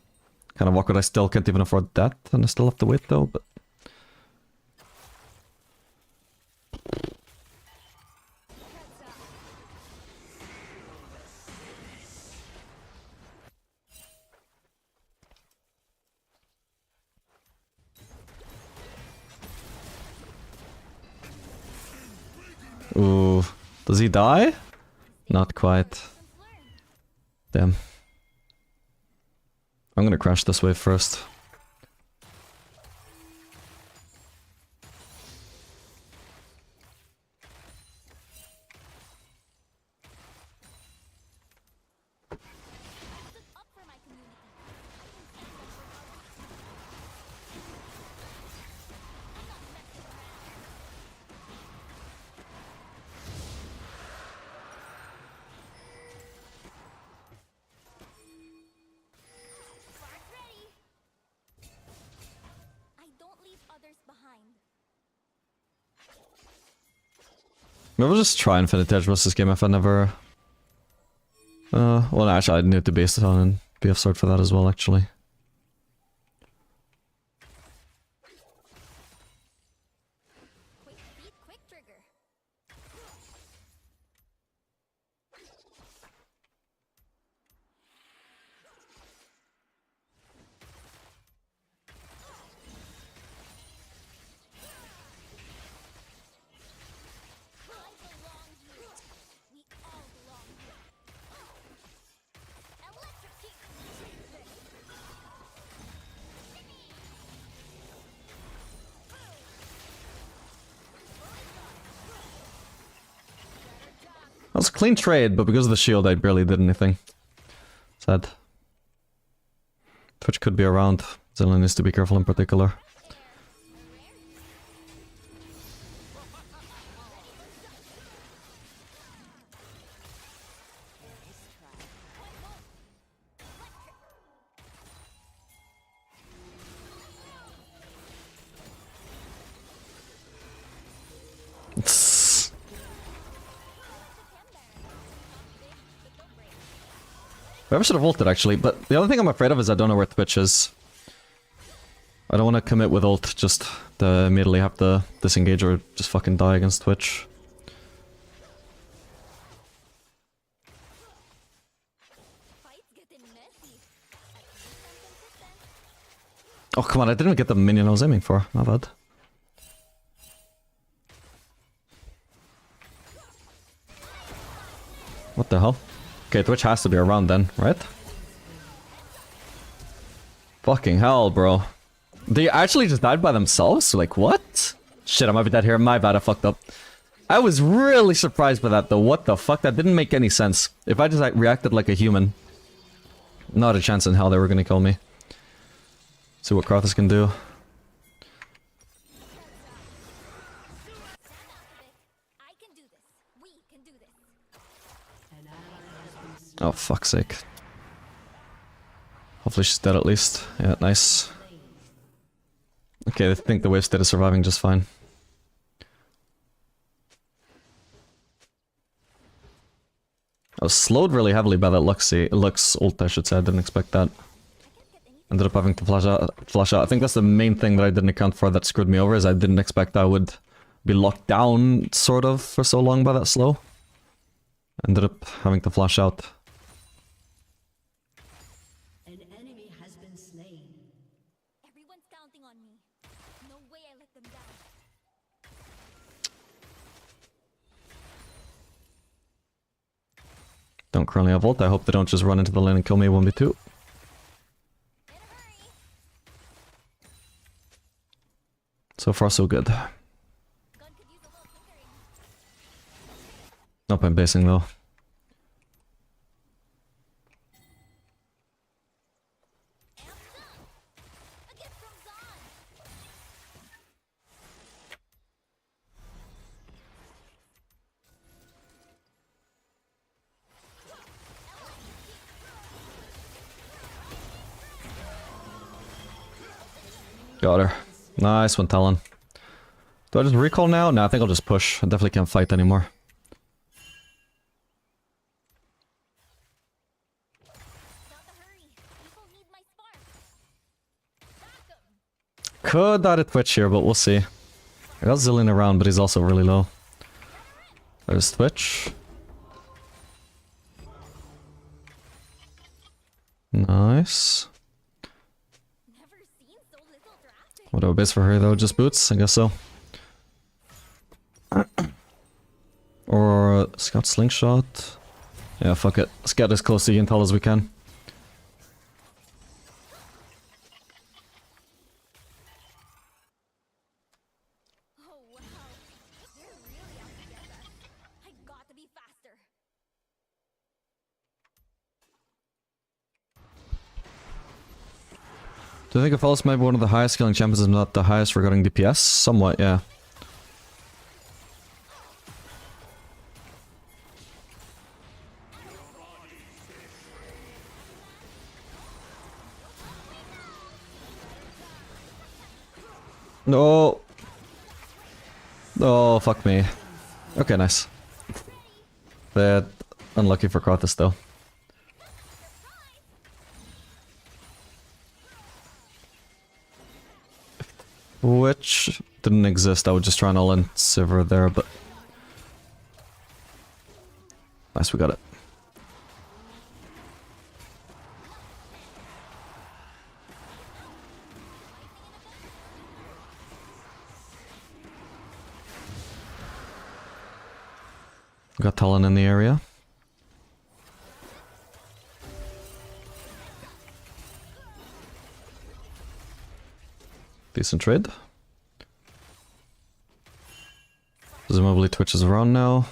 Kind of awkward, I still can't even afford that, and I still have to wait though, but... Ooh, does he die? Not quite. Damn. I'm gonna crash this wave first. Up for my community. I'm not messing around. Spark ready. I don't leave others behind. Maybe we'll just try Infinite Edge most this game if I never... well, no, actually, I'd need to base it on and BF Sword for that as well, actually. Quick beat, quick trigger. I belong here. We all belong here. Electrocute. That was a clean trade, but because of the shield, I barely did anything. Sad. Twitch could be around. Zillion needs to be careful in particular. Maybe I should have ulted actually, but the other thing I'm afraid of is I don't know where Twitch is. I don't want to commit with ult just to immediately have to disengage or just fucking die against Twitch. Fights getting messy. At least I'm consistent. Oh come on, I didn't get the minion I was aiming for. My bad. What the hell? Okay, Twitch has to be around then, right? Fucking hell, bro. They actually just died by themselves? Like, what? Shit, I might be dead here. My bad, I fucked up. I was really surprised by that, though. What the fuck? That didn't make any sense. If I just like, reacted like a human, not a chance in hell they were gonna kill me. See what Krathus can do. I can do this. We can do this. Oh, fuck's sake. Hopefully she's dead at least. Yeah, nice. Okay, I think the wave state is surviving just fine. I was slowed really heavily by that Lux ult, I should say. I didn't expect that. Ended up having to flash out. I think that's the main thing that I didn't account for that screwed me over, is I didn't expect I would be locked down, sort of, for so long by that slow. Ended up having to flash out. An enemy has been slain. Everyone's counting on me. No way I let them down. Don't currently have ult. I hope they don't just run into the lane and kill me 1v2. In a hurry. So far, so good. Gun could use a little tinkering. Not by basing though. Got her. Nice one, Talon. Do I just recall now? No, I think I'll just push. I definitely can't fight anymore. Not the hurry. People need my spark. Back 'em. Could die to Twitch here, but we'll see. I got Zillion around, but he's also really low. There's Twitch. Nice. Never seen so little drafting. Whatever base for her though, just boots, I guess so. Or Scout Slingshot. Yeah, fuck it. Let's get as close to Yintal as we can. Oh wow. They're really out to get us. I got to be faster. Do you think Apollos might be one of the highest scaling champions if not the highest regarding DPS? Somewhat, yeah. No. Oh, fuck me. Okay, nice. Bad. Unlucky for Kratos though. Which didn't exist, I would just try and all-in Sivir there, but... Nice, we got it. Got Talon in the area. Decent trade. Presumably Twitch is around now.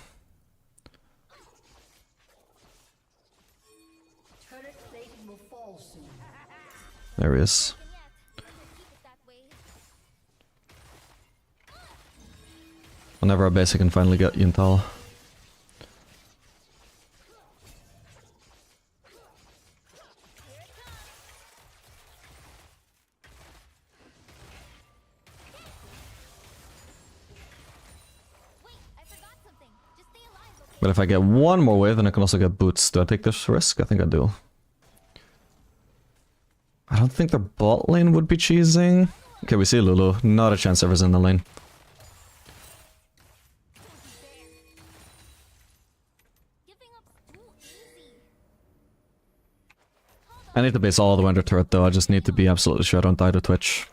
Turret plating will fall soon. There he is. And yet, better keep it that way. Whenever our basic can finally get Yintal. Wait, I forgot something. Just stay alive, okay? But if I get one more wave, then I can also get boots. Do I take this risk? I think I do. I don't think their bot lane would be cheesing. Okay, we see Lulu. Not a chance ever's in the lane. Giving up's too easy. I need to base all the way under turret though. I just need to be absolutely sure I don't die to Twitch.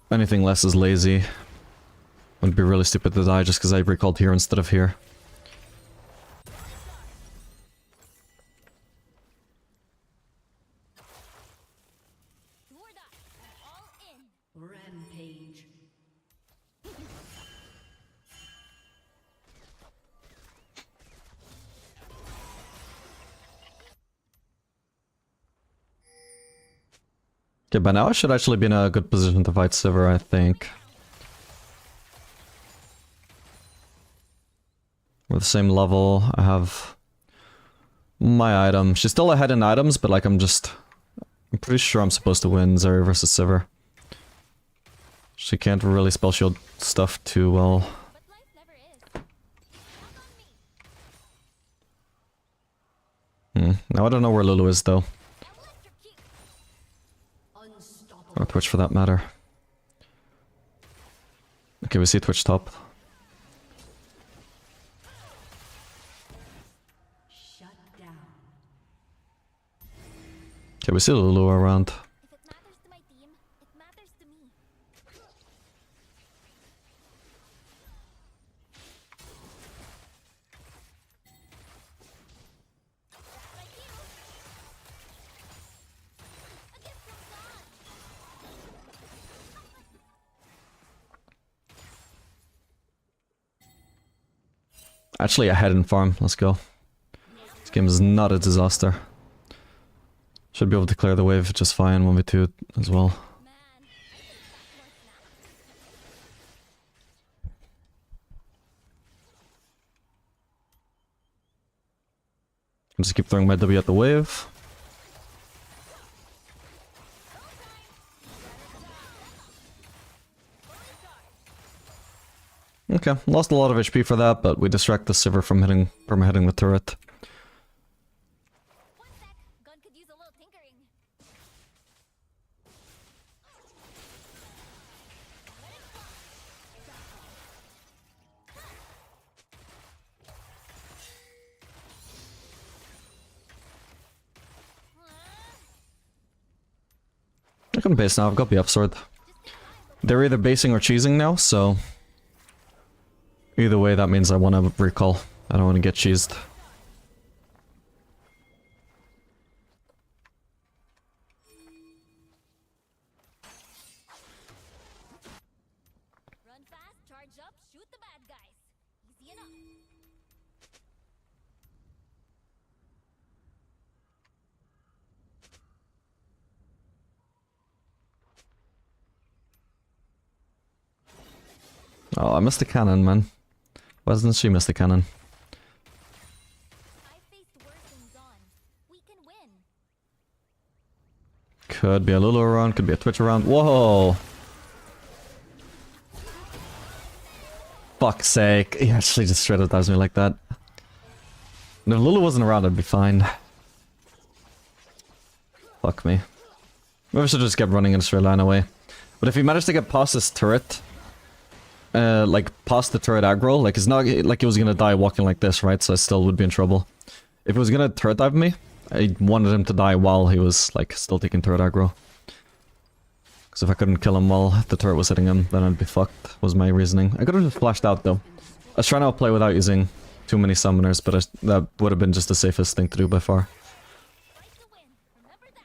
Anything less is lazy. Would be really stupid to die just because I recalled here instead of here. Sword up. All in. Rampage. Okay, by now I should actually be in a good position to fight Sivir, I think. We're the same level. I have my item. She's still ahead in items, but like I'm pretty sure I'm supposed to win Zeri versus Sivir. She can't really spell shield stuff too well. But life never is. Count on me. Now I don't know where Lulu is though. Electrocute. Unstoppable. Or Twitch for that matter. Okay, we see Twitch top. Shut down. Okay, we see Lulu around. If it matters to my team, it matters to me. Like you. A gift from God. Actually ahead in farm, let's go. This game is not a disaster. Should be able to clear the wave just fine 1v2 as well. Man, I could have packed more snacks. I'll just keep throwing my W at the wave. Okay, lost a lot of HP for that, but we distract the Sivir from hitting the turret. One sec. Gun could use a little tinkering. I can base now, I've got the upsword. They're either basing or cheesing now, so... Either way, that means I want to recall. I don't want to get cheesed. Run fast, charge up, shoot the bad guys. Easy enough. Oh, I missed the cannon, man. Why doesn't she miss the cannon? I faced worse things on. We can win. Could be a Lulu around, could be a Twitch around. Whoa! Fuck's sake. He actually just straight up dives me like that. And if Lulu wasn't around, I'd be fine. Fuck me. Maybe I should just get running in a straight line away. But if he managed to get past this turret... like, past the turret aggro, like, it's not like he was gonna die walking like this, right? So I still would be in trouble. If he was gonna turret dive me, I wanted him to die while he was, like, still taking turret aggro. Because if I couldn't kill him while the turret was hitting him, then I'd be fucked, was my reasoning. I could have just flashed out, though. I was trying to outplay without using too many summoners, but that would have been just the safest thing to do by far. Fight to win. Remember that.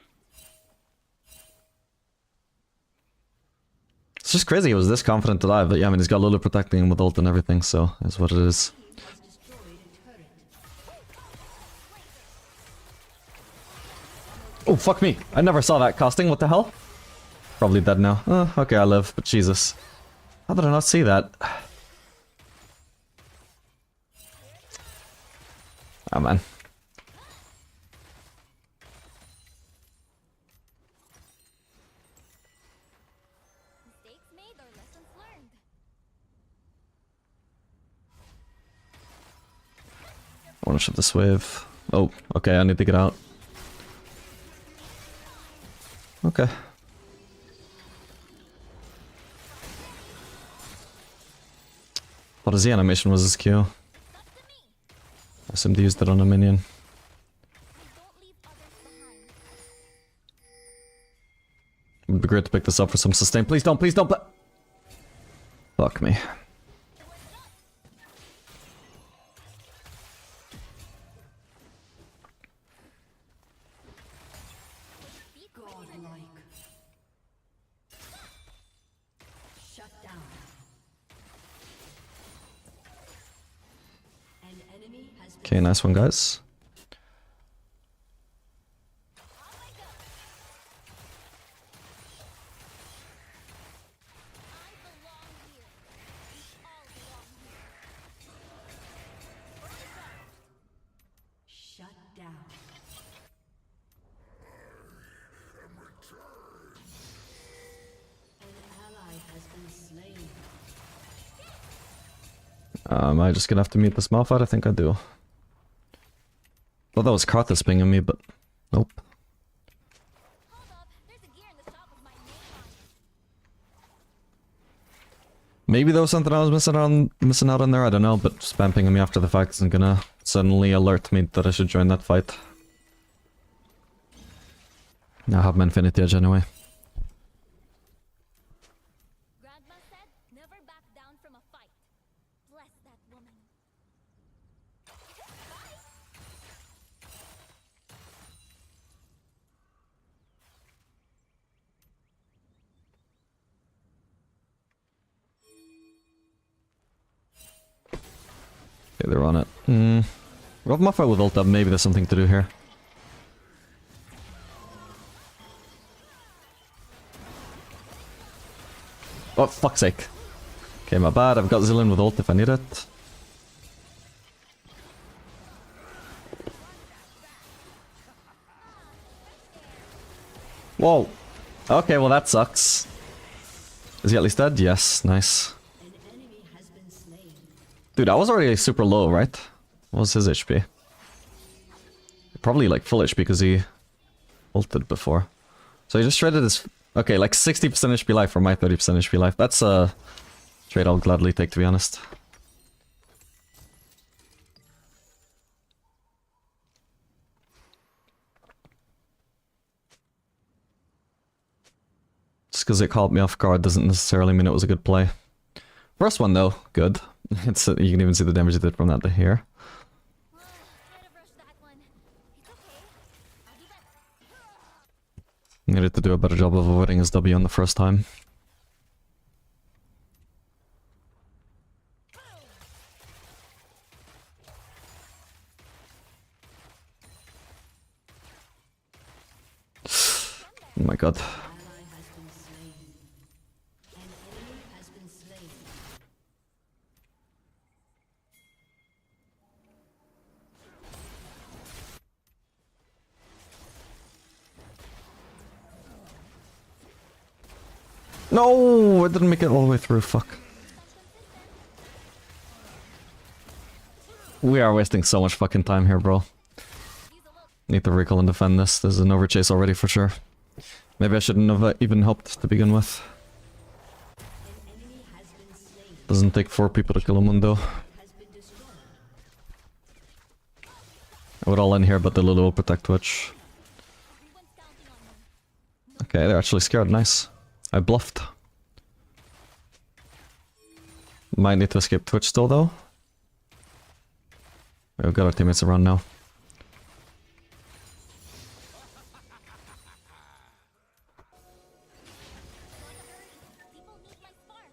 It's just crazy he was this confident to dive, but yeah, I mean, he's got Lulu protecting him with ult and everything, so that's what it is. Oh, fuck me. I never saw that casting, what the hell? Probably dead now. Oh, okay, I live, but Jesus. How did I not see that? Oh, man. Mistakes made or lessons learned. I want to shove this wave. Oh, okay, I need to get out. Okay. What is the animation was his Q? I assumed he used it on a minion. Don't leave others behind. It would be great to pick this up for some sustain. Please don't Fuck me. Godlike. Shut down. An enemy has been Okay, nice one, guys. shut down. An ally has been slain. Am I just gonna have to meet this Malphite? I think I do. Thought that was Karthus pinging me, but nope. Hold up, there's a gear in the top of my name on it. Maybe there was something I was missing out on there, I don't know, but spam pinging me after the fact isn't gonna suddenly alert me that I should join that fight. I have my Infinity Edge anyway. Grandma said, never back down from a fight. Bless that woman. Okay, they're on it. Rob Malphite with ult up, maybe there's something to do here. Oh, fuck's sake. Okay, my bad. I've got Zillion with ult if I need it. Whoa. Okay, well that sucks. Is he at least dead? Yes, nice. An enemy has been slain. Dude, I was already super low, right? What was his HP? Probably like full HP because he ulted before. So he just traded his... Okay, like 60% HP life for my 30% HP life. That's a trade I'll gladly take, to be honest. Just because it caught me off guard doesn't necessarily mean it was a good play. First one though, good. It's you can even see the damage it did from that to here. Might have rushed that one. It's okay. I'll do better. Needed to do a better job of avoiding his W on the first time. Oh my god. Ally has been slain. An enemy has been slain. No, I didn't make it all the way through, fuck. We are wasting so much fucking time here, bro. Need to recall and defend this. There's an overchase already for sure. Maybe I shouldn't have even helped to begin with. An enemy has been slain. Doesn't take 4 people to kill a Mundo. Has been destroyed. I would all in here, but the Lulu will protect Twitch. Everyone's counting on me. Okay, they're actually scared. Nice. I bluffed. Might need to escape Twitch still, though. We've got our teammates around now. People need my spark.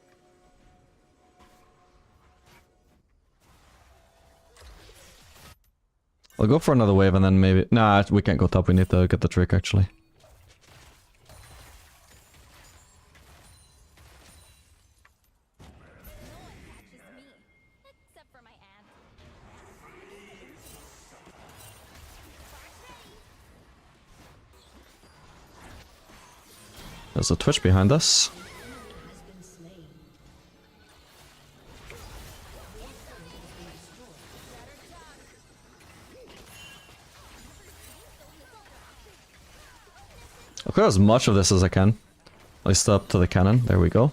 I'll go for another wave and then maybe... Nah, we can't go top. We need to get the trick, actually. No one catches me. Except for my aunt. There's a Twitch behind us. Has been slain. I'll clear as much of this as I can. At least up to the cannon. There we go.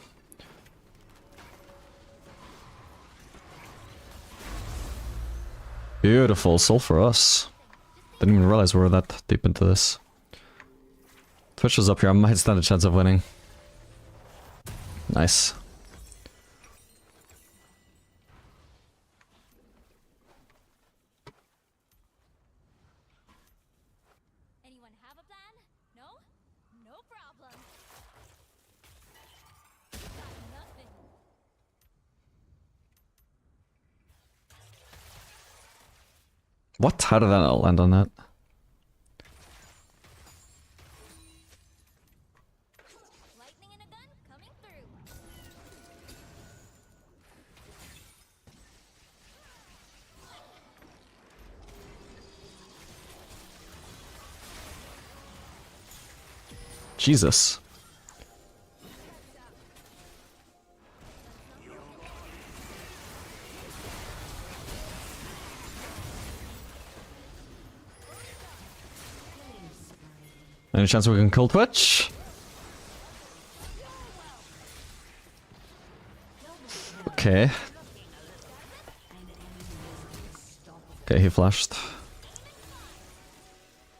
Beautiful soul for us. Didn't even realize we were that deep into this. Twitch is up here. I might stand a chance of winning. Nice. Anyone have a plan? No? No problem. Got nothing. What? How did that not land on that? Lightning in a gun coming through. Jesus. Any chance we can kill Twitch? Okay. Okay, he flashed.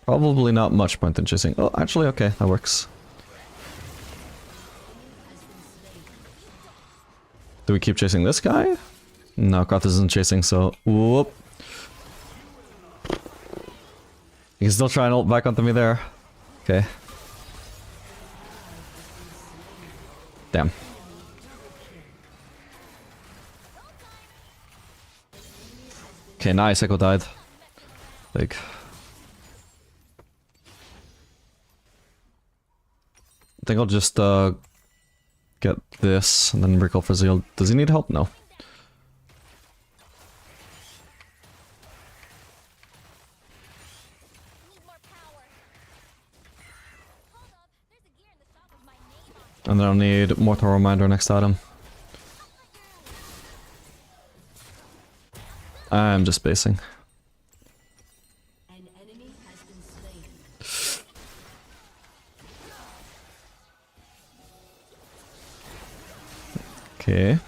Probably not much point in chasing. Oh, actually, okay, that works. Do we keep chasing this guy? No, Kratos isn't chasing, so... Whoop. You can still try and ult back onto me there. Okay. Damn. Okay, nice, Echo died. Like... I think I'll just, get this, and then recall for Zeal. Does he need help? No. Need more power. Hold up. There's a gear in the shop with my name on it. And then I'll need Mortal Reminder next item. I'm just basing. An enemy has been slain. Okay.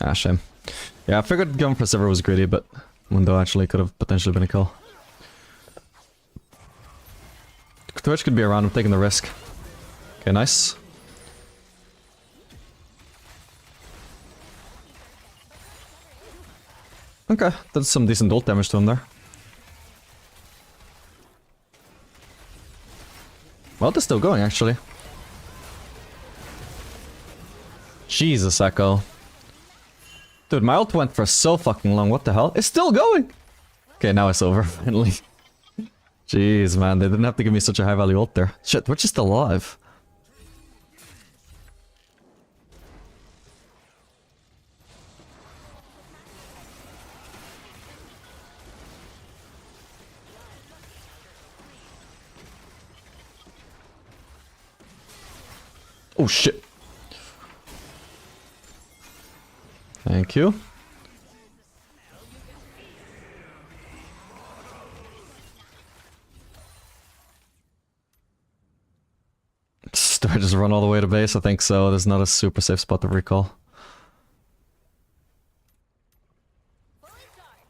Ah, shame. Yeah, I figured going for Sivir was greedy, but Mundo actually could have potentially been a kill. Twitch could be around, I'm taking the risk. Okay, nice. Okay, did some decent ult damage to him there. Well, they're still going, actually. Jesus, Echo. Dude, my ult went for so fucking long, what the hell? It's still going! Okay, now it's over, finally. Jeez, man, they didn't have to give me such a high value ult there. Shit, Twitch is still alive. Oh shit. Thank you. Do I just run all the way to base? I think so. There's not a super safe spot to recall.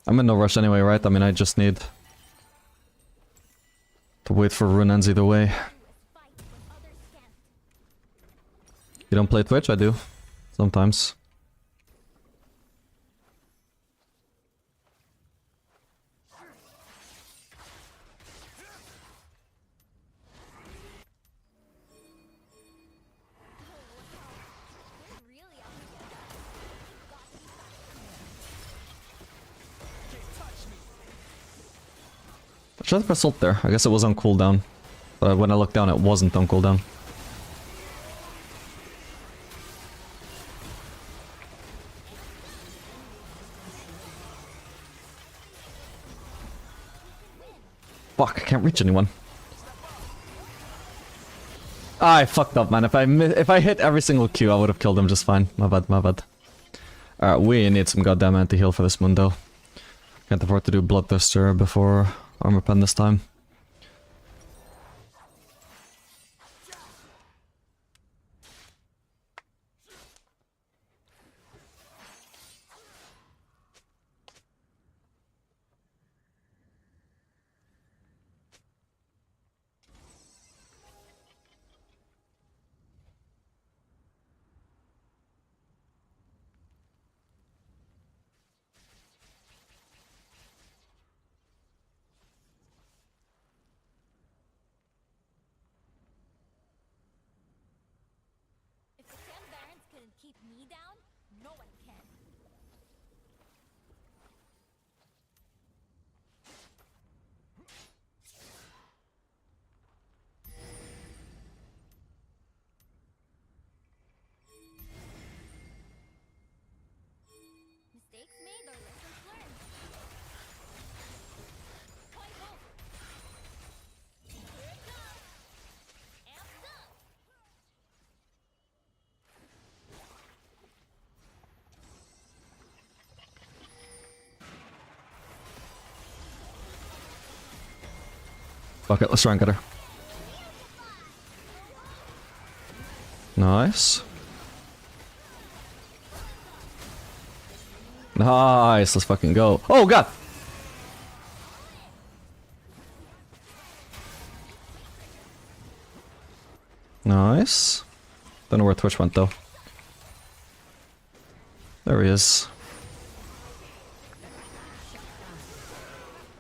I'm in no rush anyway, right? I mean, I just need to wait for rune ends either way. You don't play Twitch? I do. Sometimes. I tried to press ult there. I guess it was on cooldown. But when I looked down, it wasn't on cooldown. Fuck, I can't reach anyone. Ah, I fucked up, man. If I hit every single Q, I would have killed him just fine. My bad, my bad. Alright, we need some goddamn anti-heal for this Mundo. Can't afford to do Bloodthirster before Armor Pen this time. If the Sam Barons couldn't keep me down, no one can. Mistakes made or lessons learned. Point over. Here it comes. Amped up. Fuck it, let's try and get her. Nice. Nice, let's fucking go. Oh god! Nice. Don't know where Twitch went though. There he is.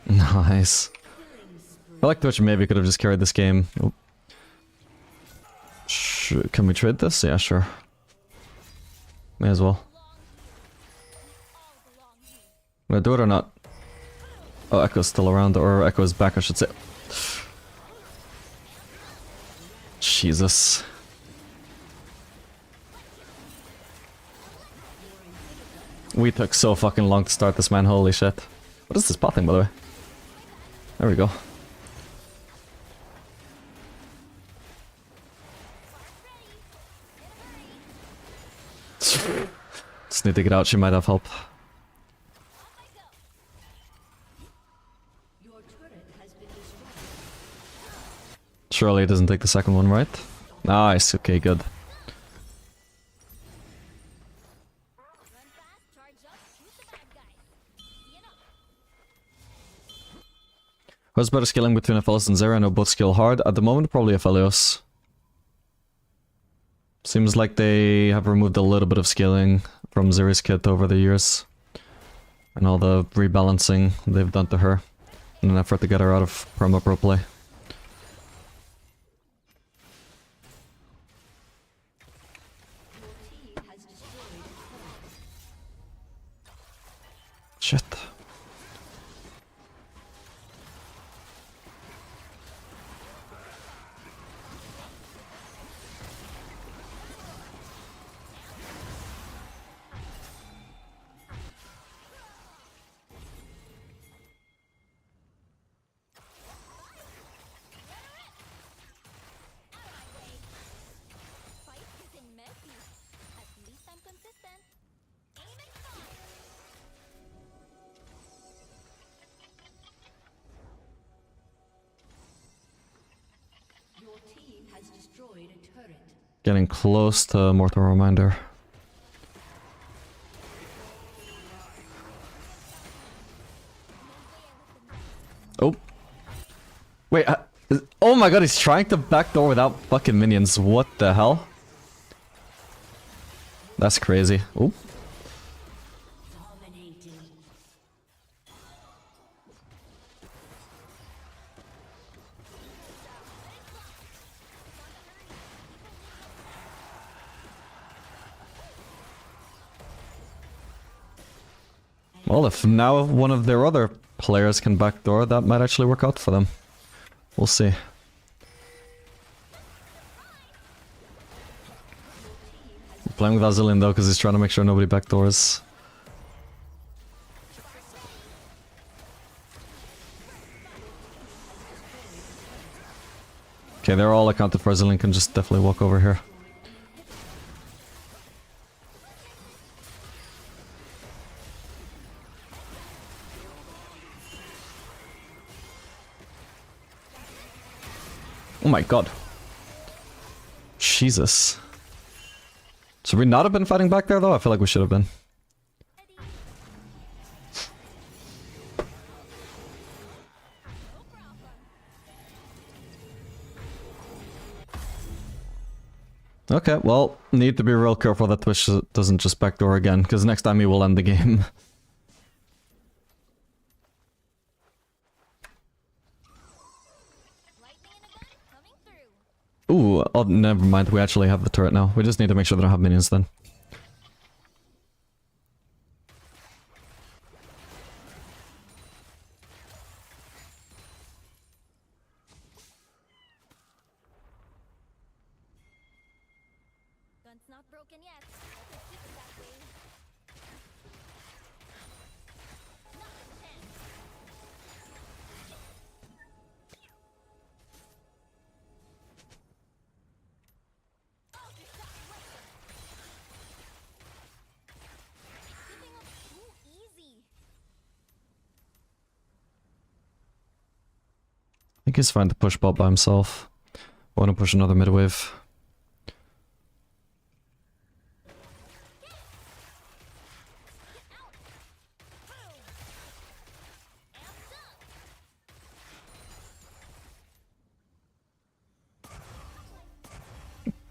Nice. I feel like Twitch maybe could have just carried this game. Oh. Can we trade this? Yeah, sure. May as well. Will I do it or not? Oh, Echo's still around, or Echo's back, I should say. Jesus. We took so fucking long to start this, man. Holy shit. What is this bot thing, by the way? There we go. Just need to get out, she might have help. Surely it doesn't take the second one, right? Nice, okay, good. Run fast, charge up, shoot the bad guys. Easy enough. Who's better scaling between Aphelios and Zera? I know both skill hard. At the moment, probably Aphelios. Seems like they have removed a little bit of scaling from Zeri's kit over the years. And all the rebalancing they've done to her in an effort to get her out of promo pro play. Shit. Fight isn't messy. At least I'm consistent. Aim and fire. Your team has destroyed a turret. Getting close to Mortal Reminder. Oh. Wait, oh my god, he's trying to backdoor without fucking minions. What the hell? That's crazy. Oh. Dominating. Well, if now one of their other players can backdoor, that might actually work out for them. We'll see. Playing with Azillion though, because he's trying to make sure nobody backdoors. Okay, they're all accounted for. Azillion can just definitely walk over here. Oh my god. Jesus. Should we not have been fighting back there though? I feel like we should have been. Okay, well, need to be real careful that Twitch doesn't just backdoor again, because next time he will end the game. Lightning in a gun coming through. Ooh, oh, never mind, we actually have the turret now. We just need to make sure they don't have minions then. Gun's not broken yet. Let us keep it that way. Not a chance. Oh, you shot away. Keeping up too easy. I think he's fine to push bot by himself. I want to push another mid wave.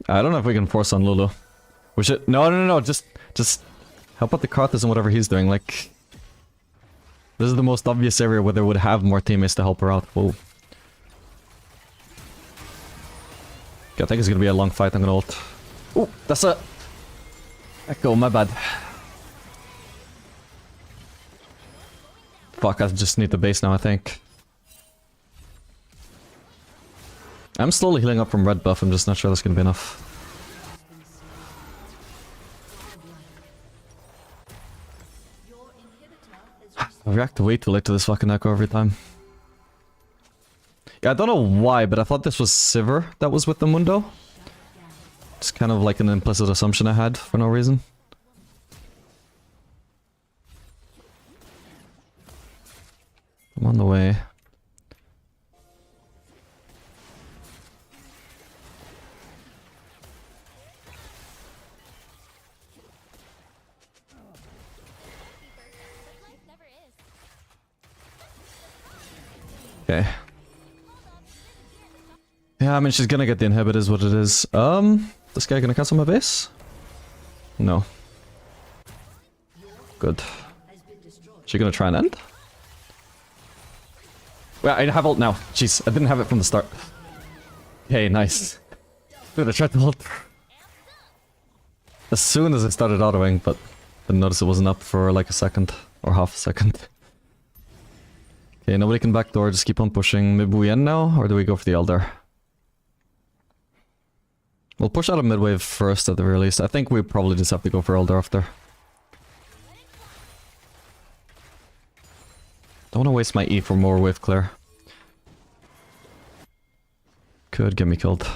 I don't know if we can force on Lulu. We should. No. Just help out the Karthus and whatever he's doing. Like, this is the most obvious area where they would have more teammates to help her out. Whoa. Okay, I think it's gonna be a long fight. I'm gonna ult. Ooh, that's a echo. My bad. Fuck, I just need the base now, I think. I'm slowly healing up from red buff, I'm just not sure that's gonna be enough. I react way too late to this fucking echo every time. Yeah, I don't know why, but I thought this was Sivir that was with the Mundo. It's kind of like an implicit assumption I had for no reason. I'm on the way. Okay. Yeah, I mean, she's gonna get the inhibit is what it is. This guy gonna cancel my base? No. Good. She gonna try and end? Wait, I have ult now. Jeez, I didn't have it from the start. Okay, nice. Dude, I tried to ult as soon as I started autoing, but didn't notice it wasn't up for like a second. Or half a second. Okay, nobody can backdoor, just keep on pushing. Maybe we end now, or do we go for the Elder? We'll push out of mid-wave first at the very least. I think we probably just have to go for Elder after. Don't want to waste my E for more wave clear. Could get me killed.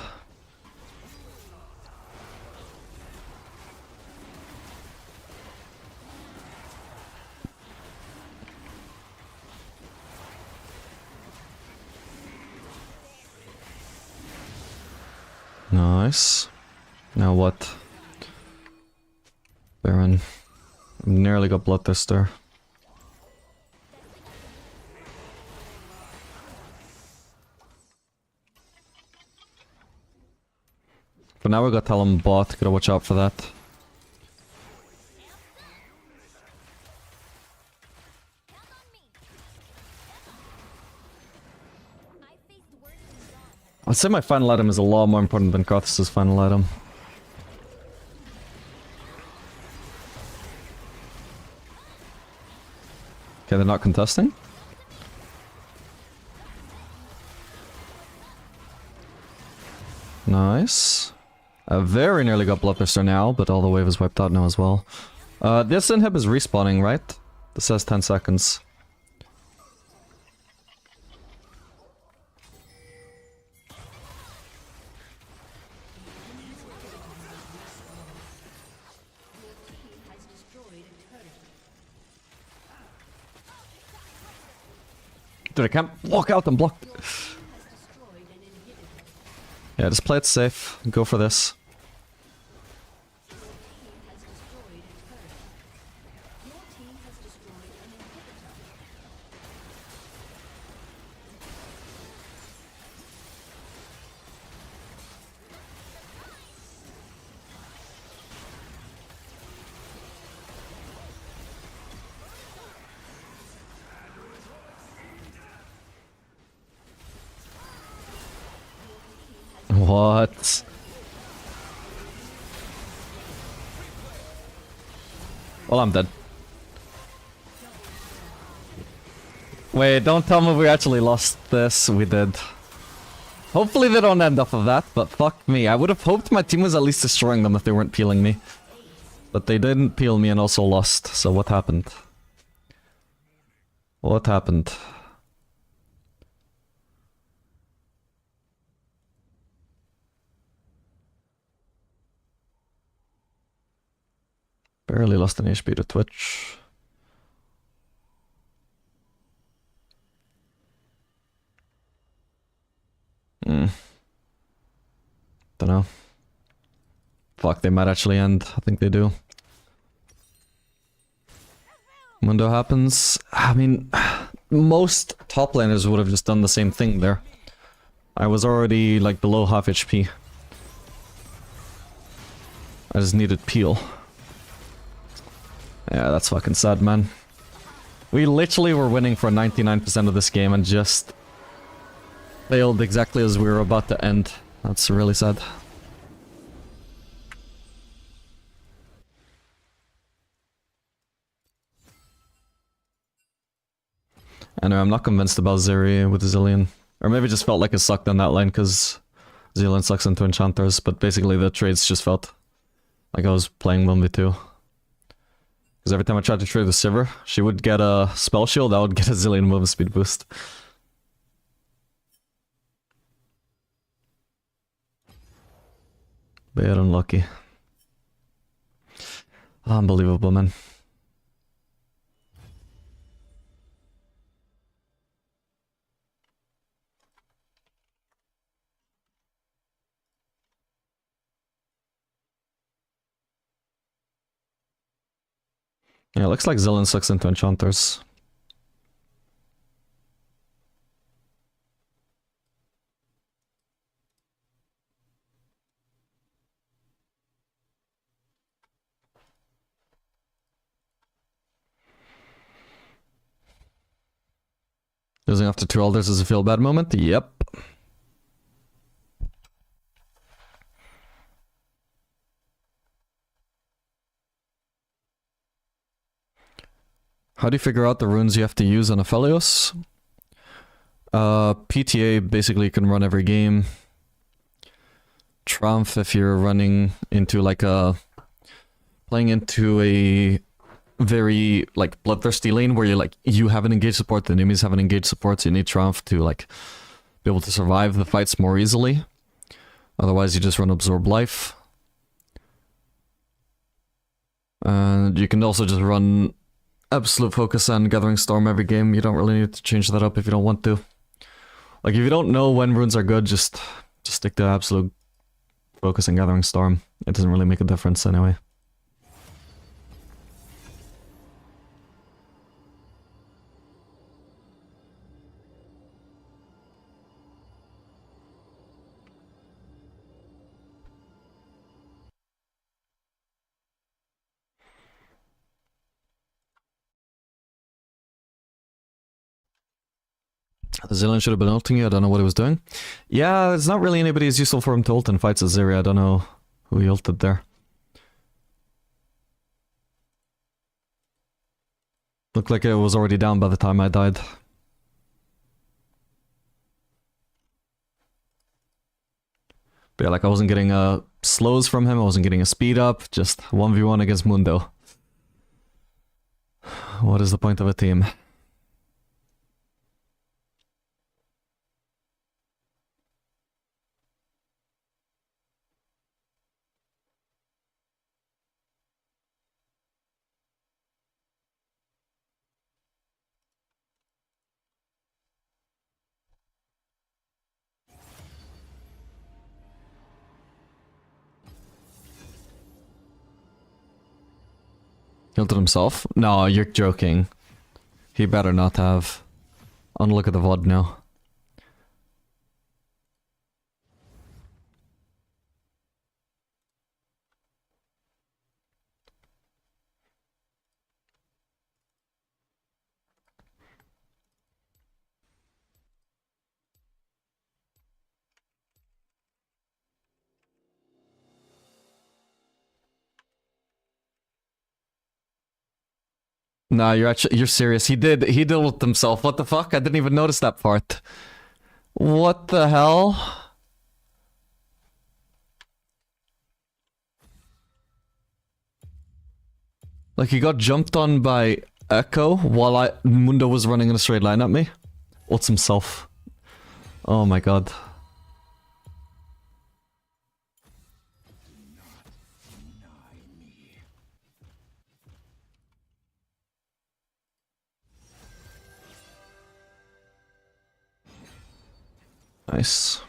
Nice. Now what? Baron. Nearly got Bloodthirster. For now we gotta tell him bot, gotta watch out for that. I'd say my final item is a lot more important than Karthus' final item. Okay, they're not contesting. Nice. Very nearly got Bloodthirster now, but all the wave is wiped out now as well. This inhib is respawning, right? This says 10 seconds. Dude, I can't walk out and block. Yeah, just play it safe. Go for this. What? Well, I'm dead. Wait, don't tell me we actually lost this. We did. Hopefully they don't end off of that, but fuck me. I would have hoped my team was at least destroying them if they weren't peeling me. But they didn't peel me and also lost, so what happened? What happened? Barely lost an HP to Twitch. Dunno. Fuck, they might actually end. I think they do. Mundo happens. I mean, most top laners would have just done the same thing there. I was already, like, below half HP. I just needed peel. Yeah, that's fucking sad, man. We literally were winning for 99% of this game and just failed exactly as we were about to end. That's really sad. Anyway, I'm not convinced about Zeri with Zillion. Or maybe just felt like it sucked on that lane because Zillion sucks into enchanters, but basically the trades just felt like I was playing 1v2. Because every time I tried to trade with Sivir, she would get a spell shield, I would get a Zillion movement speed boost. Bad unlucky. Unbelievable, man. Yeah, it looks like Zillion sucks into enchanters. Losing after 2 elders is a feel bad moment? Yep. How do you figure out the runes you have to use on Aphelios? PTA basically can run every game. Triumph if you're running into like a... playing into a very like bloodthirsty lane where you're like, you haven't engaged support, the enemies haven't engaged support, so you need Triumph to like be able to survive the fights more easily. Otherwise you just run Absorb Life. And you can also just run Absolute Focus and Gathering Storm every game. You don't really need to change that up if you don't want to. Like if you don't know when runes are good, just stick to Absolute Focus and Gathering Storm. It doesn't really make a difference anyway. The Zillion should have been ulting you, I don't know what he was doing. Yeah, it's not really anybody as useful for him to ult in fights as Zeri, I don't know who he ulted there. Looked like it was already down by the time I died. But yeah, like I wasn't getting slows from him, I wasn't getting a speed up, just 1v1 against Mundo. What is the point of a team? Killed himself? No, you're joking. He better not have. I'm gonna look at the VOD now. Nah, you're serious. He did ult himself. What the fuck? I didn't even notice that part. What the hell? Like he got jumped on by Echo while Mundo was running in a straight line at me. Ults himself. Oh my god. Nice.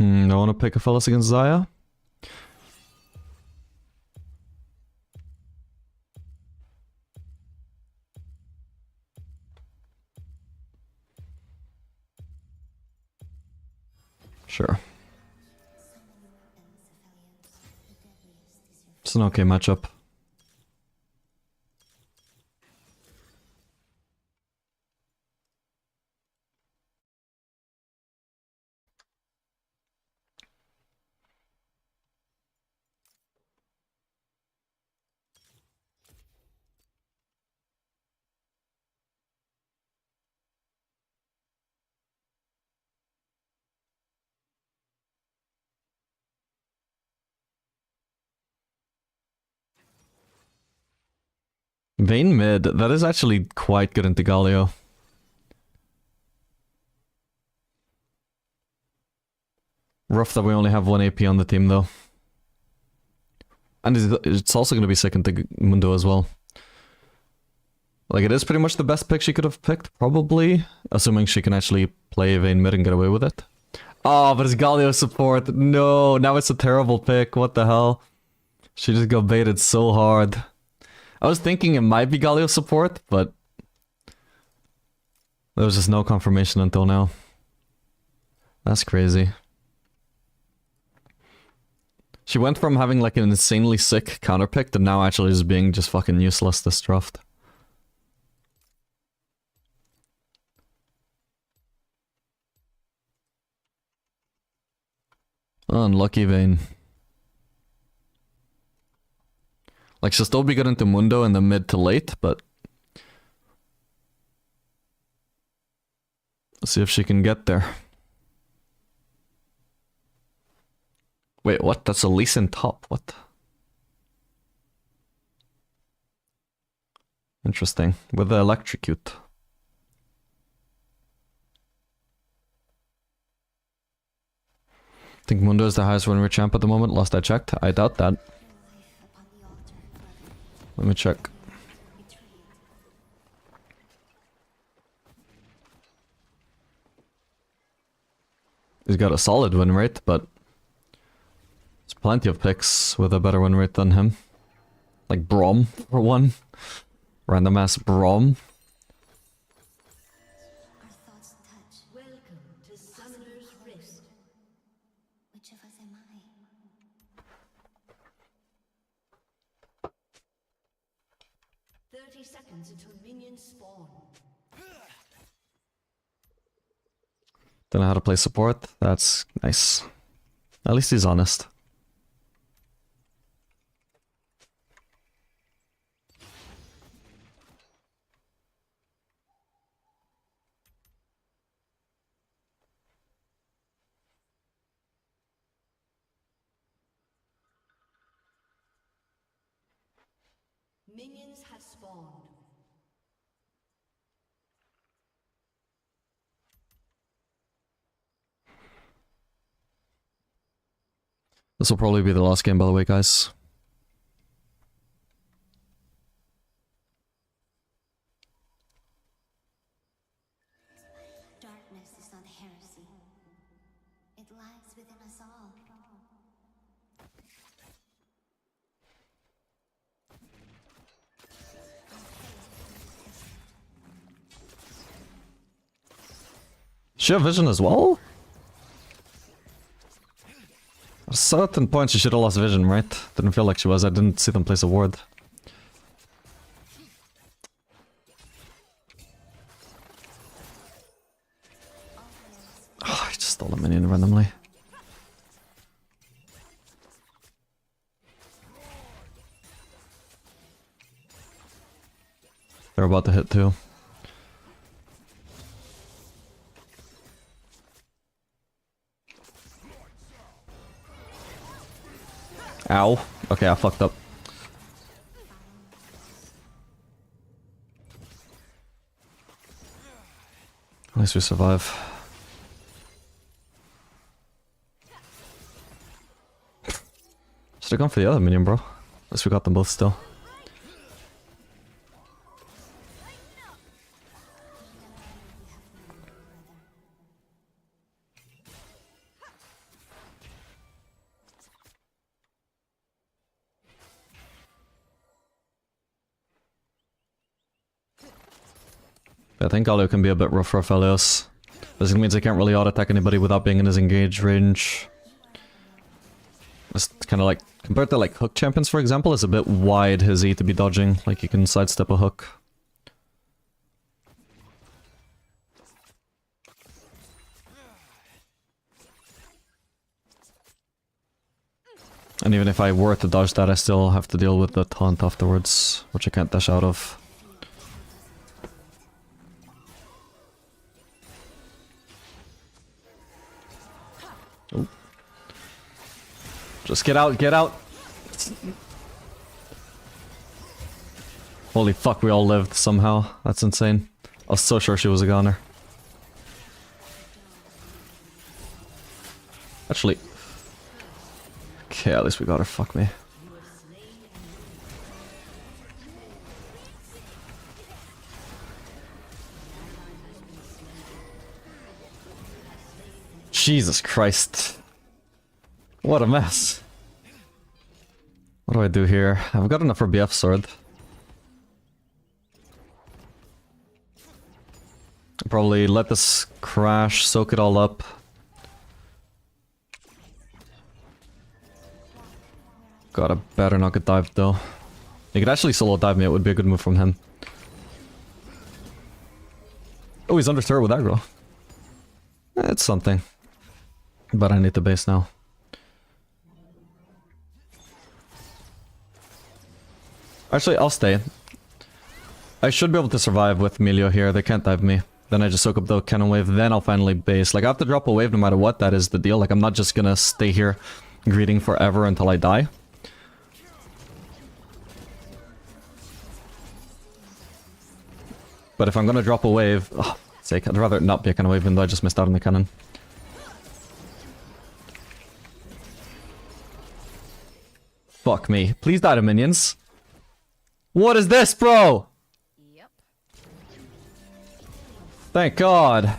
I want to pick a fellas against Zaya. Sure. It's an okay matchup. Vayne mid, that is actually quite good into Galio. Rough that we only have 1 AP on the team though. And it's also going to be second to Mundo as well. Like, it is pretty much the best pick she could have picked, probably. Assuming she can actually play Vayne mid and get away with it. Oh, but it's Galio support. No, now it's a terrible pick. What the hell? She just got baited so hard. I was thinking it might be Galio support, but there was just no confirmation until now. That's crazy. She went from having like an insanely sick counter pick to now actually just being just fucking useless this draft. Unlucky Vayne. Like, she'll still be good into Mundo in the mid to late, but let's see if she can get there. Wait, what? That's a Lee Sin top. What? Interesting. With the electrocute. I think Mundo is the highest win rate champ at the moment. Last I checked. I doubt that. Let me check. He's got a solid win rate, but there's plenty of picks with a better win rate than him. Like Braum, for one. Random ass Braum. Our thoughts touch. Welcome to Summoner's Rift. Which of us am I? 30 seconds until minions spawn. Don't know how to play support. That's nice. At least he's honest. Minions have spawned. This will probably be the last game, by the way, guys. Darkness is not heresy. It lies within us all. She have vision as well? At a certain point she should have lost vision, right? Didn't feel like she was. I didn't see them place a ward. Oh, I just stole a minion randomly. They're about to hit too. Ow. Okay, I fucked up. At least we survive. Should have gone for the other minion, bro. At least we got them both still. I think Galio can be a bit rough for Aphelios. This means he can't really auto-attack anybody without being in his engage range. It's kind of like, compared to like hook champions for example, it's a bit wide his E to be dodging, like you can sidestep a hook. And even if I were to dodge that, I still have to deal with the taunt afterwards, which I can't dash out of. Ooh. Just get out, get out! Holy fuck, we all lived somehow. That's insane. I was so sure she was a goner. Actually... Okay, at least we got her. Fuck me. Jesus Christ. What a mess. What do I do here? I've got enough for BF sword. Probably let this crash, soak it all up. God, I better not get dived though. He could actually solo dive me, it would be a good move from him. Oh, he's under turret with aggro. It's something. But I need the base now. Actually, I'll stay. I should be able to survive with Emilio here, they can't dive me. Then I just soak up the cannon wave, then I'll finally base. Like, I have to drop a wave no matter what, that is the deal. Like, I'm not just gonna stay here greeting forever until I die. But if I'm gonna drop a wave... Oh, sake, I'd rather it not be a cannon wave even though I just missed out on the cannon. Fuck me. Please die to minions. What is this, bro? Yep. Thank God.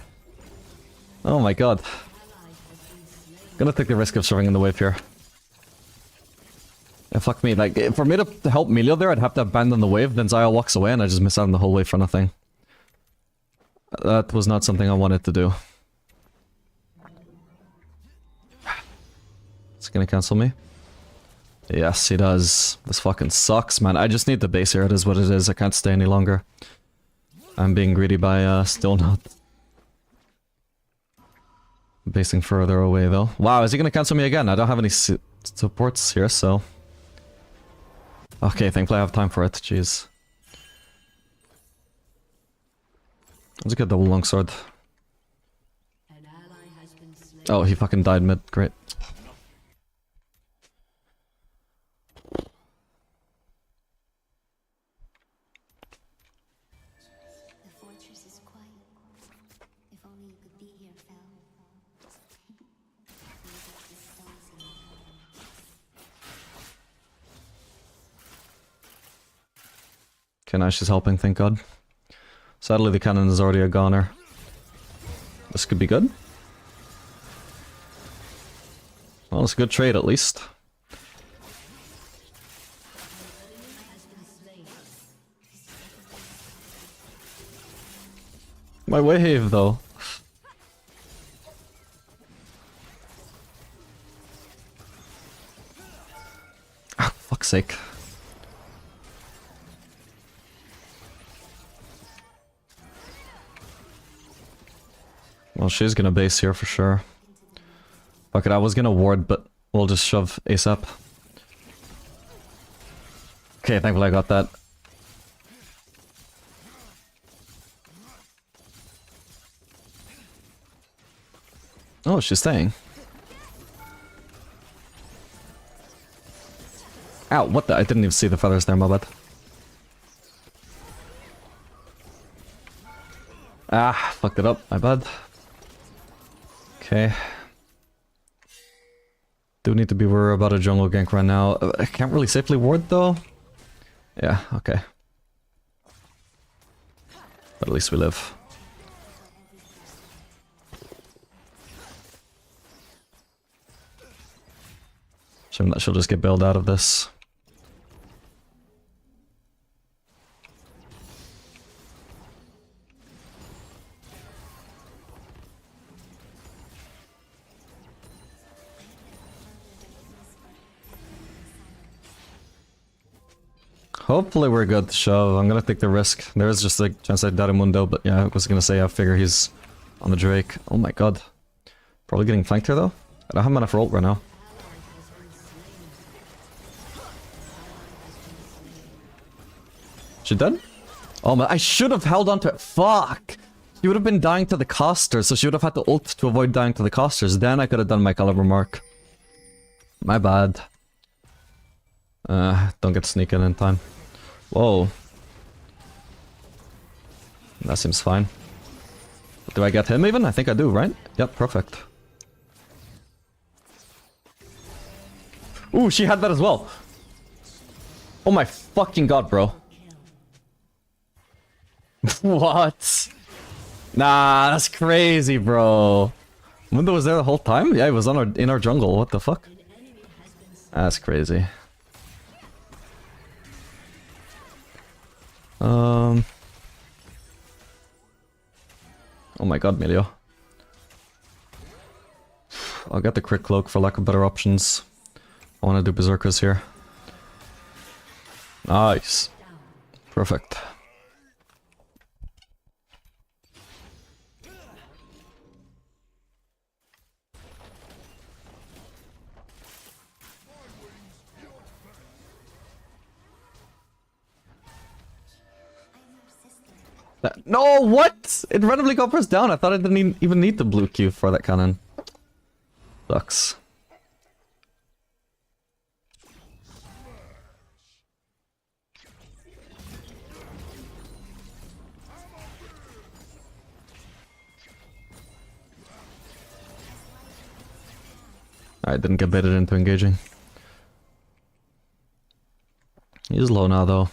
Oh my God. Gonna take the risk of serving in the wave here. Yeah, fuck me. Like, for me to help Emilio there, I'd have to abandon the wave, then Zaya walks away and I just miss out on the whole wave for nothing. That was not something I wanted to do. Is he gonna cancel me? Yes, he does. This fucking sucks, man. I just need the base here. It is what it is. I can't stay any longer. I'm being greedy by still not basing further away, though. Wow, is he gonna cancel me again? I don't have any supports here, so... Okay, thankfully I have time for it. Jeez. Let's get double longsword. Oh, he fucking died mid. Great. Okay, now she's helping, thank God. Sadly, the cannon is already a goner. This could be good. Well, it's a good trade at least. My wave, though. Ah, fuck's sake. Well, she's gonna base here for sure. Fuck it, I was gonna ward, but we'll just shove ASAP. Okay, thankfully I got that. Oh, she's staying. Ow, what the? I didn't even see the feathers there, my bad. Ah, fucked it up, my bad. Okay. Do need to be worried about a jungle gank right now. I can't really safely ward though. Yeah, okay. But at least we live. Shame that she'll just get bailed out of this. Hopefully we're good to shove. I'm gonna take the risk. There is just a chance I die to Mundo, but yeah, I was gonna say I figure he's on the Drake. Oh my God. Probably getting flanked here though. I don't have enough for ult right now. She dead? Oh man, I should have held on to it. Fuck! She would have been dying to the casters, so she would have had to ult to avoid dying to the casters. Then I could have done my caliber mark. My bad. Don't get sneaking in time. Whoa. That seems fine. Do I get him even? I think I do, right? Yep, perfect. Ooh, she had that as well. Oh my fucking god, bro. What? Nah, that's crazy, bro. Window was there the whole time? Yeah, he was on in our jungle. What the fuck? That's crazy. Oh my god, Melio. I'll get the crit cloak for lack of better options. I want to do berserkers here. Nice. Perfect. No, what? It randomly got pressed down. I thought I didn't even need the blue Q for that cannon. Sucks. I didn't get baited into engaging. He's low now, though.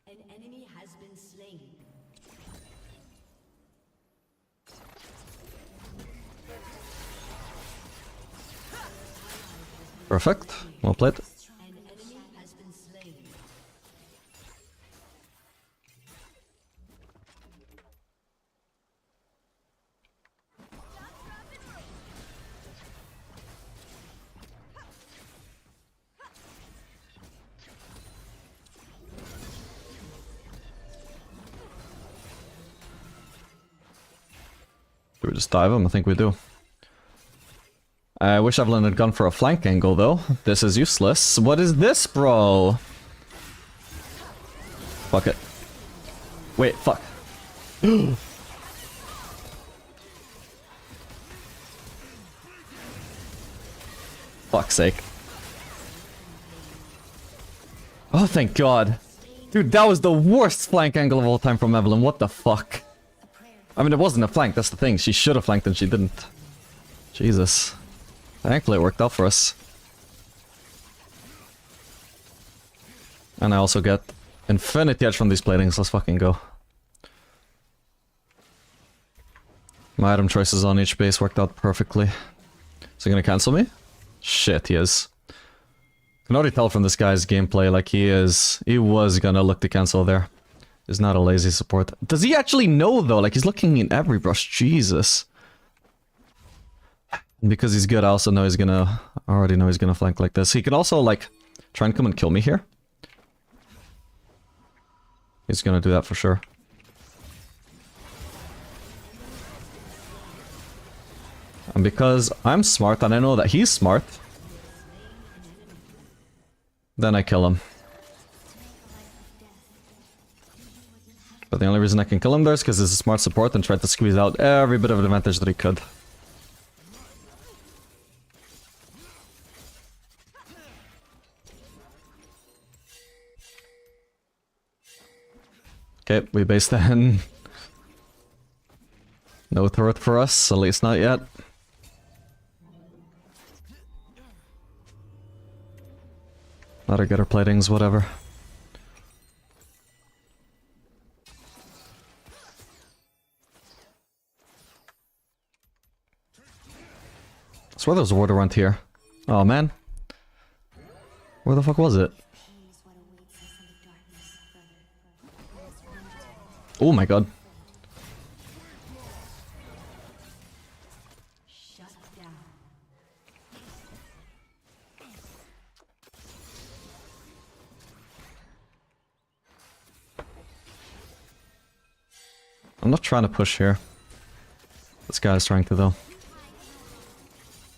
An enemy has been slain. Perfect. Well played. An enemy has been slain. Do we just dive him? I think we do. I wish Evelyn had gone for a flank angle, though. This is useless. What is this, bro? Fuck it. Wait, fuck. Fuck's sake. Oh, thank God. Dude, that was the worst flank angle of all time from Evelyn. What the fuck? I mean, it wasn't a flank, that's the thing. She should have flanked and she didn't. Jesus. Thankfully it worked out for us. And I also get infinity edge from these platings. Let's fucking go. My item choices on each base worked out perfectly. Is he gonna cancel me? Shit, he is. I can already tell from this guy's gameplay, like he was gonna look to cancel there. He's not a lazy support. Does he actually know though? Like he's looking in every brush, Jesus. And because he's good, I also know he's gonna, I already know he's gonna flank like this. He can also like, try and come and kill me here. He's gonna do that for sure. And because I'm smart and I know that he's smart, then I kill him. But the only reason I can kill him there is because he's a smart support and tried to squeeze out every bit of advantage that he could. Okay, we base then. No turret for us, at least not yet. Let her get her platings, whatever. I swear there was a ward around here. Oh man. Where the fuck was it? Oh my god. Shut down. I'm not trying to push here. This guy is trying to though.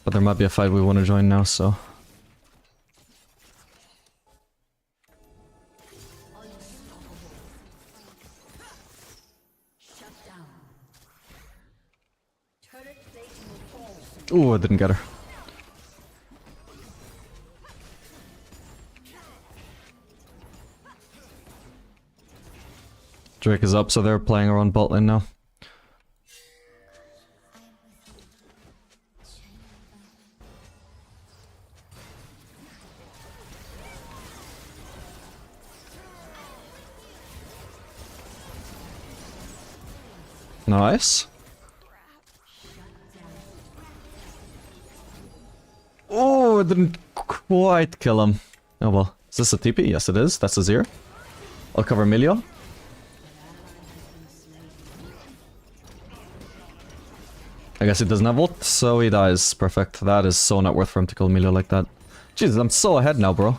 But there might be a fight we want to join now, so... Shut down. Turret plating will fall. Ooh, I didn't get her. Drake is up, so they're playing around bot lane now. Nice. Oh, it didn't quite kill him. Oh well. Is this a TP? Yes it is. That's a Zero. I'll cover Emilio. I guess he doesn't have ult, so he dies. Perfect. That is so not worth for him to kill Emilio like that. Jesus, I'm so ahead now, bro.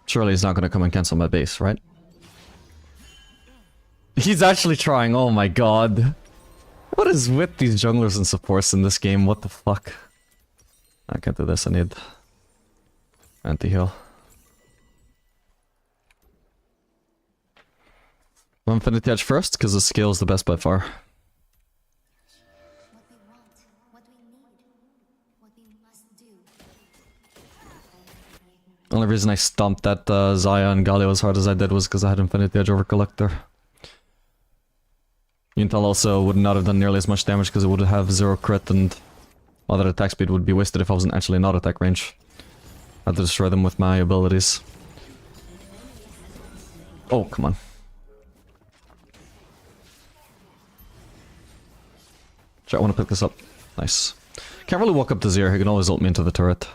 Surely he's not gonna come and cancel my base, right? He's actually trying, oh my god. What is with these junglers and supports in this game? What the fuck? I can't do this, I need anti-heal. Infinity Edge first, because the skill is the best by far. What we want, what we need, what we must do. The only reason I stomped that Xayah and Galio as hard as I did was because I had Infinity Edge over Collector. Yuntal also would not have done nearly as much damage because it would have 0 crit and all that attack speed would be wasted if I wasn't actually in auto-attack range. I had to destroy them with my abilities. Oh, come on. Sure, I want to pick this up. Nice. Can't really walk up to Zero, he can always ult me into the turret.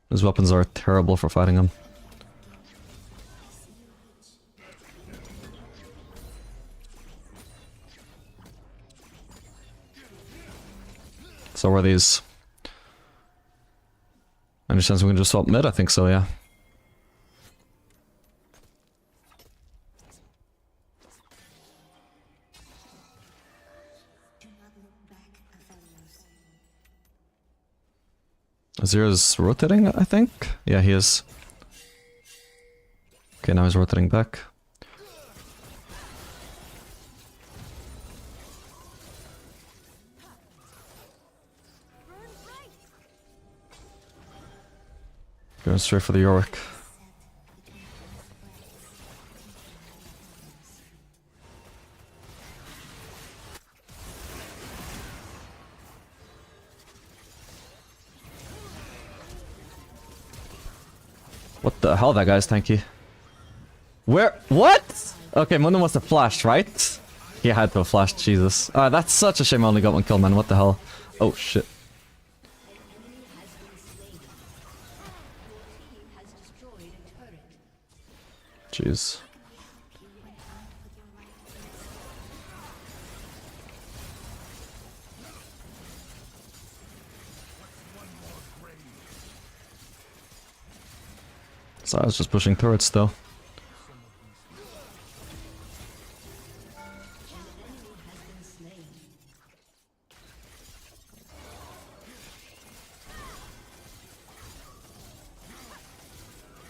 His weapons are terrible for fighting him. So are these. Any chance we can just swap mid? I think so, yeah. Do not look back, Aphelios. Zero's rotating, I think? Yeah, he is. Okay, now he's rotating back. Going straight for the Yorick. What the hell, that guy's tanky. Where? What? Okay, Mundo must have flashed, right? He had to have flashed, Jesus. That's such a shame I only got 1 kill, man. What the hell? Oh, shit. Jeez. So I was just pushing turrets still.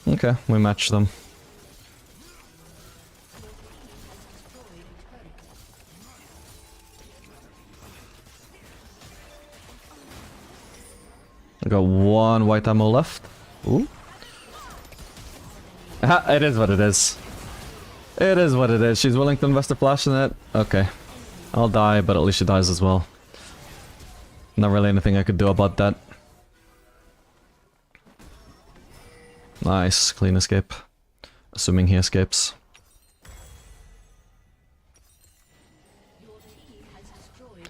Okay, we match them. I got 1 white ammo left. Ooh. It is what it is. It is what it is. She's willing to invest a flash in it. Okay. I'll die, but at least she dies as well. Not really anything I could do about that. Nice. Clean escape. Assuming he escapes.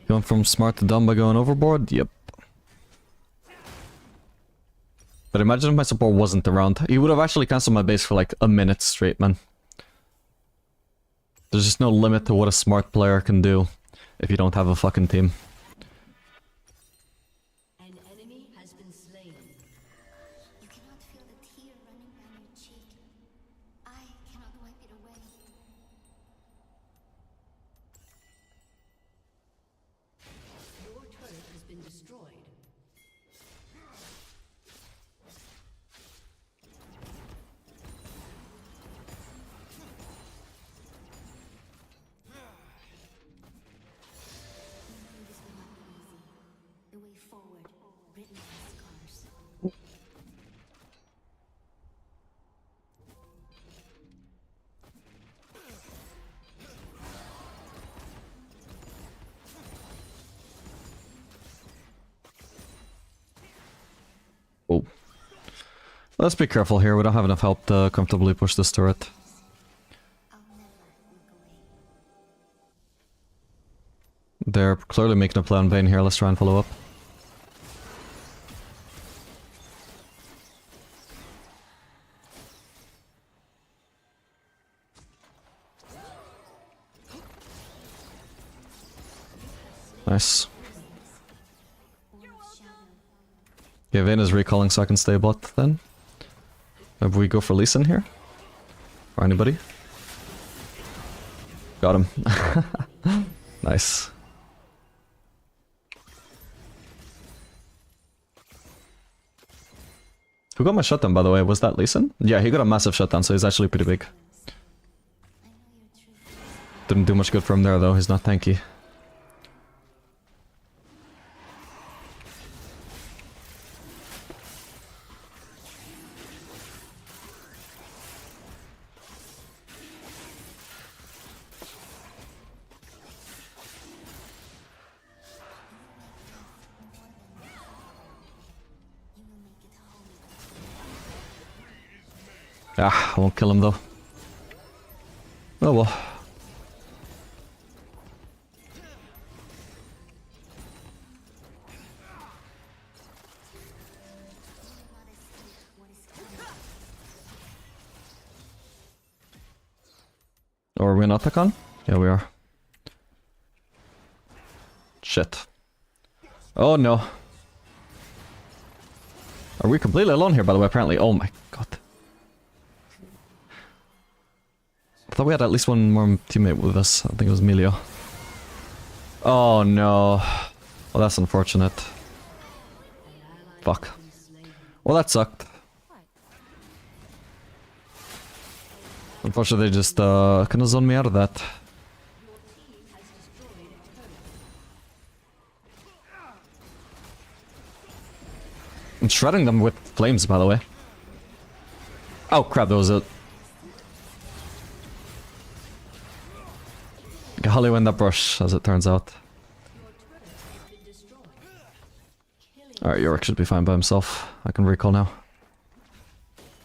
You went from smart to dumb by going overboard? Yep. But imagine if my support wasn't around. He would have actually cancelled my base for like a minute straight, man. There's just no limit to what a smart player can do if you don't have a fucking team. An enemy has been slain. You cannot feel the tear running down your cheek. I cannot wipe it away. Your turret has been destroyed. This will not be easy. The way forward, written in scars. Let's be careful here, we don't have enough help to comfortably push this turret. They're clearly making a play on Vayne here, let's try and follow up. Nice. Yeah, Vayne is recalling so I can stay bot then. Maybe we go for Lee Sin here? Or anybody? Got him. Nice. Who got my shutdown, by the way? Was that Lee Sin? Yeah, he got a massive shutdown, so he's actually pretty big. Didn't do much good for him there, though. He's not tanky. Ah, I won't kill him though. Oh well. Oh, are we an Otacon? Yeah, we are. Shit. Oh no. Are we completely alone here, by the way, apparently? Oh my god. I thought we had at least one more teammate with us. I think it was Emilio. Oh no. Well, that's unfortunate. Fuck. Well, that sucked. Unfortunately, they just kinda zoned me out of that. I'm shredding them with flames, by the way. Oh crap, that was it. Golly win that brush, as it turns out. Alright, Yorick should be fine by himself. I can recall now.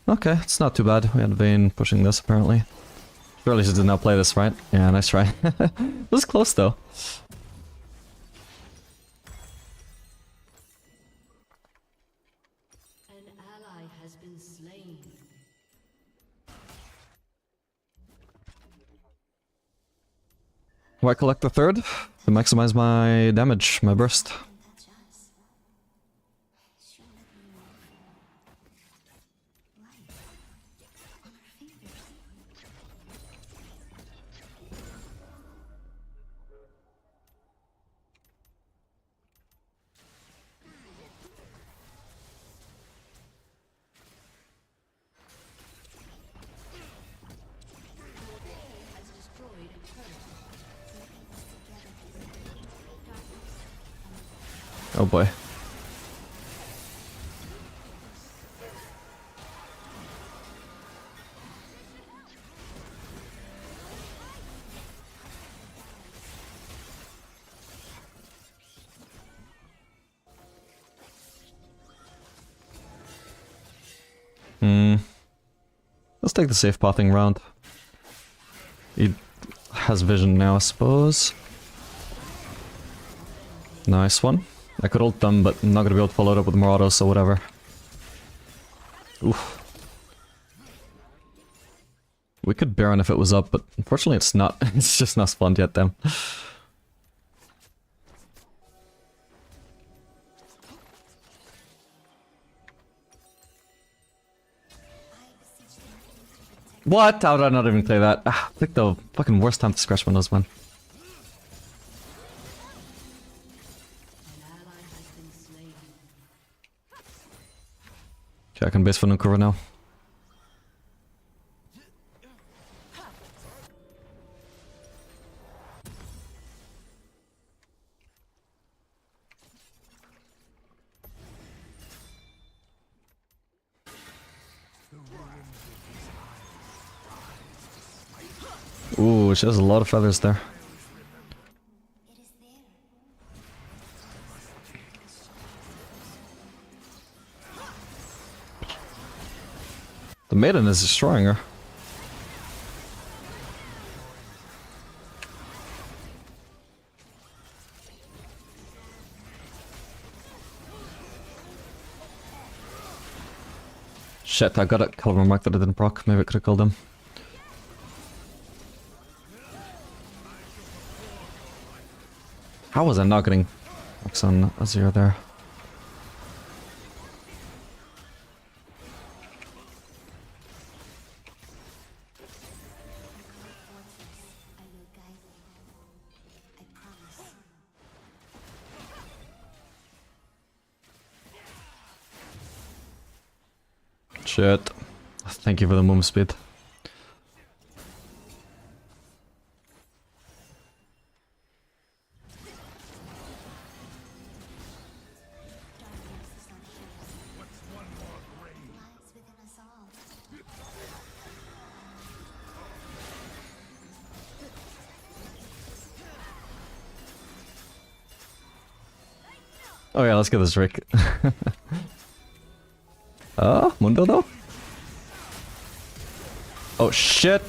Okay, it's not too bad. We had Vayne pushing this, apparently. Surely she did not play this, right? Yeah, nice try. It was close, though. An ally has been slain. Why collect the third? To maximize my damage, my burst. Oh boy. Let's take the safe pathing round. He has vision now, I suppose. Nice one. I could ult them, but I'm not gonna be able to follow it up with more autos, so whatever. Oof. We could Baron if it was up, but unfortunately it's not. It's just not spawned yet, damn. What? How did I not even play that? Ah, I picked the fucking worst time to scratch windows, man. Okay, I can base for Nukura now. Ooh, she has a lot of feathers there. The maiden is destroying her. Shit, I got a caliber mark that I didn't proc. Maybe I could have killed him. How was I not getting marks on Azir there? I will guide you. I promise. Shit. Thank you for the move speed. Lies within us all. Oh yeah, let's get this Rick. Mundo though? Oh shit!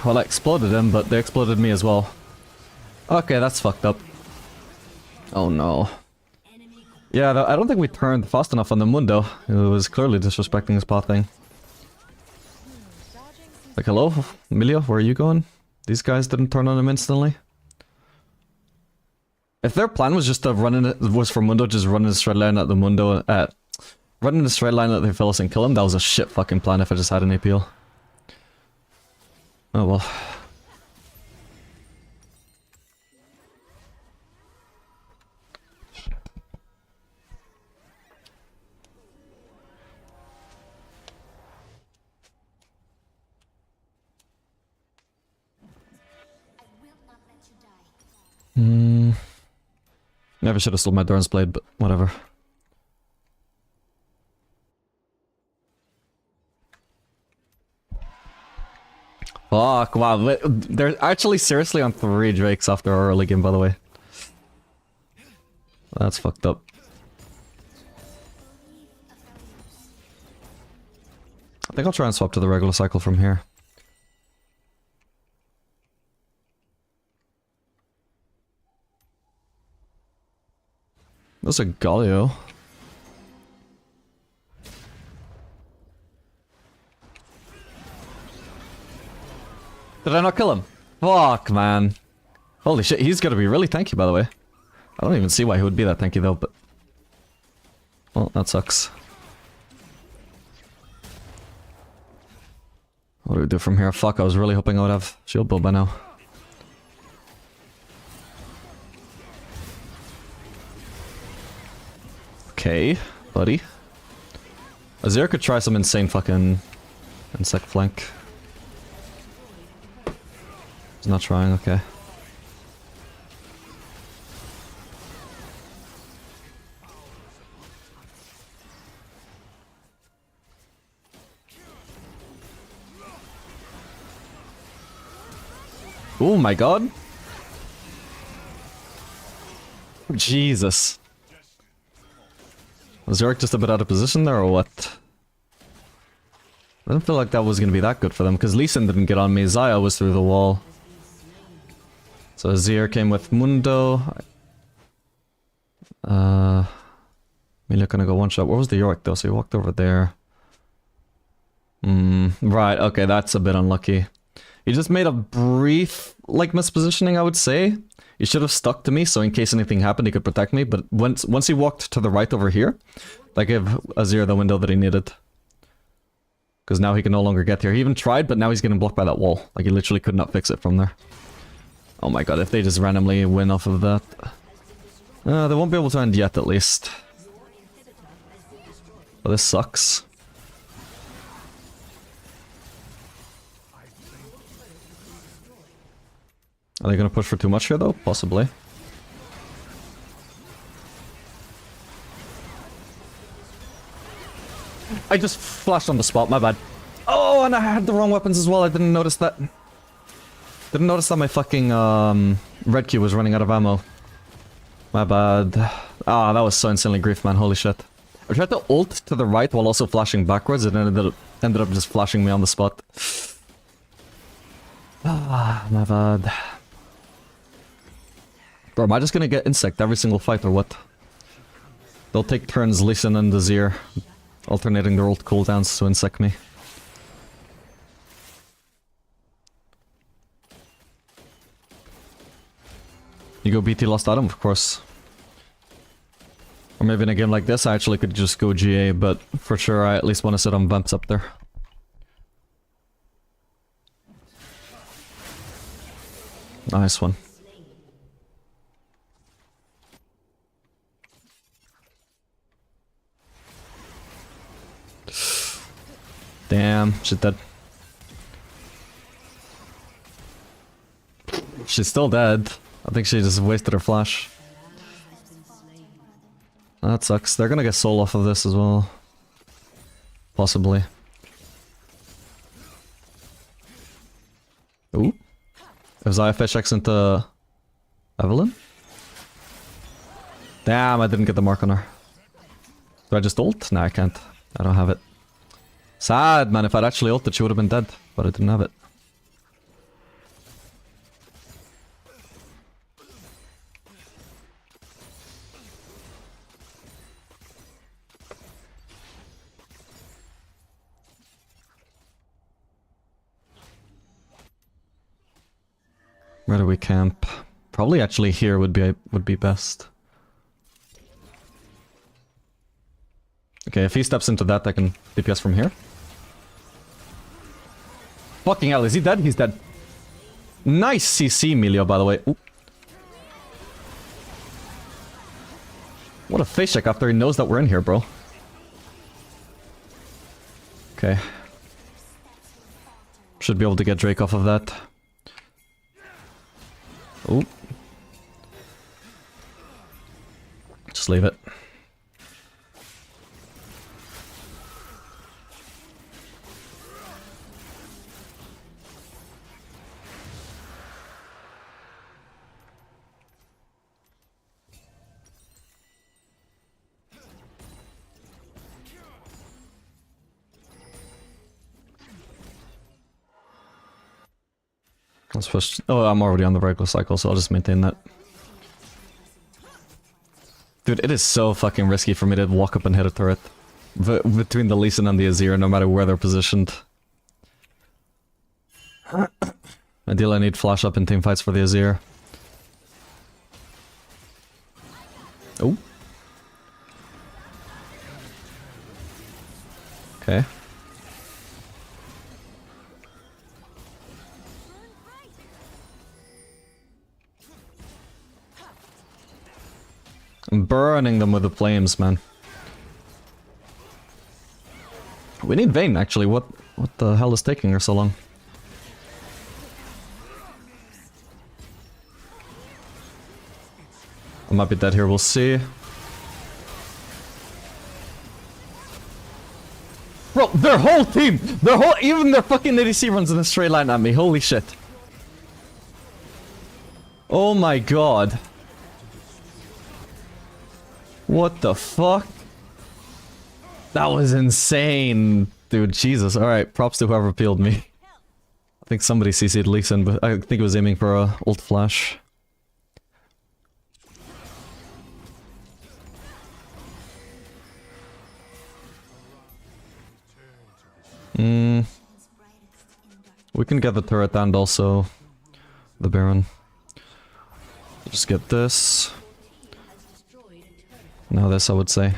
Well, I exploded him, but they exploded me as well. Okay, that's fucked up. Oh no. Yeah, I don't think we turned fast enough on the Mundo. It was clearly disrespecting his path thing. Like, hello? Emilio, where are you going? These guys didn't turn on him instantly? If their plan was just to run in, was for Mundo just run in a straight line at the Mundo, run in a straight line at the Phyllis and kill him, that was a shit fucking plan if I just had an APL. Oh well. I will not let you die. Maybe I should have sold my Durance Blade, but whatever. Fuck, wow, they're actually seriously on 3 Drakes after our early game, by the way. That's fucked up. I think I'll try and swap to the regular cycle from here. That's a Galio. Did I not kill him? Fuck, man. Holy shit, he's gotta be really tanky, by the way. I don't even see why he would be that tanky, though, but... Well, that sucks. What do we do from here? Fuck, I was really hoping I would have shield build by now. Okay, buddy. Azir could try some insane fucking insect flank. He's not trying, okay. Oh my god. Jesus. Was Yorick just a bit out of position there, or what? I didn't feel like that was going to be that good for them, because Lee Sin didn't get on me, Xayah was through the wall. So Azir came with Mundo. Amelia gonna go one shot. Where was the Yorick though? So he walked over there. Right, okay, that's a bit unlucky. He just made a brief, like, mispositioning, I would say. He should have stuck to me, so in case anything happened, he could protect me. But once he walked to the right over here, that gave Azir the window that he needed. Because now he can no longer get here. He even tried, but now he's getting blocked by that wall. Like, he literally could not fix it from there. Oh my god, if they just randomly win off of that... they won't be able to end yet, at least. Well, this sucks. Are they gonna push for too much here, though? Possibly. I just flashed on the spot, my bad. Oh, and I had the wrong weapons as well, I didn't notice that. Didn't notice that my fucking, red Q was running out of ammo. My bad. Ah, that was so insanely grief, man, holy shit. I tried to ult to the right while also flashing backwards, and ended up just flashing me on the spot. Ah, my bad. Bro, am I just gonna get insect every single fight or what? They'll take turns Lee Sin and Azir, alternating their ult cooldowns to insect me. You go BT lost item, of course. Or maybe in a game like this I actually could just go GA, but for sure I at least want to sit on vamps up there. Nice one. Damn, she's dead. She's still dead. I think she just wasted her flash. That sucks. They're gonna get soul off of this as well. Possibly. Ooh. Is IFH X into Evelyn? Damn, I didn't get the mark on her. Do I just ult? Nah, I can't. I don't have it. Sad, man. If I'd actually ulted, she would have been dead. But I didn't have it. Where do we camp? Probably actually here would be best. Okay, if he steps into that, I can DPS from here. Fucking hell, is he dead? He's dead. Nice CC, Emilio, by the way. Ooh. What a face check after he knows that we're in here, bro. Okay. Should be able to get Drake off of that. Ooh. Just leave it. Let's push. Oh, I'm already on the regular cycle, so I'll just maintain that. Dude, it is so fucking risky for me to walk up and hit a turret. Between the Lee Sin and the Azir, no matter where they're positioned. Ideally, I need flash up in team fights for the Azir. Oh. Okay. I'm burning them with the flames, man. We need Vayne, actually. What the hell is taking her so long? I might be dead here, we'll see. Bro, their whole team! Even their fucking ADC runs in a straight line at me, holy shit. Oh my god. What the fuck? That was insane. Dude, Jesus. Alright, props to whoever peeled me. I think somebody CC'd Lee Sin, but I think it was aiming for a ult flash. We can get the turret and also the Baron. Just get this. Now this, I would say.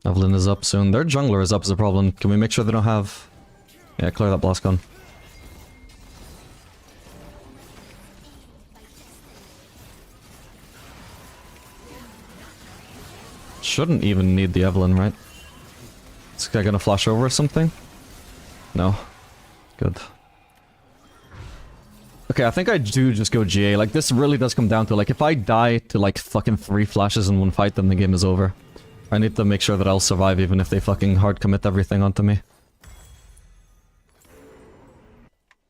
Evelyn is up soon. Their jungler is up is a problem. Can we make sure they don't have... Yeah, clear that blast gun. Shouldn't even need the Evelyn, right? Is this guy gonna flash over or something? No. Good. Okay, I think I do just go GA. Like, this really does come down to, like, if I die to, like, fucking 3 flashes in one fight, then the game is over. I need to make sure that I'll survive even if they fucking hard commit everything onto me.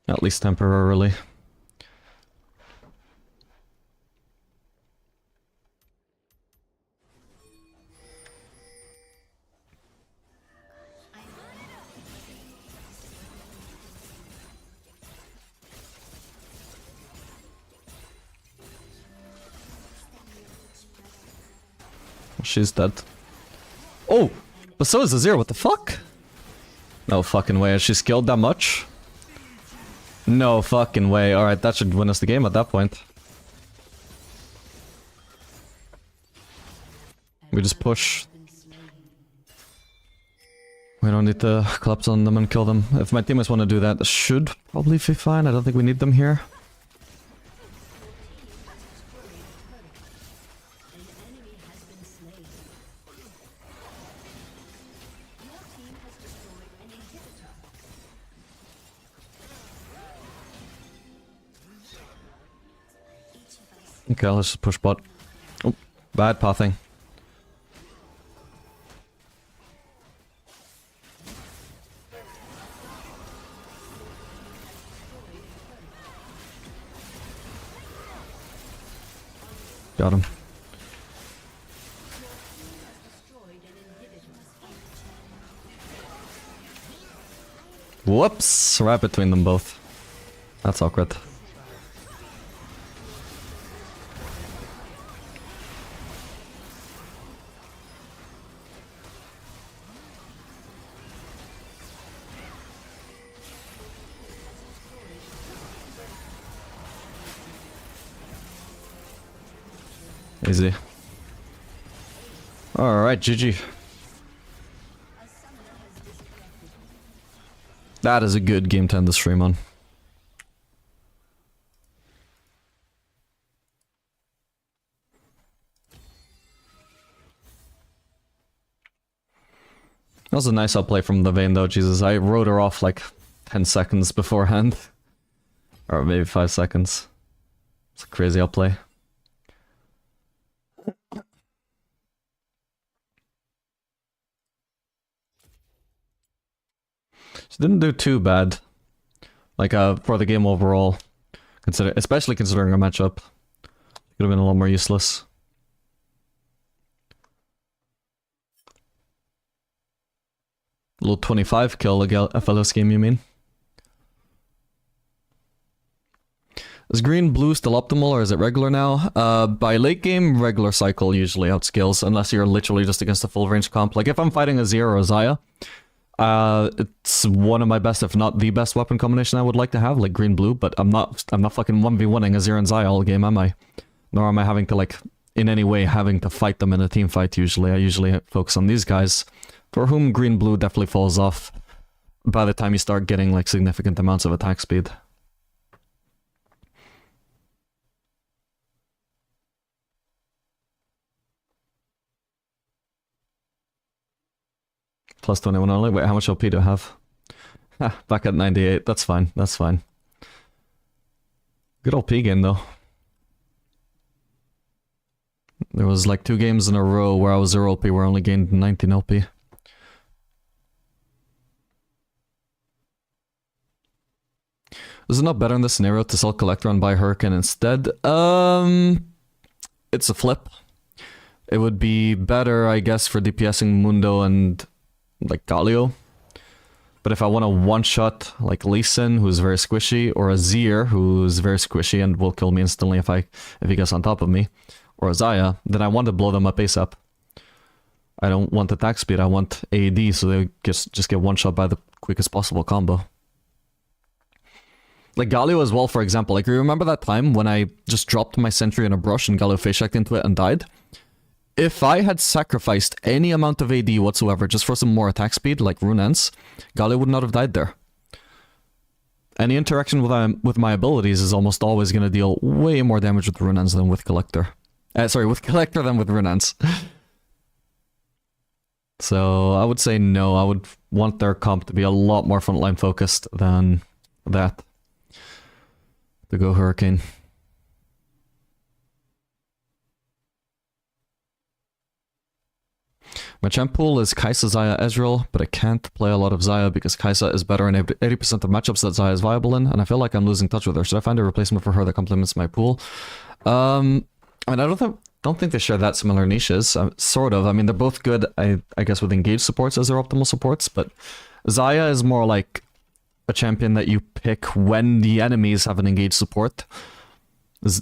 At least temporarily. She's dead. Oh! But so is Azir, what the fuck? No fucking way, is she skilled that much? No fucking way. Alright, that should win us the game at that point. We just push. We don't need to collapse on them and kill them. If my teammates want to do that, should probably be fine. I don't think we need them here. Okay, let's just push bot. Oh, bad pathing. Got him. Whoops! Right between them both. That's awkward. Easy. Alright, GG. That is a good game to end the stream on. That was a nice outplay from the Vayne though, Jesus. I wrote her off like 10 seconds beforehand. Or maybe 5 seconds. It's a crazy outplay. She didn't do too bad. Like, for the game overall. Especially considering our matchup. Could have been a lot more useless. Little 25 kill FLS game, you mean? Is green blue still optimal or is it regular now? By late game, regular cycle usually outscales, unless you're literally just against a full range comp. Like if I'm fighting a Azir or a Xayah, it's one of my best, if not the best weapon combination I would like to have, like green blue, but I'm not fucking 1v1ing Azir and Xayah all game, am I? Nor am I having to like, in any way having to fight them in a team fight usually. I usually focus on these guys, for whom green blue definitely falls off by the time you start getting like significant amounts of attack speed. Plus 21 only. Wait, how much OP do I have? Ah, back at 98. That's fine. That's fine. Good OP game though. There was like 2 games in a row where I was 0 OP where I only gained 19 OP. Is it not better in this scenario to sell Collector and buy Hurricane instead? It's a flip. It would be better, I guess, for DPSing Mundo and like Galio. But if I want a one-shot like Lee Sin, who's very squishy, or a Zir, who's very squishy and will kill me instantly if he gets on top of me, or a Xayah, then I want to blow them up ASAP. I don't want attack speed, I want AD, so they just get one-shot by the quickest possible combo. Like Galio as well, for example. Like, you remember that time when I just dropped my sentry in a brush and Galio face-checked into it and died? If I had sacrificed any amount of AD whatsoever just for some more attack speed, like Rune Ents, Galio would not have died there. Any interaction with my abilities is almost always going to deal way more damage with Rune Ents than with Collector. Sorry, with Collector than with Rune Ents. So I would say no, I would want their comp to be a lot more frontline focused than that. To go Hurricane. My champ pool is Kai'Sa, Xayah, Ezreal, but I can't play a lot of Xayah because Kai'Sa is better in 80% of matchups that Xayah is viable in, and I feel like I'm losing touch with her. Should I find a replacement for her that complements my pool? I mean, I don't think they share that similar niches. Sort of. I mean, they're both good, I guess, with engaged supports as their optimal supports, but Xayah is more like a champion that you pick when the enemies have an engaged support.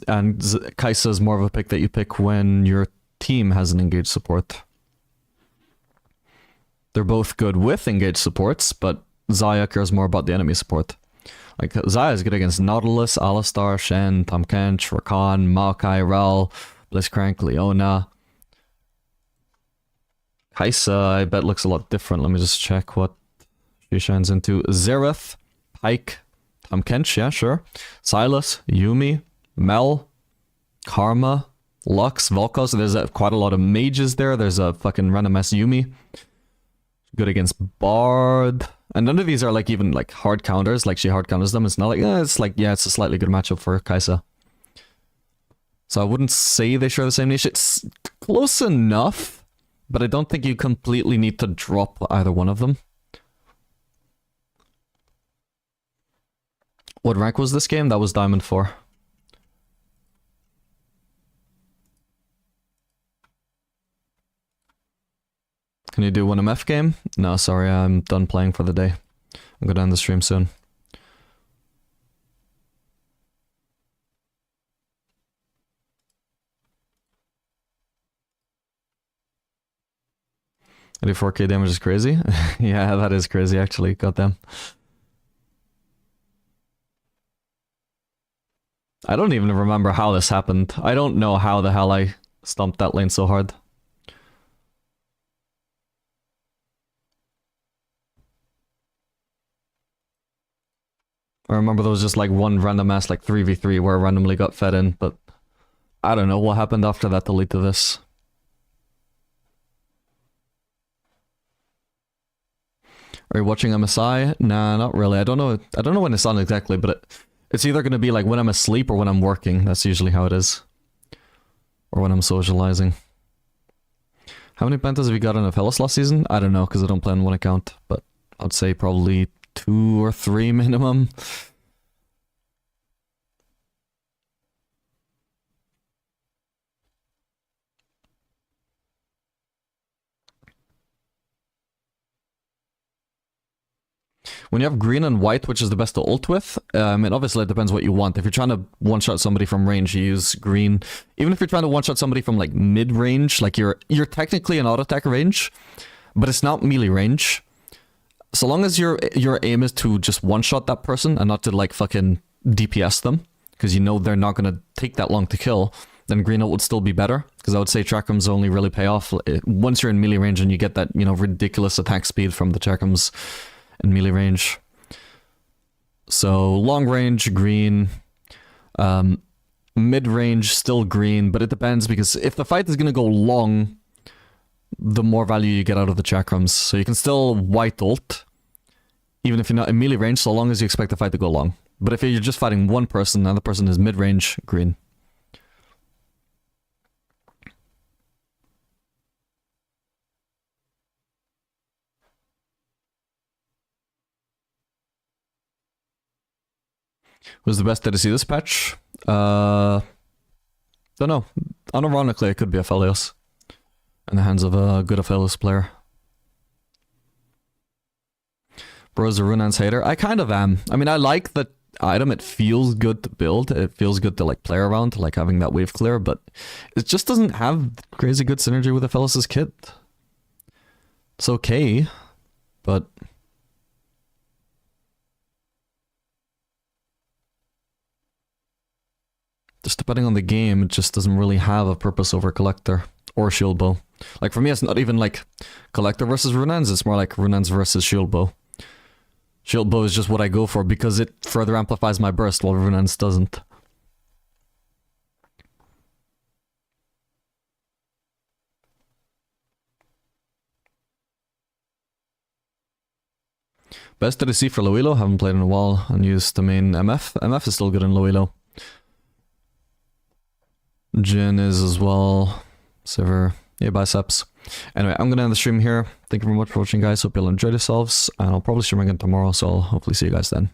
And Kai'Sa is more of a pick that you pick when your team has an engaged support. They're both good with engaged supports, but Xayah cares more about the enemy support. Like, Xayah is good against Nautilus, Alistar, Shen, Tahm Kench, Rakan, Maokai, Rel, Blitzcrank, Leona. Kai'Sa, I bet, looks a lot different. Let me just check what she shines into. Xerath, Pyke, Tahm Kench, yeah, sure. Sylas, Yuumi, Mel, Karma, Lux, Volkos. There's quite a lot of mages there. There's a fucking random ass Yuumi. Good against Bard. And none of these are like even like hard counters. Like she hard counters them. It's not like, it's like, yeah, it's a slightly good matchup for Kai'Sa. So I wouldn't say they share the same niche. It's close enough, but I don't think you completely need to drop either one of them. What rank was this game? That was Diamond 4. Can you do one MF game? No, sorry, I'm done playing for the day. I'll go down the stream soon. I do 4k damage is crazy. Yeah, that is crazy actually, goddamn. I don't even remember how this happened. I don't know how the hell I stomped that lane so hard. I remember there was just like one random ass like 3v3 where I randomly got fed in, but I don't know what happened after that to lead to this. Are you watching MSI? Nah, not really. I don't know when it's on exactly, but it's either going to be like when I'm asleep or when I'm working. That's usually how it is. Or when I'm socializing. How many banters have you got on Apellis last season? I don't know, because I don't play on one account, but I'd say probably 2 or 3 minimum. When you have green and white, which is the best to ult with, it obviously depends what you want. If you're trying to one-shot somebody from range, you use green. Even if you're trying to one-shot somebody from like mid-range, like you're technically in auto-attack range, but it's not melee range. So long as your aim is to just one-shot that person and not to like fucking DPS them, because you know they're not going to take that long to kill, then green ult would still be better. Because I would say chakrams only really pay off once you're in melee range and you get that, you know, ridiculous attack speed from the chakrams in melee range. So long range, green. Mid range, still green, but it depends because if the fight is going to go long, the more value you get out of the chakrams. So you can still white ult, even if you're not in melee range, so long as you expect the fight to go long. But if you're just fighting one person, the other person is mid range, green. Was the best ADC this patch? Don't know. Unironically, it could be Aphelios. In the hands of a good Aphelios player. Bro's a Runan's hater. I kind of am. I mean, I like the item. It feels good to build. It feels good to like play around, like having that wave clear, but it just doesn't have crazy good synergy with Aphelios' kit. It's okay, but just depending on the game, it just doesn't really have a purpose over Collector or Shield Bow. Like for me, it's not even like Collector versus Runans, it's more like Runans versus Shield Bow. Shield Bow is just what I go for because it further amplifies my burst while Runans doesn't. Best ADC for Loilo, haven't played in a while and used the main MF. MF is still good in Loilo. Jin is as well. Sivir. Yeah, biceps. Anyway, I'm gonna end the stream here. Thank you very much for watching, guys. Hope you'll enjoy yourselves. And I'll probably stream again tomorrow, so I'll hopefully see you guys then.